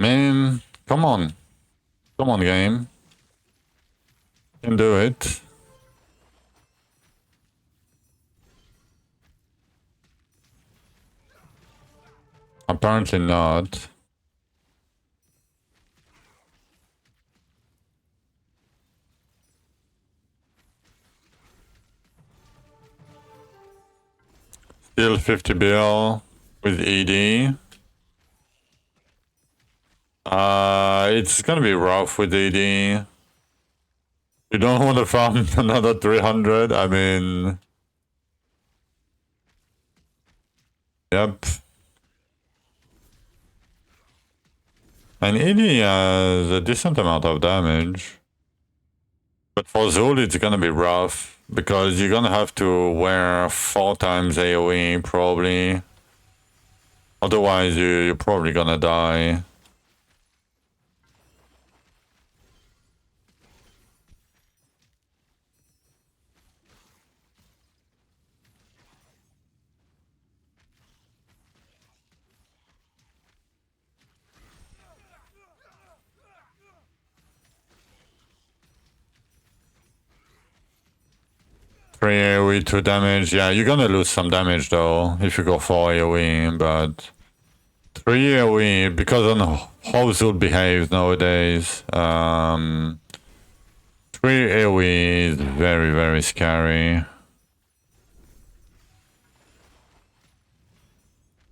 Man, come on. Come on, game. You can do it. Apparently not. Still 50 bill with ED. It's gonna be rough with ED. You don't want to farm another 300? I mean... Yep. And ED has a decent amount of damage. But for Zul, it's gonna be rough. Because you're gonna have to wear 4 times AoE, probably. Otherwise, you're probably gonna die. Three AoE, 2 damage. Yeah, you're gonna lose some damage though if you go 4 AoE, but 3 AoE, because on how Zul behaves nowadays, 3 AoE is very, very scary.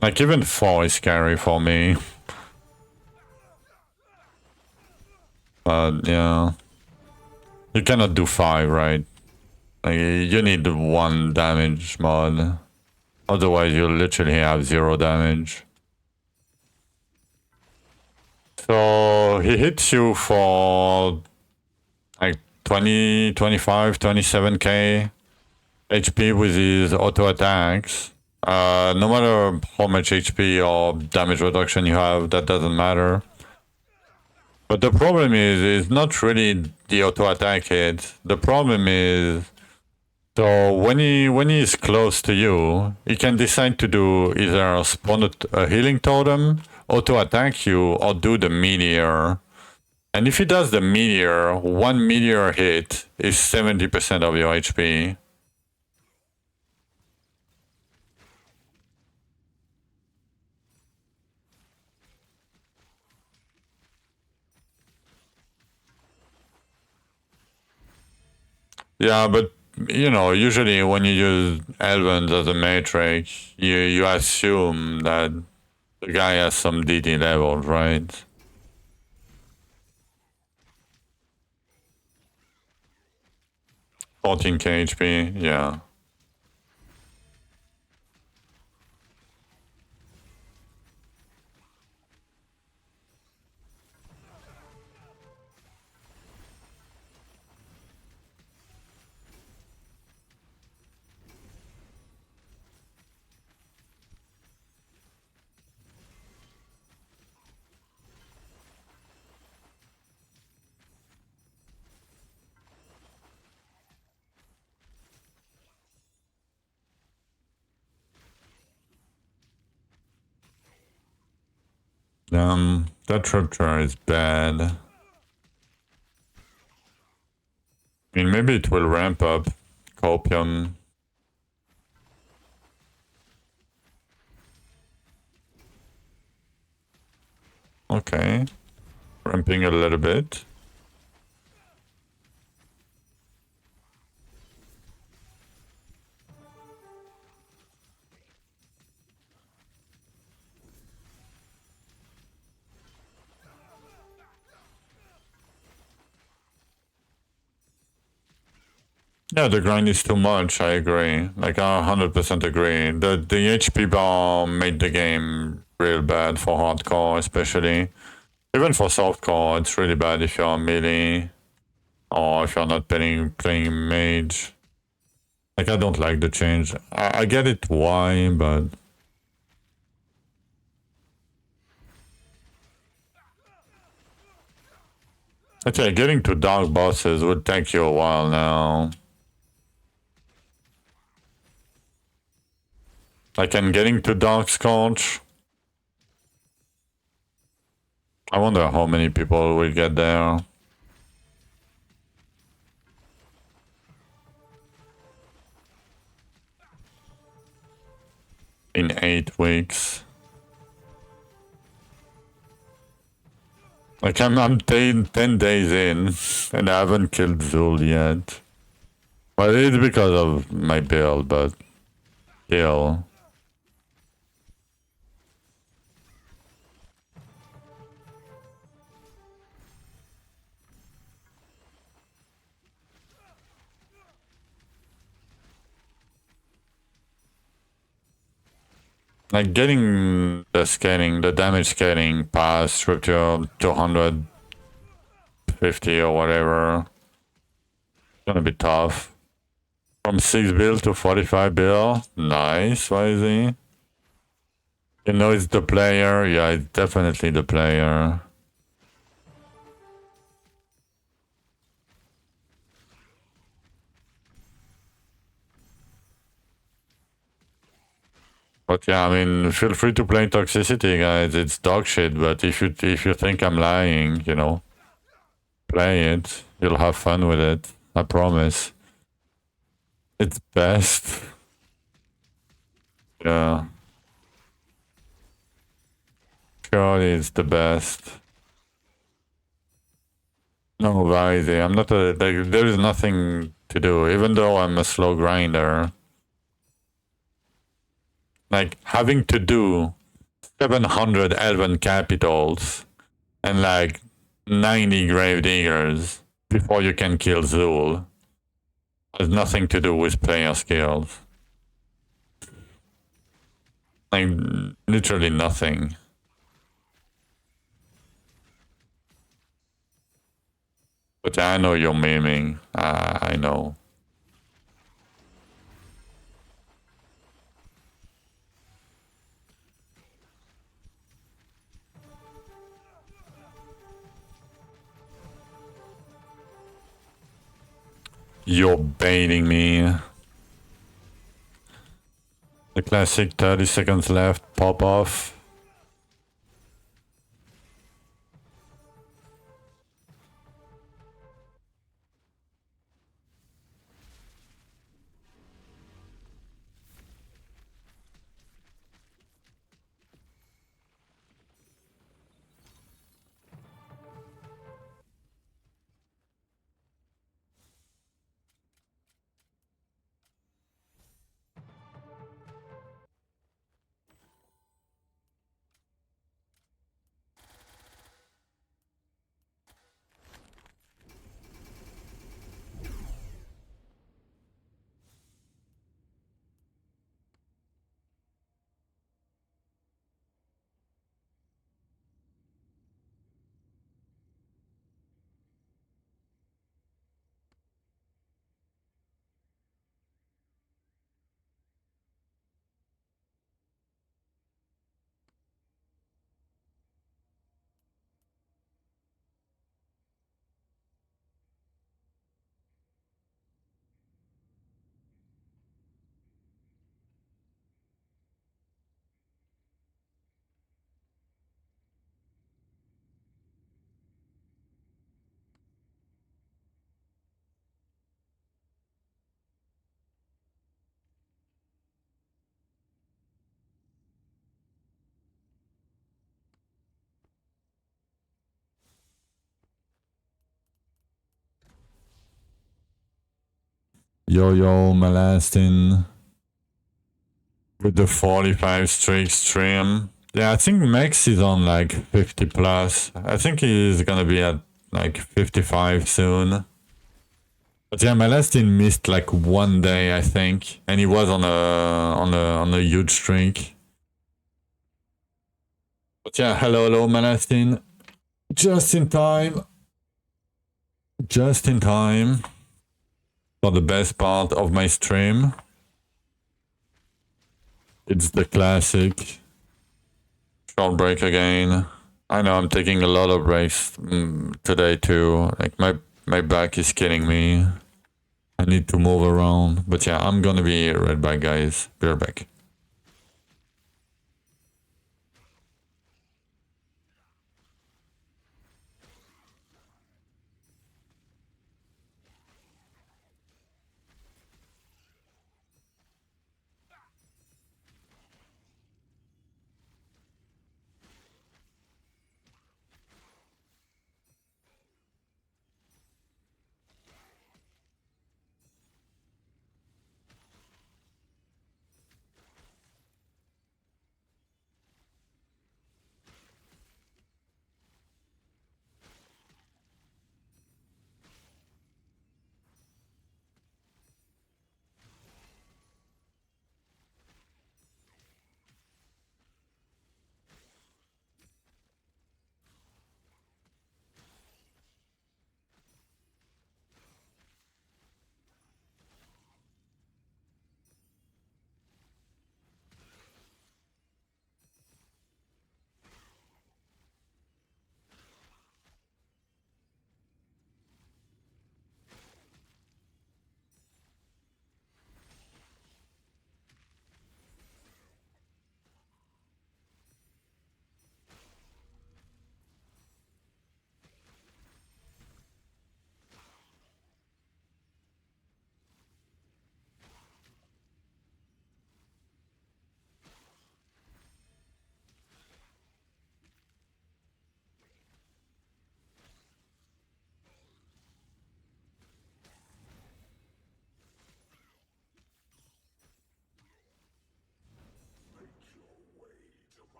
Like even 4 is scary for me. But yeah. You cannot do 5, right? Like, you need 1 damage mod. Otherwise, you'll literally have 0 damage. So he hits you for like 20, 25, 27k HP with his auto attacks. No matter how much HP or damage reduction you have, that doesn't matter. But the problem is not really the auto attack hit. The problem is, so when he is close to you, he can decide to do either spawn a healing totem, auto attack you, or do the meteor. And if he does the meteor, 1 meteor hit is 70% of your HP. Yeah, but you know, usually when you use Elvens as a matrix, you assume that the guy has some DD levels, right? 14k HP, yeah. That rupture is bad. I mean, maybe it will ramp up. Copium. Okay. Ramping a little bit. Yeah, the grind is too much, I agree. Like, I 100% agree. The HP bar made the game real bad for hardcore, especially. Even for softcore, it's really bad if you're melee, or if you're not playing mage. Like, I don't like the change. I get it why, but... Okay, getting to dark bosses would take you a while now. Like, and getting to Dark Scorch I wonder how many people will get there. In 8 weeks. Like I'm 10 days in and I haven't killed Zul yet. Well, it's because of my build, but still. Like getting the scaling, the damage scaling past structure 250 or whatever. It's gonna be tough. From 6 bill to 45 bill. Nice, Wisey. You know it's the player. Yeah, it's definitely the player. But yeah, I mean, feel free to play Toxicity, guys. It's dog shit, but if you think I'm lying, you know, play it. You'll have fun with it. I promise. It's best. Yeah. Surely it's the best. No, Vaidi, I'm not a... Like, there is nothing to do, even though I'm a slow grinder. Like, having to do 700 Elven Capitals and like 90 Grave Diggers before you can kill Zul has nothing to do with player skills. Like, literally nothing. But I know you're memeing. I know. You're baiting me. The classic 30 seconds left, pop off. Yo, Malastin. With the 45 streak stream. Yeah, I think Max is on like 50 plus. I think he's gonna be at like 55 soon. But yeah, Malastin missed like 1 day, I think, and he was on a huge streak. But yeah, hello, Malastin. Just in time. Just in time for the best part of my stream. It's the classic short break again. I know I'm taking a lot of breaks today too. Like my back is killing me. I need to move around. But yeah, I'm gonna be right back, guys. Be right back.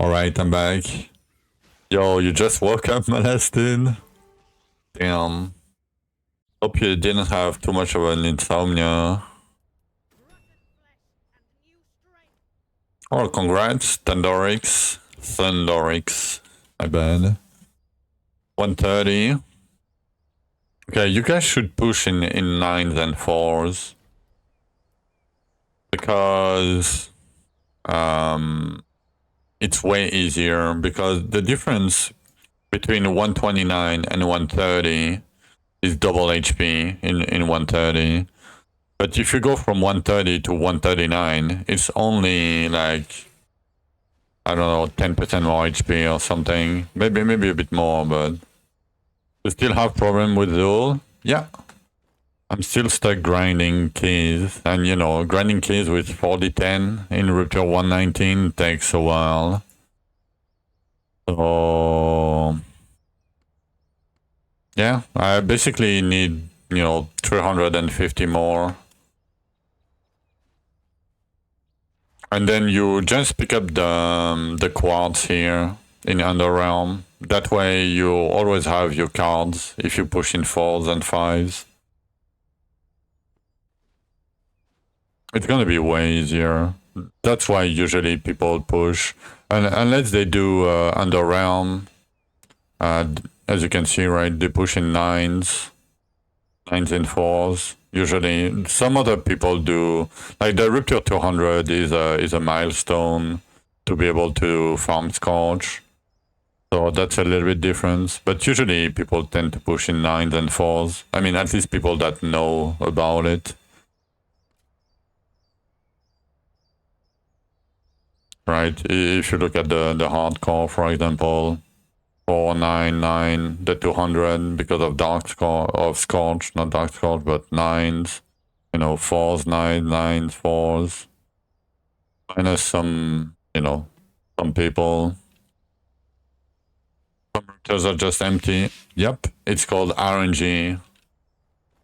Alright, I'm back. Yo, you just woke up, molested? Damn. Hope you didn't have too much of an insomnia. Oh, congrats, Thundorix. My bad. 130. Okay, you guys should push in 9s and 4s. Because it's way easier, because the difference between 129 and 130 is double HP in 130. But if you go from 130 to 139, it's only like, I don't know, 10% more HP or something. Maybe a bit more, but you still have problem with Zool? Yeah. I'm still stuck grinding keys, and you know, grinding keys with 4010 in Rupture 119 takes a while. So yeah, I basically need, you know, 350 more. And then you just pick up the quartz here in Underrealm. That way you always have your cards if you push in 4s and 5s. It's gonna be way easier. That's why usually people push. And unless they do Underrealm, as you can see, right, they push in 9s and 4s. Usually, some other people do, like the Rupture 200 is a milestone to be able to farm Scorch. So that's a little bit different. But usually people tend to push in 9s and 4s. I mean, at least people that know about it. Right? If you look at the hardcore, for example, 499, the 200 because of Scorch, not Dark Scorch, but 9s. You know, 4s, 9s, 4s. Minus some, you know, some people. Converters are just empty. Yep, it's called RNG.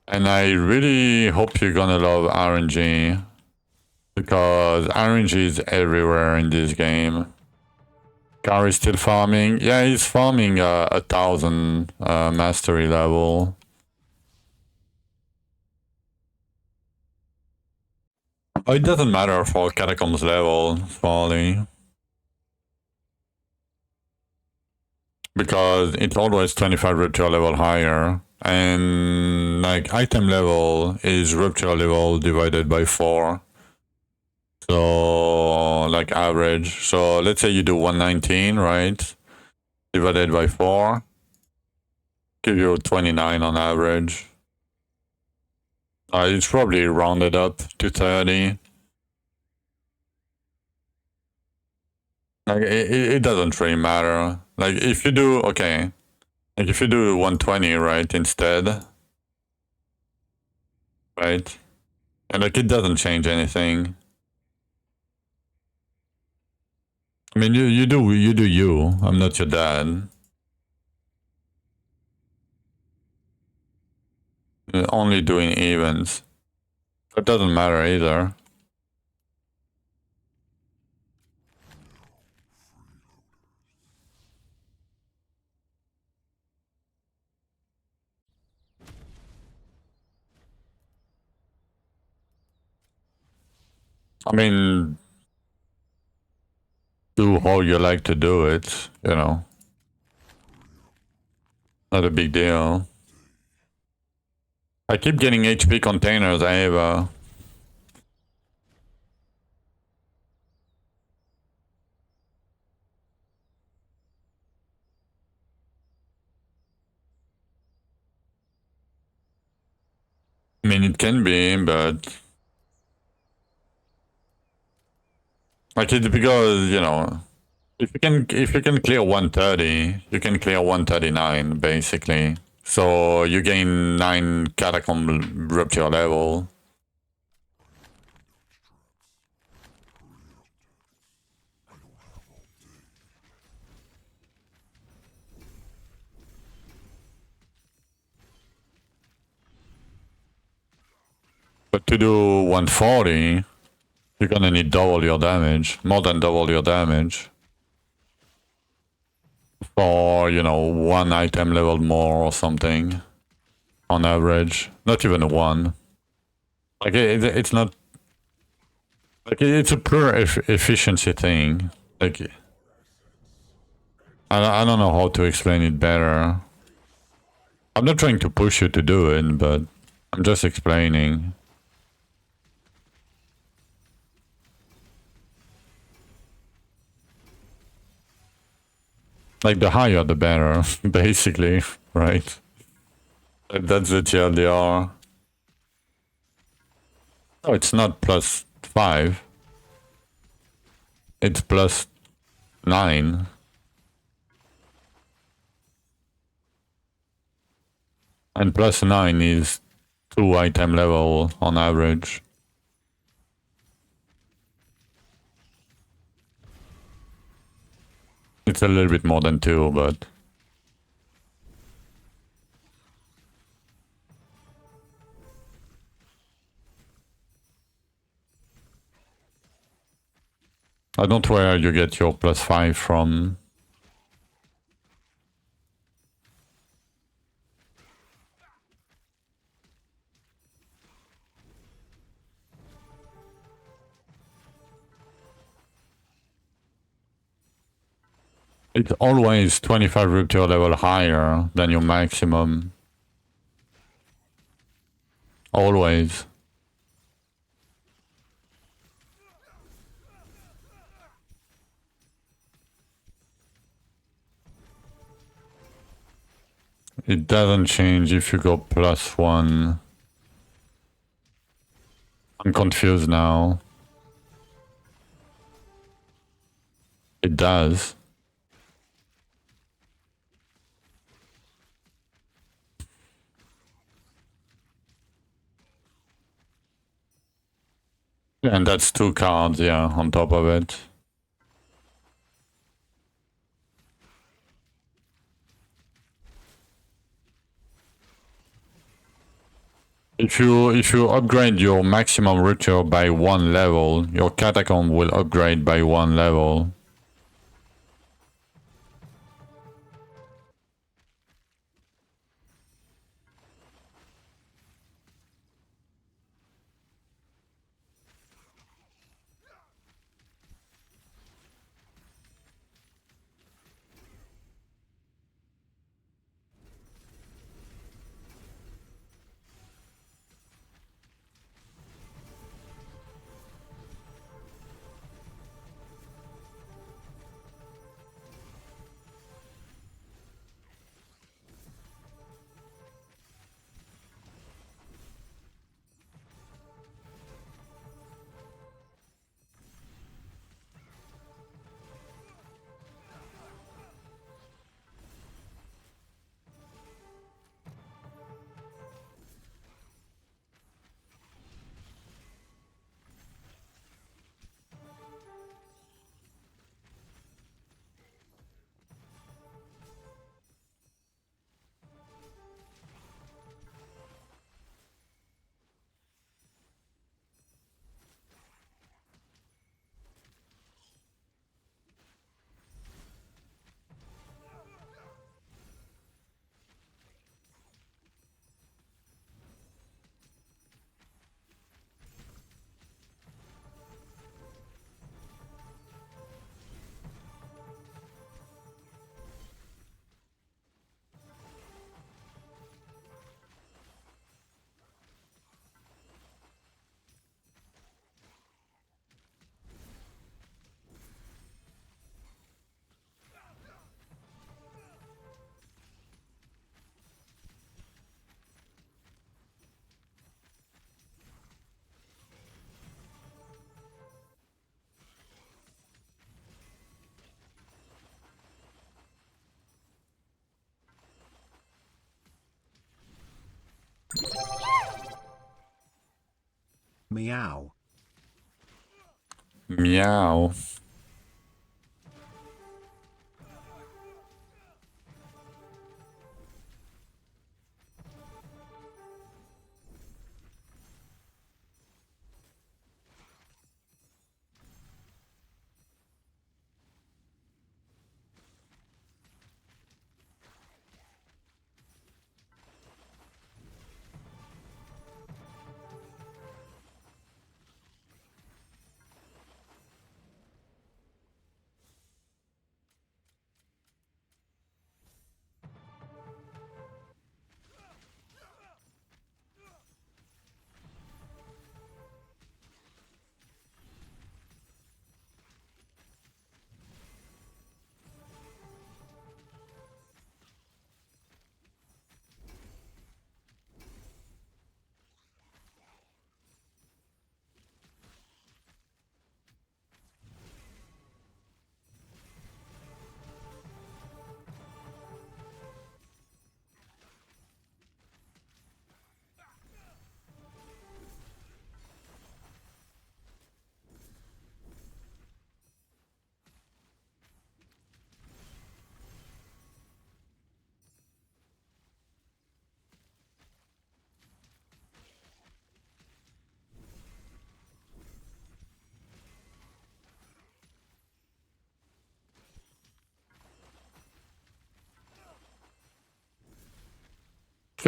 And I really hope you're gonna love RNG. Because RNG is everywhere in this game. Car is still farming. Yeah, he's farming 1,000 mastery level. Oh, it doesn't matter for Catacombs level, Folly. Because it's always 25 rupture level higher. And like item level is rupture level divided by 4. So like average. So let's say you do 119, right? Divided by 4. Give you 29 on average. It's probably rounded up to 30. Like it doesn't really matter. Like if you do, okay. Like if you do 120, right, instead. Right? And like it doesn't change anything. I mean, you do you. I'm not your dad. You're only doing evens. That doesn't matter either. I mean, do how you like to do it, you know. Not a big deal. I keep getting HP containers, Ava. I mean, it can be, but like it's because, you know, if you can clear 130, you can clear 139 basically. So you gain 9 catacomb rupture level. But to do 140, you're gonna need double your damage, more than double your damage. for, you know, 1 item level more or something on average. Not even 1. Like, it's not... Like, it's a pure efficiency thing. Like, I don't know how to explain it better. I'm not trying to push you to do it, but I'm just explaining. Like, the higher the better, basically, right? That's the TLDR. No, it's not +5. It's +9. And +9 is 2 item level on average. It's a little bit more than 2, but... I don't know where you get your +5 from. It's always 25 rupture level higher than your maximum. Always. It doesn't change if you go +1. I'm confused now. It does. And that's 2 cards, yeah, on top of it. If you upgrade your maximum rupture by 1 level, your catacomb will upgrade by 1 level. Meow. Meow.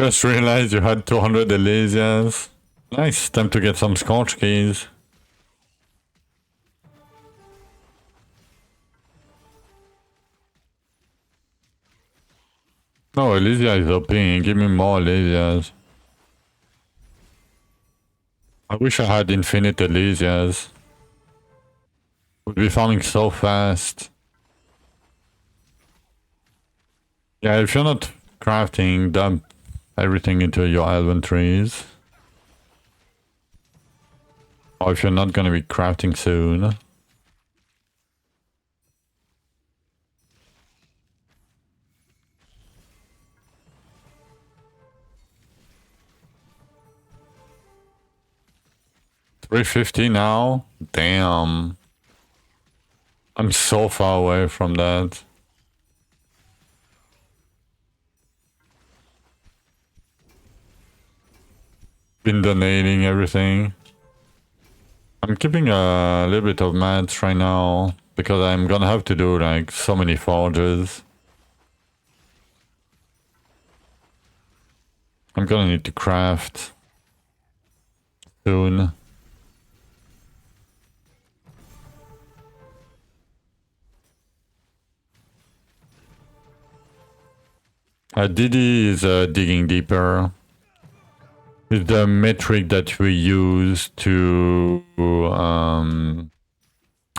Just realized you had 200 Elysias. Nice, time to get some Scorch keys. No, Elysia is OP. Give me more Elysias. I wish I had infinite Elysias. Would be farming so fast. Yeah, if you're not crafting, dump everything into your inventories. Or if you're not gonna be crafting soon. $350 now? Damn. I'm so far away from that. Been donating everything. I'm keeping a little bit of mats right now because I'm gonna have to do like so many forges. I'm gonna need to craft soon. DD is digging deeper. It's the metric that we use to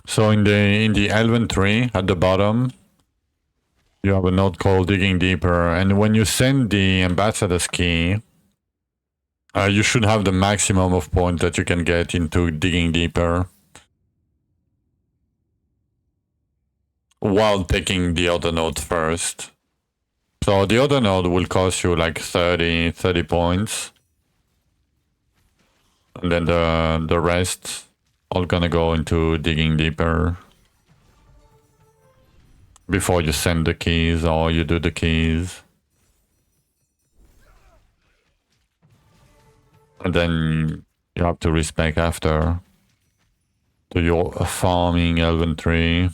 so in the inventory at the bottom you have a node called digging deeper, and when you send the ambassador's key you should have the maximum of points that you can get into digging deeper while taking the other node first. So the other node will cost you like 30 points. And then the rest all gonna go into digging deeper before you send the keys or you do the keys. And then you have to respec after to your farming inventory.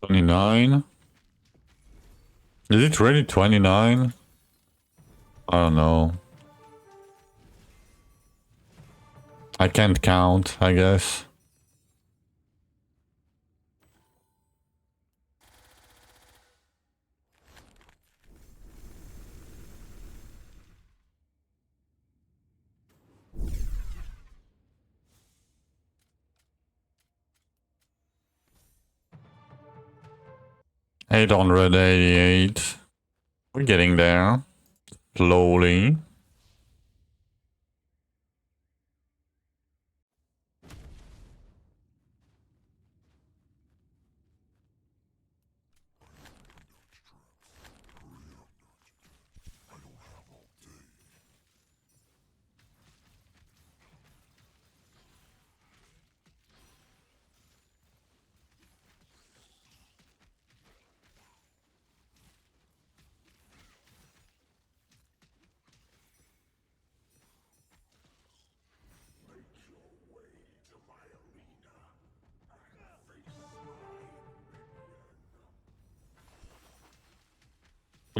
$29? Is it really 29? I don't know. I can't count, I guess. $888. We're getting there. Slowly.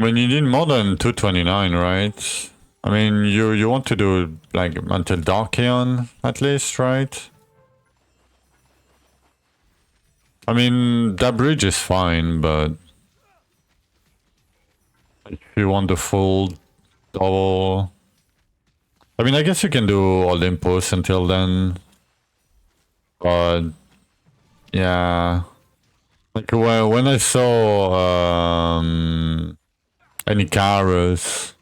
I mean, you need more than 229, right? I mean, you want to do like until Darkion at least, right? I mean, that bridge is fine, but if you want the full double I mean, I guess you can do Olympus until then. But yeah. Like when I saw any Icarus,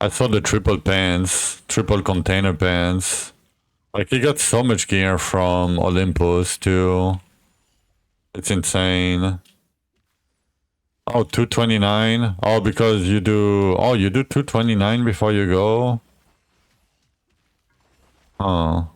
I saw the triple pants, triple container pants. Like he got so much gear from Olympus too. It's insane. Oh, 229. Oh, because you do 229 before you go? Oh.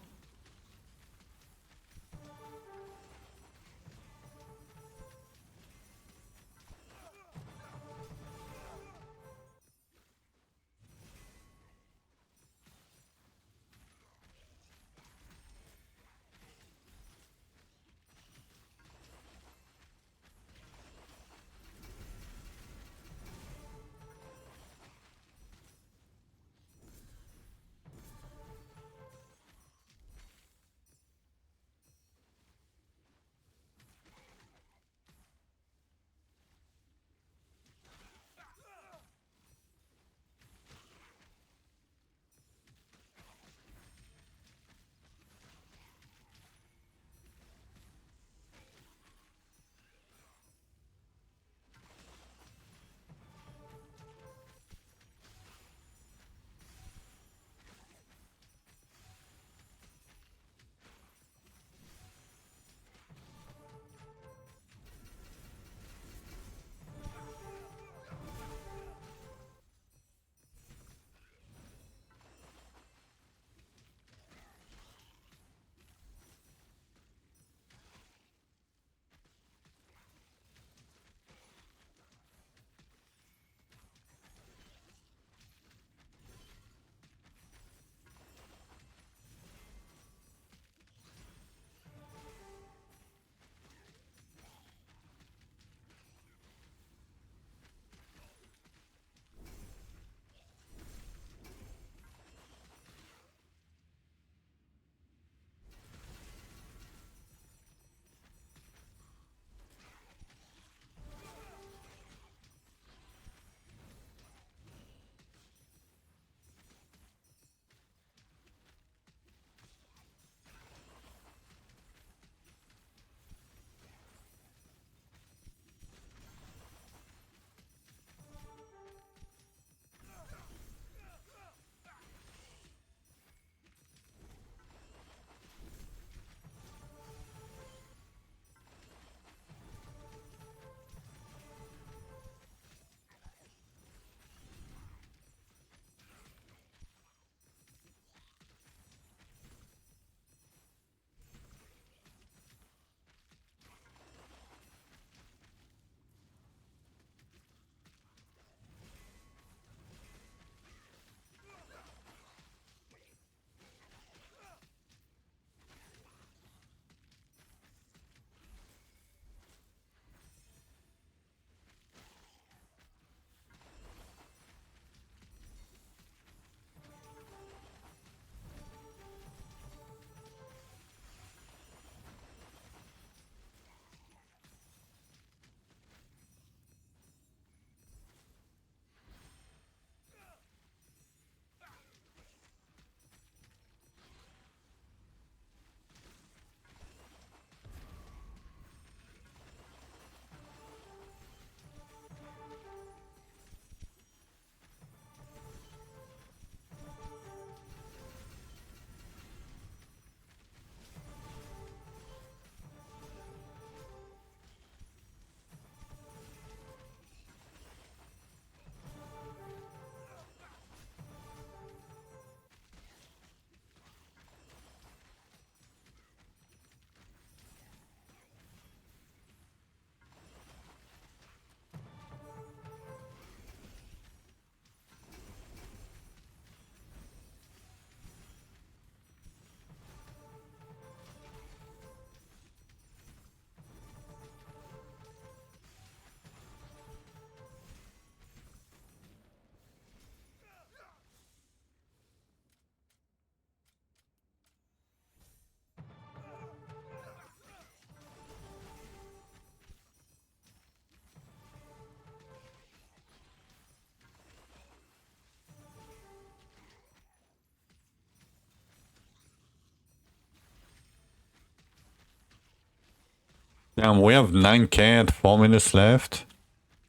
Damn, we have 9k at 4 minutes left.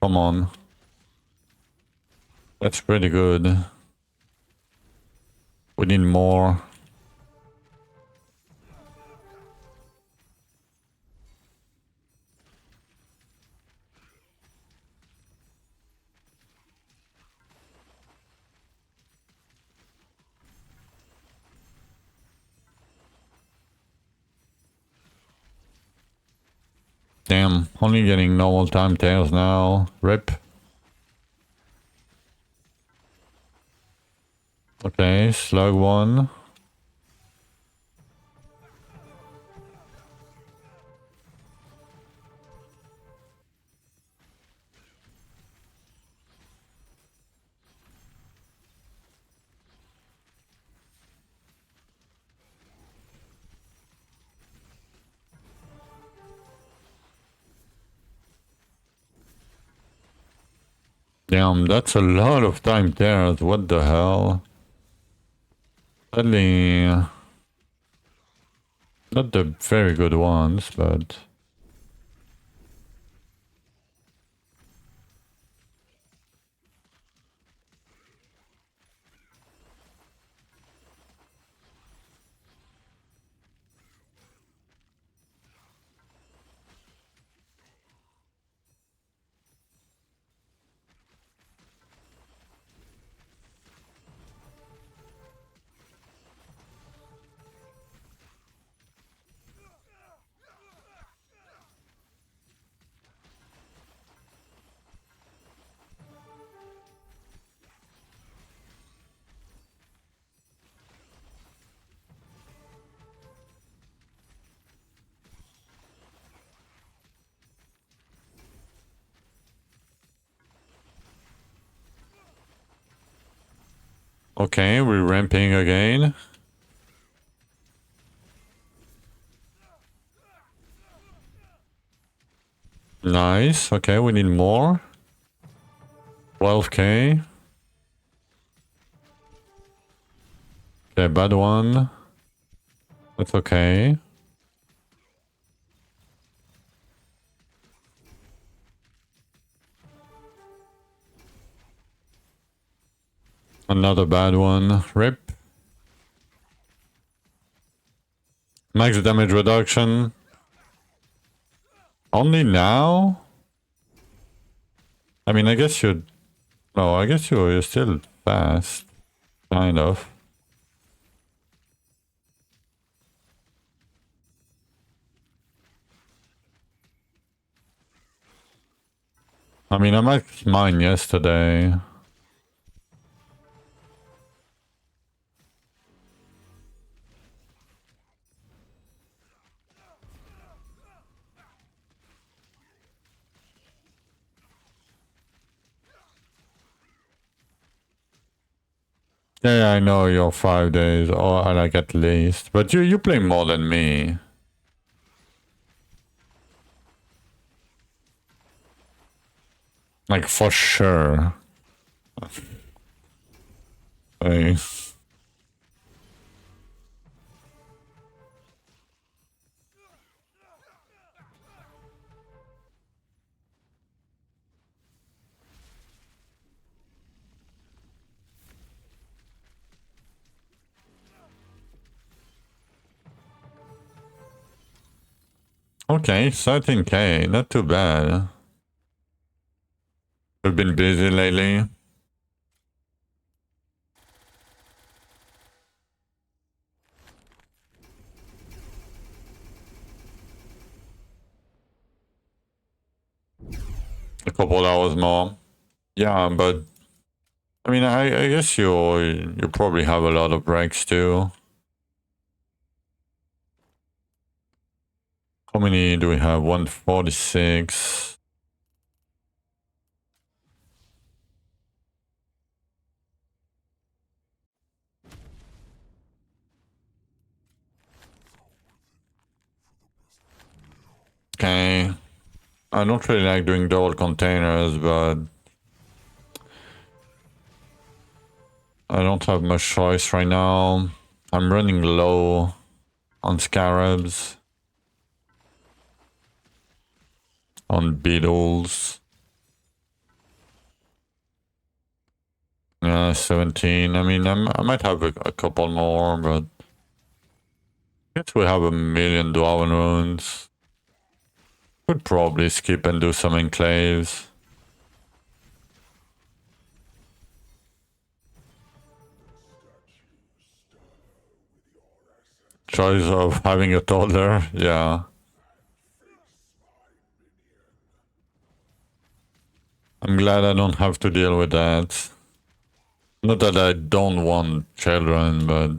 Come on. That's pretty good. We need more. Damn, only getting normal time tails now. Rip. Okay, slug one. Damn, that's a lot of time tails. What the hell? Sadly, not the very good ones, but... Okay, we're ramping again. Nice. Okay, we need more. 12k. Okay, bad one. That's okay. Another bad one. Rip. Max damage reduction. Only now? I mean, I guess you'd... No, I guess you're still fast. Kind of. I mean, I maxed mine yesterday. Yeah, I know you're 5 days, or like at least. But you play more than me. Like, for sure. Hey. Okay, 13k, not too bad. We've been busy lately. A couple hours more. Yeah, but I mean, I guess you probably have a lot of breaks too. How many do we have? 146. Okay. I don't really like doing double containers, but I don't have much choice right now. I'm running low on scarabs. on beetles. Yeah, 17. I mean, I might have a couple more, but I guess we have a million Dwarven runes. Could probably skip and do some enclaves. Choice of having a toddler, yeah. I'm glad I don't have to deal with that. Not that I don't want children, but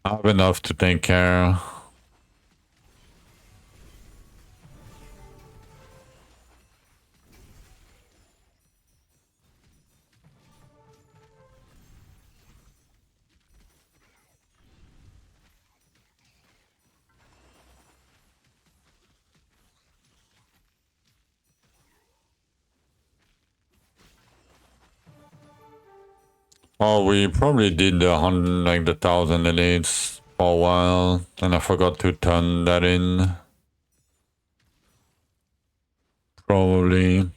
I have enough to take care. Oh, we probably did the 100, like the 1,000 elites for a while, and I forgot to turn that in. Probably.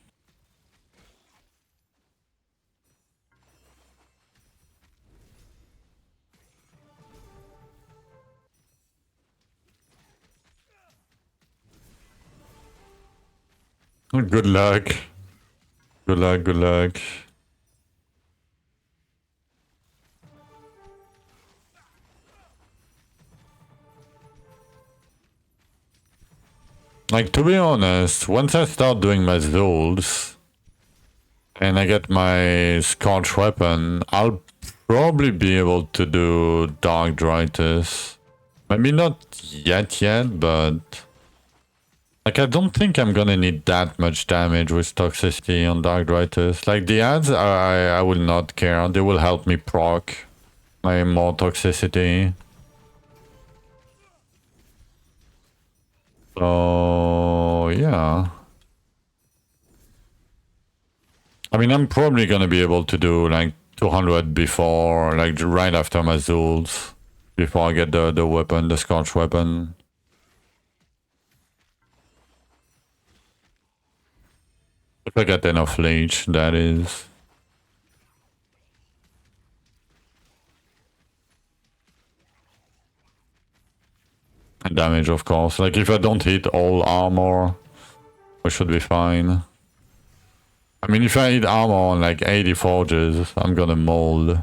Good luck. Good luck, good luck. Like, to be honest, once I start doing my Zulls, and I get my Scorch weapon, I'll probably be able to do Dark Drythus. Maybe not yet, but... Like, I don't think I'm gonna need that much damage with Toxicity on Dark Drythus. Like, the ads, I will not care. They will help me proc my more Toxicity. So, yeah. I mean, I'm probably gonna be able to do, like, 200 before, like, right after my Zulls. Before I get the weapon, the Scorch weapon. If I get enough leech, that is. And damage, of course. Like, if I don't hit all armor, we should be fine. I mean, if I hit armor on, like, 80 forges, I'm gonna mold.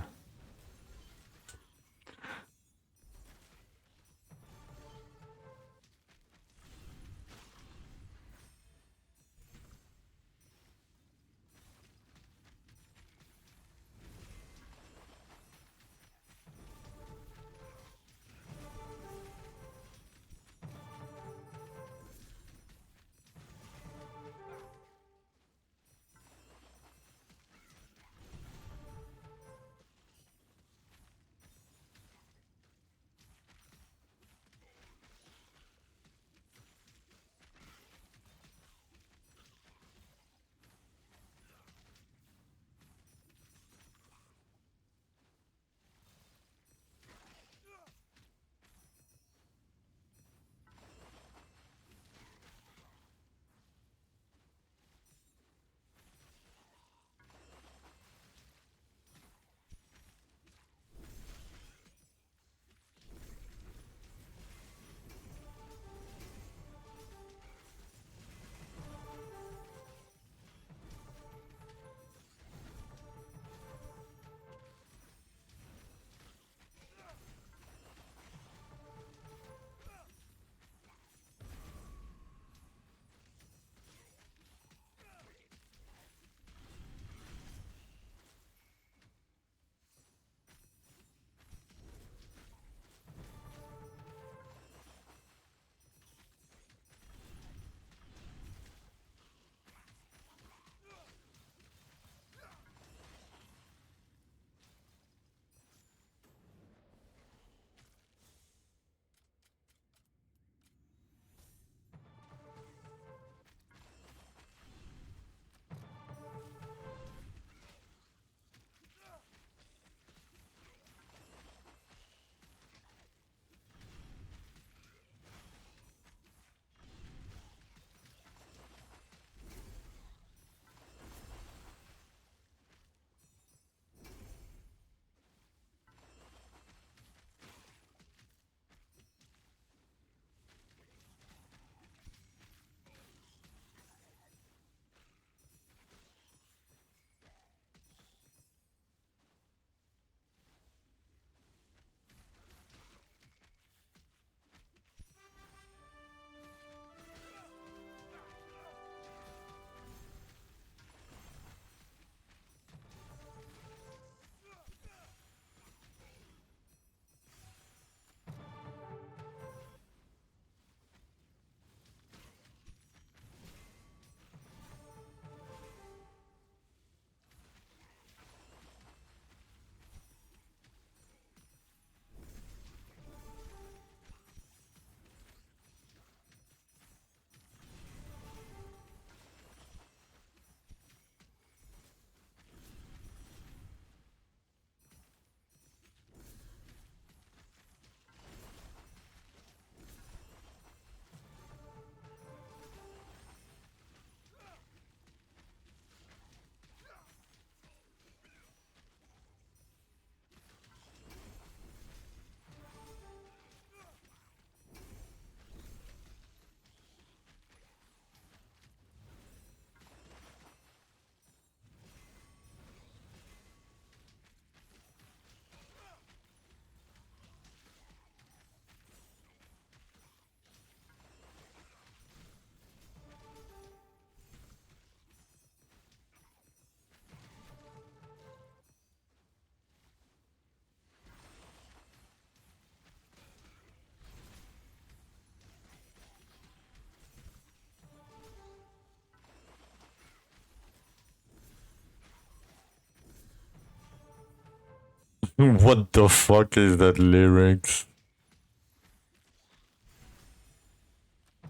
What the fuck is that lyrics?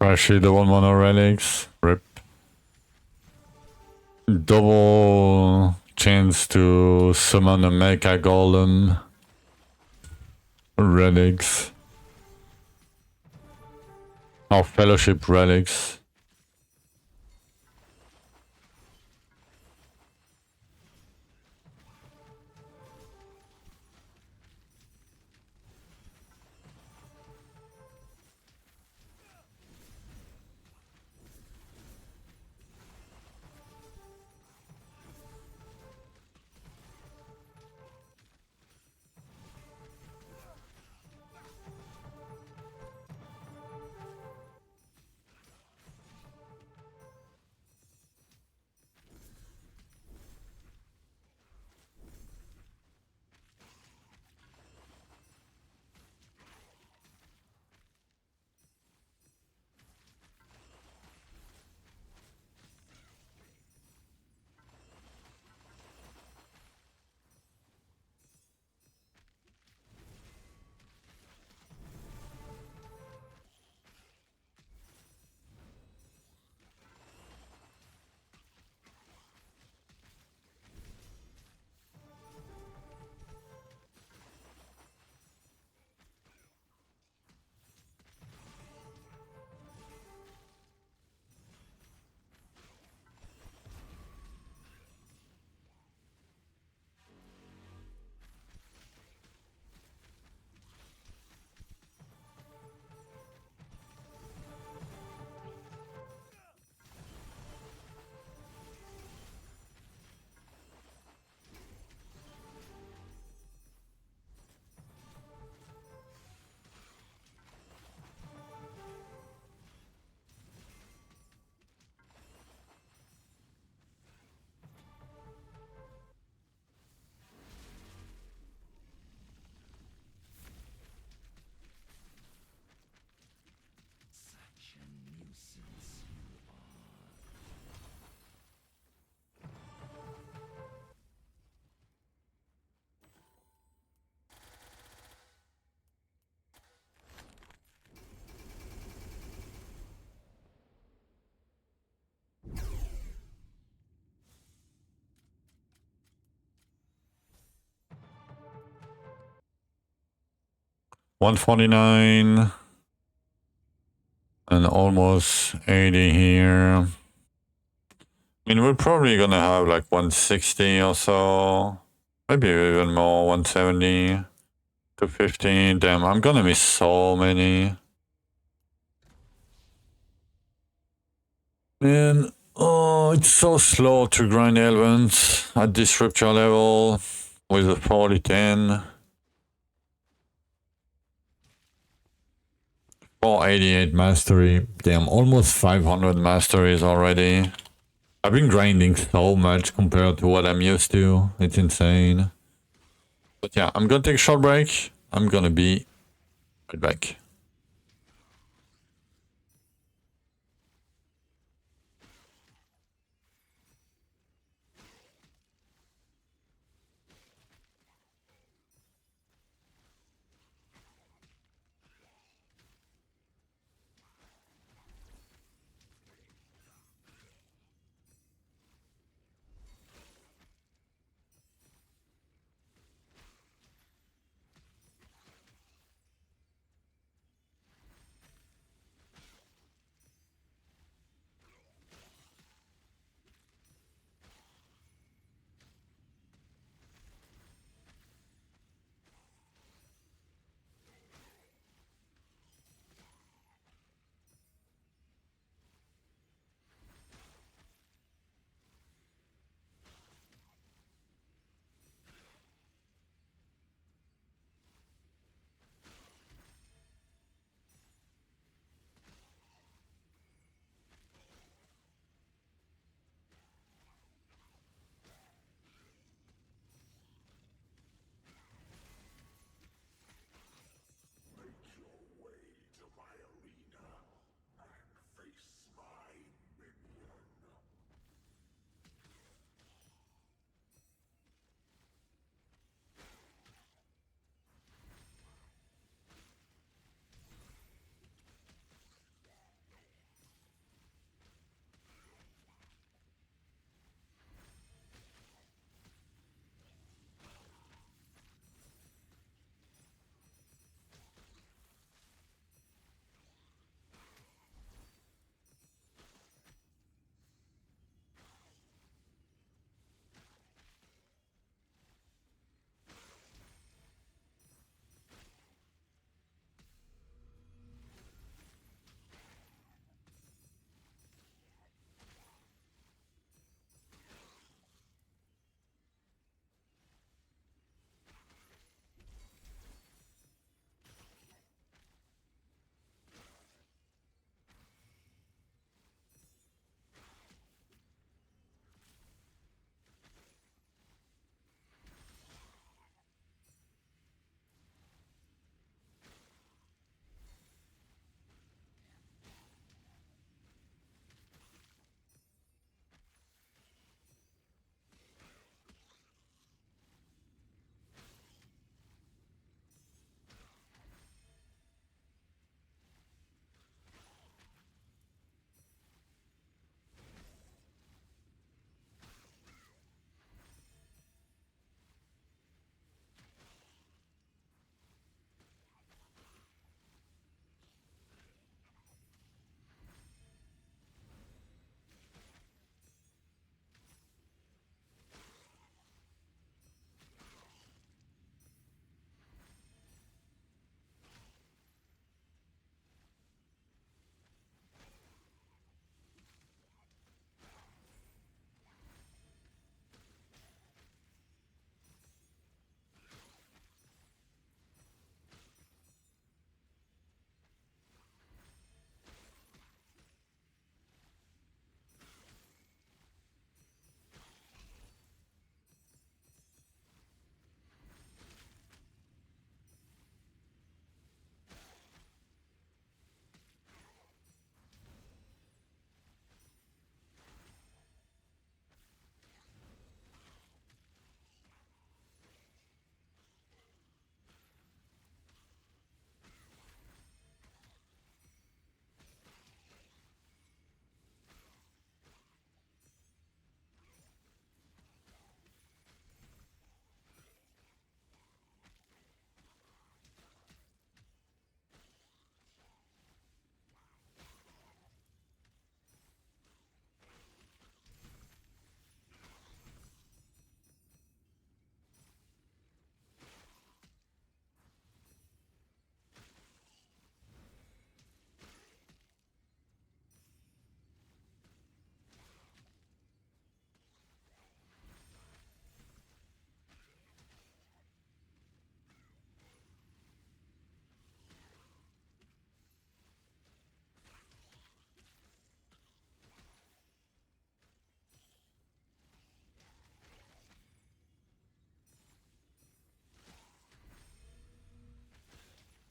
Crashy double mono relics. Rip. Double chance to summon a mecha golem. Relics. Oh, fellowship relics. $149 and almost 80 here. I mean, we're probably gonna have like 160 or so, maybe even more, 170 to 50. Damn, I'm gonna miss so many. Man, oh, it's so slow to grind elements at this rupture level with a 4010. 488 mastery. Damn, almost 500 masteries already. I've been grinding so much compared to what I'm used to. It's insane. But yeah, I'm gonna take a short break. I'm gonna be right back.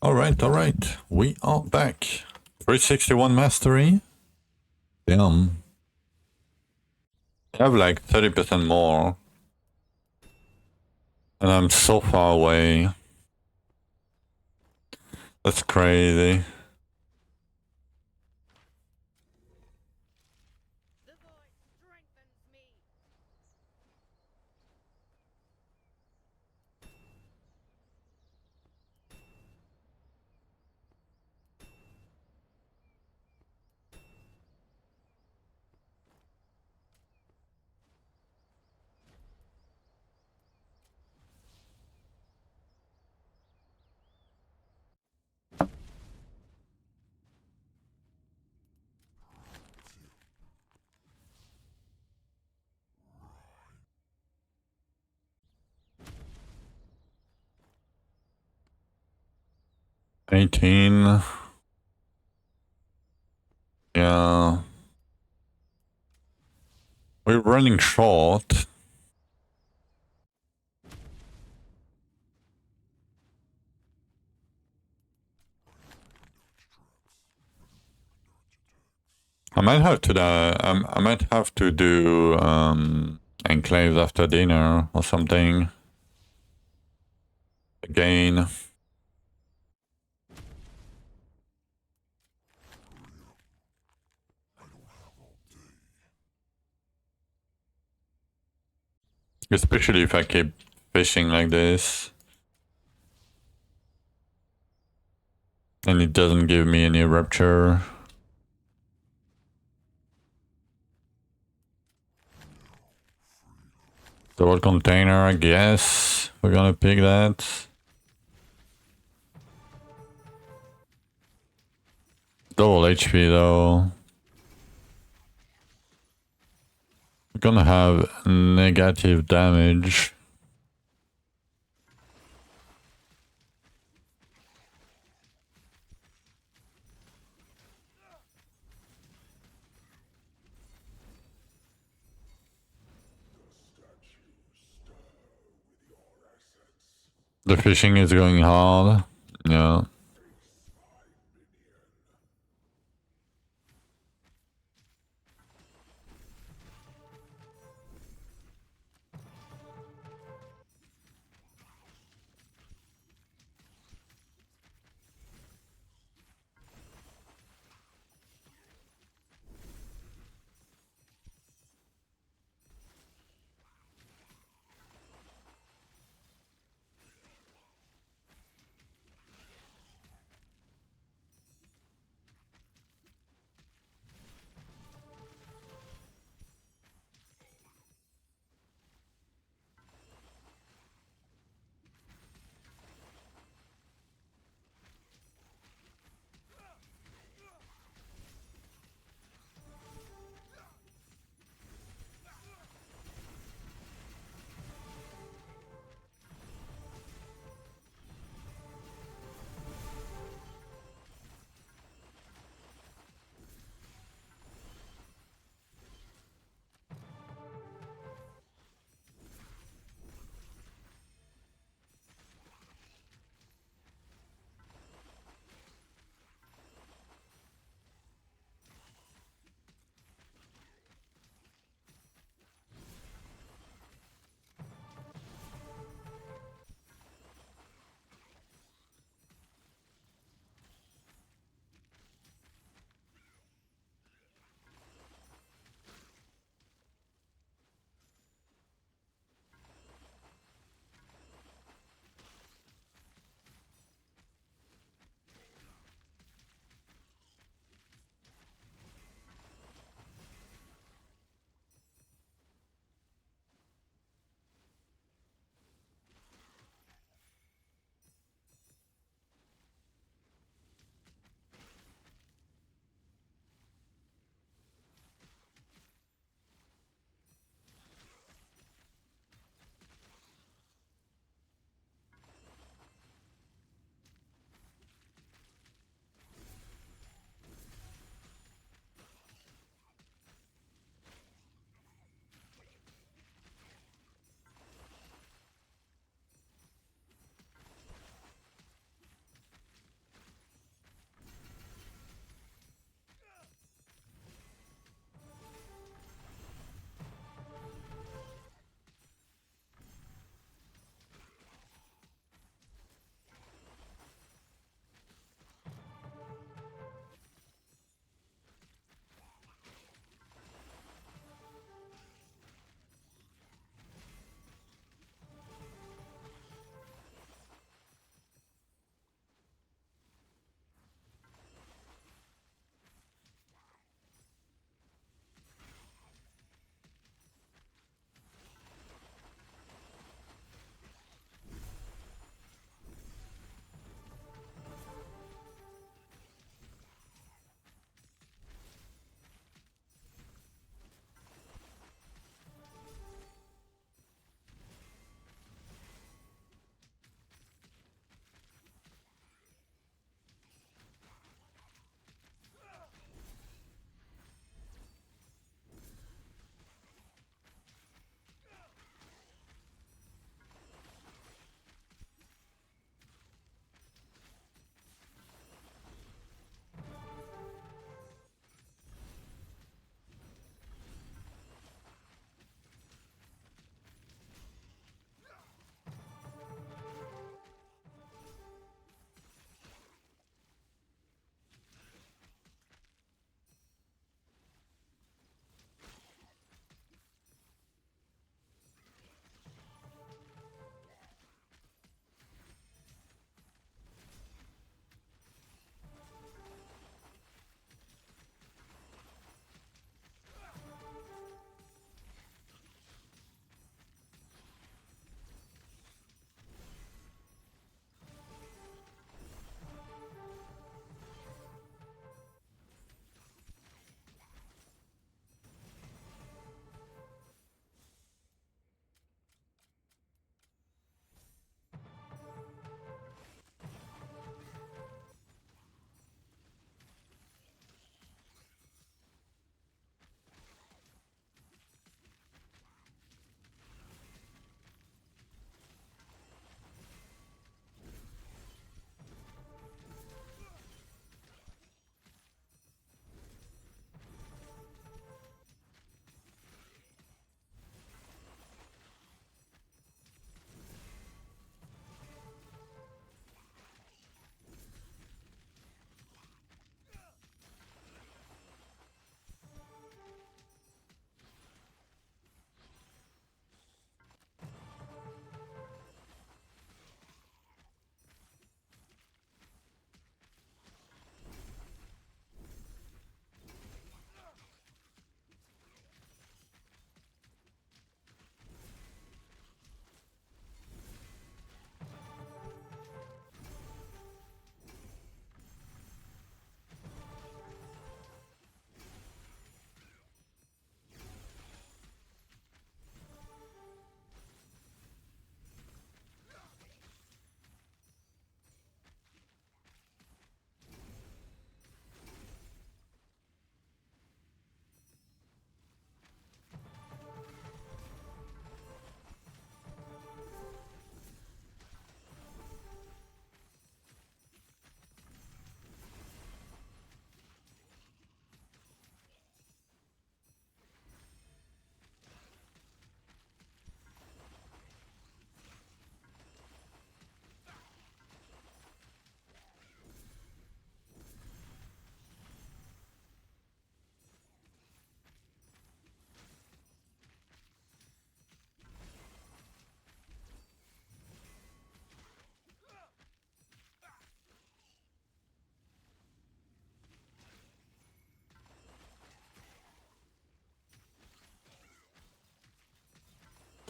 Alright. We are back. 361 mastery. Damn. I have like 30% more. And I'm so far away. That's crazy. The void strengthens me. $18. Yeah. We're running short. I might have to I might have to do enclaves after dinner or something. Again. Especially if I keep fishing like this. And it doesn't give me any rupture. Double container, I guess. We're gonna pick that. Double HP though. We're gonna have negative damage. The fishing is going hard. Yeah.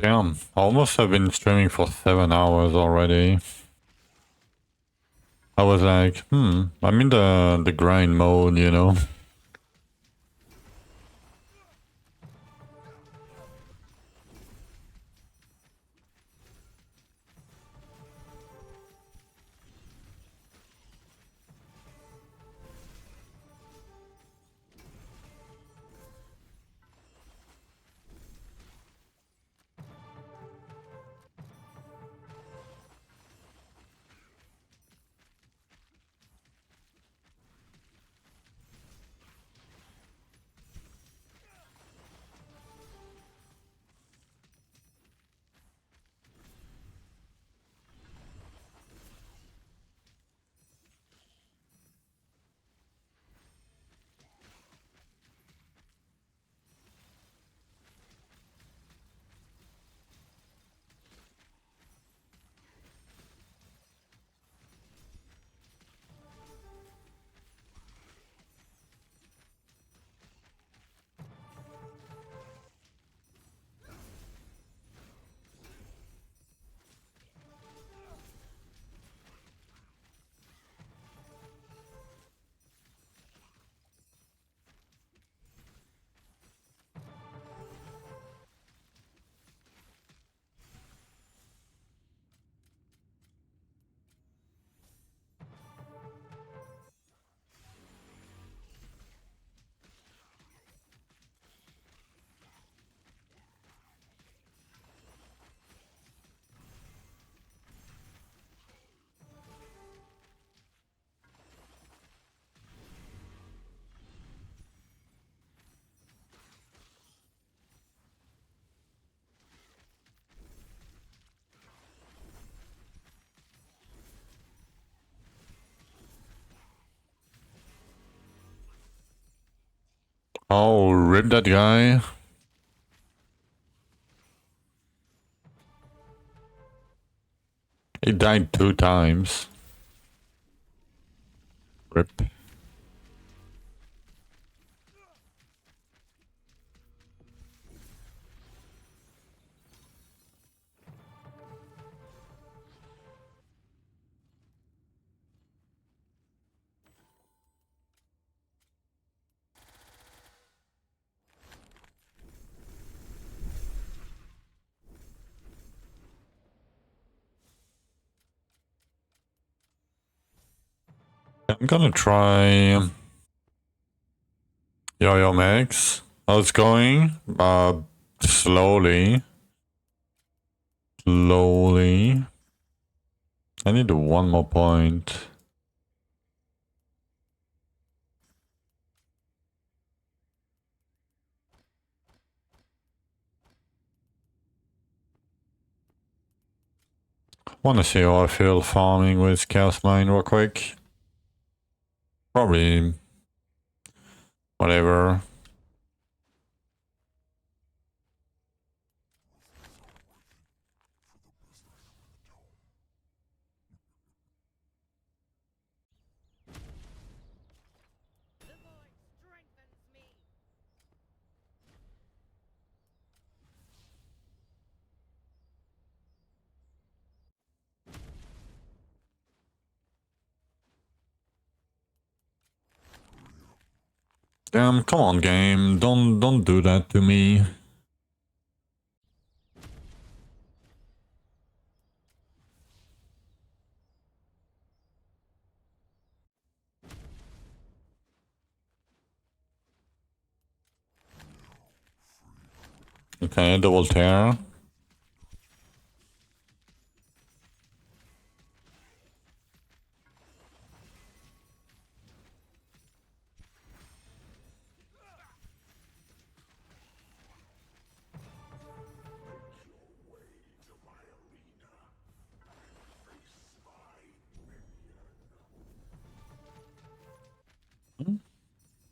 Damn, almost have been streaming for 7 hours already. I was like, I'm in the grind mode, you know? Oh, rip that guy. He died 2 times. Rip. I'm gonna try Yo-Yo Max. How's it going? Slowly. Slowly. I need 1 more point. Wanna see how I feel farming with Chaos Mine real quick. Probably whatever. The void strengthens me. Damn, come on game. Don't do that to me. Okay, double tear.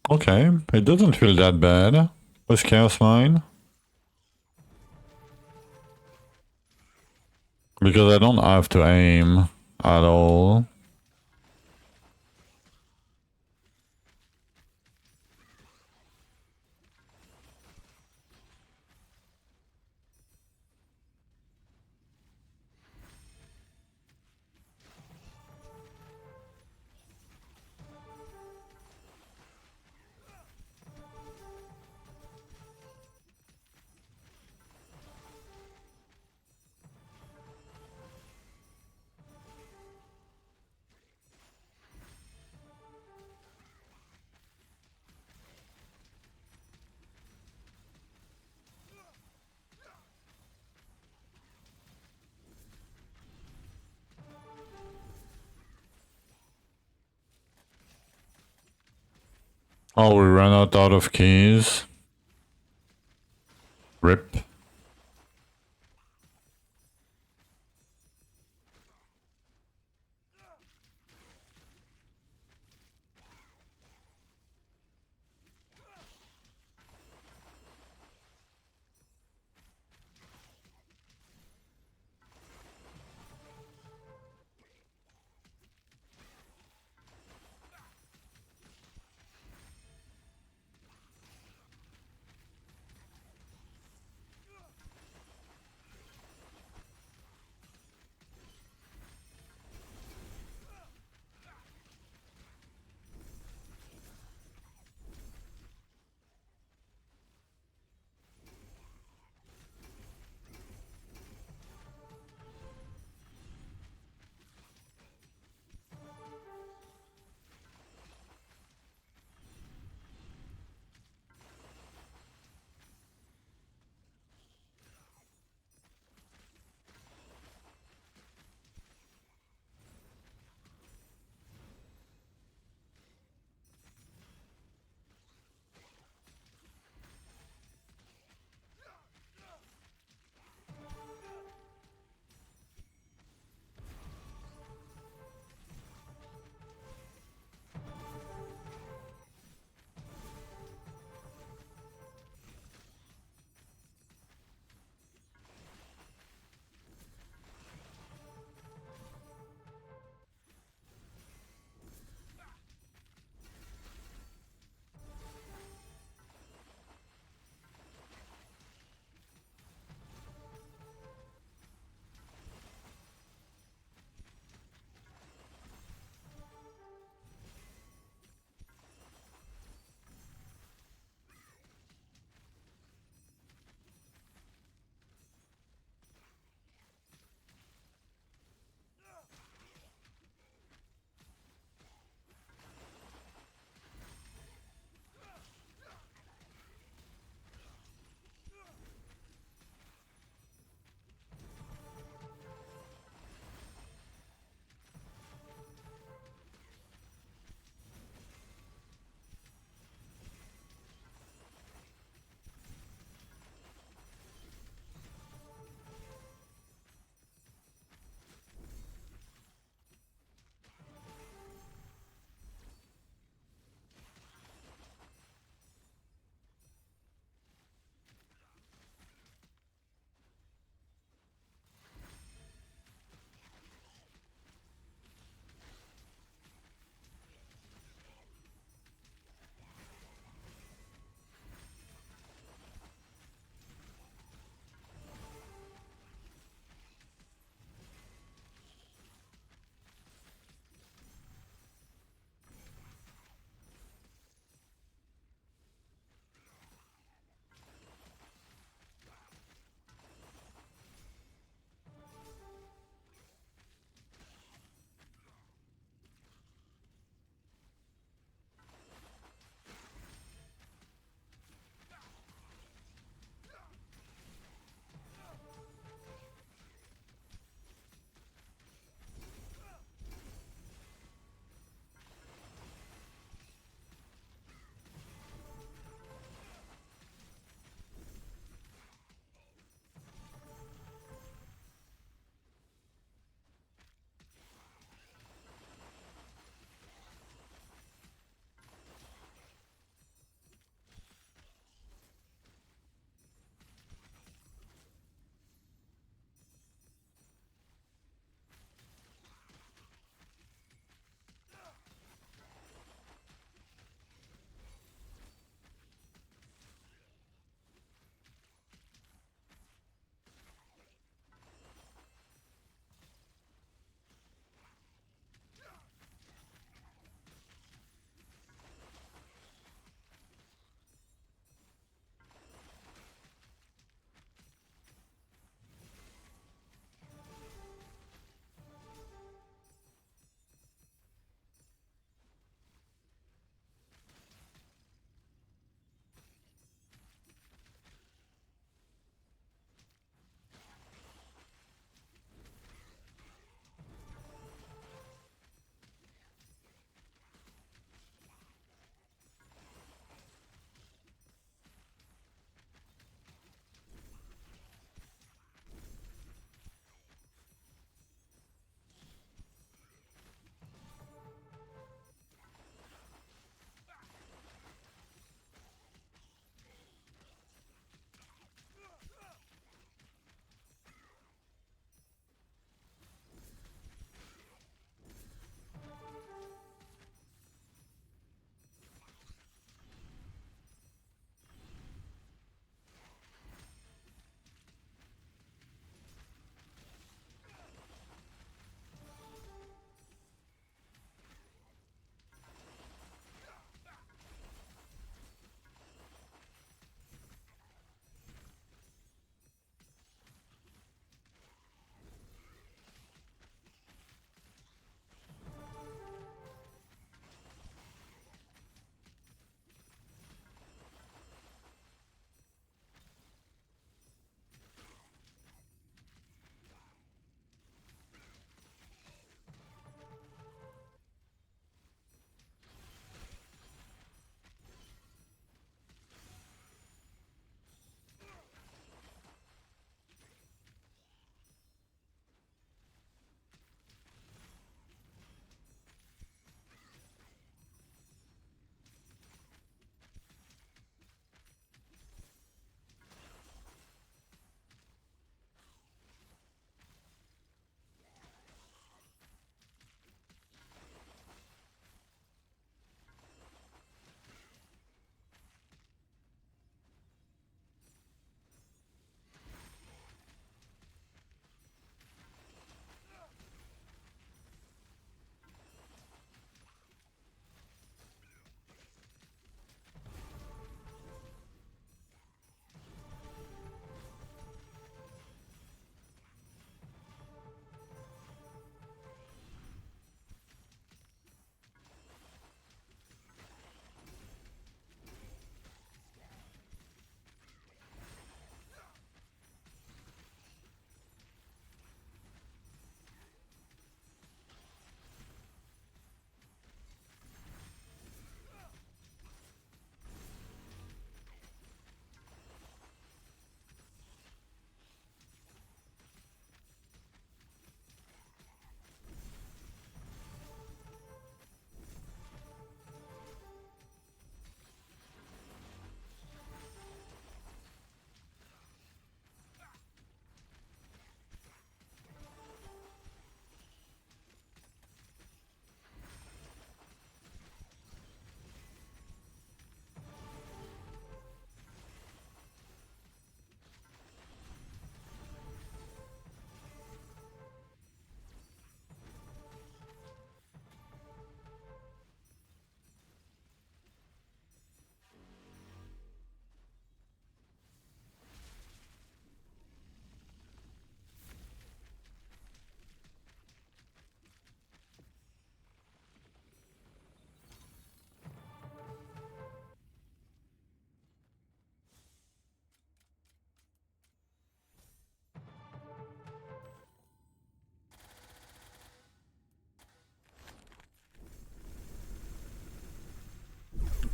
Okay, it doesn't feel that bad with Chaos Mine. Because I don't have to aim at all. Oh, we ran out of keys. Rip.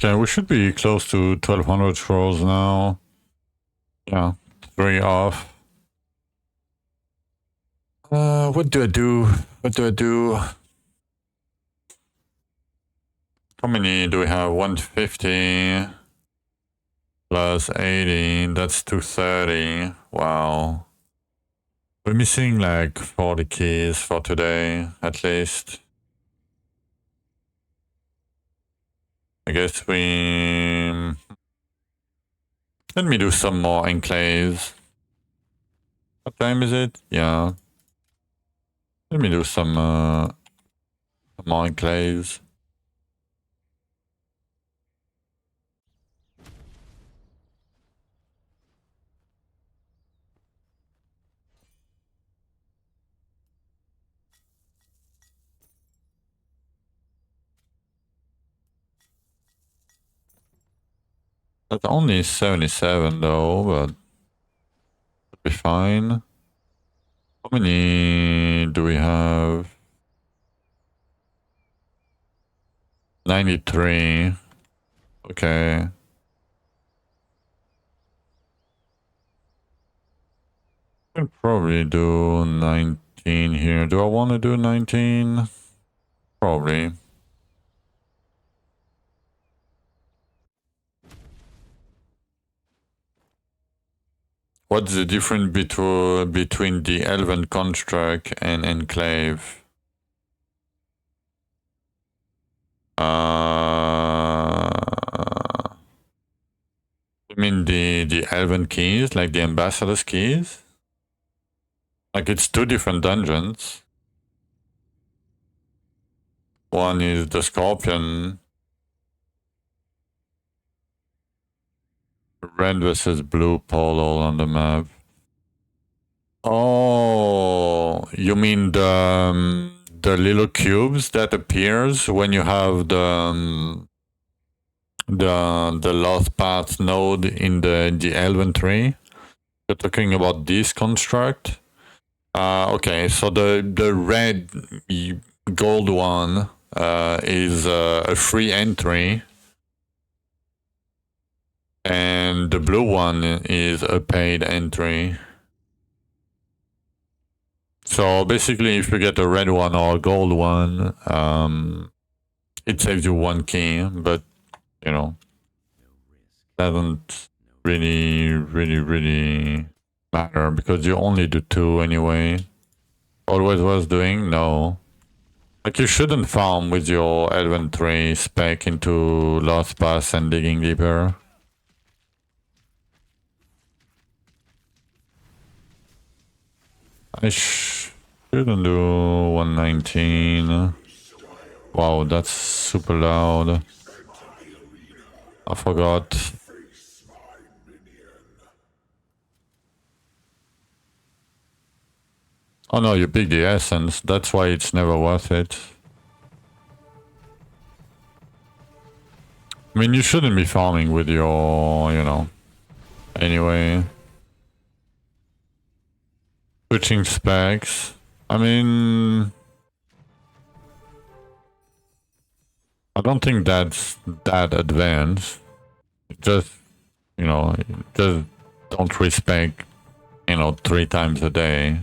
Okay, we should be close to 1200 scrolls now. Yeah, 3 off. What do I do? What do I do? How many do we have? 150 plus 80. That's 230. Wow. We're missing like 40 keys for today, at least. I guess we... Let me do some more enclaves. What time is it? Yeah. Let me do some more enclaves. That's only 77 though, but it'll be fine. How many do we have? 93. Okay. Can probably do 19 here. Do I want to do 19? Probably. What's the difference between the Elven Construct and Enclave? You mean the Elven keys, like the Ambassador's keys? Like it's 2 different dungeons. One is the Scorpion. Red versus blue pole on the map. Oh, you mean the little cubes that appears when you have the lost path node in the Elven tree? You're talking about this construct? Okay, so the red gold one is a free entry, and the blue one is a paid entry. So basically, if you get a red one or a gold one, it saves you 1 key, but you know, doesn't really matter because you only do 2 anyway. Always was doing? No. Like you shouldn't farm with your Elven 3 spec into Lost Pass and digging deeper. I shouldn't do 119. Wow, that's super loud. I forgot. Oh no, you pick the essence. That's why it's never worth it. I mean, you shouldn't be farming with your, you know. Anyway. Switching specs. I mean... I don't think that's that advanced. Just, you know, just don't respec, you know, 3 times a day.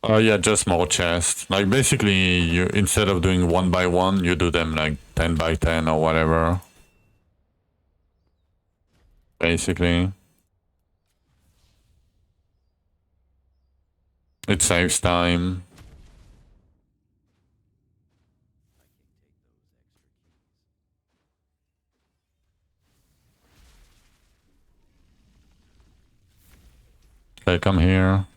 Yeah, just more chests. Like basically, you instead of doing 1 by 1, you do them like 10 by 10 or whatever. Basically, it saves time. Okay, come here.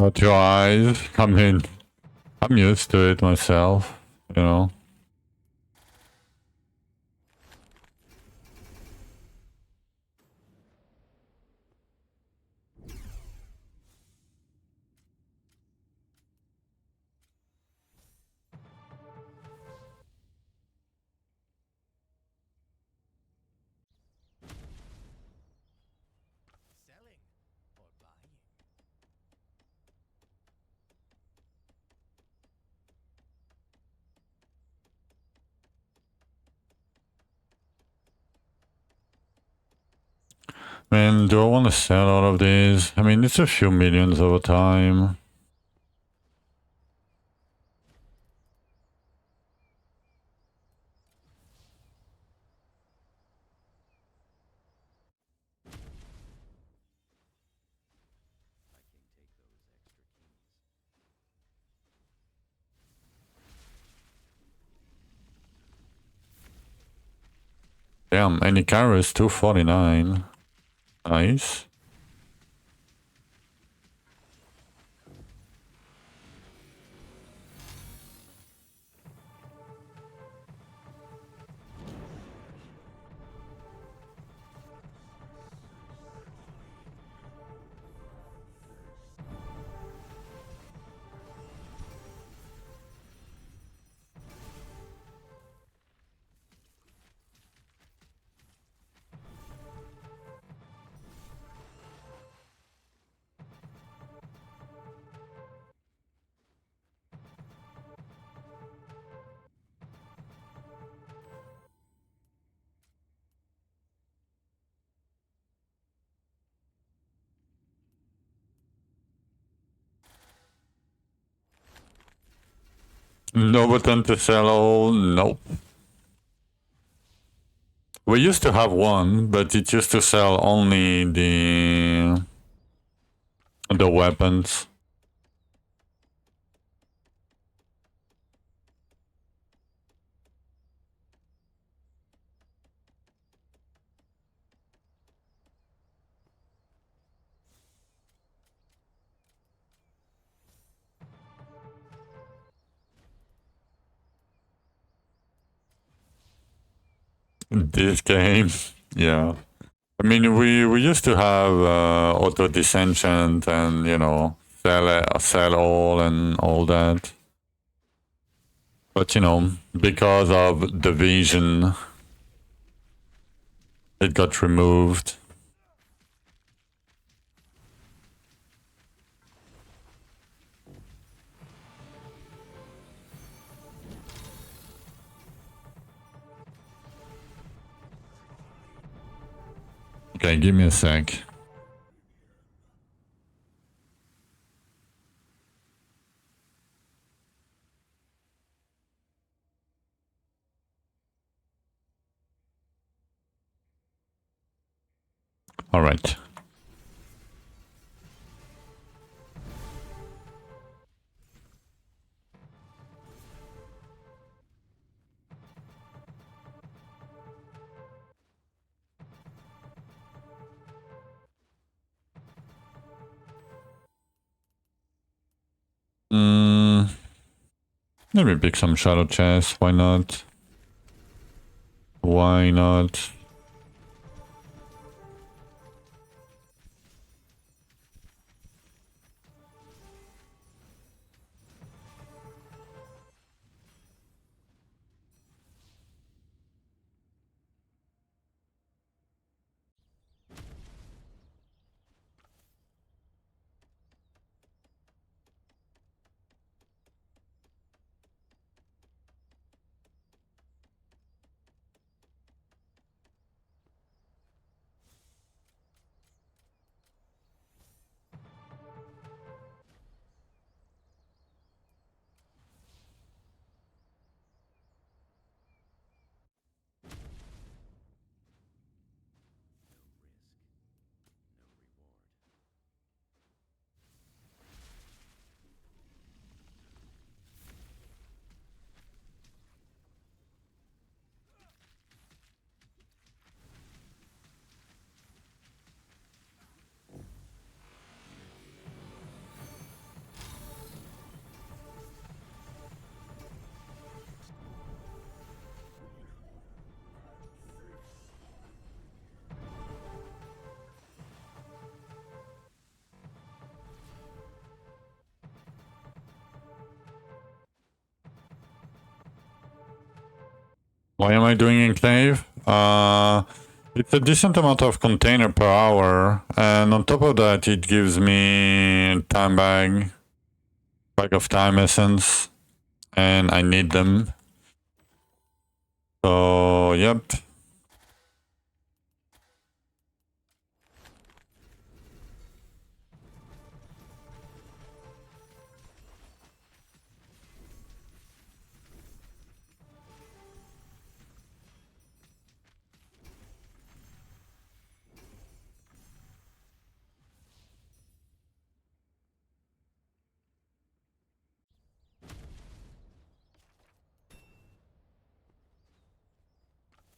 Shut your eyes. I mean, I'm used to it myself, you know. Man, do I want to sell all of these? I mean, it's a few millions over time. Damn, and Icarus 249. Nice. No button to sell all? Nope. We used to have one, but it used to sell only the weapons. This game, yeah. I mean, we used to have auto disenchant and, you know, sell all and all that. But, you know, because of the vision, it got removed. Okay, give me a sec. All right. Let me pick some shadow chests. Why not? Why not? Why am I doing enclave? It's a decent amount of container per hour, and on top of that, it gives me bag of time essence, and I need them. So, yep.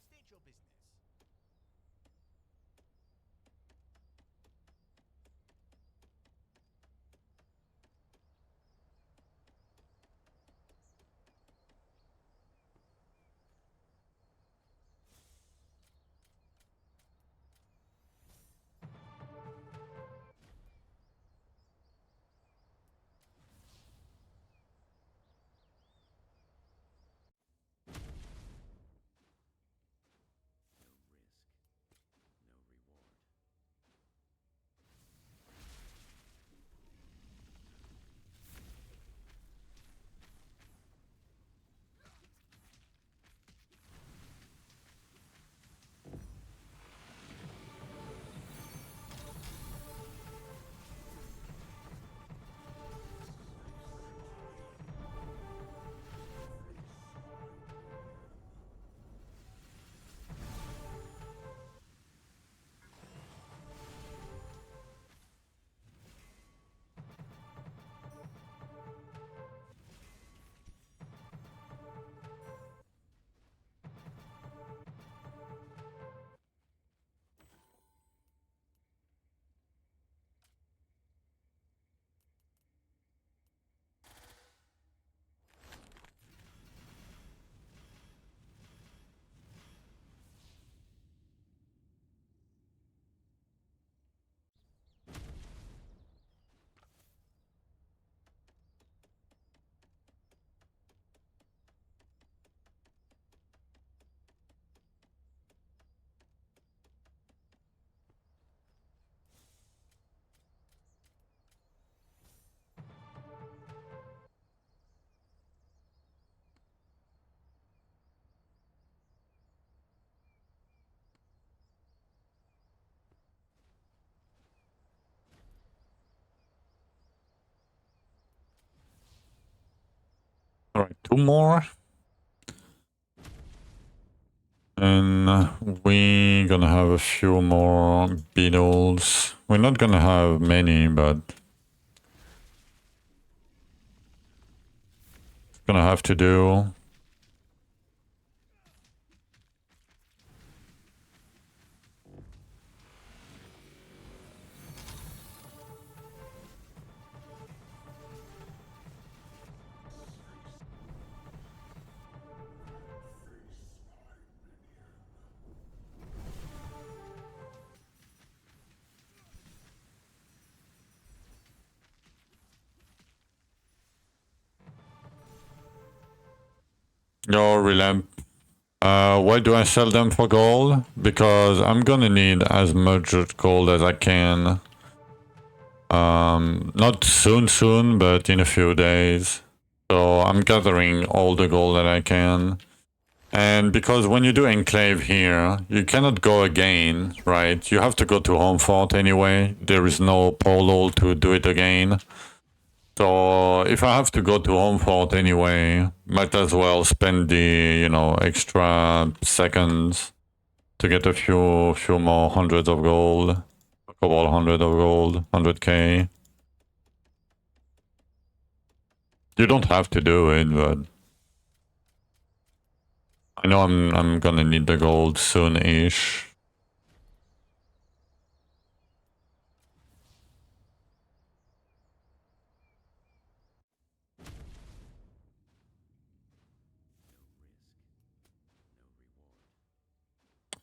State your business. Alright, 2 more. And we're gonna have a few more beetles. We're not gonna have many, but it's gonna have to do. Yo, relamp. Why do I sell them for gold? Because I'm gonna need as much gold as I can. Not soon, but in a few days. So I'm gathering all the gold that I can. And because when you do enclave here, you cannot go again, right? You have to go to home fort anyway. There is no portal to do it again. So if I have to go to home fort anyway, might as well spend the, extra seconds to get a few more hundreds of gold. A couple hundred of gold, 100k. You don't have to do it, but I know I'm gonna need the gold soon-ish.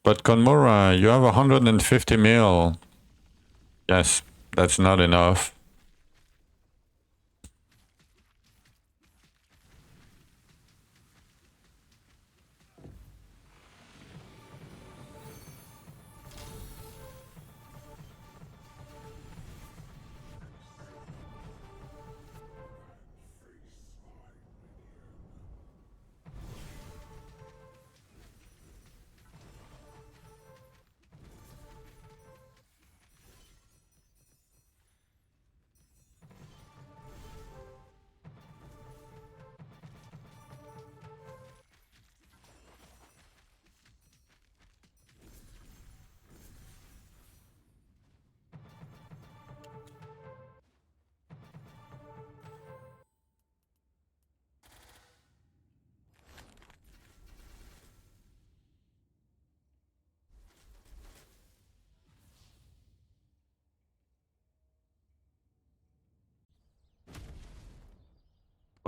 But Konmura, you have 150 mil. Yes, that's not enough.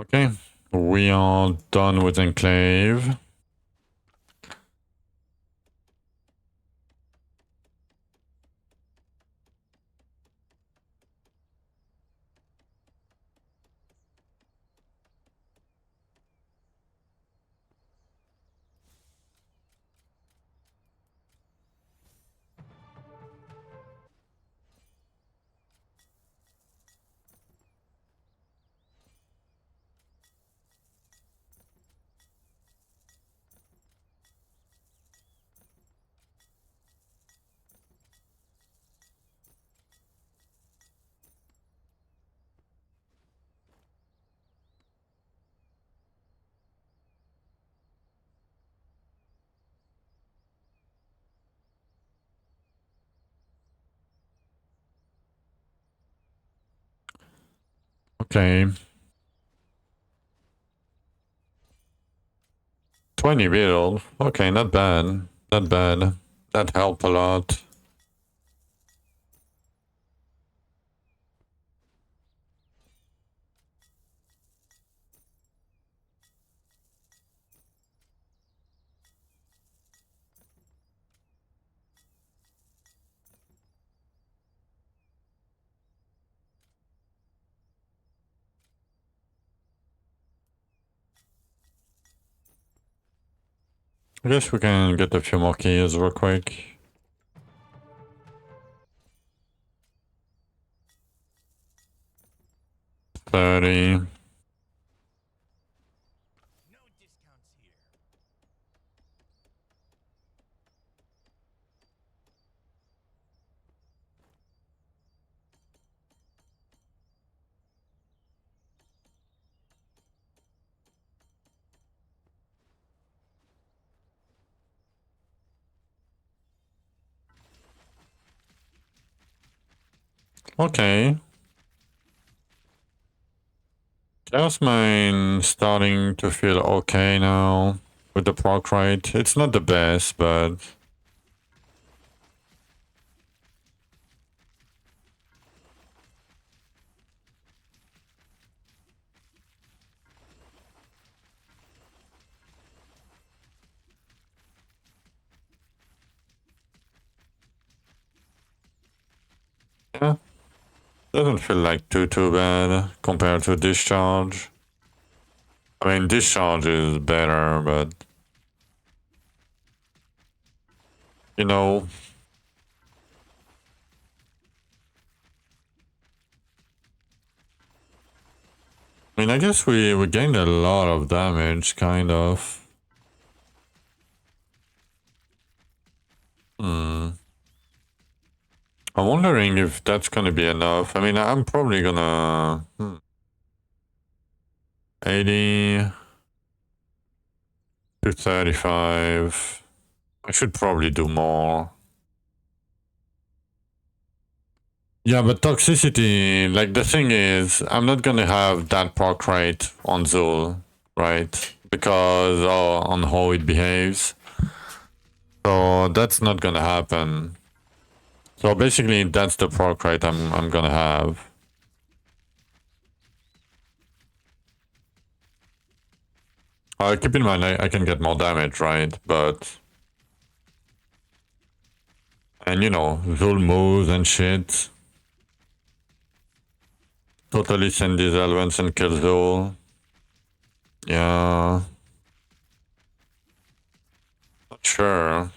Okay, we are done with Enclave. Okay. 20 build. Okay, not bad. Not bad. That helped a lot. I guess we can get a few more keys real quick. $30. Okay. Chaos Mine starting to feel okay now with the proc rate. It's not the best, but yeah, doesn't feel like too bad compared to Discharge. I mean, Discharge is better, but you know, I mean, I guess we gained a lot of damage, kind of. I'm wondering if that's gonna be enough. I mean, I'm probably gonna 80 to 35. I should probably do more. Yeah, but toxicity, like the thing is, I'm not gonna have that proc rate on Zul, right? Because on how it behaves. So that's not gonna happen. So basically, that's the proc rate I'm gonna have. Keep in mind, I can get more damage, right? But and you know, Zul moves and shit. Totally send these elements and kill Zul. Yeah. Not sure.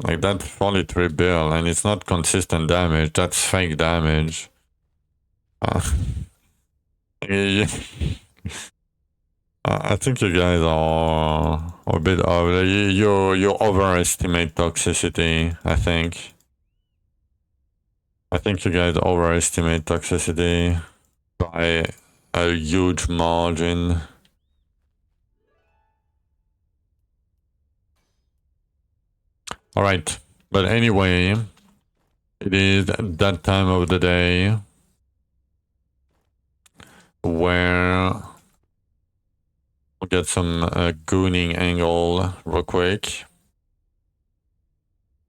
Like that 43 bill, and it's not consistent damage, that's fake damage. Yeah. I think you guys are a bit over. You overestimate toxicity, I think. I think you guys overestimate toxicity by a huge margin. Alright, but anyway, it is that time of the day where we'll get some gooning angle real quick.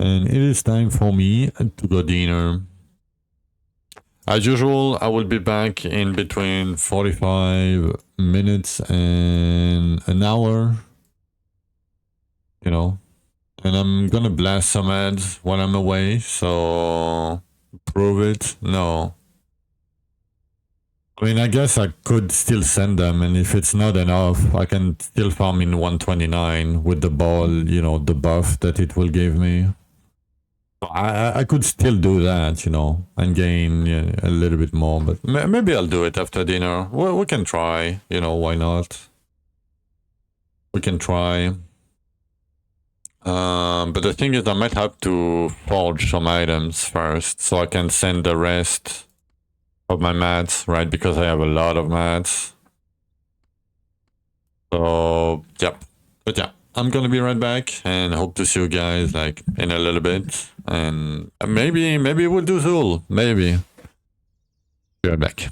And it is time for me to go dinner. As usual, I will be back in between 45 minutes and an hour, you know. And I'm gonna blast some ads while I'm away, so prove it? No. I mean, I guess I could still send them, and if it's not enough, I can still farm in 129 with the ball, the buff that it will give me. I could still do that, and gain a little bit more, but maybe I'll do it after dinner. We can try, why not? We can try. But the thing is, I might have to forge some items first, so I can send the rest of my mats, right? Because I have a lot of mats. So, yep. But yeah, I'm gonna be right back and hope to see you guys like in a little bit. And maybe we'll do Zul. Maybe. Be right back.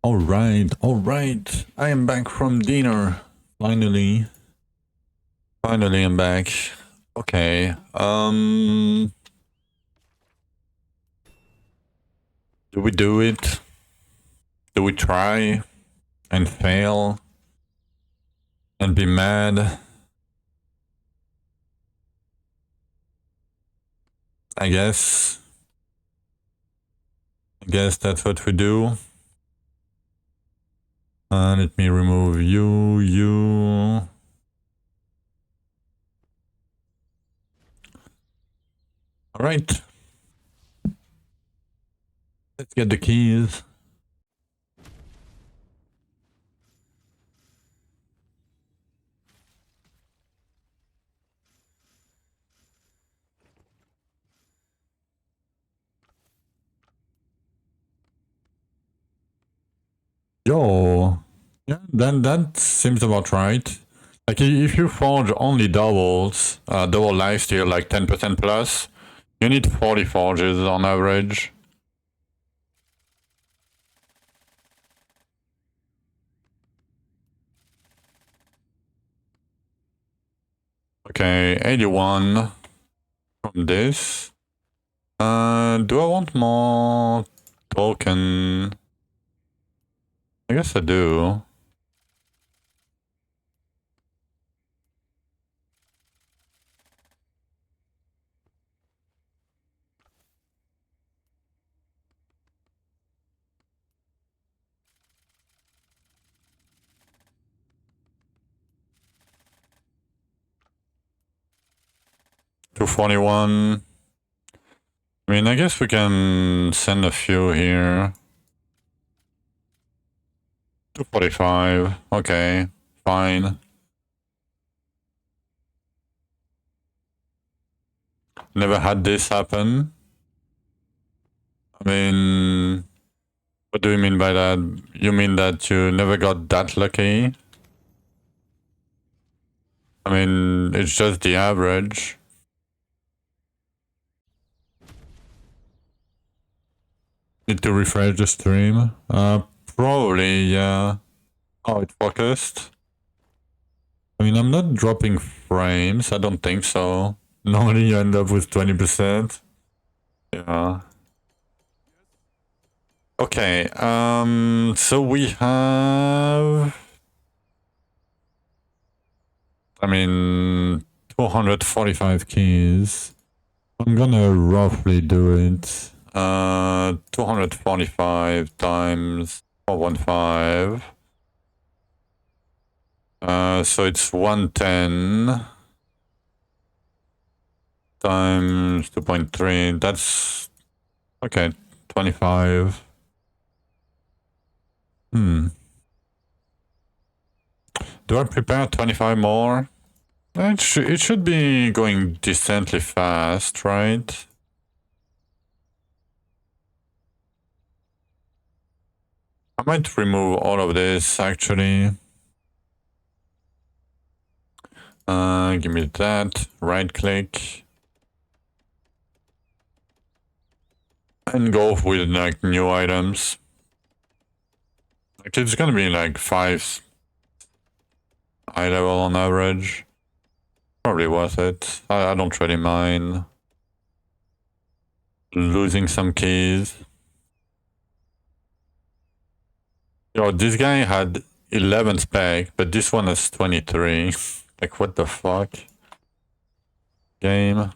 Alright. I am back from dinner. Finally I'm back. Okay. Do we do it? Do we try and fail and be mad? I guess that's what we do. Let me remove you. Alright. Let's get the keys. Yo. Yeah, then that seems about right. Like if you forge only doubles, double lifesteal like 10% plus, you need 40 forges on average. Okay, 81 from this. Do I want more token? I guess I do. $241. I mean, I guess we can send a few here. 245. Okay, fine. Never had this happen. I mean, what do you mean by that? You mean that you never got that lucky? I mean, it's just the average. Need to refresh the stream? Probably, yeah. Oh, it focused? I mean, I'm not dropping frames. I don't think so. Normally you end up with 20%. Yeah. Okay, so we have... I mean, 245 keys. I'm gonna roughly do it. 245 times 415. So it's 110 times 2.3. That's okay. 25. Do I prepare 25 more? It should be going decently fast, right? I might remove all of this actually. Give me that. Right click. And go with like new items. Like it's gonna be like 5 eye level on average. Probably worth it. I don't really mind losing some keys. Yo, this guy had 11 spec, but this one has 23. Like what the fuck? Game.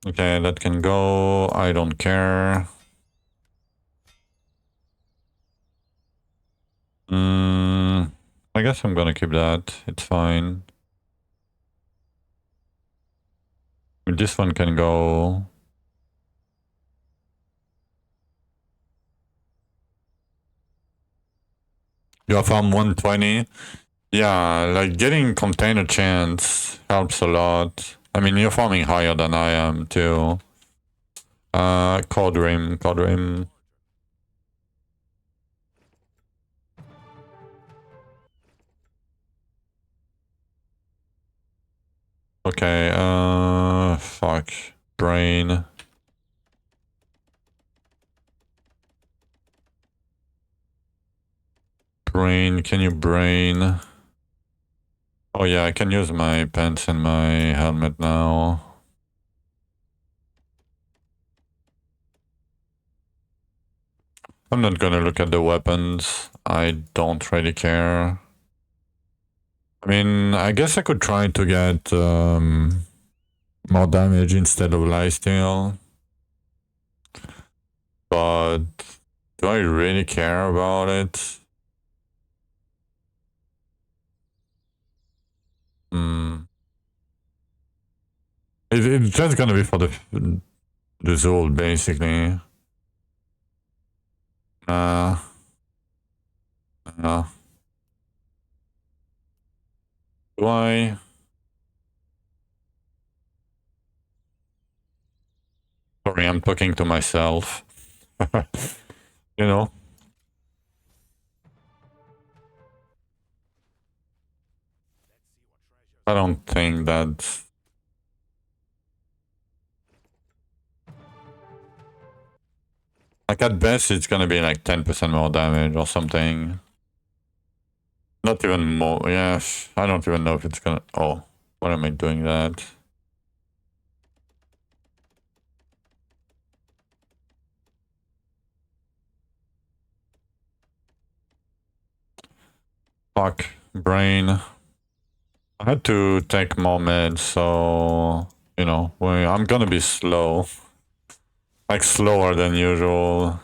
Okay, that can go. I don't care. I guess I'm gonna keep that. It's fine. This one can go. You have farm 120. Yeah, like getting container chance helps a lot. I mean, you're farming higher than I am too. Code rim. Okay, fuck. Brain. Brain, can you brain? Oh yeah, I can use my pants and my helmet now. I'm not gonna look at the weapons. I don't really care. I mean, I guess I could try to get more damage instead of lifesteal. But do I really care about it? Hmm. It's just gonna be for the result, basically. Uh, uh, do I? Sorry, I'm talking to myself. You know? I don't think that... Like, at best, it's gonna be like 10% more damage or something. Not even more. Yes, I don't even know if it's gonna... Oh, why am I doing that? Fuck. Brain. I had to take more meds, so... You know, I'm gonna be slow. Like, slower than usual.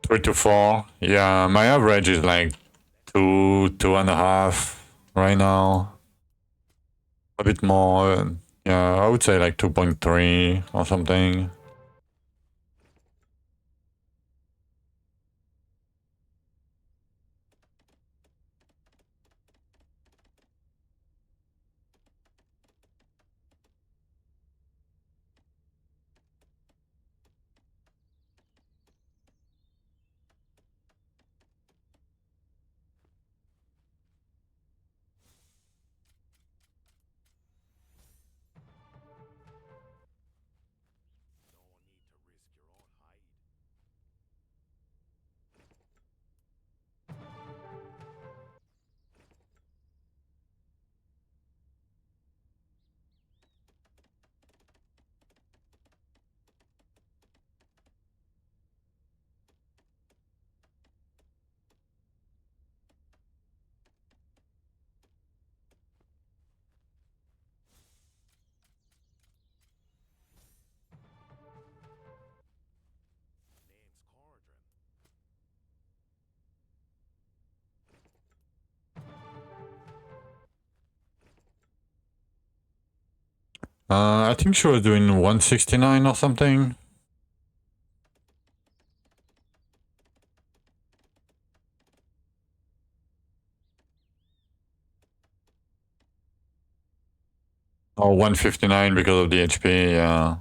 3 to 4. Yeah, my average is like 2.5 right now. A bit more. Yeah, I would say like 2.3 or something. I think she was doing 169 or something. Or 159 because of the HP, yeah.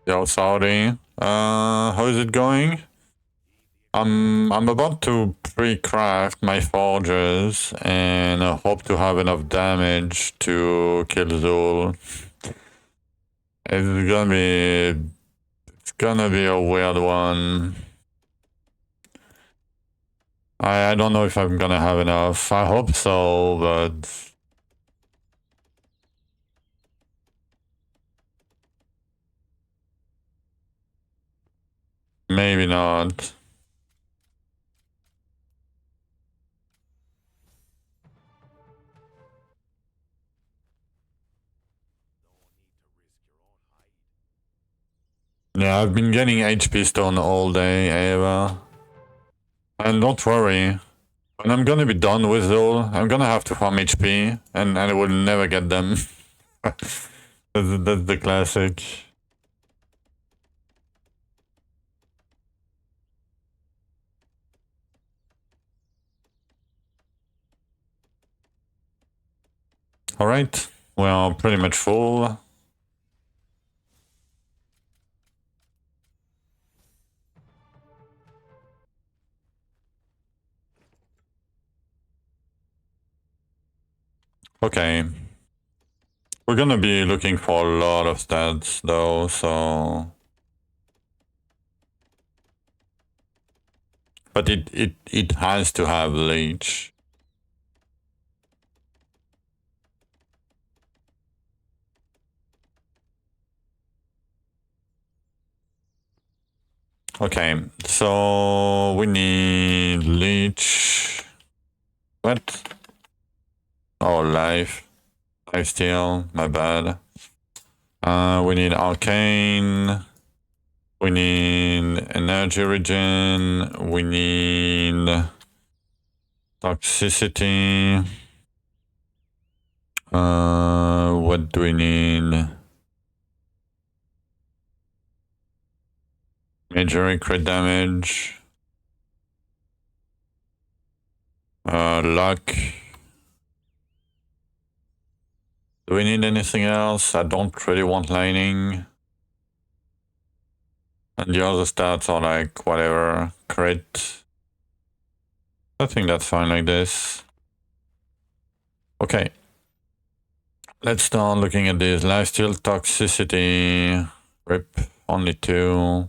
Yo, Saudi. How is it going? I'm about to pre-craft my forges and I hope to have enough damage to kill Zul. It's gonna be a weird one. I don't know if I'm gonna have enough. I hope so, but maybe not. Yeah, I've been getting HP stone all day, Ava. And don't worry, when I'm gonna be done with Zul, I'm gonna have to farm HP, and I will never get them. that's the classic. Alright, we are pretty much full. Okay. We're gonna be looking for a lot of stats though, so... But it has to have leech. Okay, so we need leech. What? Oh, life. Life steal, my bad. We need arcane. We need energy regen. We need toxicity. What do we need? Magery crit damage. Luck. Do we need anything else? I don't really want lightning. And the other stats are like whatever, crit. I think that's fine like this. Okay. Let's start looking at this. Lifesteal toxicity. Rip. Only 2.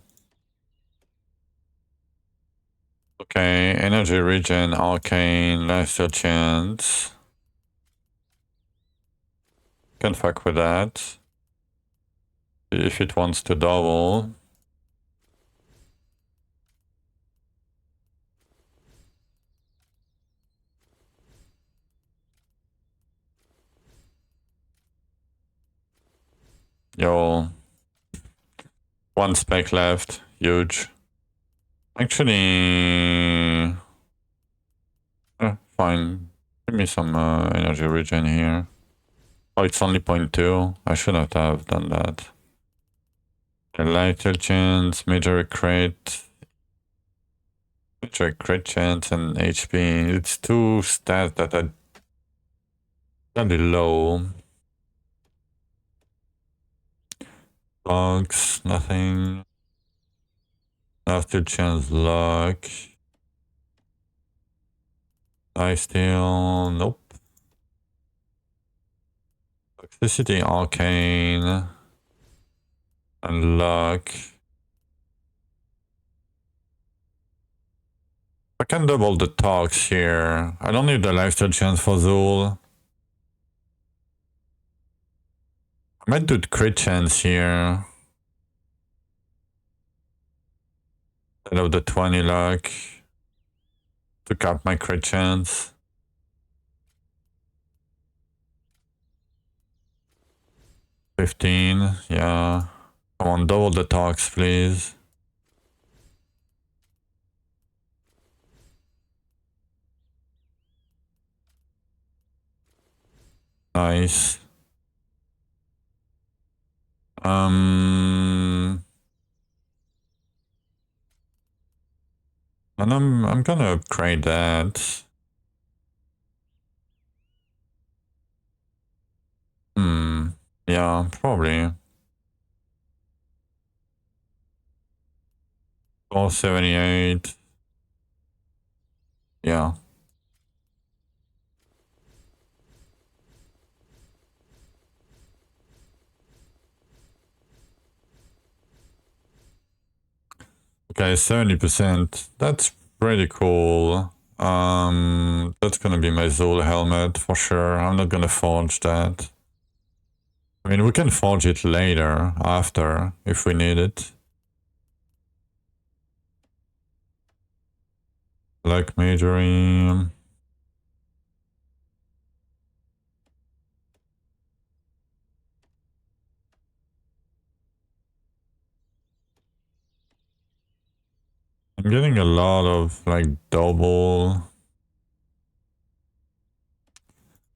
Okay. Energy regen, arcane, lifesteal chance. Can fuck with that. If it wants to double. Yo. 1 spec left. Huge. Actually... fine. Give me some energy regen here. Oh, it's only 0.2. I shouldn't have done that. The lifesteal chance, major crit, chance, and HP. It's 2 stats that are really low. Logs, nothing. Lifesteal chance, luck. Lifesteal, nope. Toxicity, arcane, and luck. I can double the tox here. I don't need the lifesteal chance for Zul. I might do the crit chance here. Instead of the 20 luck. To cap my crit chance. $15, yeah. Come on, double the tox, please. Nice. And I'm gonna upgrade that. Yeah, probably. 478. Yeah. Okay, 70%. That's pretty cool. That's gonna be my Zul helmet for sure. I'm not gonna forge that. I mean, we can forge it later, after, if we need it. Like Magery. I'm getting a lot of like double.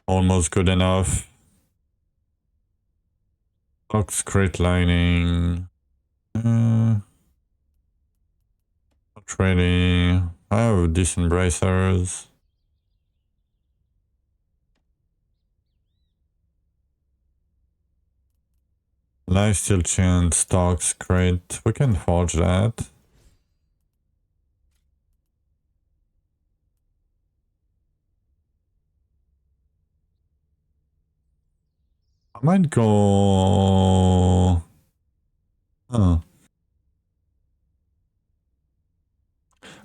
Almost good enough. Box crit lining. Not really. I have decent bracers. Lifesteal chain, stocks, crate. We can forge that. I might go... Huh.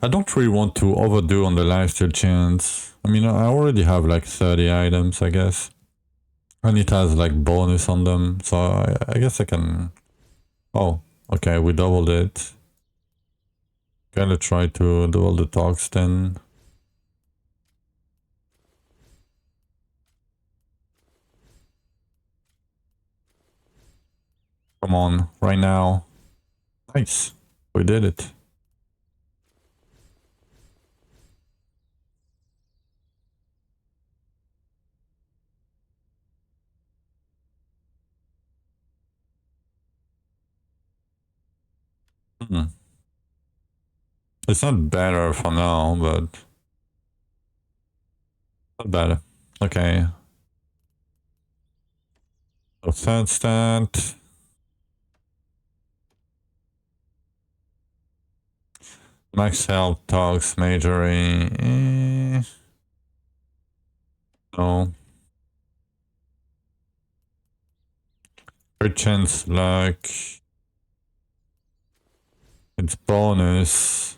I don't really want to overdo on the lifesteal chains. I mean, I already have like 30 items, I guess. And it has like bonus on them, so I guess I can... Oh, okay, we doubled it. Gotta try to do all the talks then. Come on, right now. Nice, we did it. Hmm. It's not better for now, but... Not bad. Okay. So third stat. Max health, talks, majoring. No. Crit chance luck. It's bonus.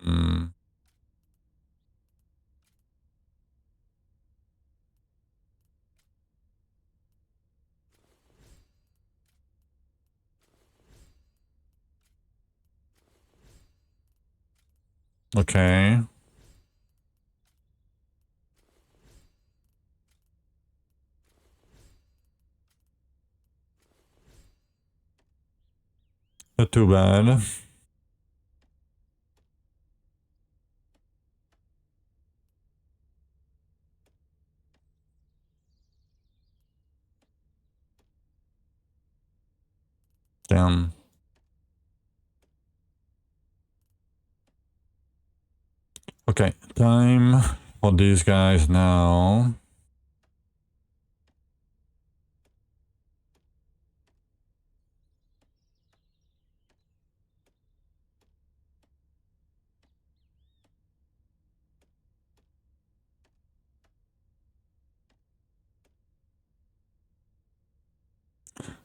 Hmm. Okay. Not too bad. Damn. Okay, time for these guys now.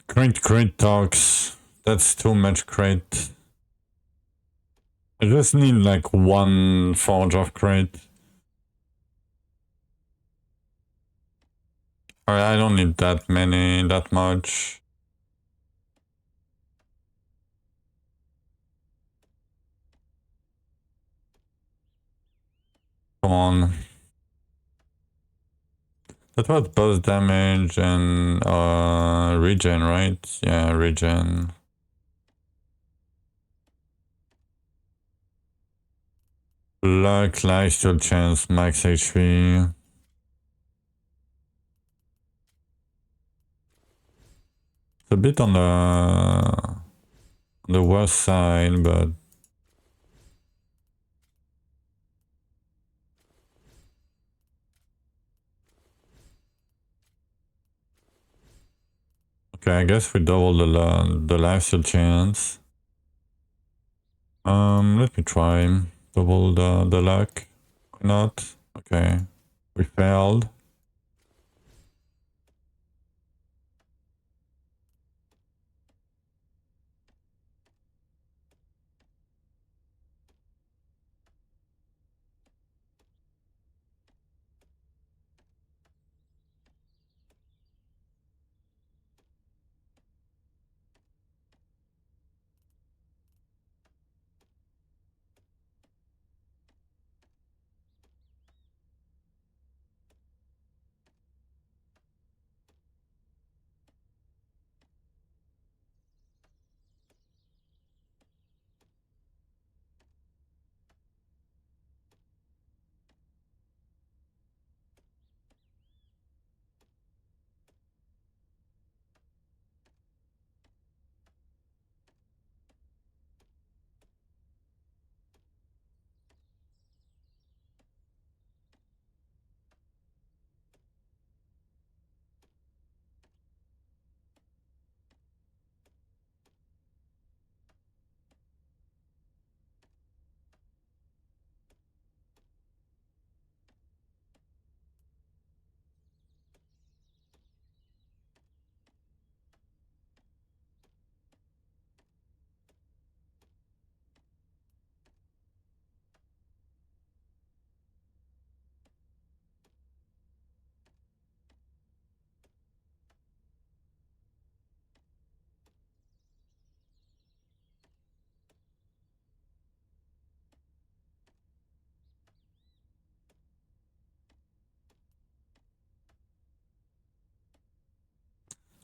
Crate talks. That's too much crate. I just need like one forge of crate. I don't need that many, that much. Come on. That was both damage and regen, right? Yeah, regen. Luck, lifesteal chance, max HP. It's a bit on the worst side, but okay, I guess we double the lifesteal chance. Let me try. double the luck. Why not? Okay. We failed.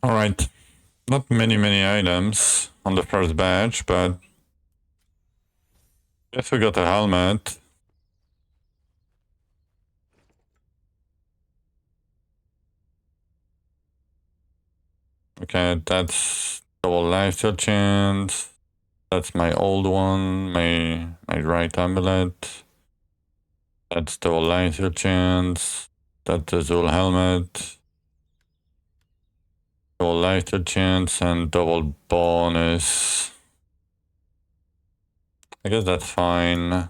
Alright. Not many items on the first batch, but guess we got a helmet. Okay, that's double lifesteal chance. That's my old one, my right amulet. That's double lifesteal chance. That's the Zul helmet. Double lifesteal chance and double bonus. I guess that's fine.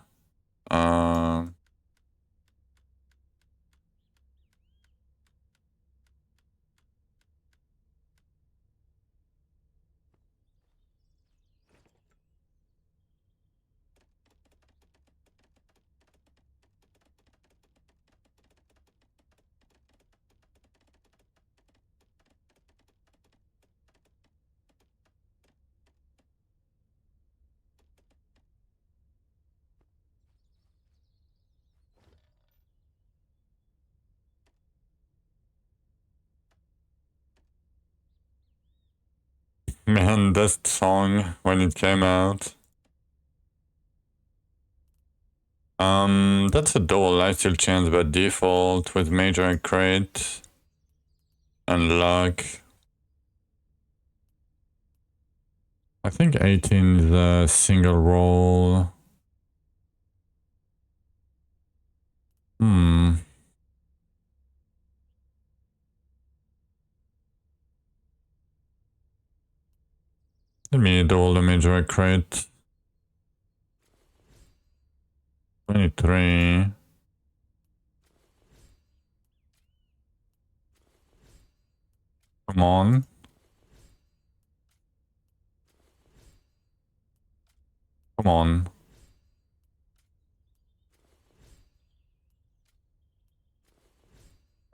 Man, that song when it came out. That's a double lifesteal chance by default with major and crit and luck. I think 18 is a single roll. Let me double the major and crit. 23. Come on. Come on.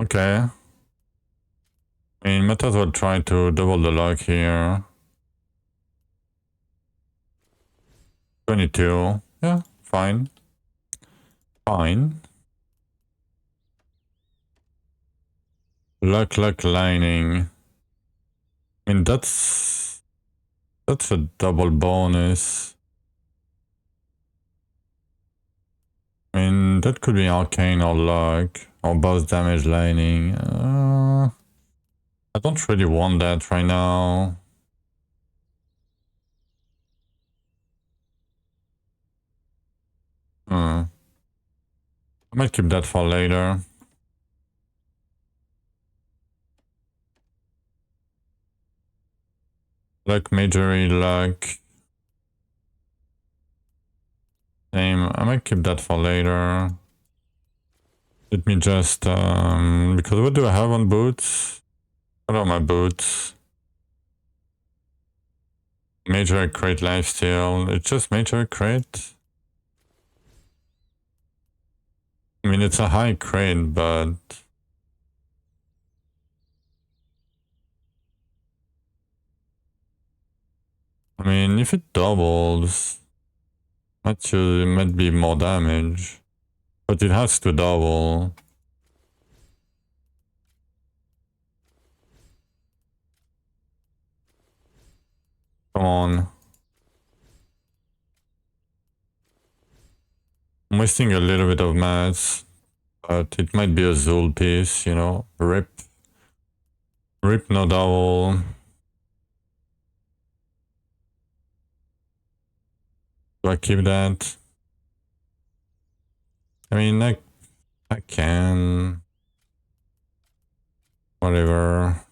Okay. I mean, might as well try to double the luck here. 22. Yeah, fine. Fine. Luck lining. I mean, that's a double bonus. I mean, that could be arcane or luck or boss damage lining. I don't really want that right now. I might keep that for later. Luck, Magery, luck. Same I might keep that for later. Let me just, because what do I have on boots? What are my boots? Major crate lifesteal. It's just major crate. I mean, it's a high crate, but I mean, if it doubles, it might be more damage, but it has to double. Come on. I'm wasting a little bit of mass, but it might be a Zul piece, you know. Rip. Rip, no double. Do I keep that? I mean, I can. Whatever.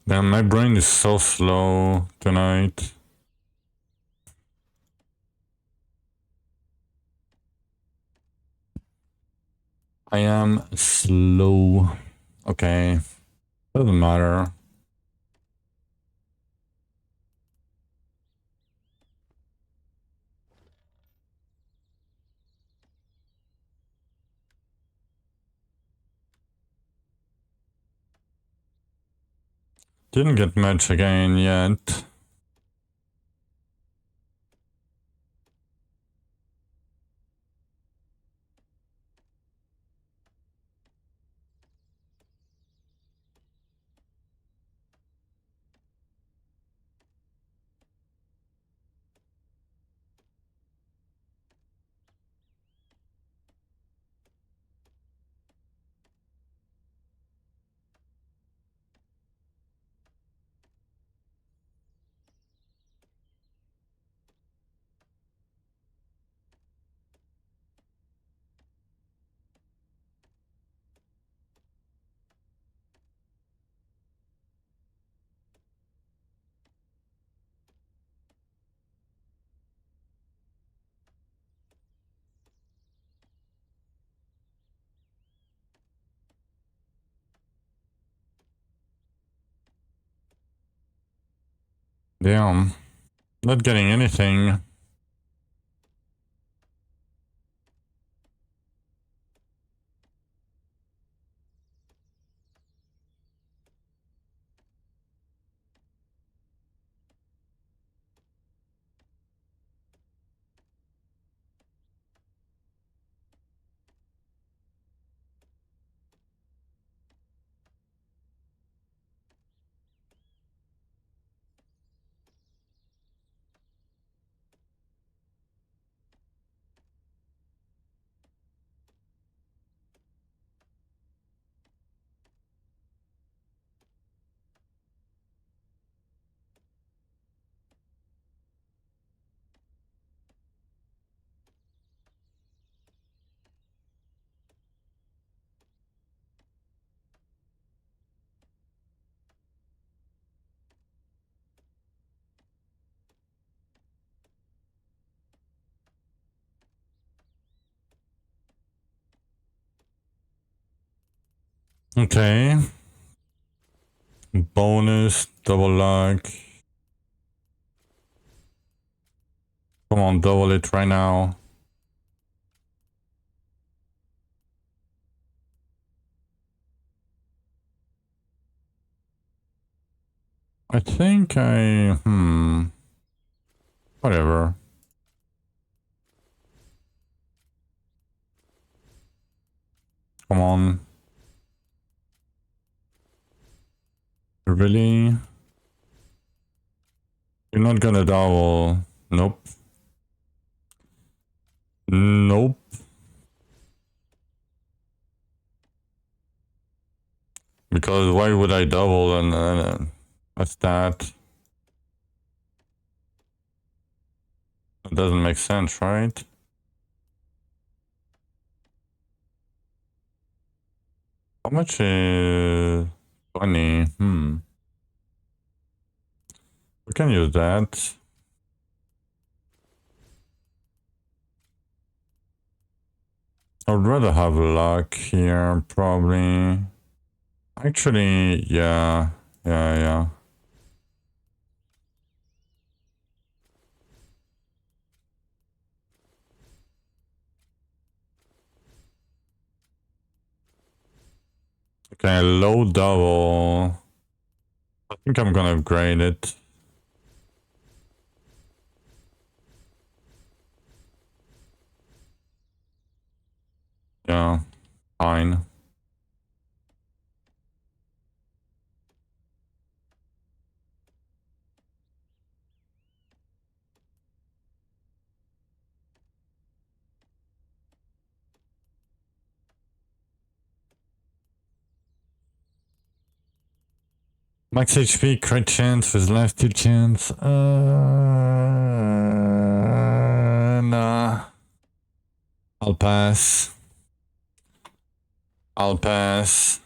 Damn, my brain is so slow tonight. I am slow. Okay. Doesn't matter. Didn't get much again yet. Damn. Not getting anything. Okay. Bonus, double luck. Come on, double it right now. I think whatever. Come on. Really? You're not gonna double. Nope. Because why would I double a stat? It doesn't make sense, right? How much is 20? We can use that. I would rather have luck here, probably. Actually, yeah. Okay, low double. I think I'm gonna upgrade it. Yeah, fine. Max HP, crit chance with lifesteal chance. Nah. I'll pass. I'll pass.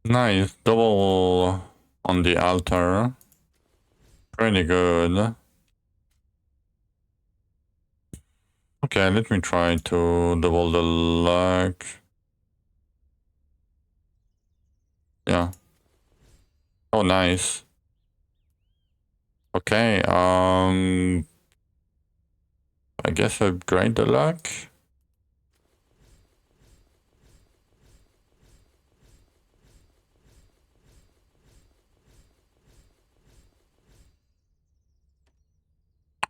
Nice. Double on the altar. Pretty good. Okay, let me try to double the luck. Yeah. Oh, nice. Okay, I guess upgrade the luck.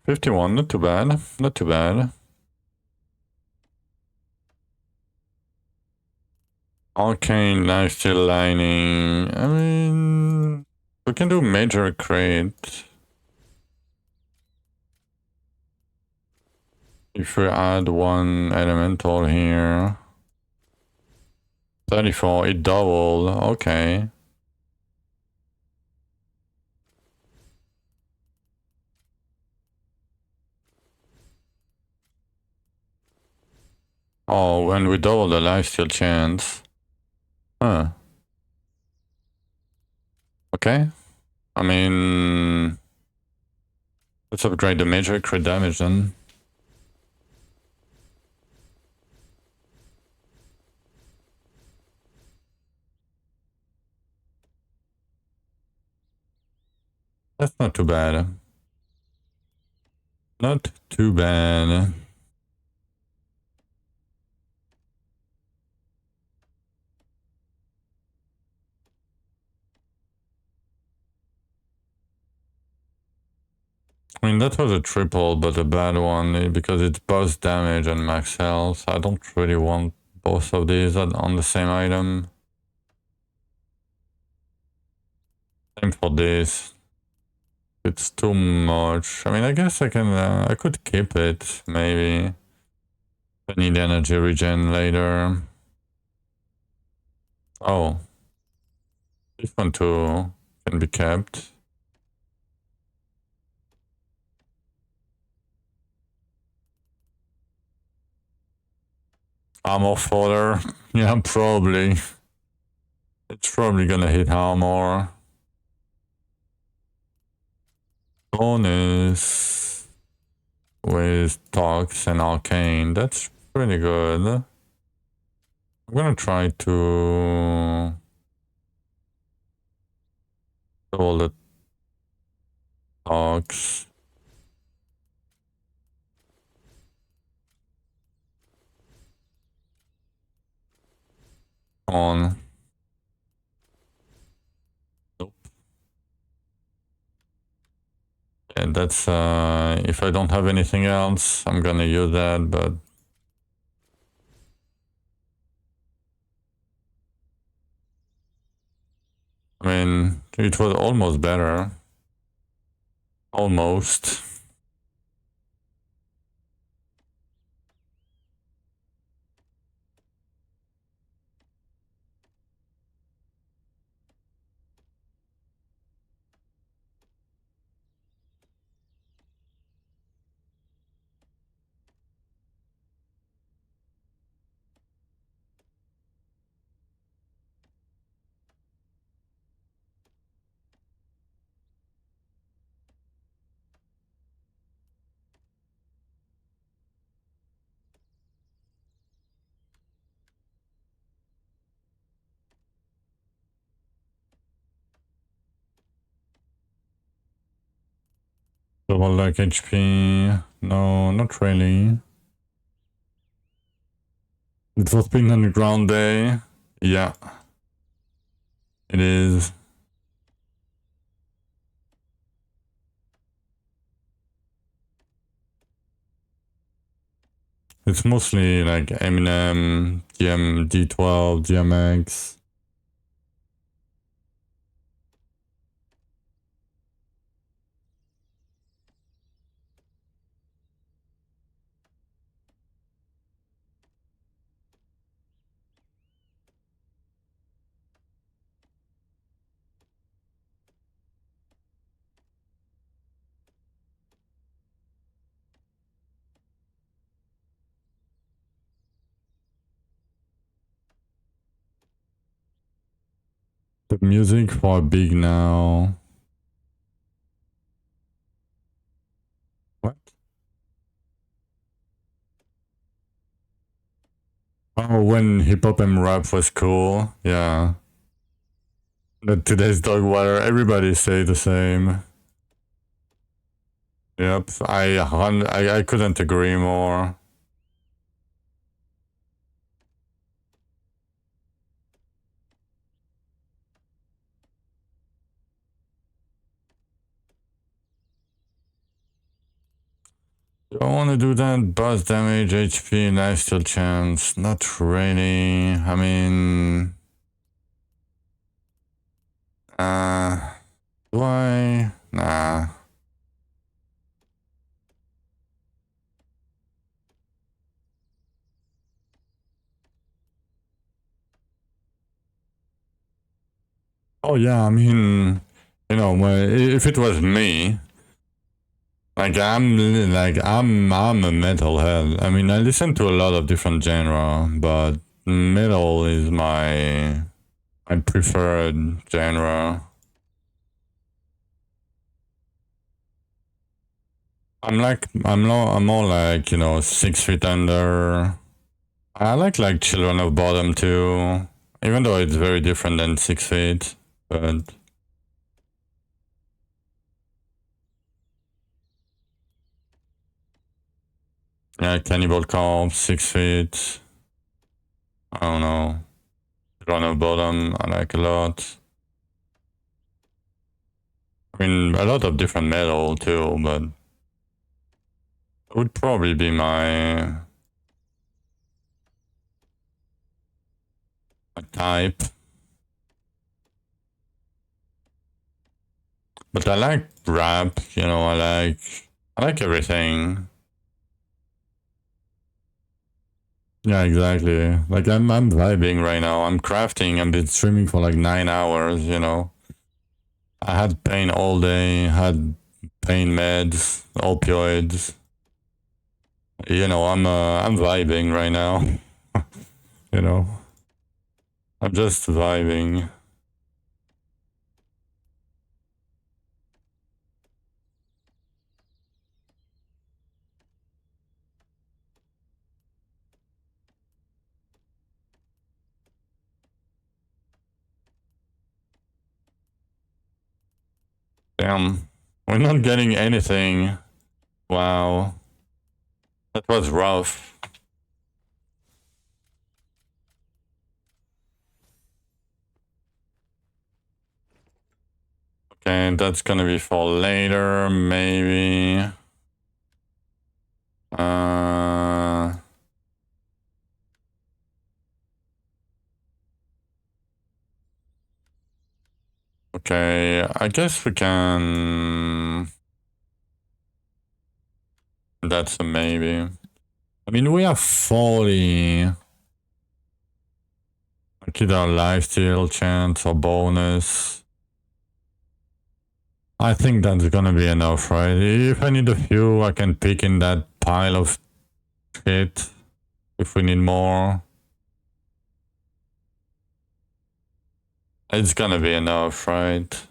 $51, not too bad. Not too bad. Arcane lifesteal lining. I mean, we can do major crate. If we add one elemental here. 34, it doubled. Okay. Oh, when we double the lifesteal chance. Huh. Okay. I mean, let's upgrade the major crit damage then. That's not too bad. Not too bad. I mean, that was a triple, but a bad one because it's both damage and max health. I don't really want both of these on the same item. Same for this. It's too much. I mean, I guess I could keep it, maybe. I need energy regen later. Oh. This one too can be kept. Armor fodder. Yeah, probably. It's probably gonna hit armor. Bonus with Tox and Arcane. That's pretty good. I'm gonna try to double the Tox. On. Nope. And that's if I don't have anything else, I'm gonna use that, but I mean it was almost better. Almost. Double like HP. No, not really. It was been on the ground day. Yeah. It is. It's mostly like Eminem, D12, DMX. The music for big now. What? Oh, when hip hop and rap was cool. Yeah. But today's dog water, everybody say the same. Yep, I couldn't agree more. Do I want to do that? Buzz damage, HP, lifesteal chance. Not really. I mean... do I? Nah. Oh yeah, I mean... You know, if it was me... I'm a metalhead. I mean, I listen to a lot of different genre, but metal is my preferred genre. I'm more like, you know, 6 Feet Under. I like Children of Bottom too, even though it's very different than 6 Feet, but yeah, Cannibal Corpse, 6 Feet. I don't know. Children of Bottom, I like a lot. I mean, a lot of different metal too, but it would probably be my type. But I like rap, you know, I like everything. Yeah, exactly. Like I'm vibing right now. I'm crafting. I've been streaming for like 9 hours, you know. I had pain all day, had pain meds, opioids. You know, I'm vibing right now. you know. I'm just vibing. Damn, we're not getting anything. Wow. That was rough. Okay, that's gonna be for later, maybe. Okay, I guess we can... That's a maybe. I mean, we have 40. Like either lifesteal chance or bonus. I think that's gonna be enough, right? If I need a few, I can pick in that pile of shit. If we need more. It's gonna be enough, right?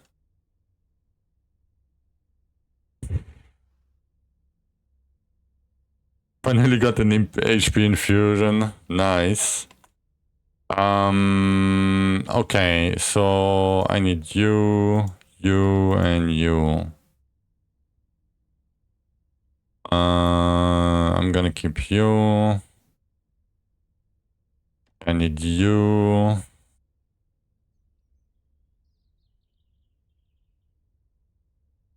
Finally got an HP infusion. Nice. Okay, so I need you, and you. I'm gonna keep you. I need you.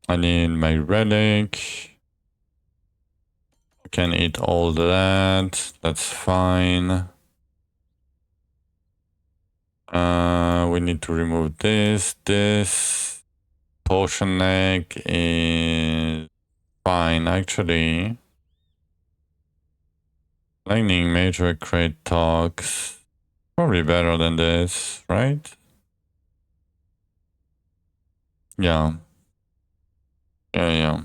I need my relic. I can eat all that. That's fine. We need to remove this. This potion egg is fine, actually. Lightning Magery Toxicity. Probably better than this, right? Yeah. Yeah.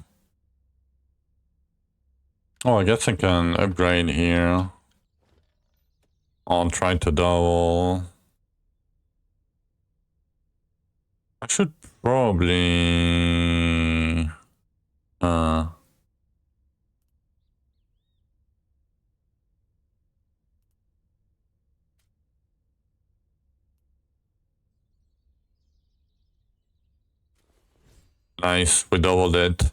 Oh, I guess I can upgrade here. I'll try to double. I should probably... Nice, we doubled it.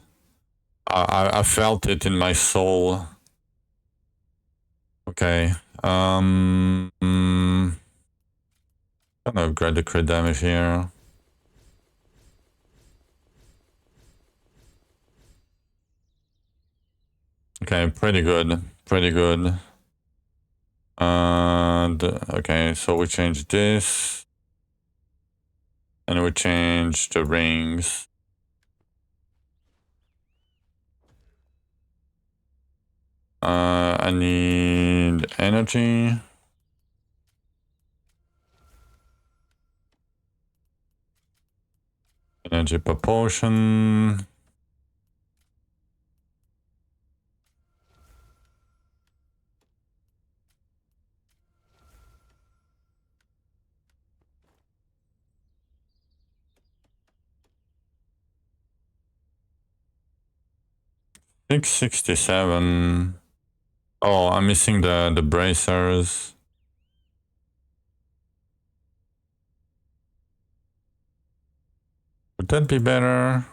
I felt it in my soul. Okay. Gonna upgrade the crit damage here. Okay, pretty good. Pretty good. Okay, so we change this. And we change the rings. I need energy. Energy proportion. $667. Oh, I'm missing the bracers. Would that be better?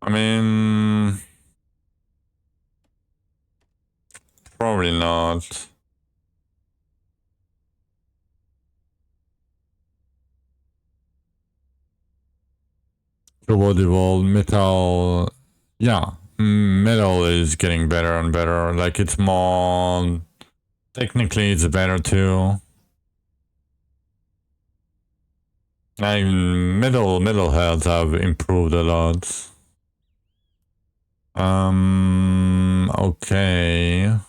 I mean, probably not. Toward evolved metal. Yeah, metal is getting better and better. Like it's more. Technically, it's better too. Like metal health have improved a lot. Okay.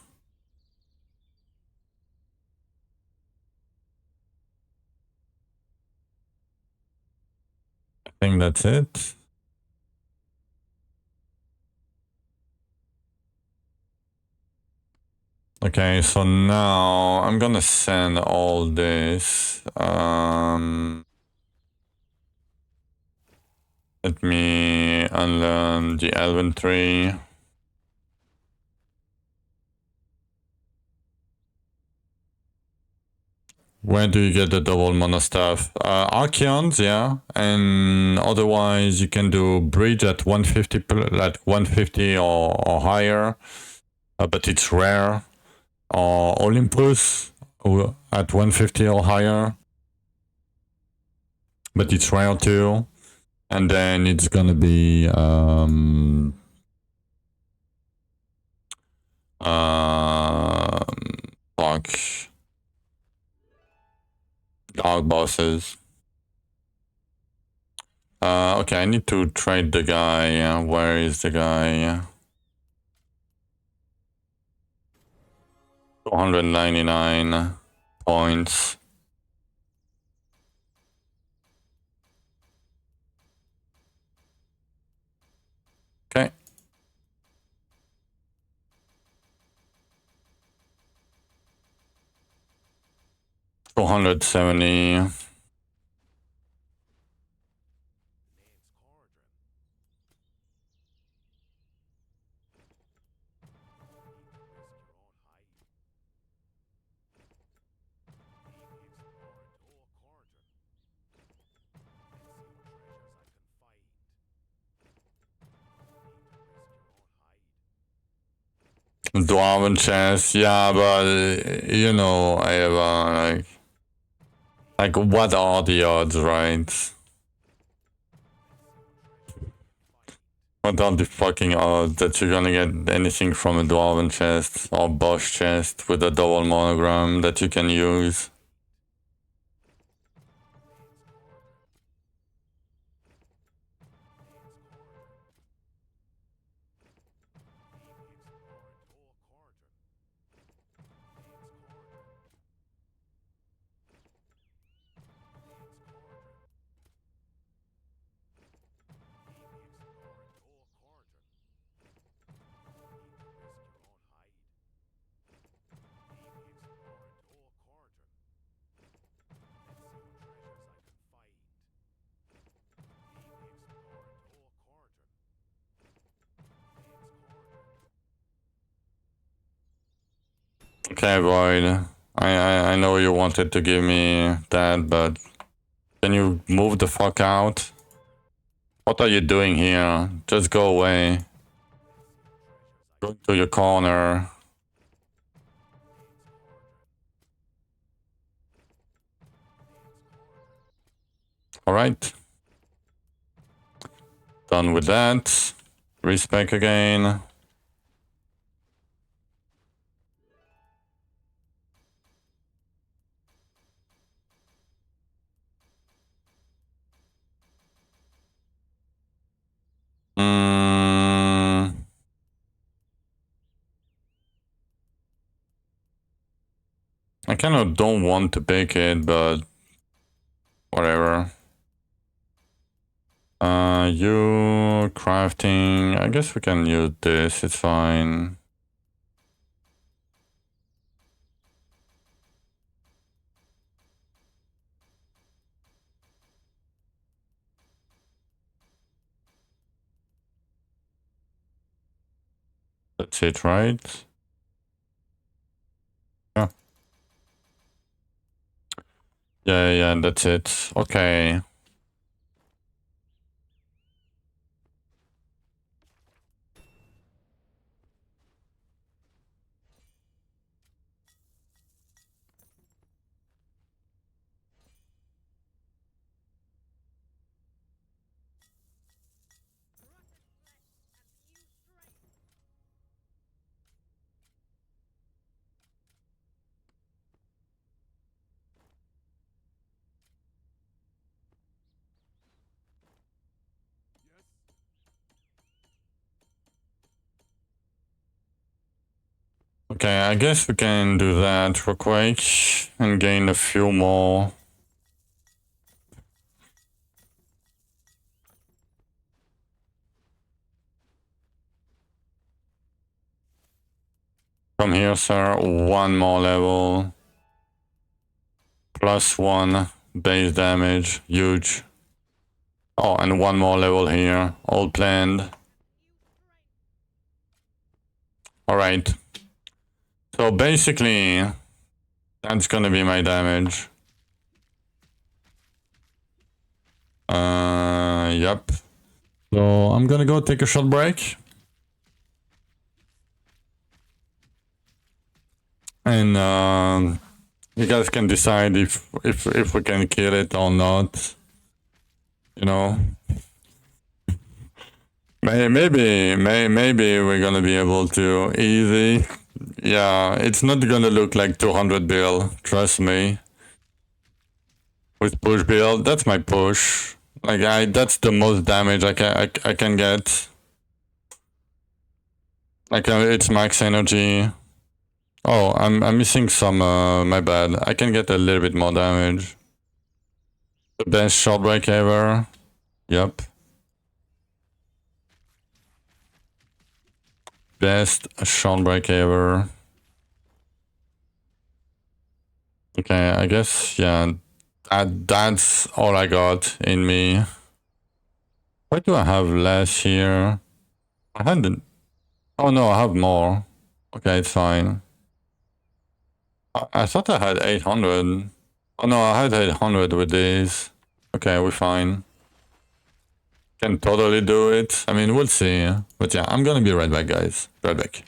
I think that's it. Okay, so now I'm gonna send all this. Let me unlearn the Elven tree. Where do you get the double mana stuff? Archeons, yeah, and otherwise you can do bridge at 150, like 150 or higher, but it's rare. Or Olympus at 150 or higher, but it's rare too. And then it's gonna be like dark bosses. Okay, I need to trade the guy. Where is the guy? 299 points. Okay. $270. Dwarven chest, yeah, but you know, I have like what are the odds, right? What are the fucking odds that you're gonna get anything from a Dwarven chest or Bosch chest with a double monogram that you can use? Okay, Void. I know you wanted to give me that, but can you move the fuck out? What are you doing here? Just go away. Go to your corner. Alright. Done with that. Respec again. I kind of don't want to pick it, but whatever. You crafting. I guess we can use this. It's fine. That's it, right? Yeah. Yeah, that's it. Okay. Okay, I guess we can do that real quick and gain a few more. From here, sir, one more level. +1 base damage, huge. Oh, and one more level here, all planned. Alright. So basically, that's gonna be my damage. Yep. So I'm gonna go take a short break. And you guys can decide if we can kill it or not. You know. Maybe we're gonna be able to easy. Yeah, it's not gonna look like 200 bill, trust me. With push build, that's my push. Like that's the most damage I can get. Like it's max energy. Oh, I'm missing some. My bad. I can get a little bit more damage. The best short break ever. Yep. Best short break ever. Okay, I guess yeah. That's all I got in me. Why do I have less here? I had. Oh no, I have more. Okay, it's fine. I thought I had 800. Oh no, I had 800 with these. Okay, we're fine. Can totally do it. I mean, we'll see. But yeah, I'm gonna be right back, guys. Right back.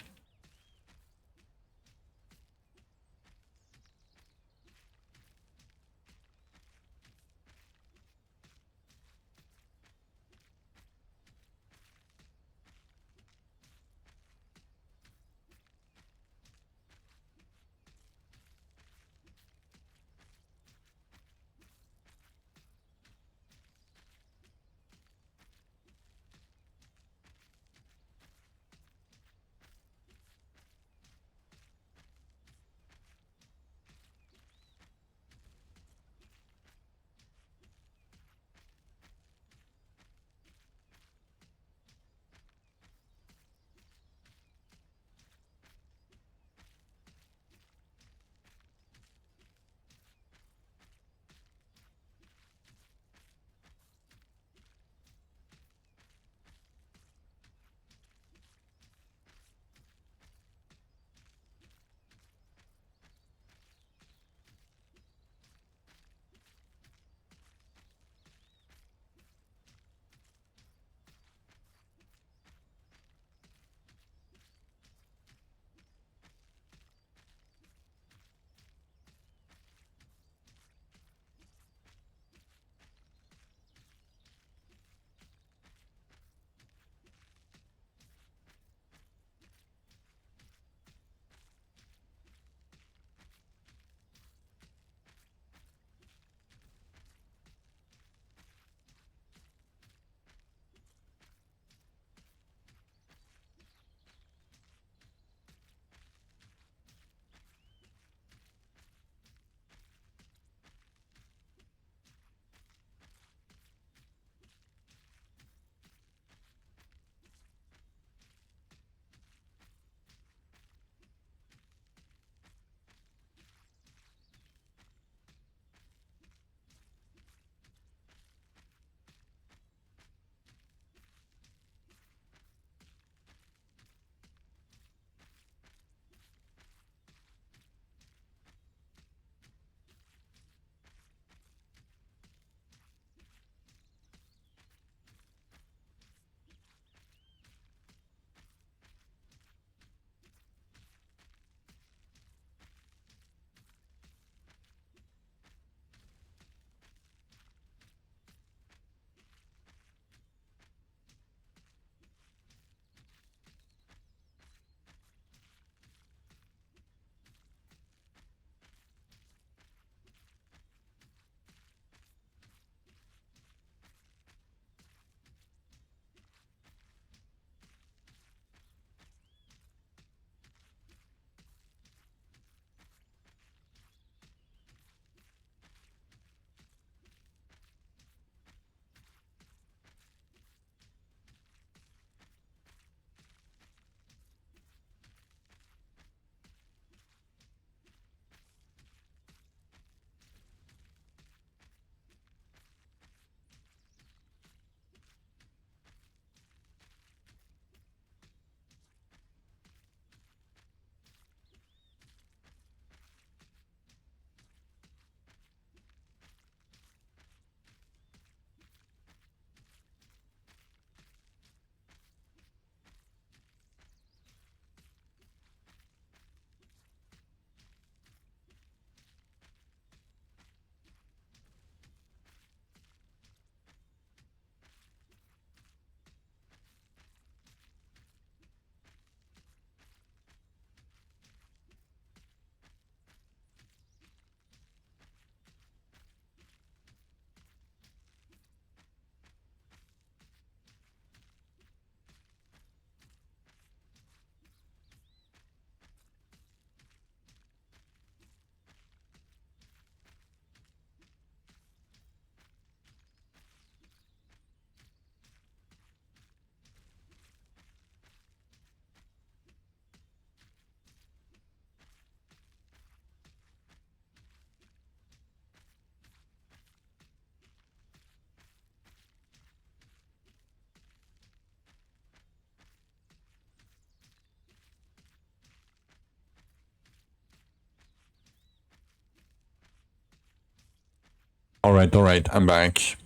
Alright, I'm back.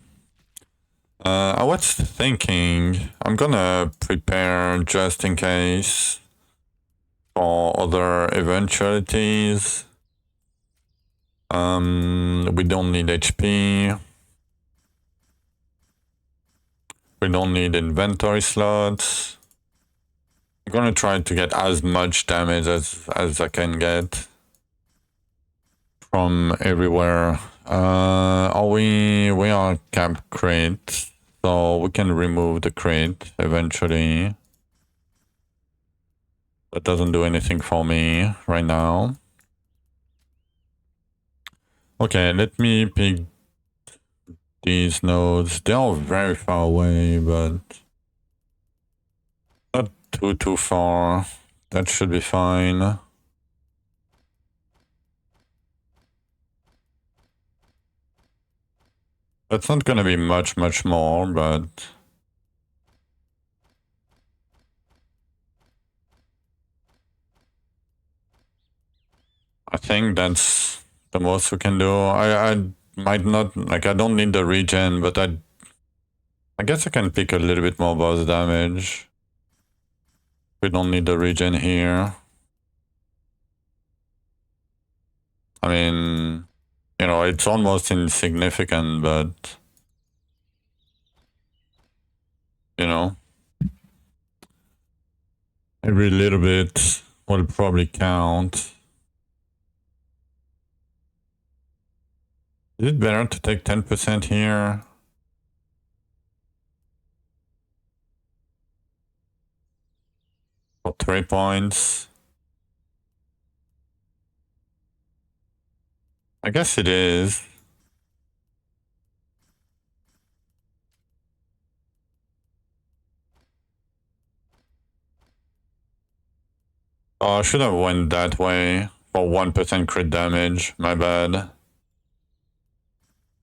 I was thinking I'm gonna prepare just in case for other eventualities. We don't need HP. We don't need inventory slots. I'm gonna try to get as much damage as I can get from everywhere. We are cap crate, so we can remove the crate eventually. That doesn't do anything for me right now. Okay, let me pick these nodes. They are very far away, but not too far. That should be fine. That's not gonna be much more, but I think that's the most we can do. I might not, like, I don't need the regen, but I guess I can pick a little bit more boss damage. We don't need the regen here. I mean, you know, it's almost insignificant, but you know, every little bit will probably count. Is it better to take 10% here? For 3 points? I guess it is. Oh, I should have went that way for 1% crit damage. My bad.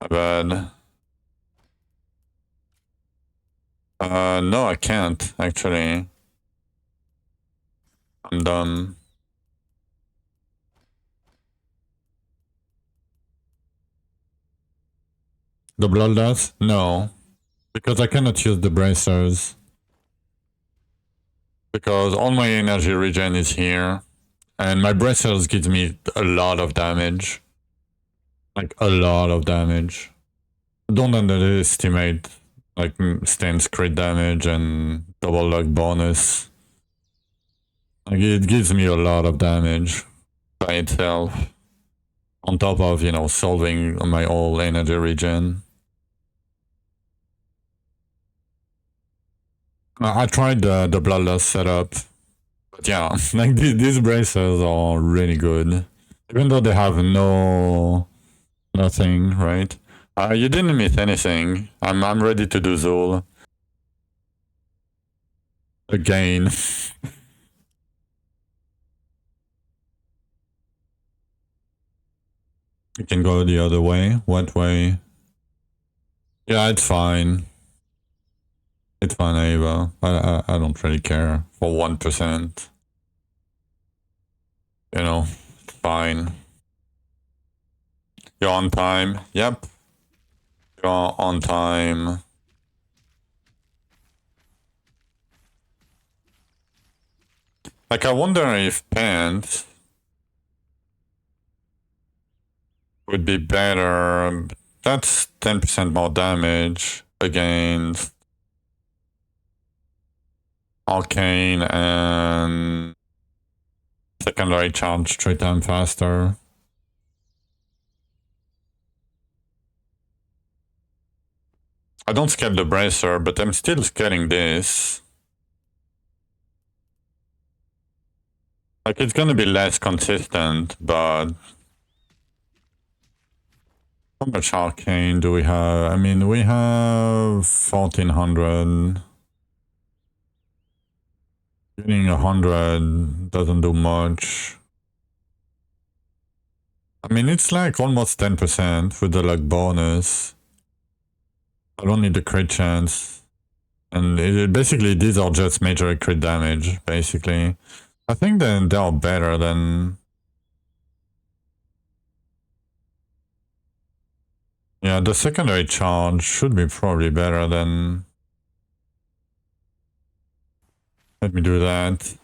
My bad. No, I can't, actually. I'm dumb. The Bloodlust? No. Because I cannot use the bracers. Because all my energy regen is here. And my bracers gives me a lot of damage. Like, a lot of damage. Don't underestimate, like, stance crit damage and double luck bonus. Like, it gives me a lot of damage by itself. On top of, you know, solving my whole energy regen. I tried the Bloodlust setup. But yeah, like, these bracers are really good. Even though they have nothing, right? You didn't miss anything. I'm ready to do Zul. Again. You can go the other way. What way? Yeah, it's fine. It's fine, Ava. I don't really care. For 1%. You know, it's fine. You're on time. Yep. You're on time. Like, I wonder if pants would be better. That's 10% more damage against Arcane and secondary charge 3 times faster. I don't scale the bracer, but I'm still scaling this. Like, it's gonna be less consistent, but how much arcane do we have? I mean, we have 1400. Getting 100 doesn't do much. I mean, it's like almost 10% with the luck bonus. I don't need the crit chance. And basically, these are just major crit damage, basically. I think then they are better than... Yeah, the secondary charge should be probably better than... Let me do that.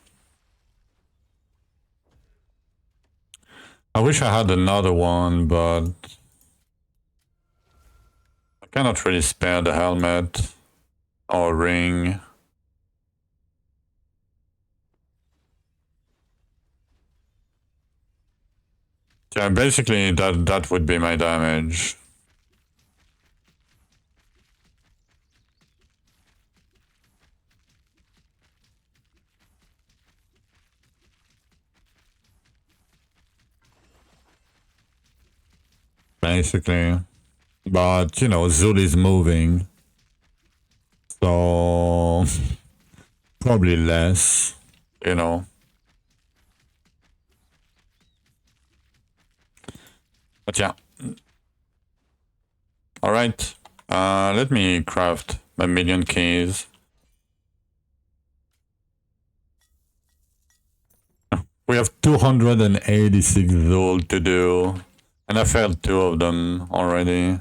I wish I had another one, but... I cannot really spare the helmet or ring. Yeah, basically that would be my damage. Basically. But, you know, Zul is moving. So... probably less, you know. But yeah. Alright. Let me craft a million keys. We have 286 Zul to do. And I failed 2 of them already.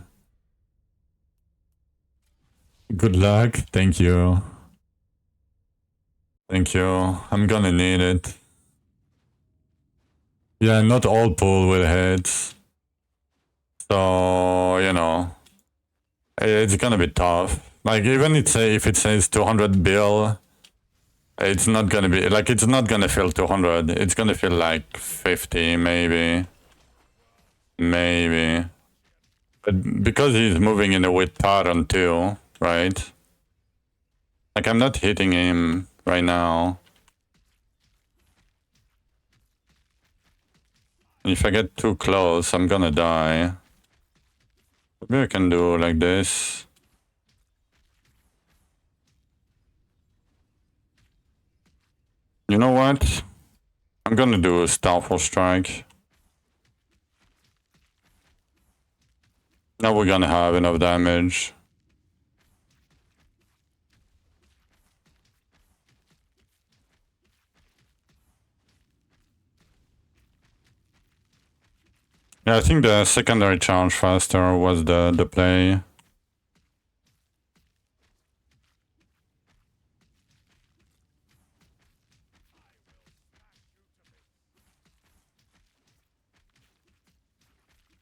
Good luck. Thank you. Thank you. I'm gonna need it. Yeah, not all pool will hit. So, you know. It's gonna be tough. Like, even if it says 200 bill, it's not gonna be, like, it's not gonna feel 200. It's gonna feel like 50, maybe. Maybe. But because he's moving in a weird pattern too, right? Like, I'm not hitting him right now. If I get too close, I'm gonna die. Maybe I can do like this. You know what? I'm gonna do a Starfall Strike. Now we're gonna have enough damage. Yeah, I think the secondary charge faster was the play.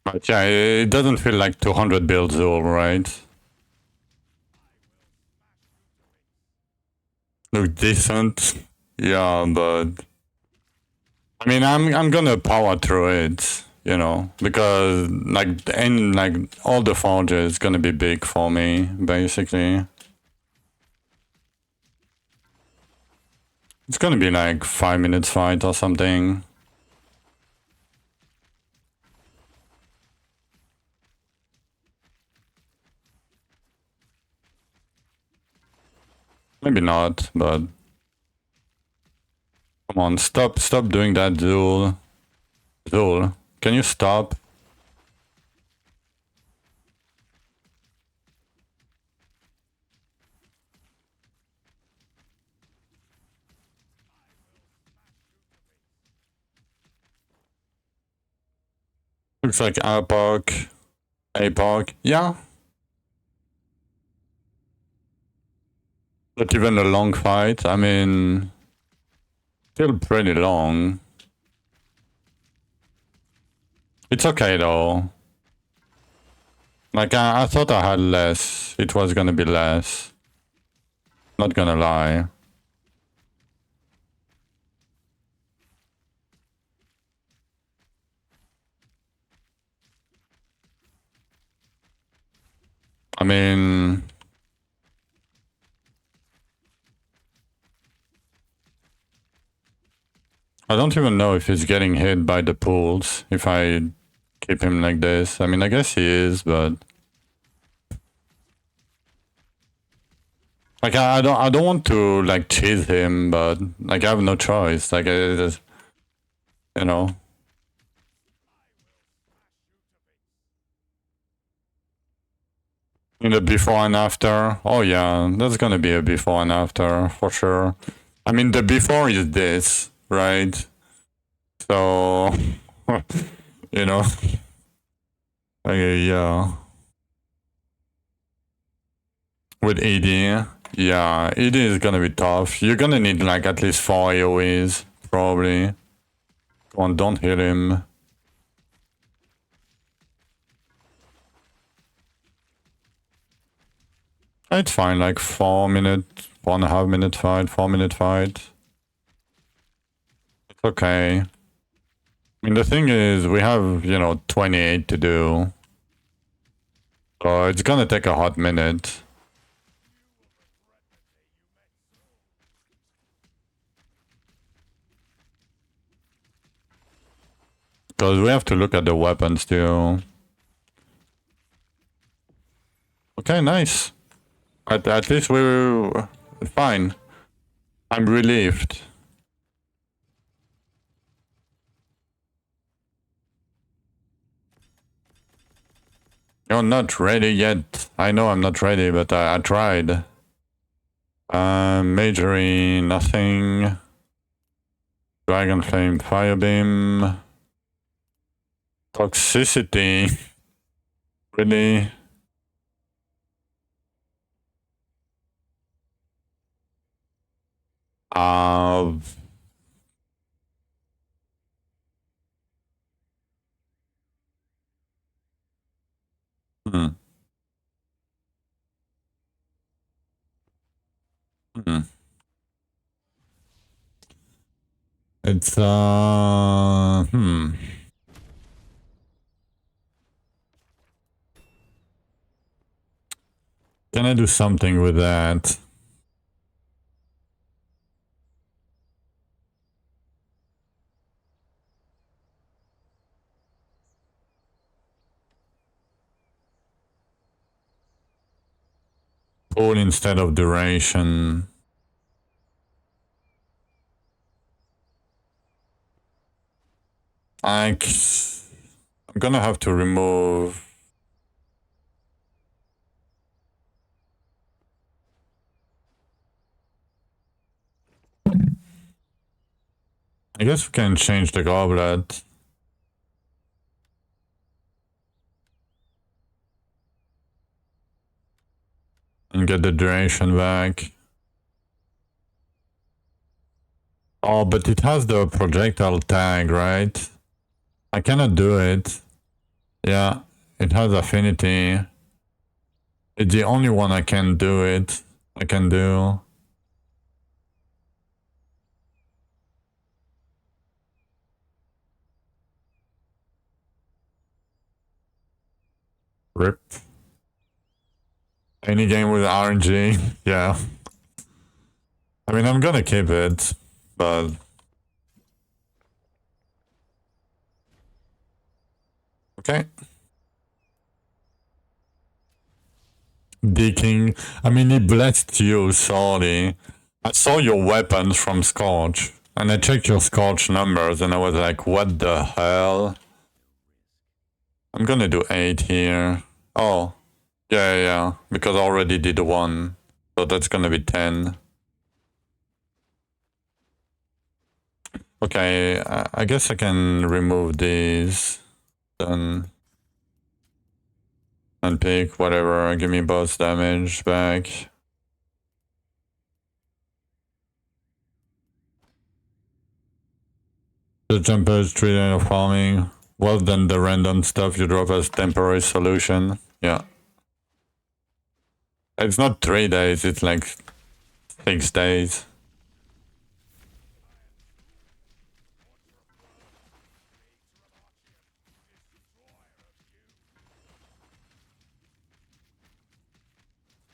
But yeah, it doesn't feel like 200 builds all, right? Look decent. Yeah, but I mean, I'm gonna power through it, you know, because like all the forges is gonna be big for me, basically. It's gonna be like 5 minutes fight or something. Maybe not, but come on, stop doing that, Zul. Zul, can you stop? Looks like APOC, yeah. Not even a long fight, I mean, still pretty long. It's okay though. Like, I thought I had less. It was gonna be less. Not gonna lie. I mean... I don't even know if he's getting hit by the pools if I keep him like this. I mean, I guess he is, but... Like, I don't want to, like, cheese him, but, like, I have no choice. Like, I just... You know? In the before and after. Oh yeah, that's gonna be a before and after, for sure. I mean, the before is this, right? So... you know? Okay, yeah. with ED. Yeah, ED is gonna be tough. You're gonna need like at least 4 AoEs, probably. Come on, don't hit him. It's fine, like 4-minute, 1.5-minute fight, 4-minute fight. It's okay. I mean, the thing is, we have, 28 to do. So it's gonna take a hot minute. Because we have to look at the weapons too. Okay, nice. At least we're fine. I'm relieved. You're not ready yet. I know I'm not ready, but I tried. Magery, nothing. Dragon Flame, Firebeam. Toxicity. Really? Hmm. Hmm. It's Can I do something with that? Pull instead of duration. I'm gonna have to remove. I guess we can change the goblet. And get the duration back. Oh, but it has the projectile tag, right? I cannot do it. Yeah, it has affinity. It's the only one I can do it. I can do. RIP. Any game with RNG, yeah. I mean, I'm gonna keep it, but... Okay. Deking. I mean, he blessed you, sorry. I saw your weapons from Scorch, and I checked your Scorch numbers, and I was like, what the hell? I'm gonna do 8 here. Oh. Yeah, because I already did 1. So that's gonna be 10. Okay, I guess I can remove these. Then... and pick whatever, give me boss damage back. The jumper is 3 days of farming. Well, then the random stuff you drop as temporary solution. Yeah. It's not 3 days, it's like 6 days.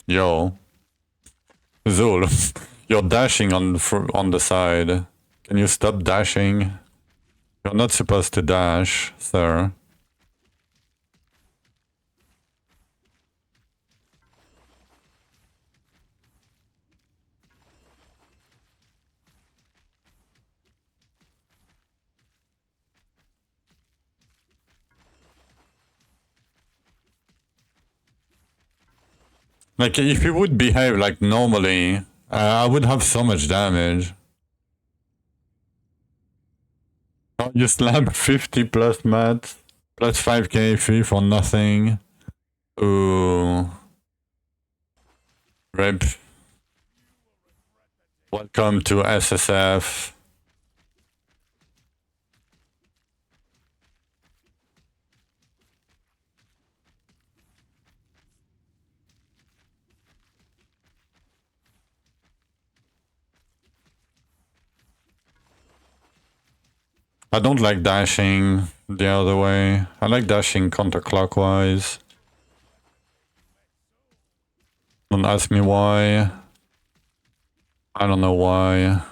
Yo. Zul, you're dashing on the side. Can you stop dashing? You're not supposed to dash, sir. Like, if you would behave like normally, I would have so much damage. Oh, you slam 50 plus mats, plus 5k free for nothing. Ooh. Rip. Welcome to SSF. I don't like dashing the other way. I like dashing counterclockwise. Don't ask me why. I don't know why.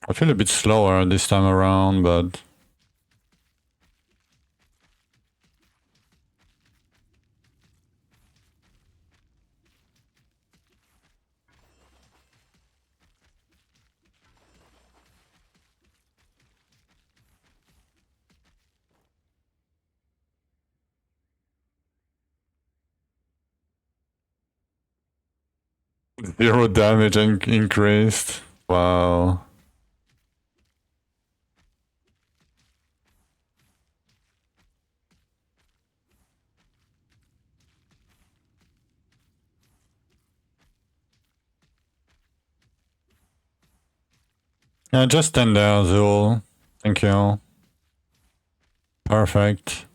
I feel a bit slower this time around, but... Zero damage increased. Wow. Yeah, just stand there, Zul. Thank you. Perfect.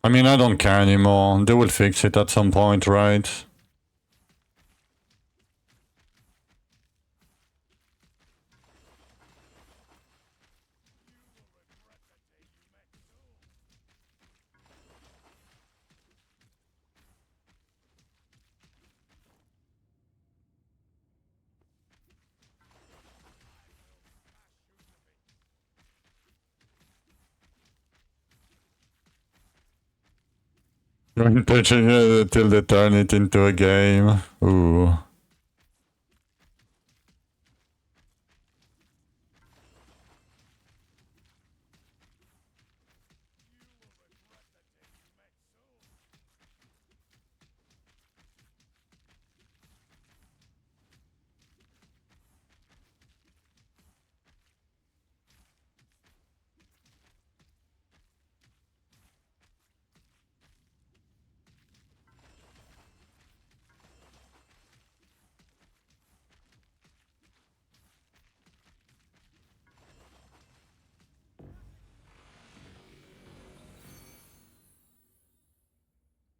I mean, I don't care anymore. They will fix it at some point, right? Going pitching till they turn it into a game. Ooh.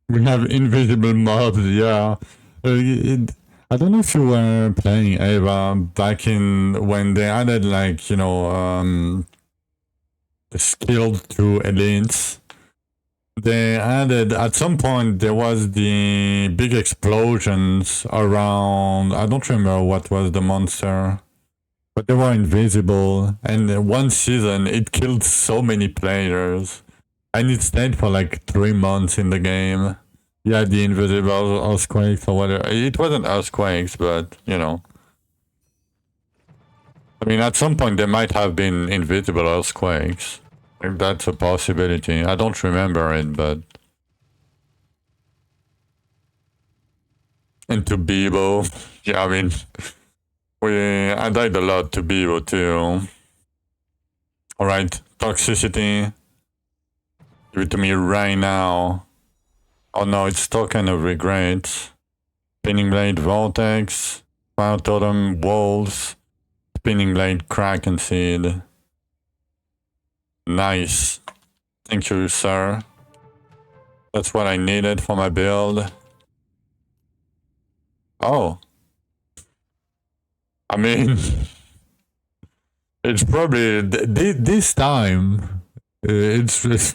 We have invisible mobs, yeah. I don't know if you were playing Ava back in when they added like, you know, skilled to elites. They added, at some point, there was the big explosions around, I don't remember what was the monster, but they were invisible. And one season, it killed so many players. And it stayed for like 3 months in the game. Yeah, the invisible earthquakes or whatever. It wasn't earthquakes, but, you know. I mean, at some point, there might have been invisible earthquakes. Like, that's a possibility. I don't remember it, but... And to Bebo. Yeah, I mean... I died a lot to Bebo, too. Alright, Toxicity. Give it to me right now. Oh no, it's token of regret. Spinning Blade Vortex. Fire Totem Wolves. Spinning Blade Kraken Seed. Nice. Thank you, sir. That's what I needed for my build. Oh. I mean... It's probably... This time... It's...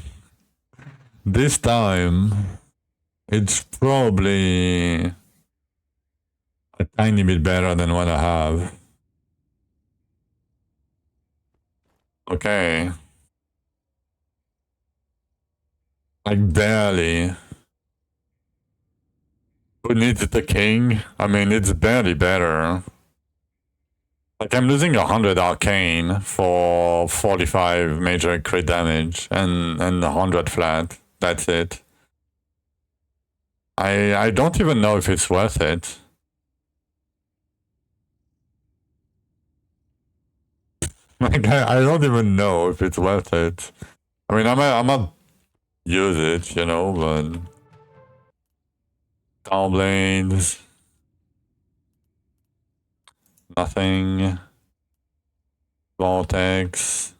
This time... It's probably... a tiny bit better than what I have. Okay. Like, barely. Who needs the king? I mean, it's barely better. Like, I'm losing 100 arcane for 45 major crit damage and 100 flat. That's it. I don't even know if it's worth it. Like I don't even know if it's worth it. I mean, I might use it, you know, but Down blades, nothing. Vortex,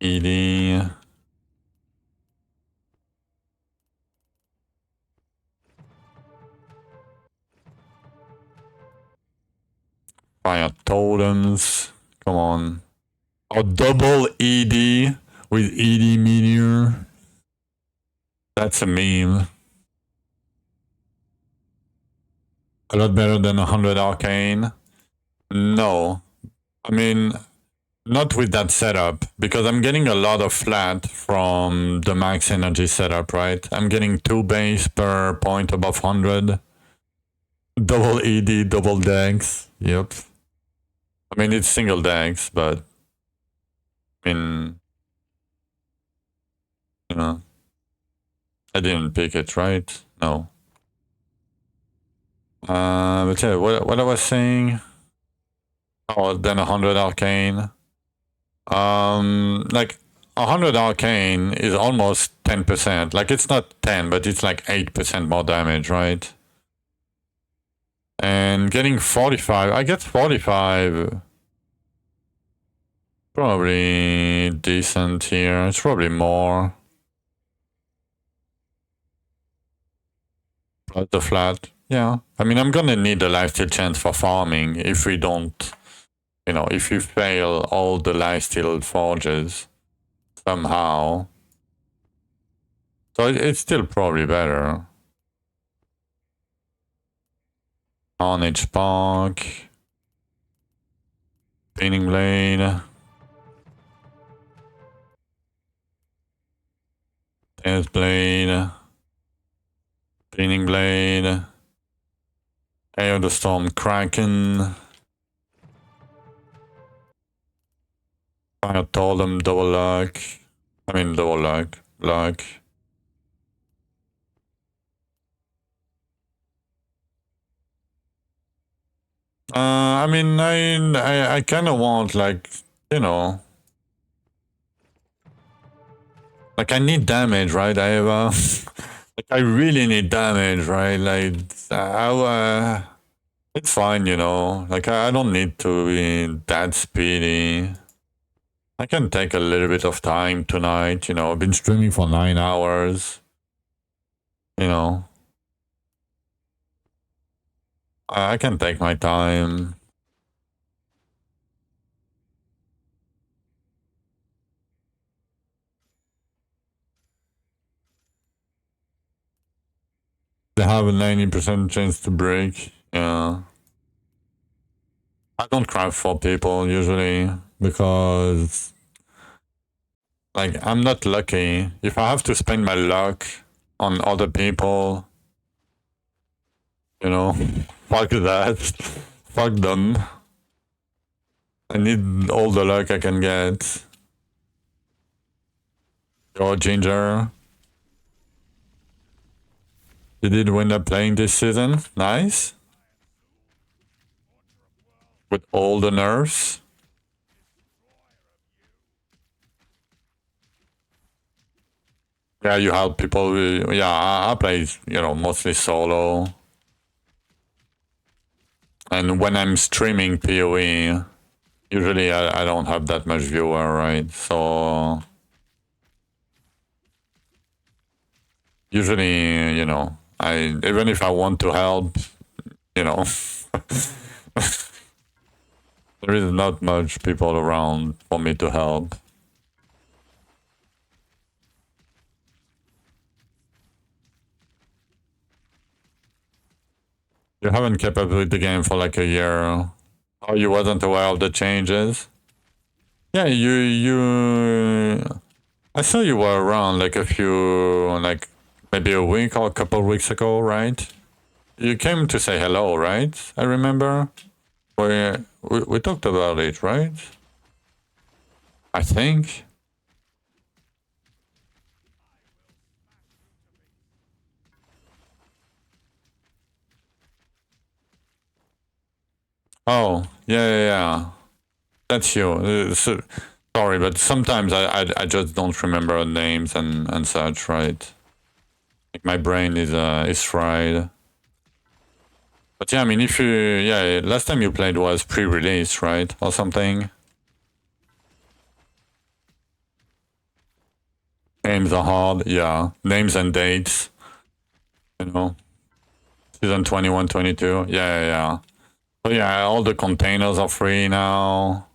ED. Fire totems. Come on. Oh, double ED with ED meteor. That's a meme. A lot better than 100 arcane. No. I mean, not with that setup, because I'm getting a lot of flat from the max energy setup, right? I'm getting 2 base per point above 100. Double ED, double dex. Yep. I mean, it's single dex, but I mean, you know, I didn't pick it, right? No. But yeah, what I was saying. Oh, then 100 arcane. Like 100 arcane is almost 10%. Like it's not 10, but it's like 8% more damage, right? And getting 45, I get 45. Probably decent here. It's probably more. Plus the flat. Yeah. I mean, I'm gonna need a lifesteal chance for farming if we don't, you know, if you fail all the lifesteal forges somehow. So it's still probably better. Carnage Spark. Painting Blade. Death Blade. Painting Blade. Air the Storm Kraken. Fire Totem double luck. I mean double luck. Luck. I mean I kinda want like, you know. Like I need damage, right? I have like I really need damage, right? Like it's fine, you know. Like I don't need to be that speedy. I can take a little bit of time tonight, you know. I've been streaming for 9 hours. You know. I can take my time. They have a 90% chance to break. Yeah. I don't craft for people usually because like I'm not lucky. If I have to spend my luck on other people, you know, fuck that. Fuck them. I need all the luck I can get. Yo, Ginger. You did win up playing this season. Nice. With all the nerfs. Yeah, you help people. Yeah, I play, you know, mostly solo. And when I'm streaming PoE, usually I don't have that much viewer, right? So usually, you know, even if I want to help, you know, there is not much people around for me to help. You haven't kept up with the game for like a year. Oh, you wasn't aware of the changes? Yeah, I saw you were around like a few, like maybe a week or a couple of weeks ago, right? You came to say hello, right? I remember. We talked about it, right? I think. Oh, yeah. That's you. Sorry, but sometimes I just don't remember names and such, right? Like my brain is fried. But yeah, I mean, if you, yeah, last time you played was pre-release, right? Or something. Names are hard, yeah. Names and dates, you know. Season 21, 22, yeah. So yeah, all the containers are free now.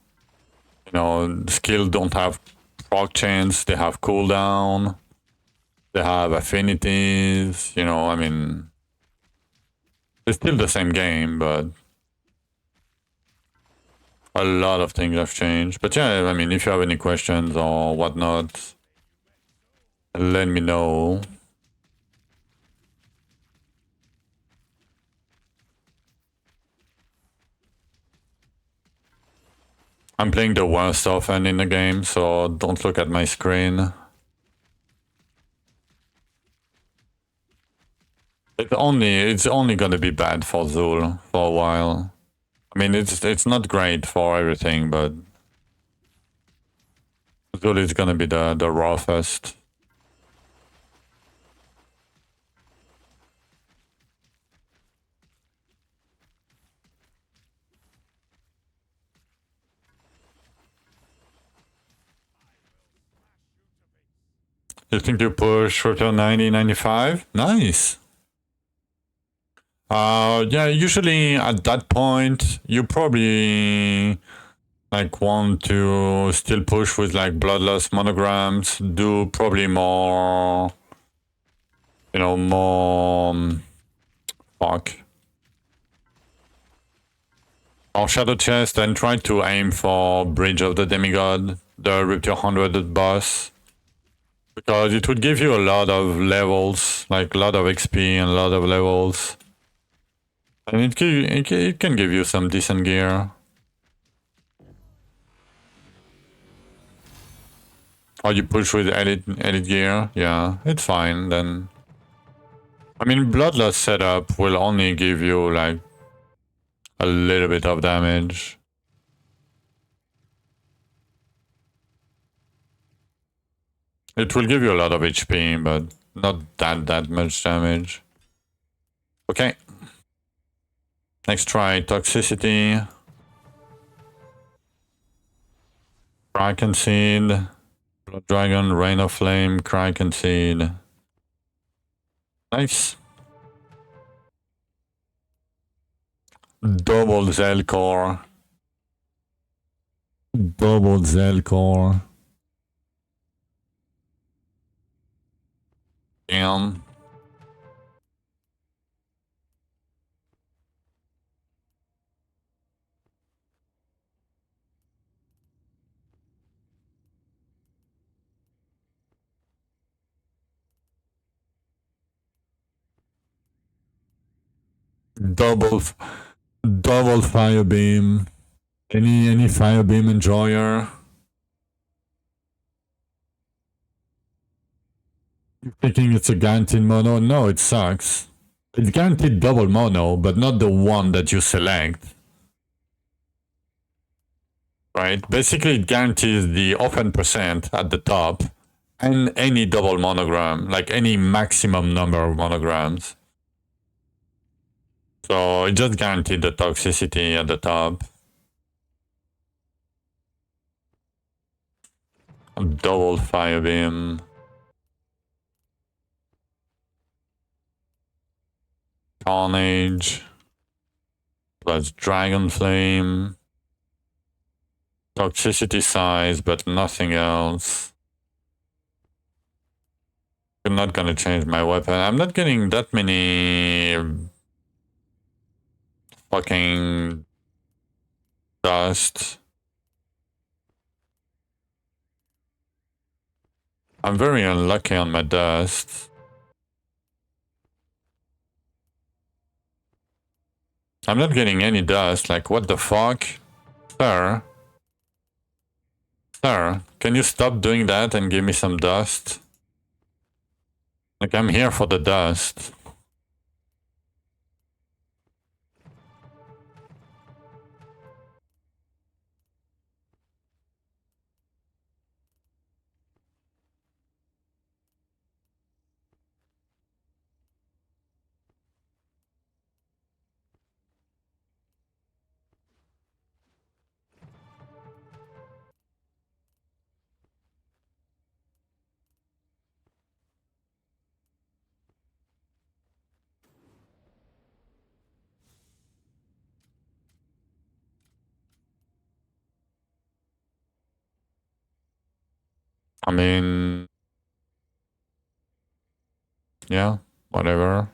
You know, skills don't have proc chains, they have cooldown. They have affinities, you know, I mean, it's still the same game, but a lot of things have changed. But yeah, I mean, if you have any questions or whatnot, let me know. I'm playing the worst often in the game, so don't look at my screen. It's only gonna be bad for Zul for a while. I mean, it's not great for everything, but Zul is gonna be the roughest. You think you push Return 90, 95? Nice. Yeah, usually at that point, you probably like want to still push with like bloodlust monograms, do probably more, you know, more, fuck. Or Shadow Chest and try to aim for Bridge of the Demigod, the Rupture 100 boss. Because it would give you a lot of levels, like a lot of XP and a lot of levels. And it can give you some decent gear. Or you push with elite gear, yeah, it's fine then. I mean, Bloodlust setup will only give you like a little bit of damage. It will give you a lot of HP, but not that much damage. Okay. Next try, Toxicity. Kraken Seed. Blood Dragon, Rain of Flame, Kraken Seed. Nice. Double Zelcore. Double Zelcore. Damn. Double Fire Beam. Any Fire Beam enjoyer? You're thinking it's a guaranteed mono? No, it sucks. It's guaranteed double mono, but not the one that you select. Right? Basically, it guarantees the open percent at the top and any double monogram, like any maximum number of monograms. So it just guaranteed the toxicity at the top. Double Fire Beam. Carnage. Plus Dragon Flame. Toxicity size, but nothing else. I'm not gonna change my weapon. I'm not getting that many fucking dust. I'm very unlucky on my dust. I'm not getting any dust. Like, what the fuck? Sir? Sir, can you stop doing that and give me some dust? Like, I'm here for the dust. I mean, yeah, whatever.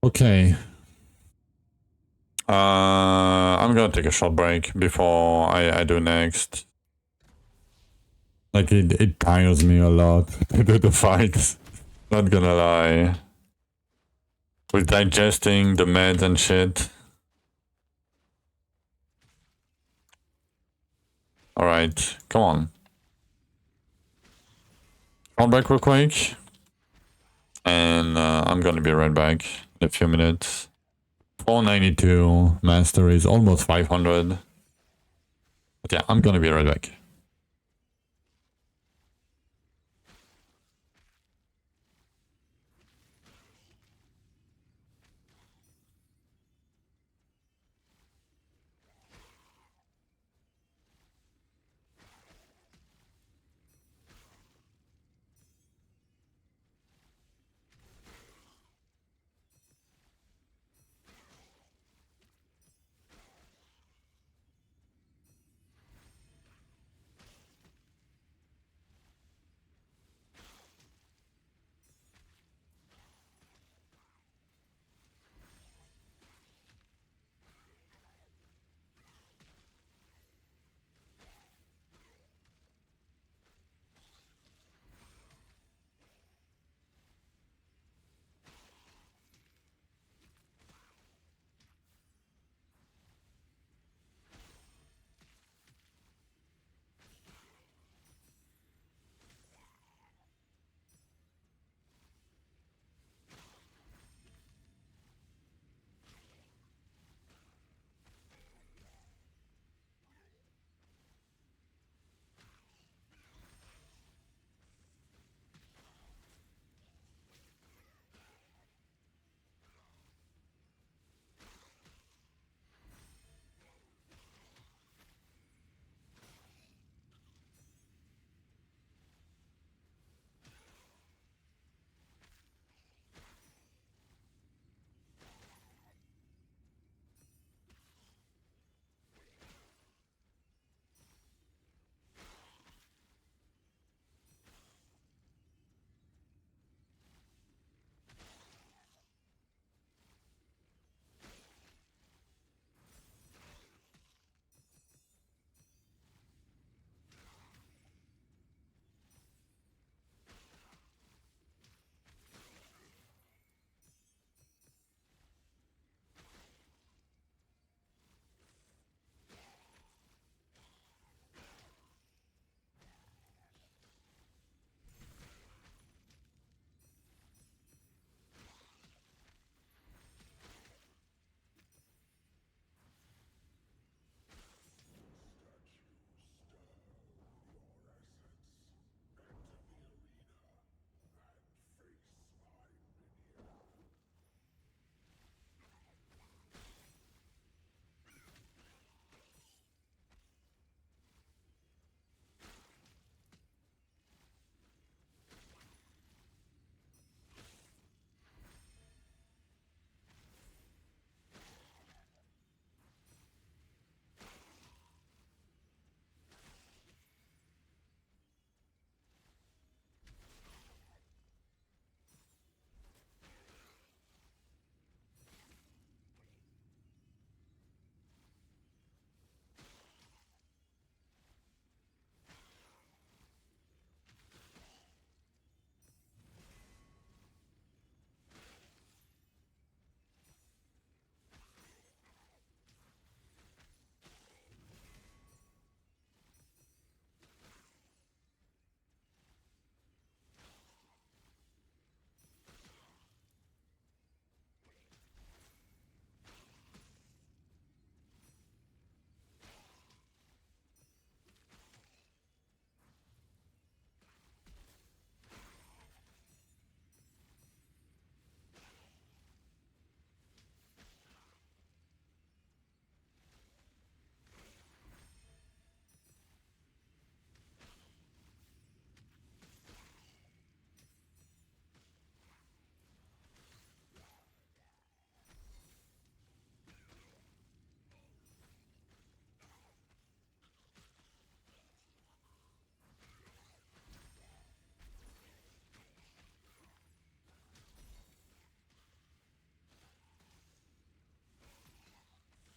Okay. I'm gonna take a short break before I do next. Like it tires me a lot to do the fights. Not gonna lie. With digesting the meds and shit. Alright, come on. I'll break real quick. And I'm gonna be right back in a few minutes. 492 master is almost 500. But yeah, I'm gonna be right back.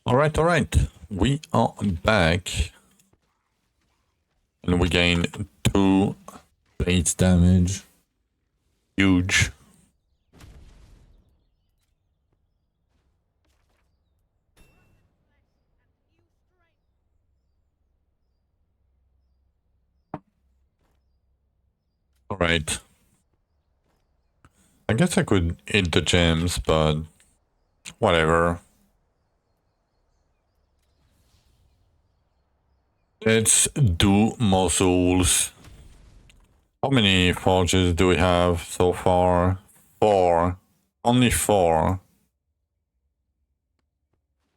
Alright, alright. We are back. And we gain 2 base damage. Huge. Alright. I guess I could hit the gems, but whatever. Let's do muscles. How many forges do we have so far? 4. Only 4.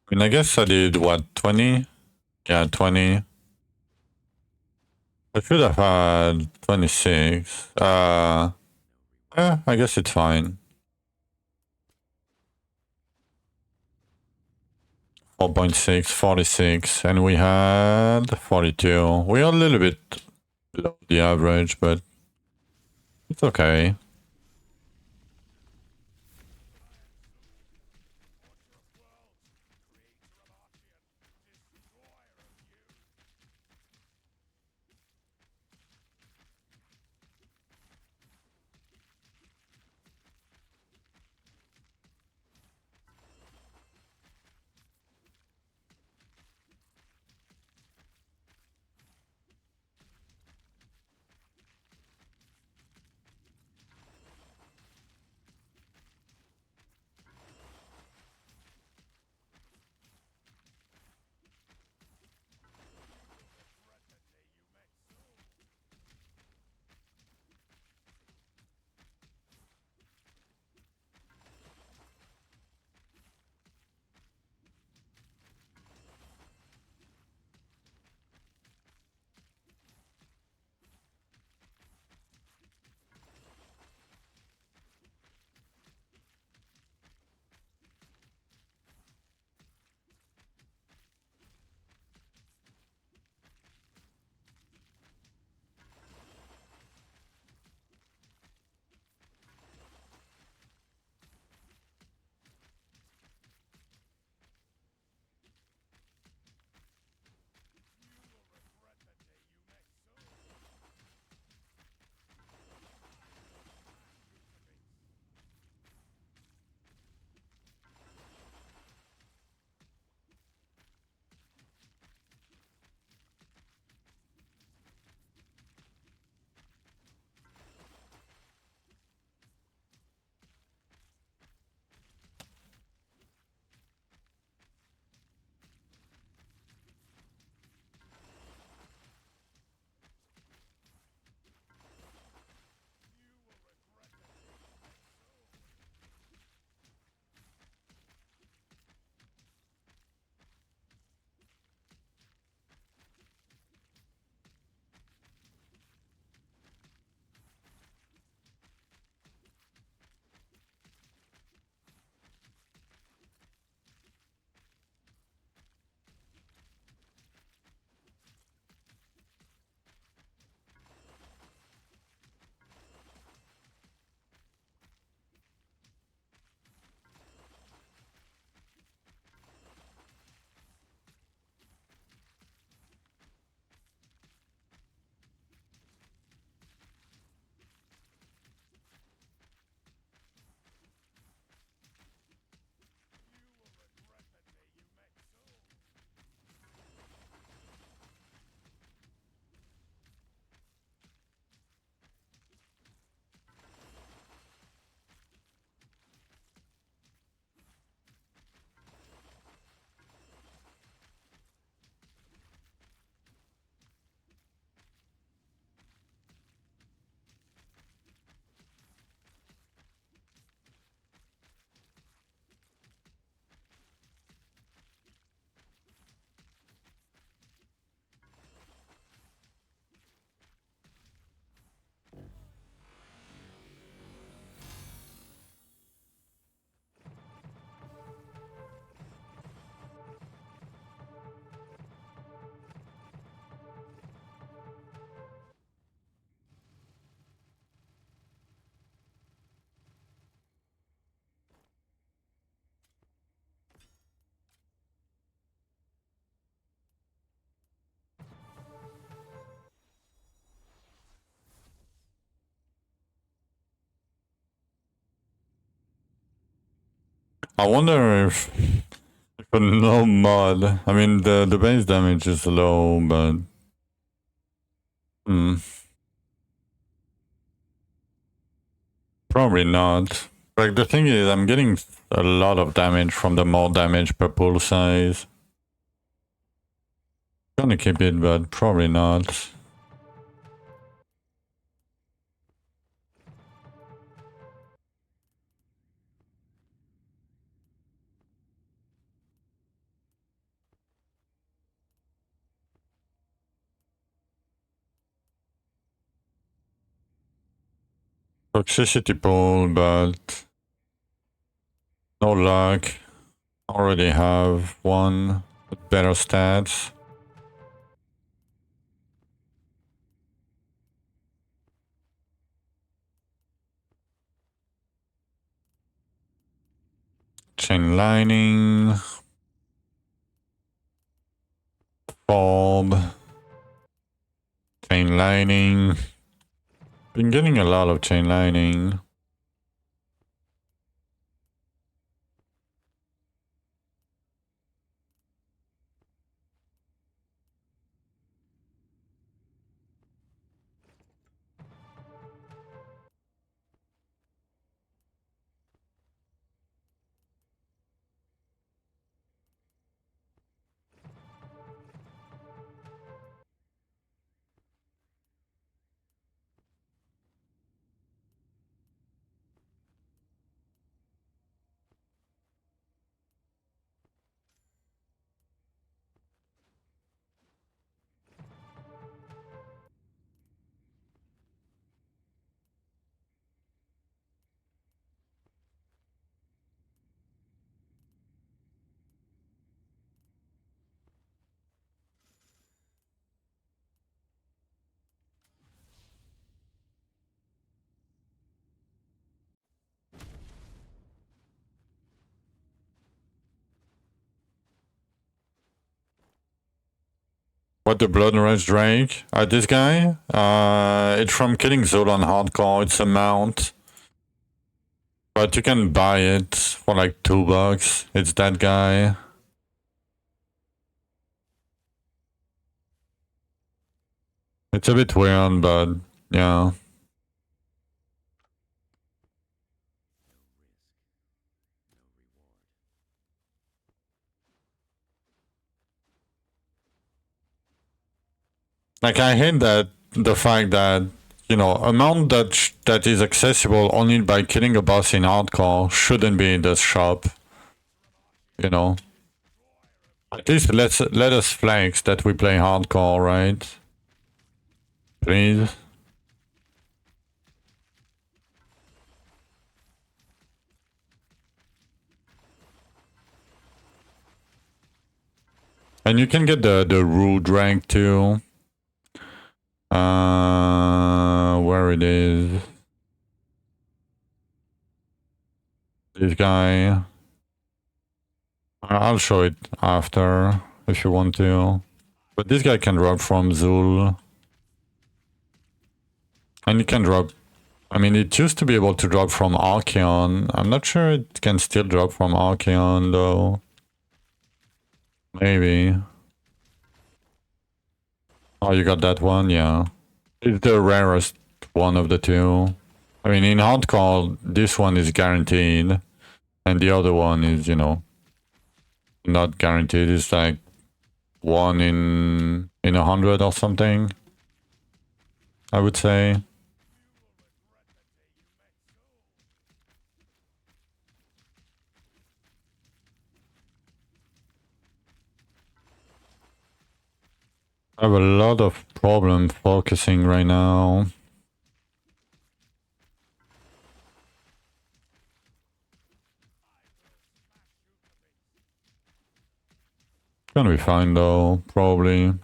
I mean, I guess I did, what, 20? Yeah, 20. I should have had 26. I guess it's fine. 4.6, 46, and we had 42. We are a little bit below the average, but it's okay. I wonder if a low mod. I mean, the base damage is low, but probably not. Like the thing is, I'm getting a lot of damage from the more damage per pull size. Gonna keep it, but probably not. Toxicity pull, but no luck. Already have one with better stats. Chain lining. Fob. Chain lining. Been getting a lot of chain lining. What the Blood Rush Drake? This guy? It's from Killing Zone on Hardcore. It's a mount. But you can buy it for like $2. It's that guy. It's a bit weird, but yeah. Like I hate that the fact that you know a mount that is accessible only by killing a boss in hardcore shouldn't be in the shop. You know, at least let us flex that we play hardcore, right? Please. And you can get the rude rank too. Where it is? This guy. I'll show it after if you want to. But this guy can drop from Zul. And you can drop. I mean, it used to be able to drop from Archeon. I'm not sure it can still drop from Archeon though. Maybe. Oh, you got that one? Yeah. It's the rarest one of the two. I mean, in hardcore, this one is guaranteed. And the other one is, you know, not guaranteed. It's like 1 in 100 or something, I would say. I have a lot of problem focusing right now. Gonna be fine though, probably.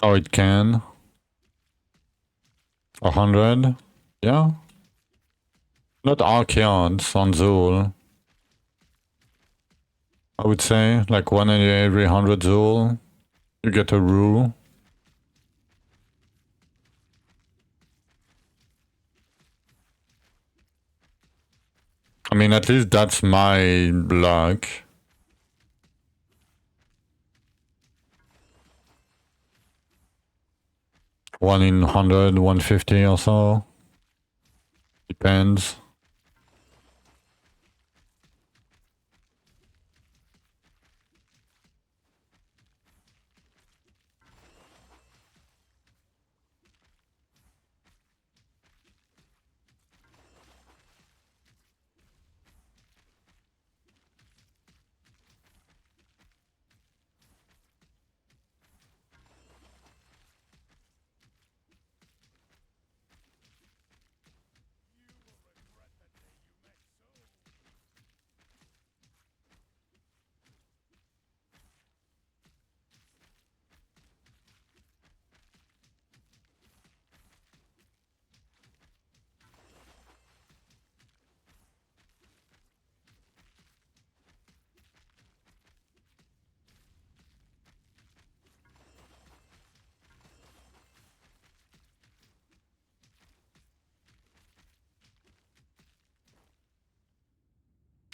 Oh, it can. 100. Yeah. Not Archeons on Zool. I would say like 1 in every 100 Zool. You get a rule. I mean, at least that's my luck. One in 100, 150 or so. Depends.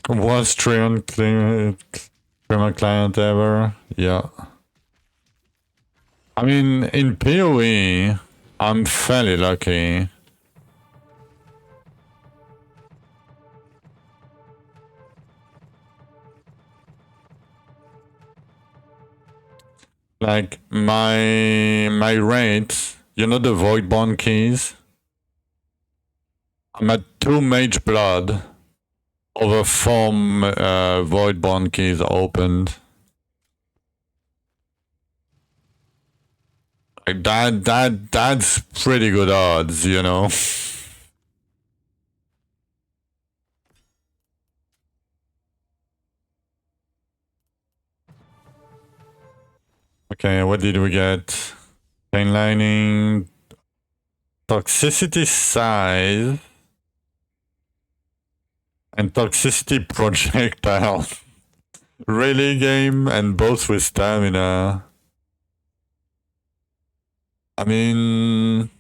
Worst streamer client ever. Yeah. I mean, in PoE, I'm fairly lucky. Like my rate, you know the void bond keys? I'm at 2 mage blood over 4 void bond keys opened. Like that's pretty good odds, you know. Okay, what did we get? Chain lining, toxicity size, and toxicity projectile. Really, game, and both with stamina. I mean,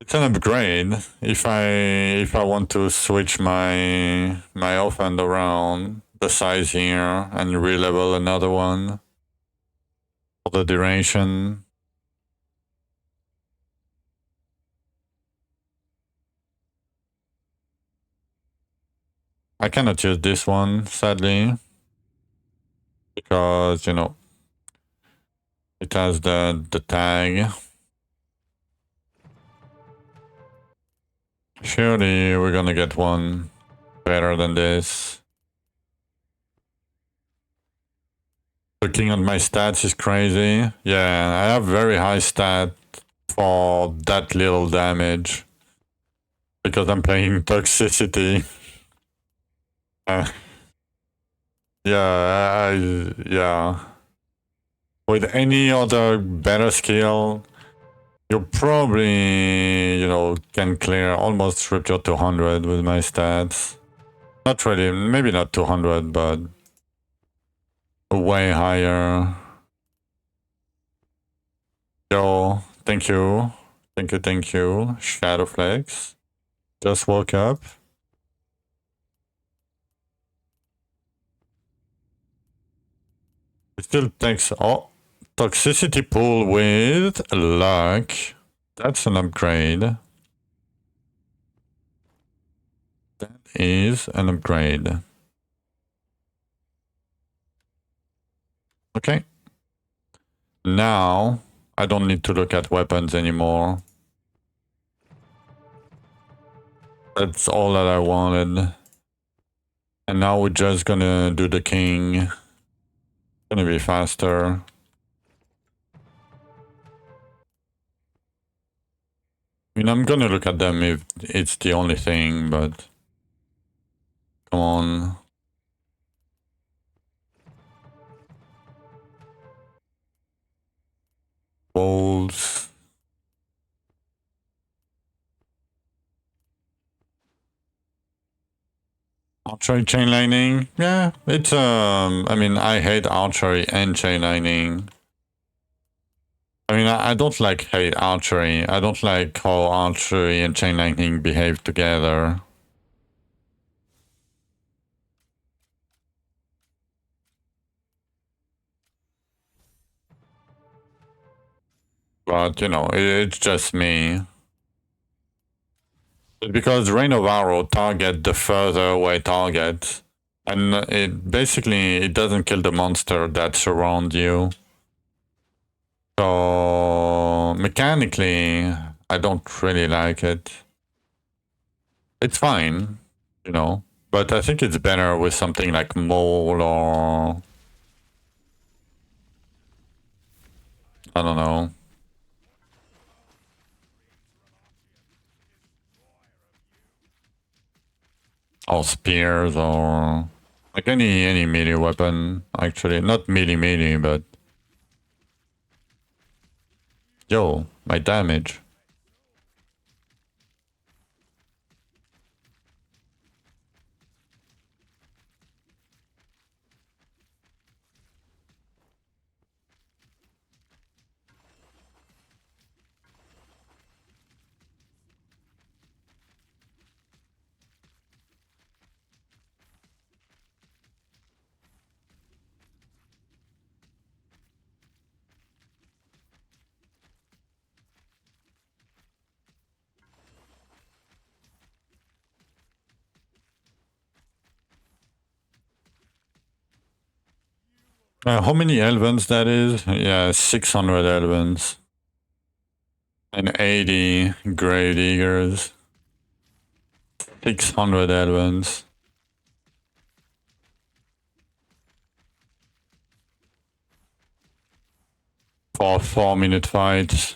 it's an upgrade if I want to switch my offhand around the size here and re-level another one for the duration. I cannot use this one, sadly, because, you know, it has the tag. Surely we're gonna get one better than this. Looking at my stats is crazy. Yeah, I have very high stat for that little damage. Because I'm playing Toxicity. Yeah. With any other better skill, you probably, you know, can clear almost Rupture 200 with my stats. Not really, maybe not 200, but way higher. Yo, thank you. Thank you. Shadowflex. Just woke up. It still takes... Oh, Toxicity pool with luck. That's an upgrade. That is an upgrade. Okay. Now, I don't need to look at weapons anymore. That's all that I wanted. And now we're just gonna do the king. Gonna be faster. I mean, I'm gonna look at them if it's the only thing, but... Come on. Whoa. Archery chain lightning, yeah, it's I mean, I hate archery and chain lightning. I mean, I don't like hate archery. I don't like how archery and chain lightning behave together. But you know, it's just me. Because Rain of Arrow target the further away target, and it basically it doesn't kill the monster that surround you. So mechanically, I don't really like it. It's fine, you know, but I think it's better with something like Mole or I don't know. Or spears or like any melee weapon actually. Not melee, but yo, my damage. How many Elvens that is? Yeah, 600 Elvens. And 80 Grave Diggers. 600 Elvens. For 4-minute fights.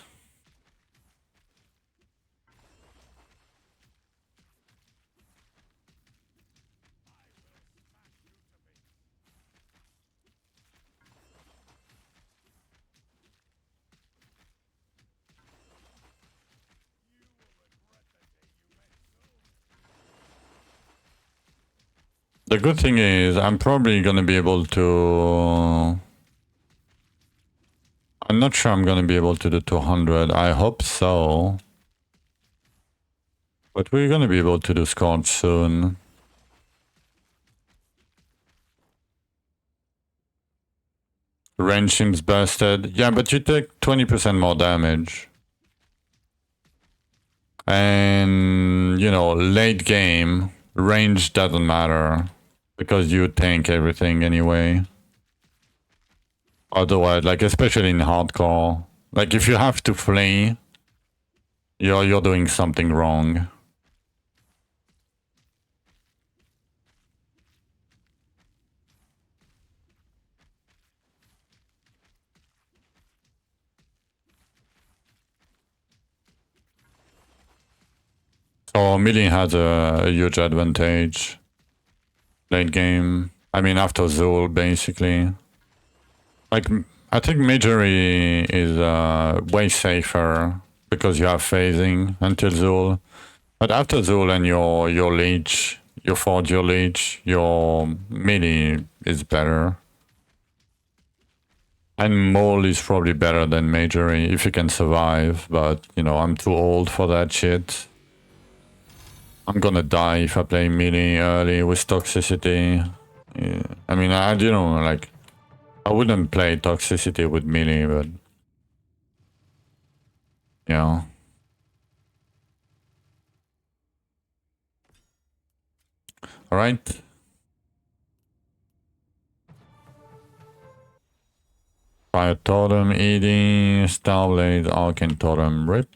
The good thing is I'm probably gonna be able to... I'm not sure I'm gonna be able to do 200. I hope so. But we're gonna be able to do Scorch soon. Range seems busted. Yeah, but you take 20% more damage. And, you know, late game, range doesn't matter. Because you tank everything anyway. Otherwise, like, especially in hardcore. Like, if you have to flee, you're doing something wrong. So melee has a huge advantage. Late game. I mean, after Zul, basically. Like, I think Magery is way safer because you have phasing until Zul. But after Zul and your leech, your forge your leech, your melee is better. And Mole is probably better than Magery if you can survive, but you know, I'm too old for that shit. I'm gonna die if I play melee early with Toxicity. Yeah. I mean, you know, like, I wouldn't play Toxicity with melee, but yeah. Alright. Fire Totem, ED, Starblade, Arcane Totem, RIP.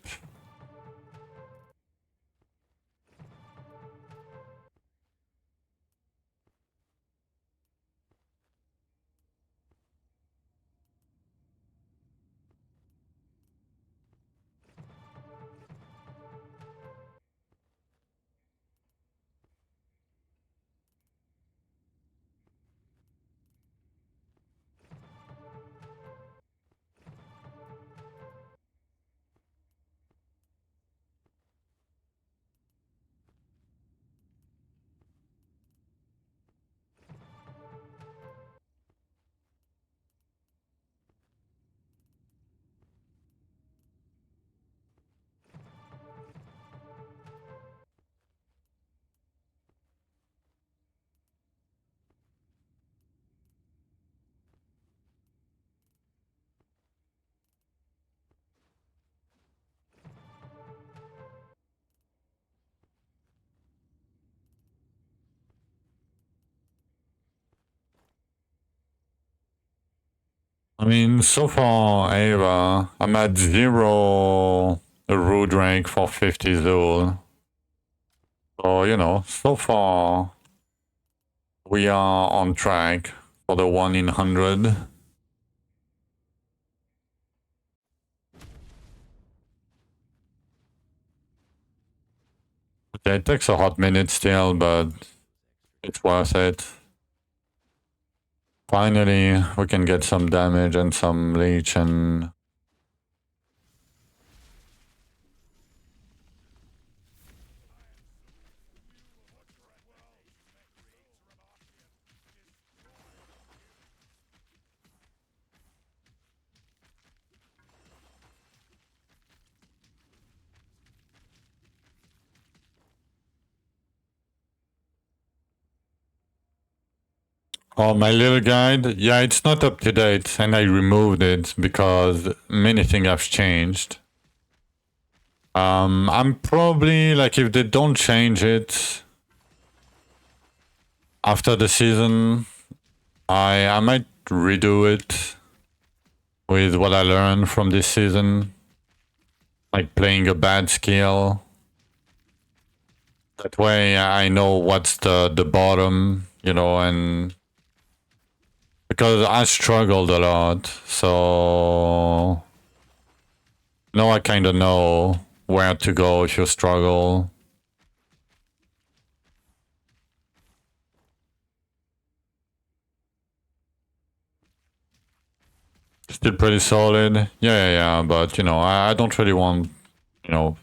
I mean, so far, Ava, I'm at 0 root rank for 50 Zul. So, you know, so far, we are on track for the 1 in 100. Yeah, it takes a hot minute still, but it's worth it. Finally, we can get some damage and some leech and... Oh, my little guide? Yeah, it's not up to date, and I removed it because many things have changed. I'm probably, like, if they don't change it after the season, I might redo it with what I learned from this season. Like playing a bad skill. That way I know what's the bottom, you know, and because I struggled a lot, so now I kind of know where to go if you struggle. Still pretty solid. Yeah, but, you know, I don't really want, you know,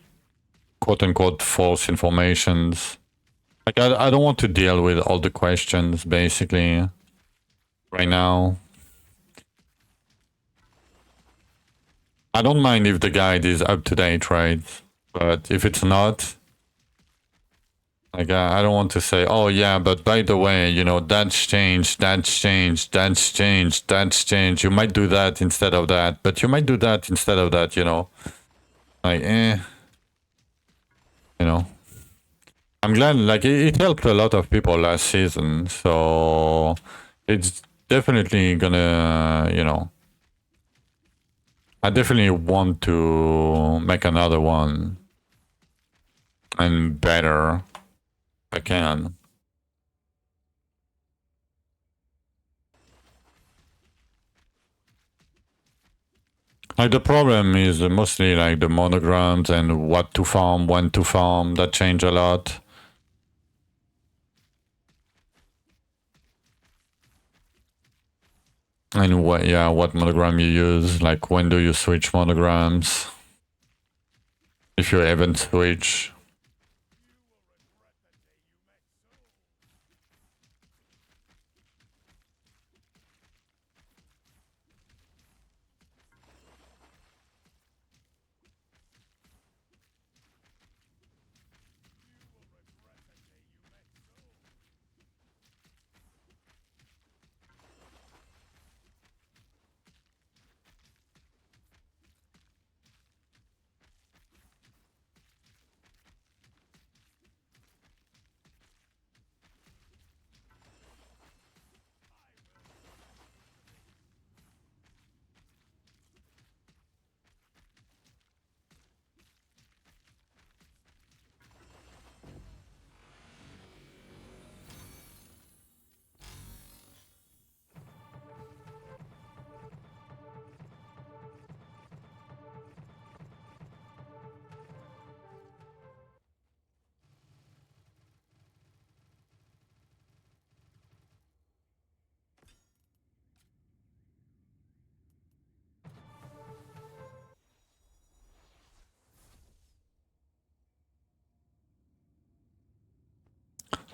quote-unquote false informations. Like, I don't want to deal with all the questions, basically, right now. I don't mind if the guide is up to date, right? But if it's not, like, I don't want to say, oh yeah, but by the way, you know, that's changed, that's changed, that's changed, that's changed. You might do that instead of that, but you might do that instead of that, you know. Like, you know. I'm glad, like, it helped a lot of people last season, so it's definitely gonna, you know, I definitely want to make another one and better if I can. Like the problem is mostly like the monograms and what to farm, when to farm, that change a lot. And what, yeah, what monogram you use, like when do you switch monograms? If you even switch.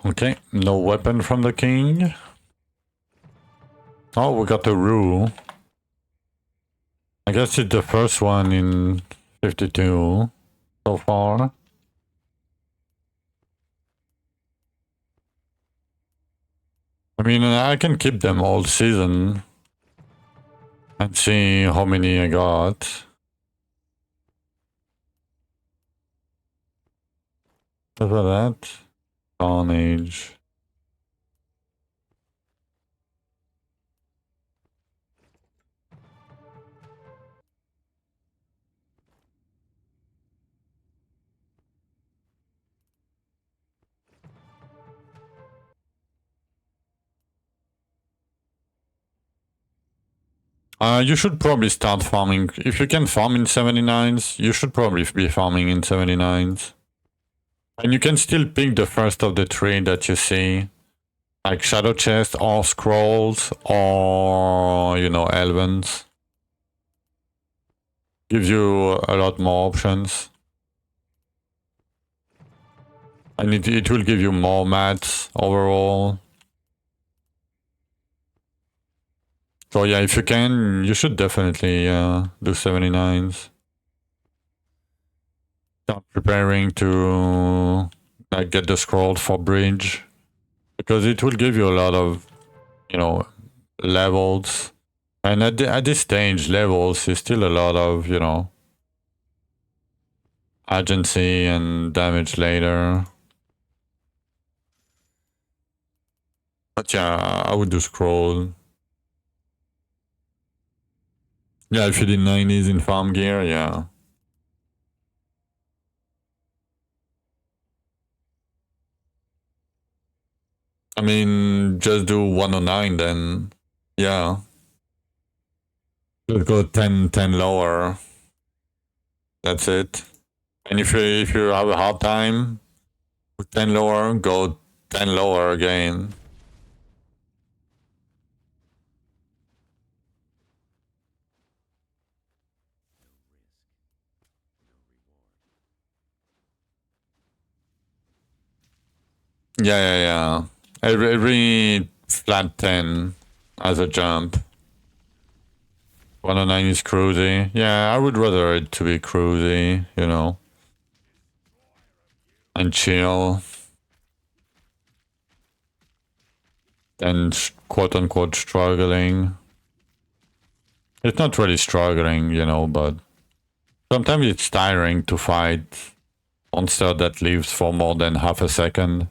Okay, no weapon from the king. Oh, we got a rule. I guess it's the first one in 52 so far. I mean, I can keep them all season and see how many I got. Look at that. Carnage. You should probably start farming. If you can farm in 79s, you should probably be farming in 79s. And you can still pick the first of the three that you see. Like Shadow Chest or Scrolls or, you know, Elvens. Gives you a lot more options. And it will give you more mats overall. So yeah, if you can, you should definitely do 79s. Start preparing to like get the scroll for bridge. Because it will give you a lot of, you know, levels. And at this stage, levels is still a lot of, you know, agency and damage later. But yeah, I would do scroll. Yeah, if you did 90s in farm gear, yeah. I mean, just do 109 then. Yeah. Just go 10 lower. That's it. And if you have a hard time with 10 lower, go 10 lower again. Yeah. Every flat 10 as a jump. 109 is cruisy. Yeah, I would rather it to be cruisy, you know. And chill. Than quote unquote struggling. It's not really struggling, you know, but sometimes it's tiring to fight monster that lives for more than half a second.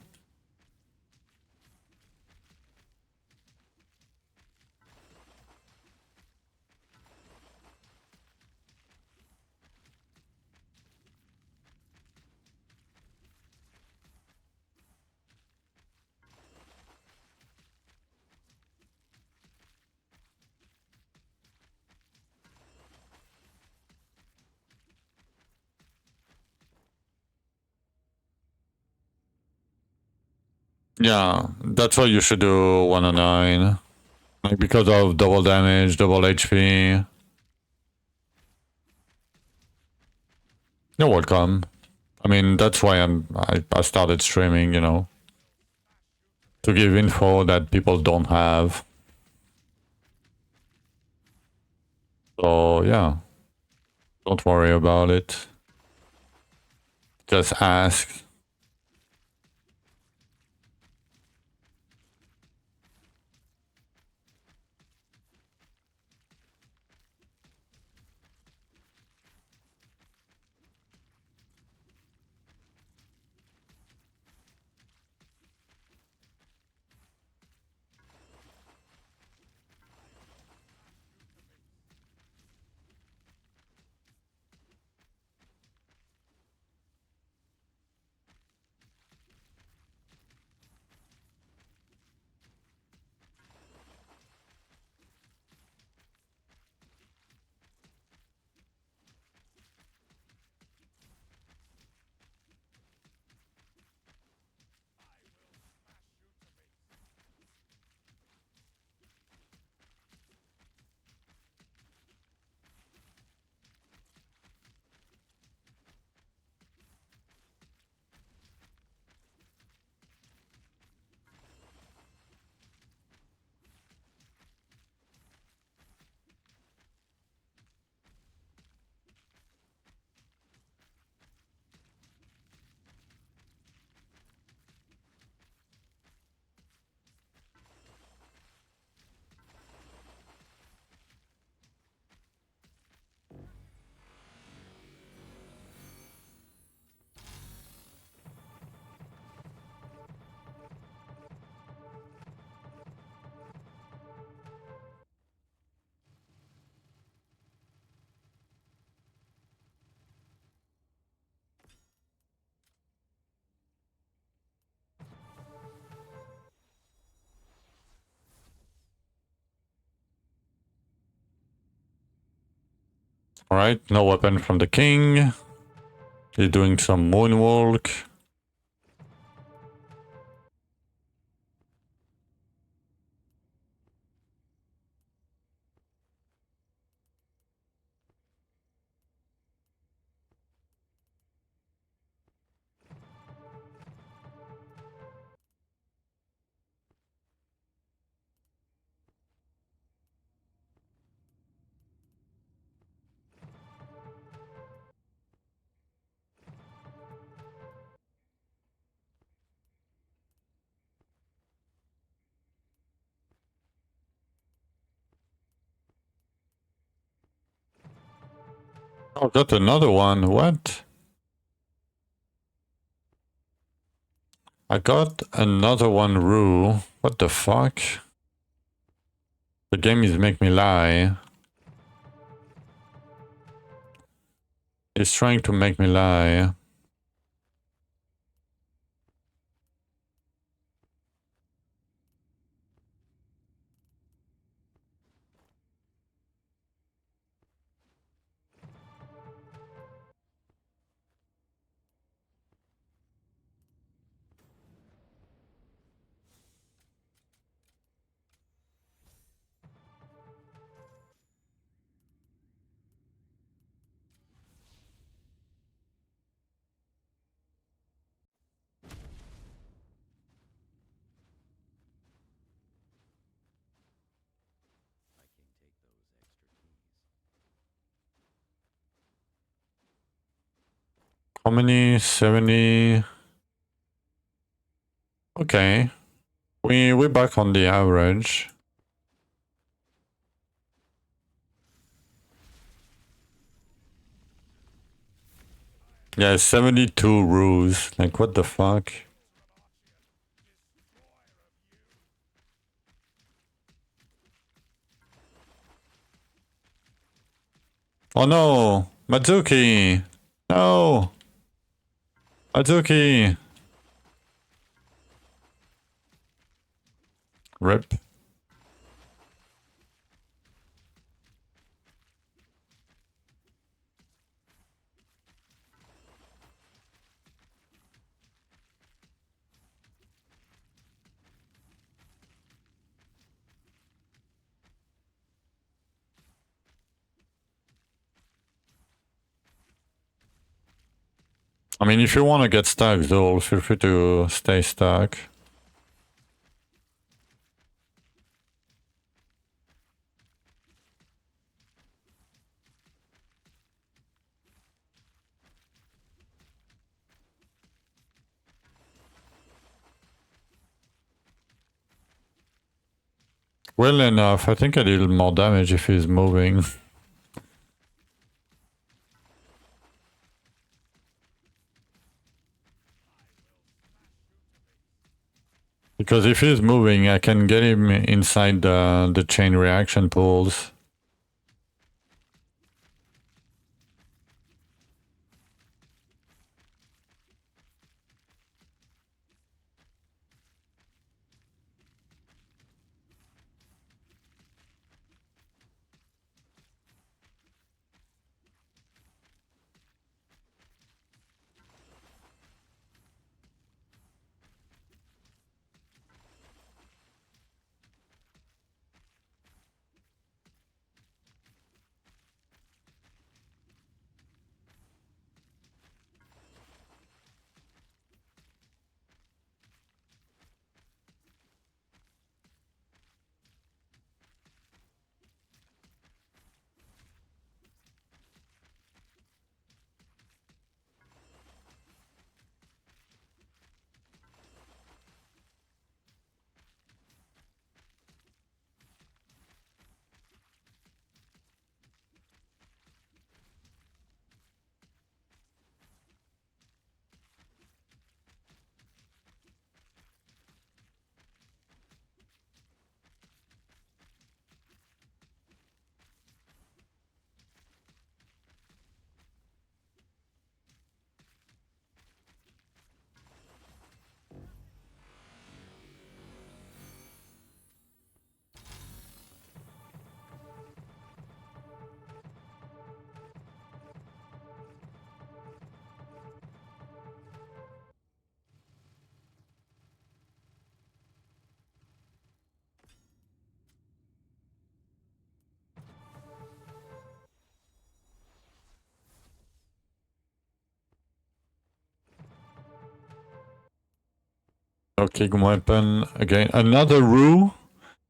Yeah, that's why you should do 109. Like because of double damage, double HP. You're welcome. I mean, that's why I started streaming, you know. To give info that people don't have. So yeah. Don't worry about it. Just ask. Alright, no weapon from the king. He's doing some moonwalk. Oh, got another one. What? I got another one, Rue. What the fuck? The game is make me lie. It's trying to make me lie. How many? 70. Okay. We're back on the average. Yeah, 72 rules. Like, what the fuck? Oh no! Mazuki! No! Mazuki! Rip. I mean, if you want to get stuck, though, feel free to stay stuck. Well enough. I think I did more damage if he's moving. Because if he's moving, I can get him inside the chain reaction pools. Okay, weapon again. Another rue.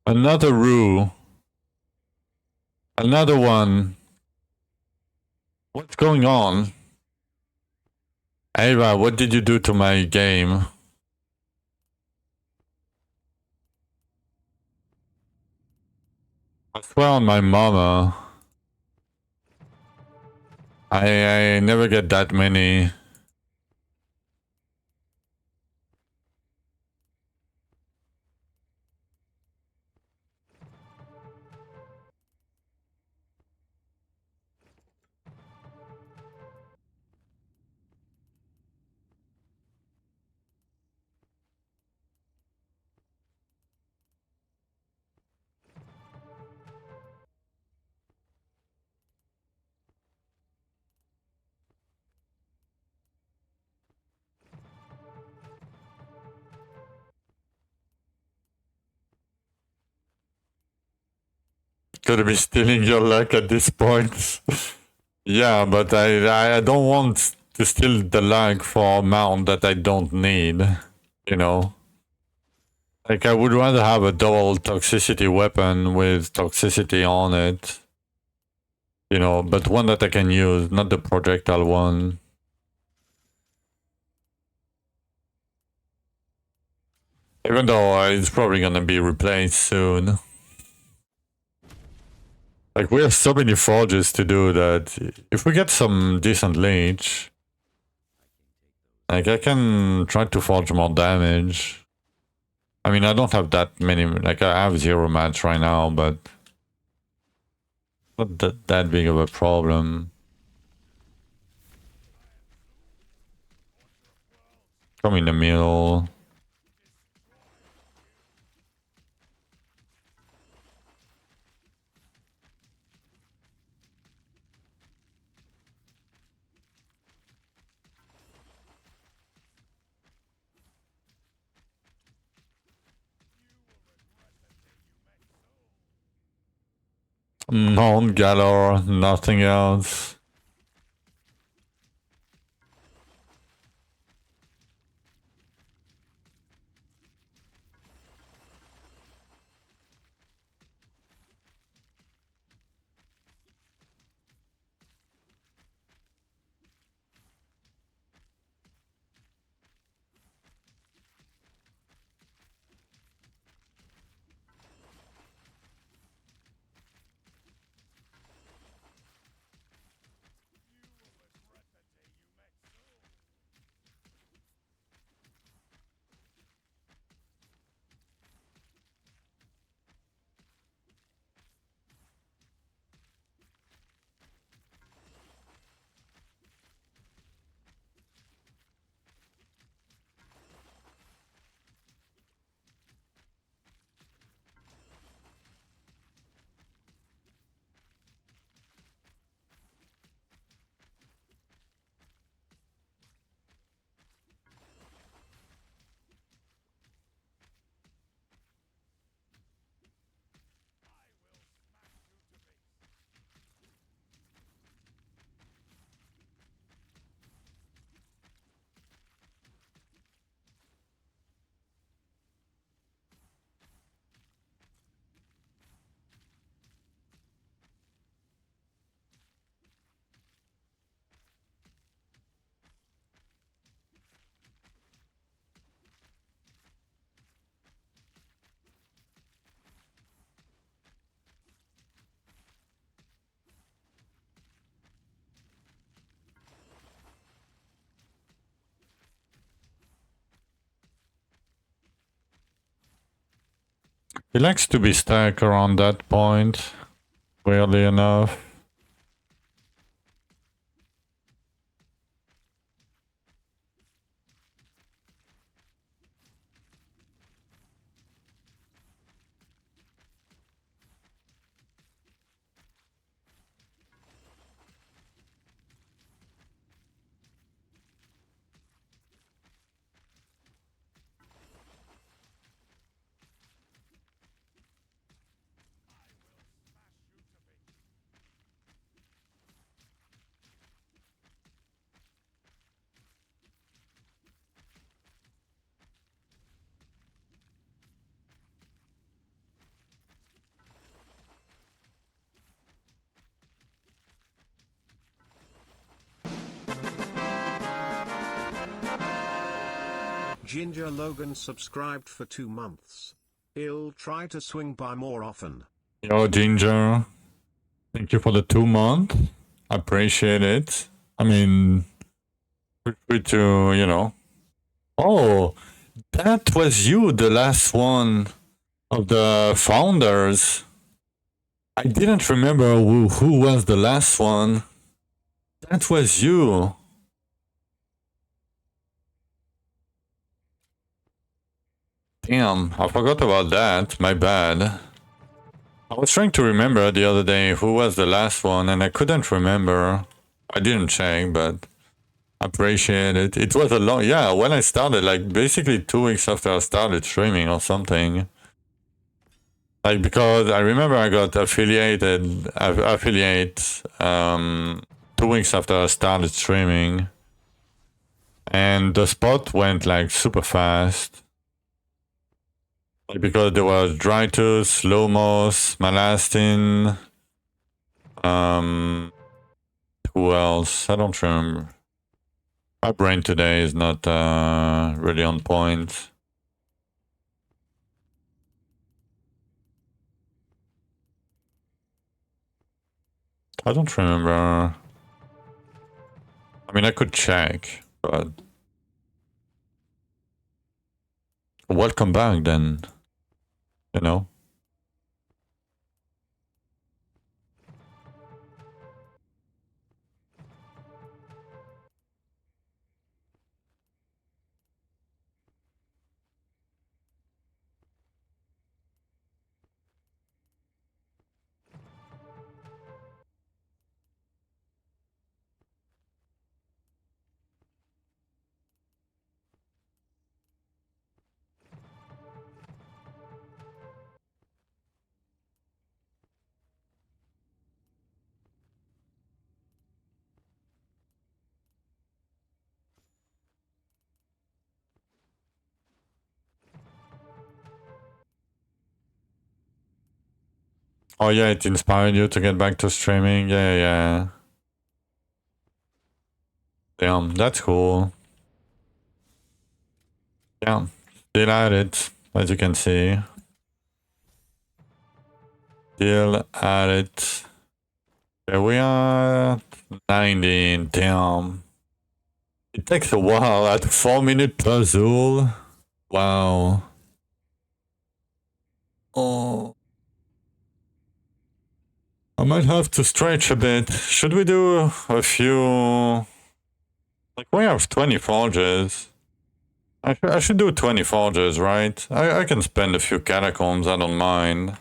Another rue. Another one. What's going on? Ava, what did you do to my game? I swear on my mama. I never get that many. Could be stealing your luck at this point. Yeah, but I don't want to steal the luck for a mount that I don't need. You know? Like, I would rather have a double toxicity weapon with toxicity on it. You know, but one that I can use, not the projectile one. Even though it's probably gonna be replaced soon. Like, we have so many forges to do that if we get some decent leech, like, I can try to forge more damage. I mean, I don't have that many, like, I have 0 mats right now, but not that big of a problem. Come in the middle. Non-galore, nothing else. He likes to be stuck around that point, weirdly enough. Ginger Logan subscribed for 2 months. He'll try to swing by more often. Yo, Ginger. Thank you for the 2 months. Appreciate it. I mean, feel free to, you know. Oh, that was you, the last one of the founders. I didn't remember who was the last one. That was you. Damn, I forgot about that. My bad. I was trying to remember the other day who was the last one, and I couldn't remember. I didn't check, but I appreciate it. It was a long, yeah, when I started, like basically 2 weeks after I started streaming or something. Like, because I remember I got affiliate 2 weeks after I started streaming, and the spot went like super fast. Like, because there was Drythus, Lomos, Malastin, who else? I don't remember. My brain today is not really on point. I don't remember. I mean, I could check, but... Welcome back, then. You know? Oh yeah, it inspired you to get back to streaming? Yeah. Damn, that's cool. Yeah, still at it, as you can see. Still at it. Yeah, we are 19, damn. It takes a while at 4-minute puzzle. Wow. Oh. I might have to stretch a bit. Should we do a few... Like, we have 20 forges. I should do 20 forges, right? I can spend a few catacombs, I don't mind.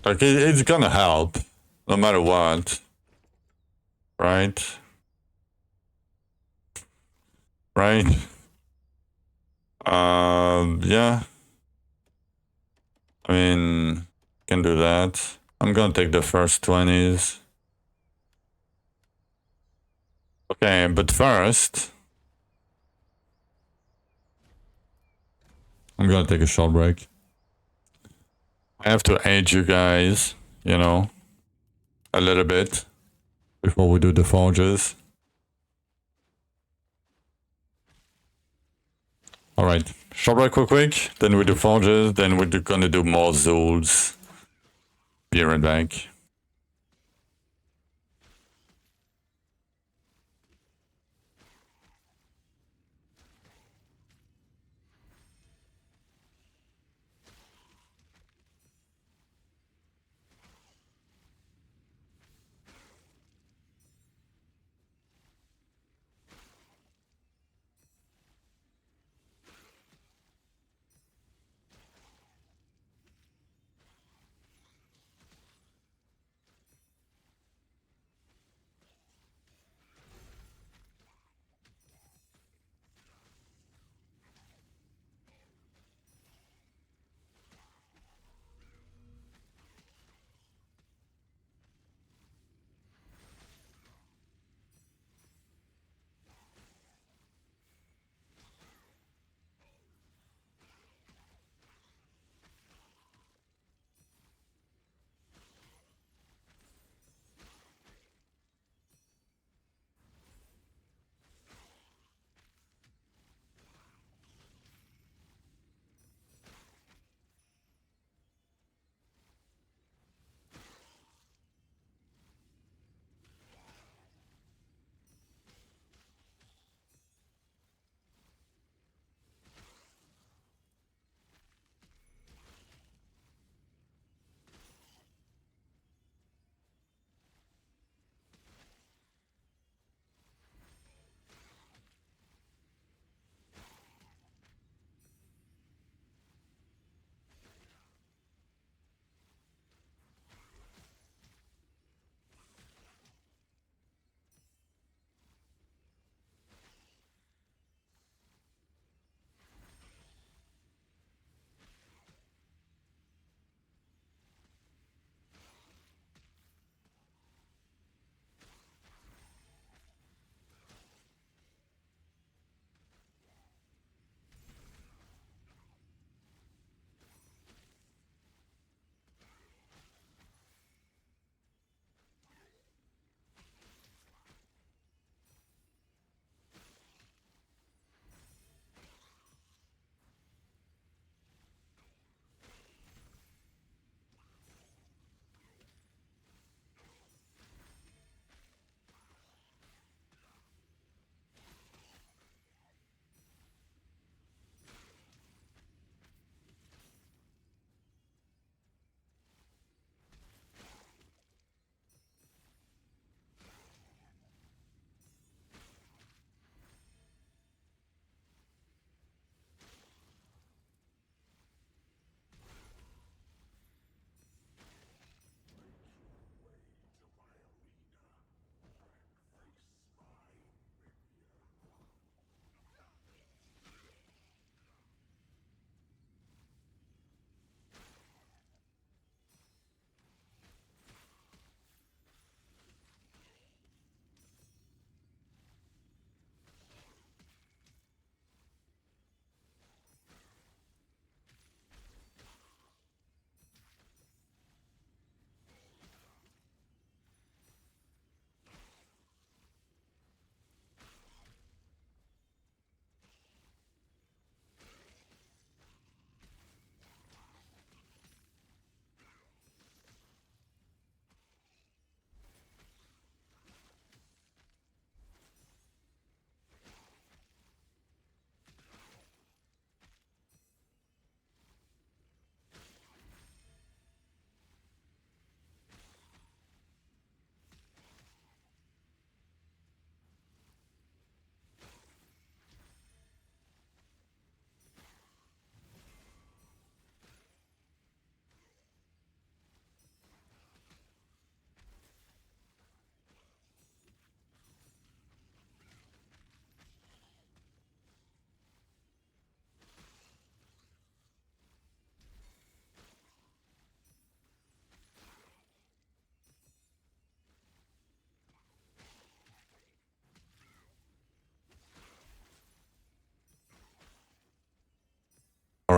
Like, it's gonna help, no matter what. Right? Right? Yeah. I mean, can do that. I'm gonna take the first 20s. Okay, but first... I'm gonna take a short break. I have to age you guys, you know, a little bit before we do the forges. Alright, short break quick, then we do forges, then we're gonna do more Zools. Be right back.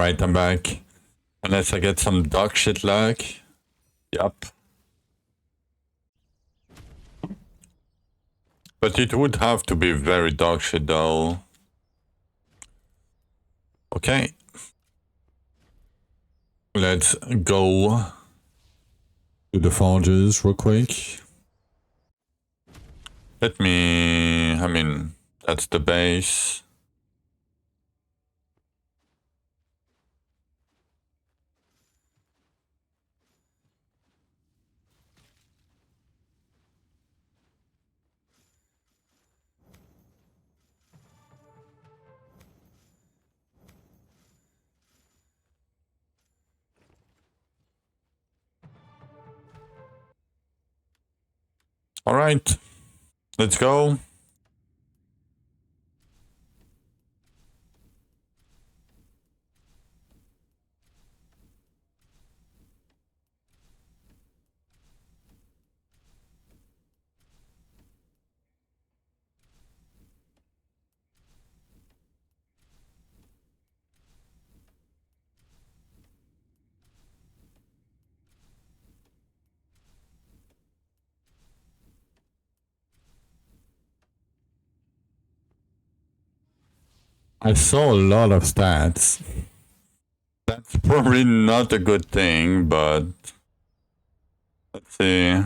Alright, I'm back. Unless I get some dog shit luck. Yup. But it would have to be very dog shit though. Okay. Let's go to the forges real quick. Let me... I mean, that's the base. Alright. Let's go. I saw a lot of stats. That's probably not a good thing, but... Let's see.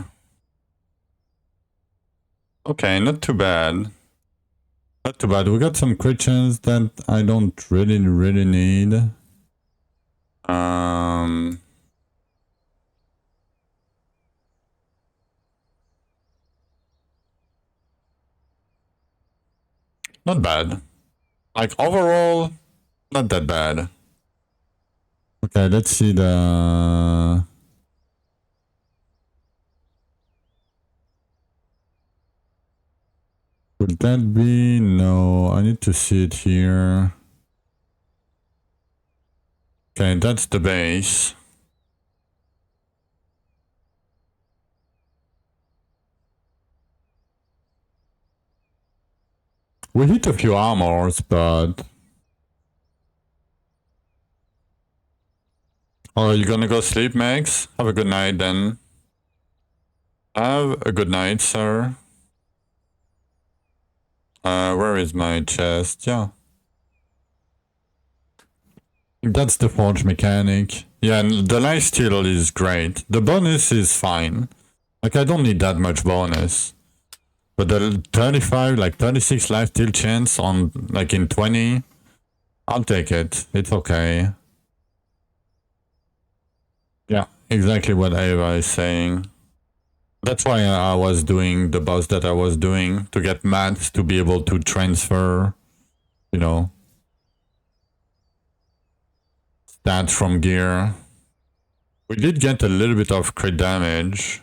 Okay, not too bad. Not too bad. We got some questions that I don't really need. Not bad. Like, overall, not that bad. Okay, let's see the... Would that be? No, I need to see it here. Okay, that's the base. We hit a few armors, but... Oh, you gonna go sleep, Max? Have a good night then. Have a good night, sir. Where is my chest? Yeah. That's the forge mechanic. Yeah, and the lifesteal is great. The bonus is fine. Like, I don't need that much bonus. But the 35, like 36 lifesteal chance on, like, in 20, I'll take it. It's okay. Yeah, exactly what Ava is saying. That's why I was doing the boss that I was doing, to get mats to be able to transfer, you know, stats from gear. We did get a little bit of crit damage,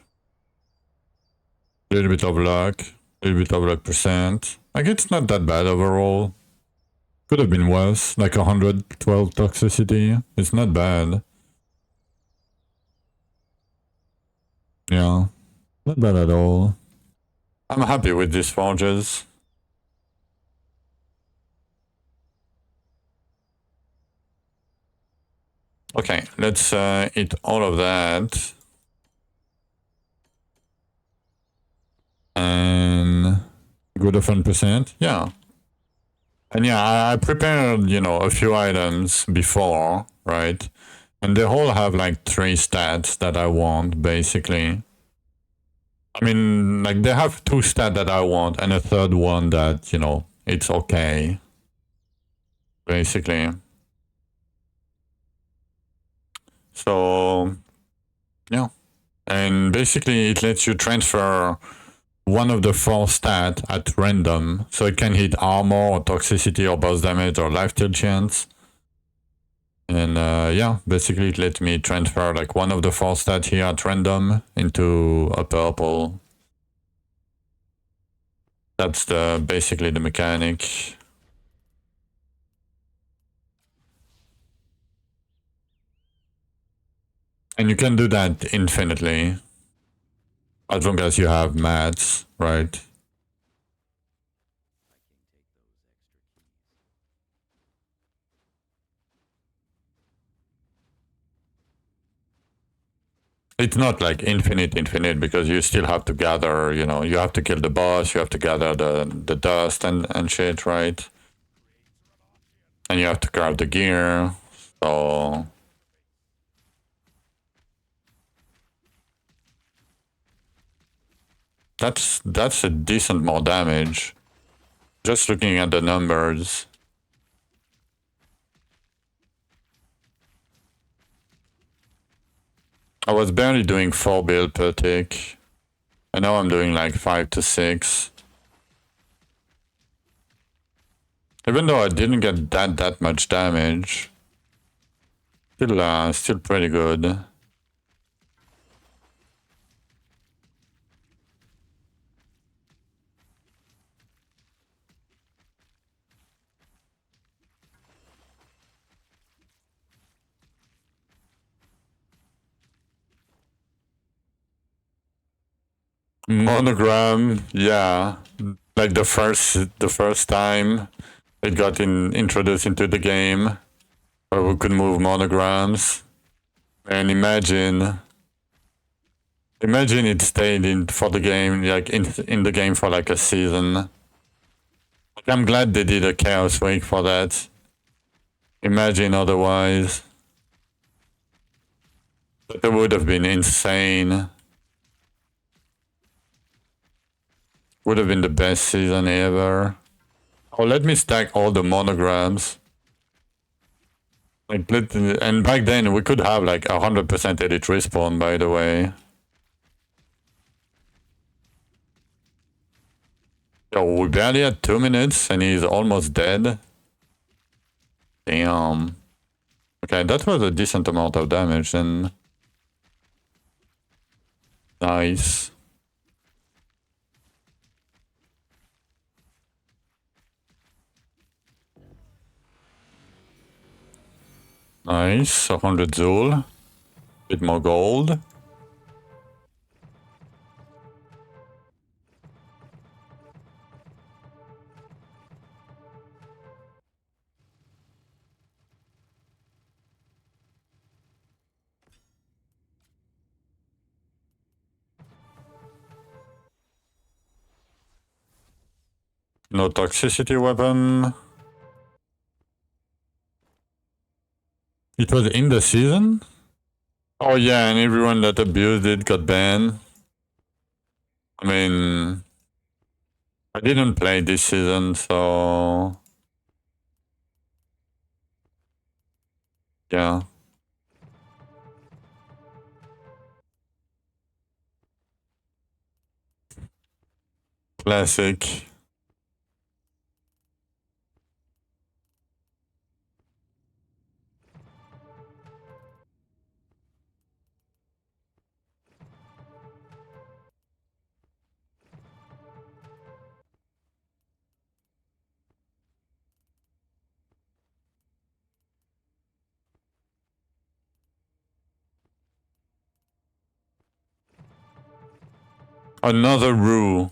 a little bit of luck, a little bit of luck percent. Like, it's not that bad overall. Could have been worse, like 112 toxicity. It's not bad. Yeah, not bad at all. I'm happy with these forges. Okay, let's eat all of that. And good of 1%, yeah. And yeah, I prepared, you know, a few items before, right? And they all have like 3 stats that I want, basically. I mean, like, they have 2 stats that I want and a third one that, you know, it's okay. Basically. So, yeah. And basically it lets you transfer one of the 4 stats at random. So it can hit armor or toxicity or boss damage or lifesteal chance. And yeah, basically it let me transfer like one of the 4 stats here at random into a purple. That's basically the mechanic. And you can do that infinitely. As long as you have mats, right? It's not like infinite because you still have to gather, you know, you have to kill the boss, you have to gather the dust and shit, right? And you have to craft the gear, so... That's a decent more damage. Just looking at the numbers. I was barely doing 4 build per tick. I know I'm doing like 5 to 6. Even though I didn't get that much damage. Still pretty good. Monogram, yeah. Like the first time it got introduced into the game, where we could move monograms. And imagine it stayed in for the game, like in the game for like a season. Like, I'm glad they did a Chaos Week for that. Imagine otherwise. That would have been insane. Would have been the best season ever. Oh, let me stack all the monograms. Like, and back then we could have like 100% edit respawn, by the way. Yo, we barely had 2 minutes and he's almost dead. Damn. Okay, that was a decent amount of damage then. Nice. Nice, 100 Zul. Bit more gold. No toxicity weapon. It was in the season? Oh yeah, and everyone that abused it got banned. I mean, I didn't play this season, so... yeah. Classic. Another rue.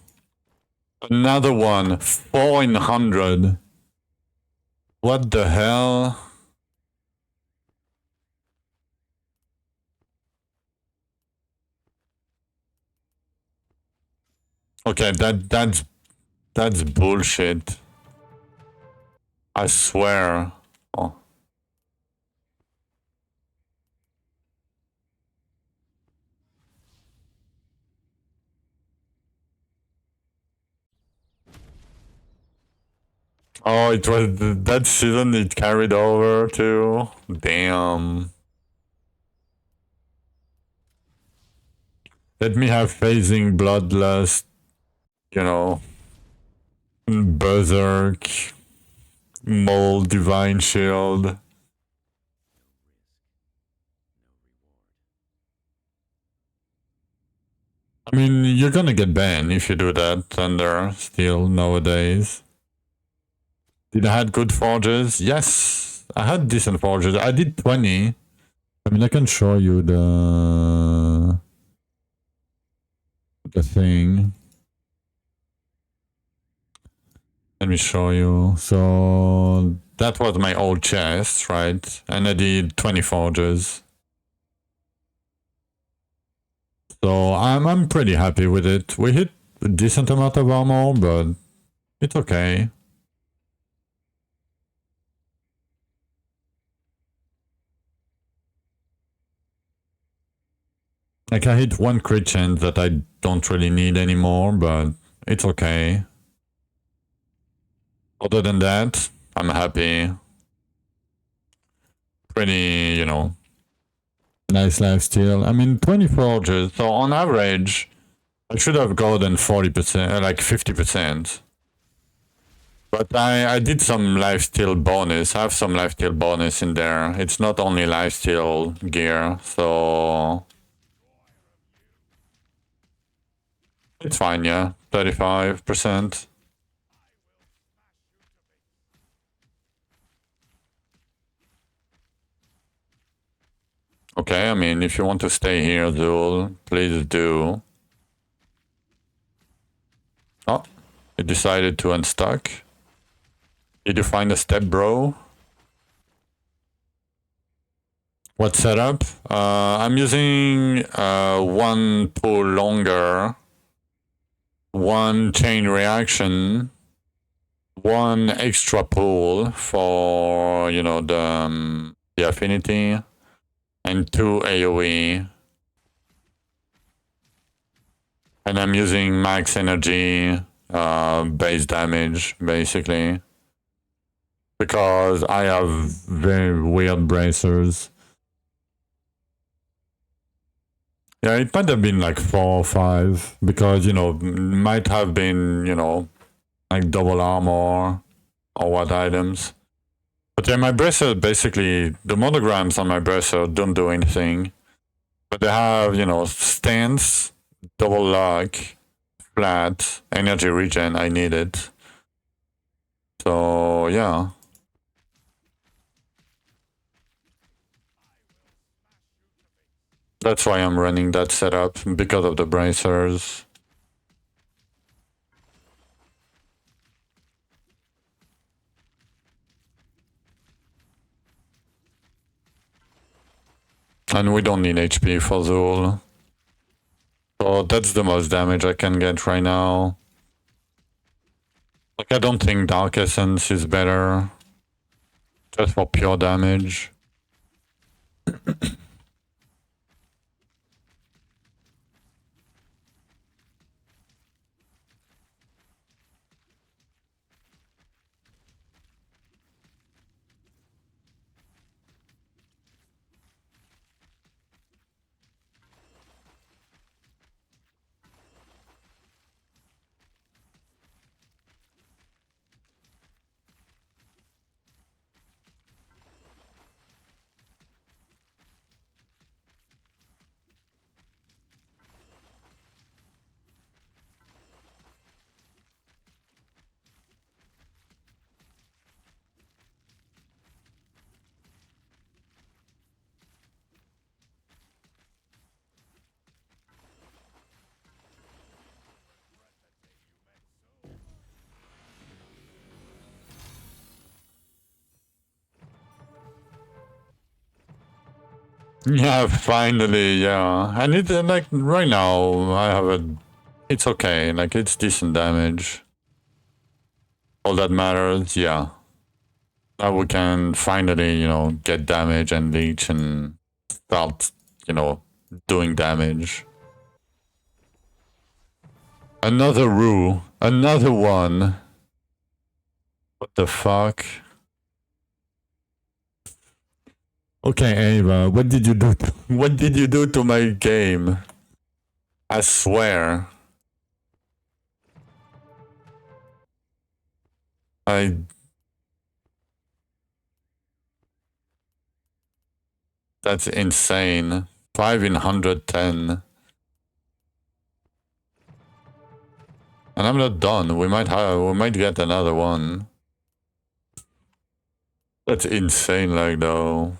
Another one. 4 in 100. What the hell? Okay, that's bullshit. I swear. Oh. Oh, it was that season it carried over too. Damn. Let me have phasing bloodlust, you know, berserk, mold, divine shield. I mean, you're gonna get banned if you do that, Thunder, still nowadays. Did I had good forges? Yes, I had decent forges. I did 20. I mean, I can show you the thing. Let me show you. So that was my old chest, right? And I did 20 forges. So I'm pretty happy with it. We hit a decent amount of armor, but it's okay. Like I hit one crit chance that I don't really need anymore, but it's okay. Other than that, I'm happy. Pretty, you know, nice lifesteal. I mean, 20 forges, so on average, I should have gotten 40%, like 50%. But I did some lifesteal bonus. I have some lifesteal bonus in there. It's not only lifesteal gear, so it's fine, yeah. 35%. Okay, I mean, if you want to stay here, Zul, please do. Oh, it decided to unstuck. Did you find a step, bro? What setup? I'm using one pull longer, one chain reaction, one extra pull for, you know, the affinity, and 2 AoE. And I'm using max energy base damage, basically. Because I have very weird bracers. Yeah, it might have been like 4 or 5. Because, you know, might have been, you know, like double armor or what items. But yeah, my bracer, basically, the monograms on my bracer don't do anything. But they have, you know, stance, double lock, flat, energy regen, I need it. So, yeah. That's why I'm running that setup, because of the bracers. And we don't need HP for Zul. So that's the most damage I can get right now. Like, I don't think Dark Essence is better. Just for pure damage. Yeah, finally, yeah. And it, like, right now, I have a... It's okay, like, it's decent damage. All that matters, yeah. Now we can finally, you know, get damage and leech and start, you know, doing damage. Another Rue. Another one. What the fuck? Okay, Ava, what did you do? What did you do to my game? I swear. I... That's insane. 5 in 110. And I'm not done. We might get another one. That's insane, like, though.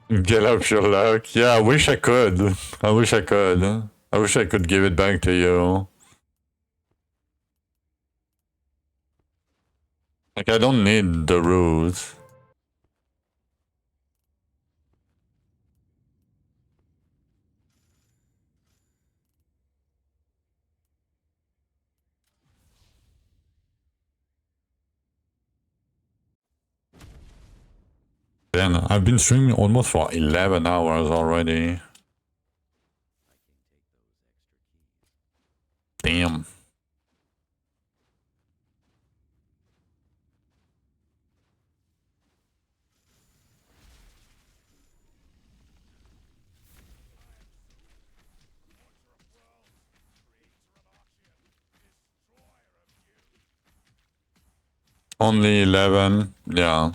Get up your luck. Yeah, I wish I could. I wish I could. I wish I could give it back to you. Like, I don't need the rules. Then I've been streaming almost for 11 hours already. Damn. Only 11, yeah.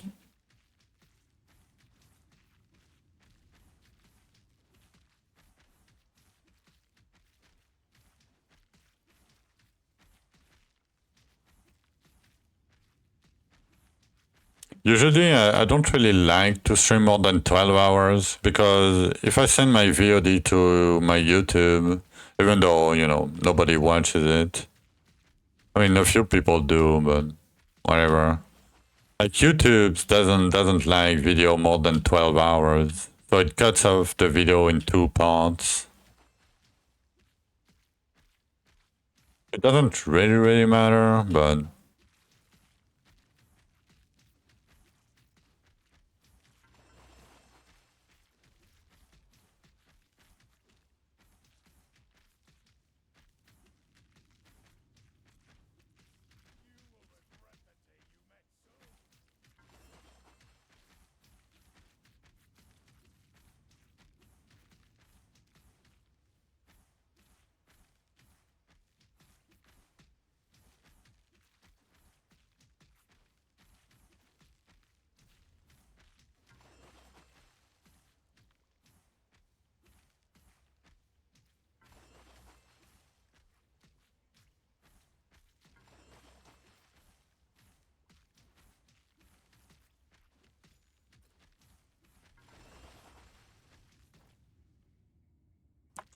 Usually, I don't really like to stream more than 12 hours because if I send my VOD to my YouTube, even though, you know, nobody watches it, I mean, a few people do, but whatever. Like YouTube doesn't like video more than 12 hours, so it cuts off the video in 2 parts. It doesn't really matter, but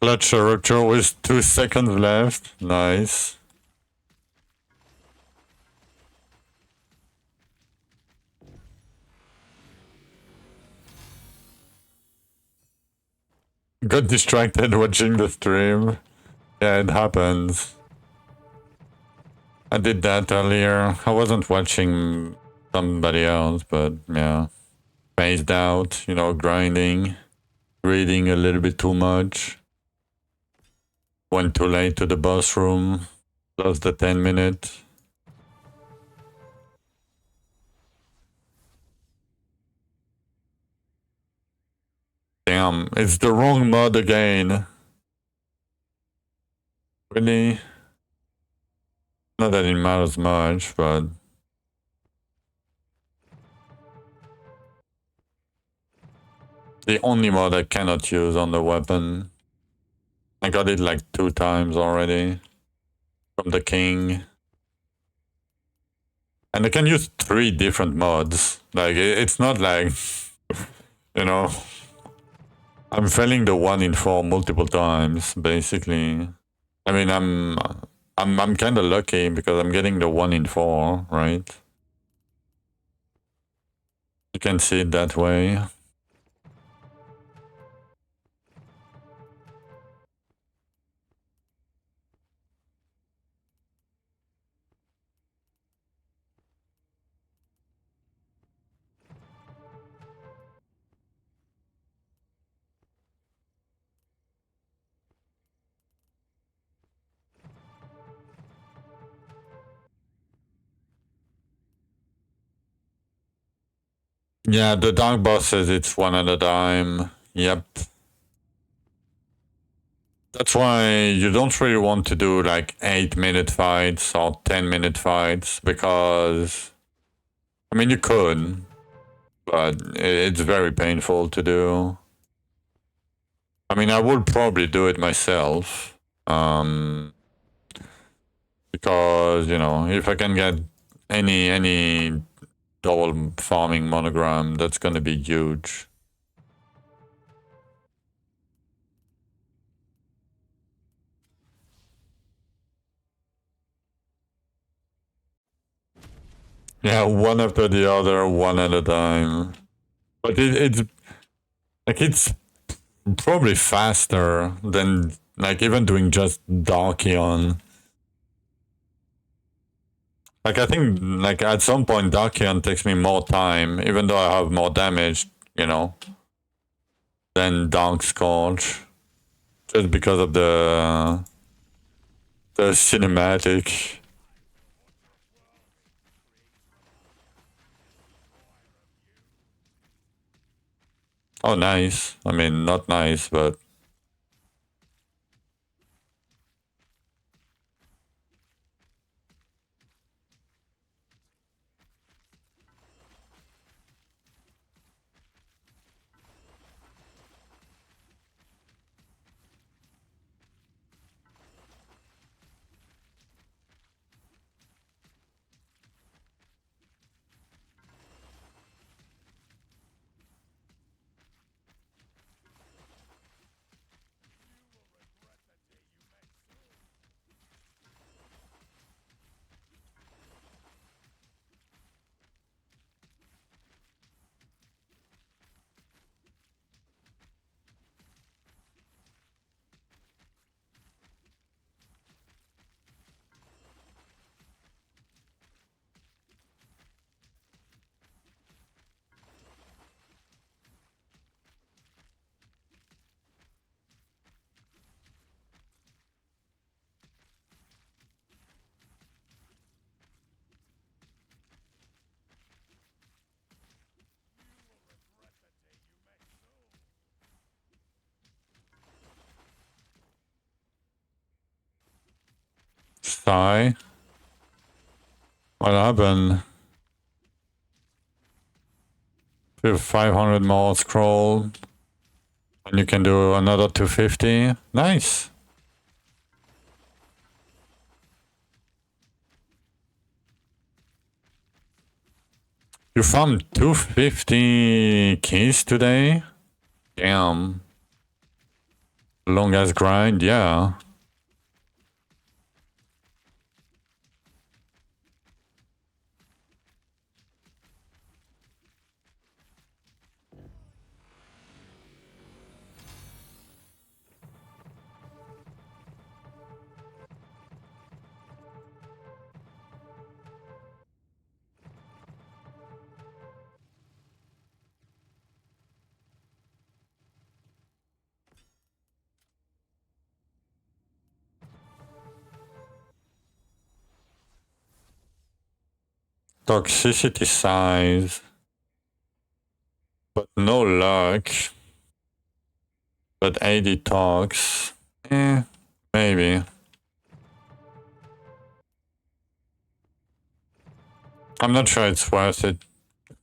clutch rupture with 2 seconds left. Nice. Got distracted watching the stream. Yeah, it happens. I did that earlier. I wasn't watching somebody else, but yeah. Phased out, you know, grinding, reading a little bit too much. Went too late to the boss room. Lost the 10 minutes. Damn, it's the wrong mod again. Really? Not that it matters much, but... the only mod I cannot use on the weapon. I got it like 2 times already. From the king. And I can use 3 different mods. Like, it's not like... you know... I'm failing the 1 in 4 multiple times, basically. I mean, I'm kind of lucky because I'm getting the 1 in 4, right? You can see it that way. Yeah, the dark bosses, it's 1 at a time. Yep. That's why you don't really want to do like 8-minute fights or 10-minute fights because, I mean, you could, but it's very painful to do. I mean, I would probably do it myself. Because, you know, if I can get any double farming monogram, that's gonna be huge. Yeah, one after the other, one at a time. But it's probably faster than like even doing just Darkion. Like I think like at some point Darkion takes me more time, even though I have more damage, you know, than Dark Scourge. Just because of the cinematic. Oh nice. I mean not nice, but Sigh. What happened? With 500 more scroll. And you can do another 250. Nice. You found 250 keys today? Damn. Long as grind, yeah. Toxicity size. But no luck. But 80 tox. Maybe. I'm not sure it's worth it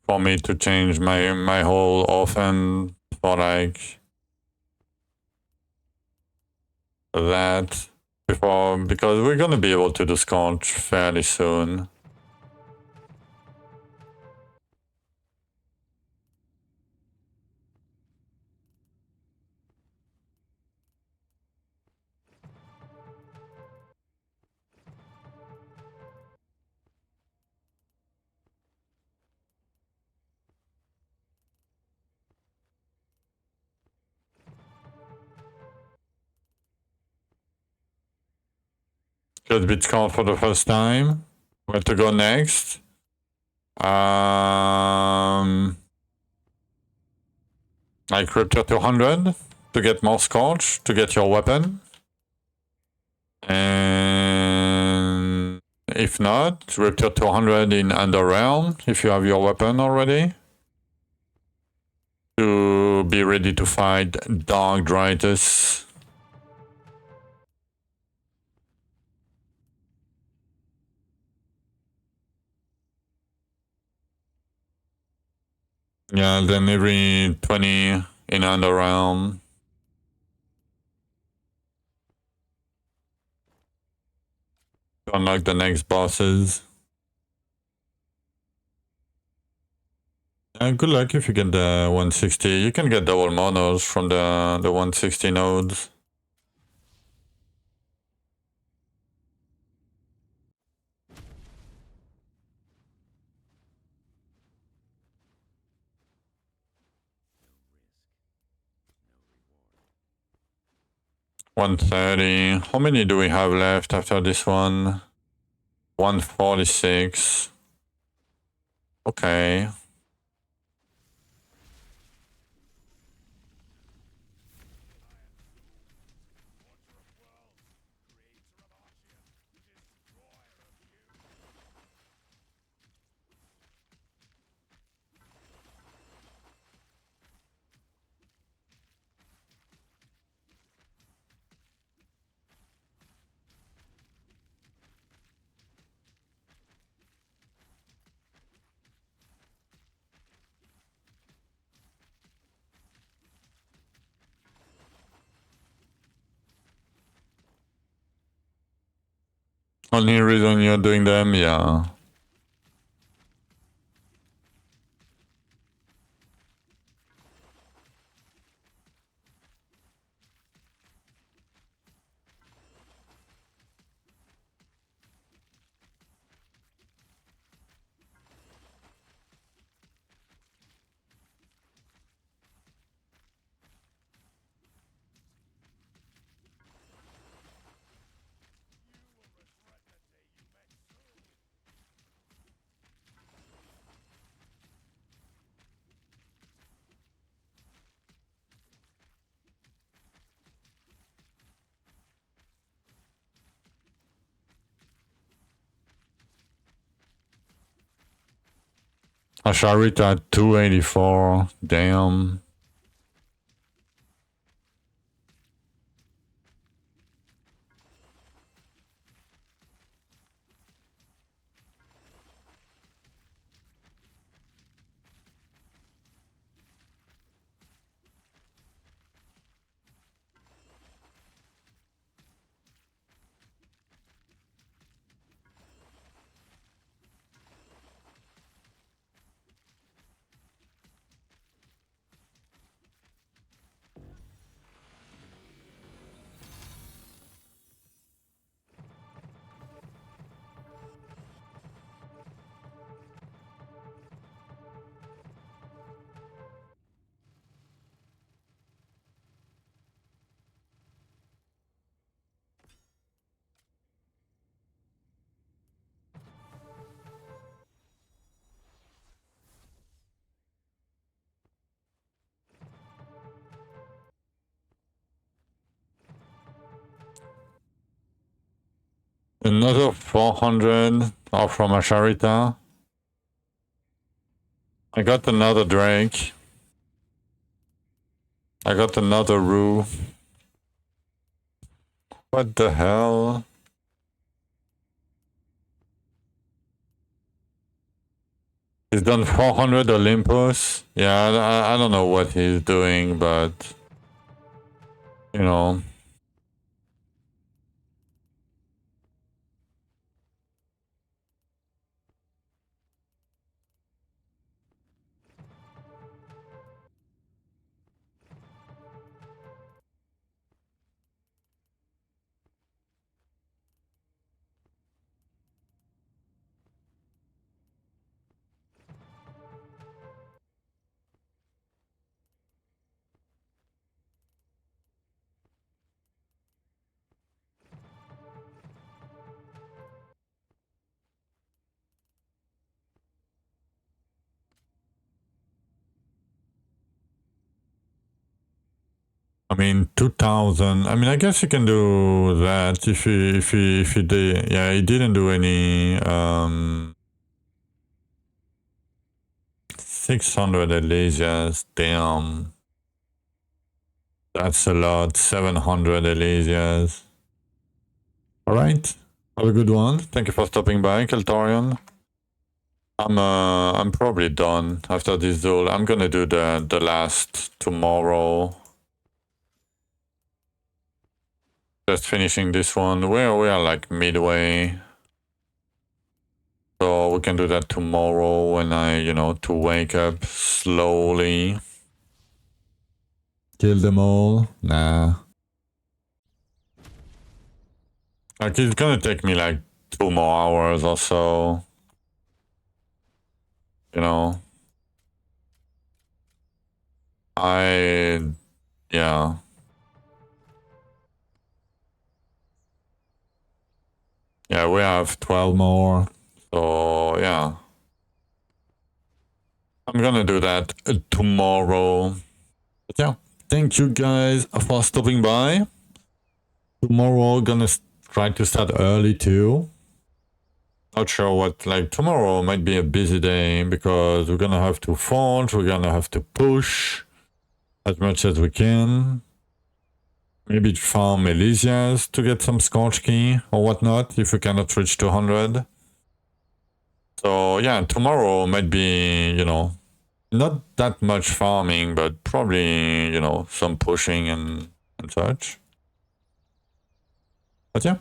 for me to change my whole offense for like that before, because we're gonna be able to do Scorch fairly soon. Just beat Scorch for the first time. Where to go next? Like Riptide 200 to get more Scorch, to get your weapon. And if not, Riptide 200 in Underrealm, if you have your weapon already. To be ready to fight Dark Drythus. Yeah, then every 20 in Underrealm. To unlock the next bosses. Good luck if you get the 160. You can get double monos from the 160 nodes. 130. How many do we have left after this one? 146. Okay. Only reason you're doing them, yeah. Asharita 284. Damn. Another 400 are from Asharita. I got another Drake. I got another Rue. What the hell? He's done 400 Olympus. Yeah, I don't know what he's doing, but... You know... I mean, 2000. I mean, I guess you can do that if he did. Yeah, he didn't do any 600 Elysias. Damn, that's a lot. 700 Elysias. All right, have a good one. Thank you for stopping by, Keltorian. I'm probably done after this duel. I'm gonna do the last tomorrow. Just finishing this one. We are like midway. So we can do that tomorrow when I, to wake up slowly. Kill them all? Nah. Like, it's gonna take me like 2 more hours or so. You know? Yeah. Yeah, we have 12 more. So, yeah. I'm gonna do that tomorrow. But yeah, thank you guys for stopping by. Tomorrow, gonna try to start early too. Not sure what, like, tomorrow might be a busy day because we're gonna have to forge, we're gonna have to push as much as we can. Maybe farm Elysias to get some Scorch Key or whatnot if we cannot reach 200. So yeah, tomorrow might be, you know, not that much farming, but probably, you know, some pushing and such. But yeah,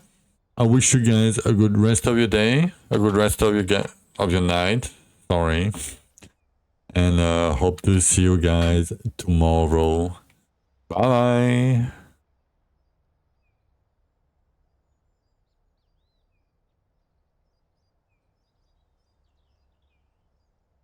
I wish you guys a good rest of your day, a good rest of your night. Sorry. And hope to see you guys tomorrow. Bye.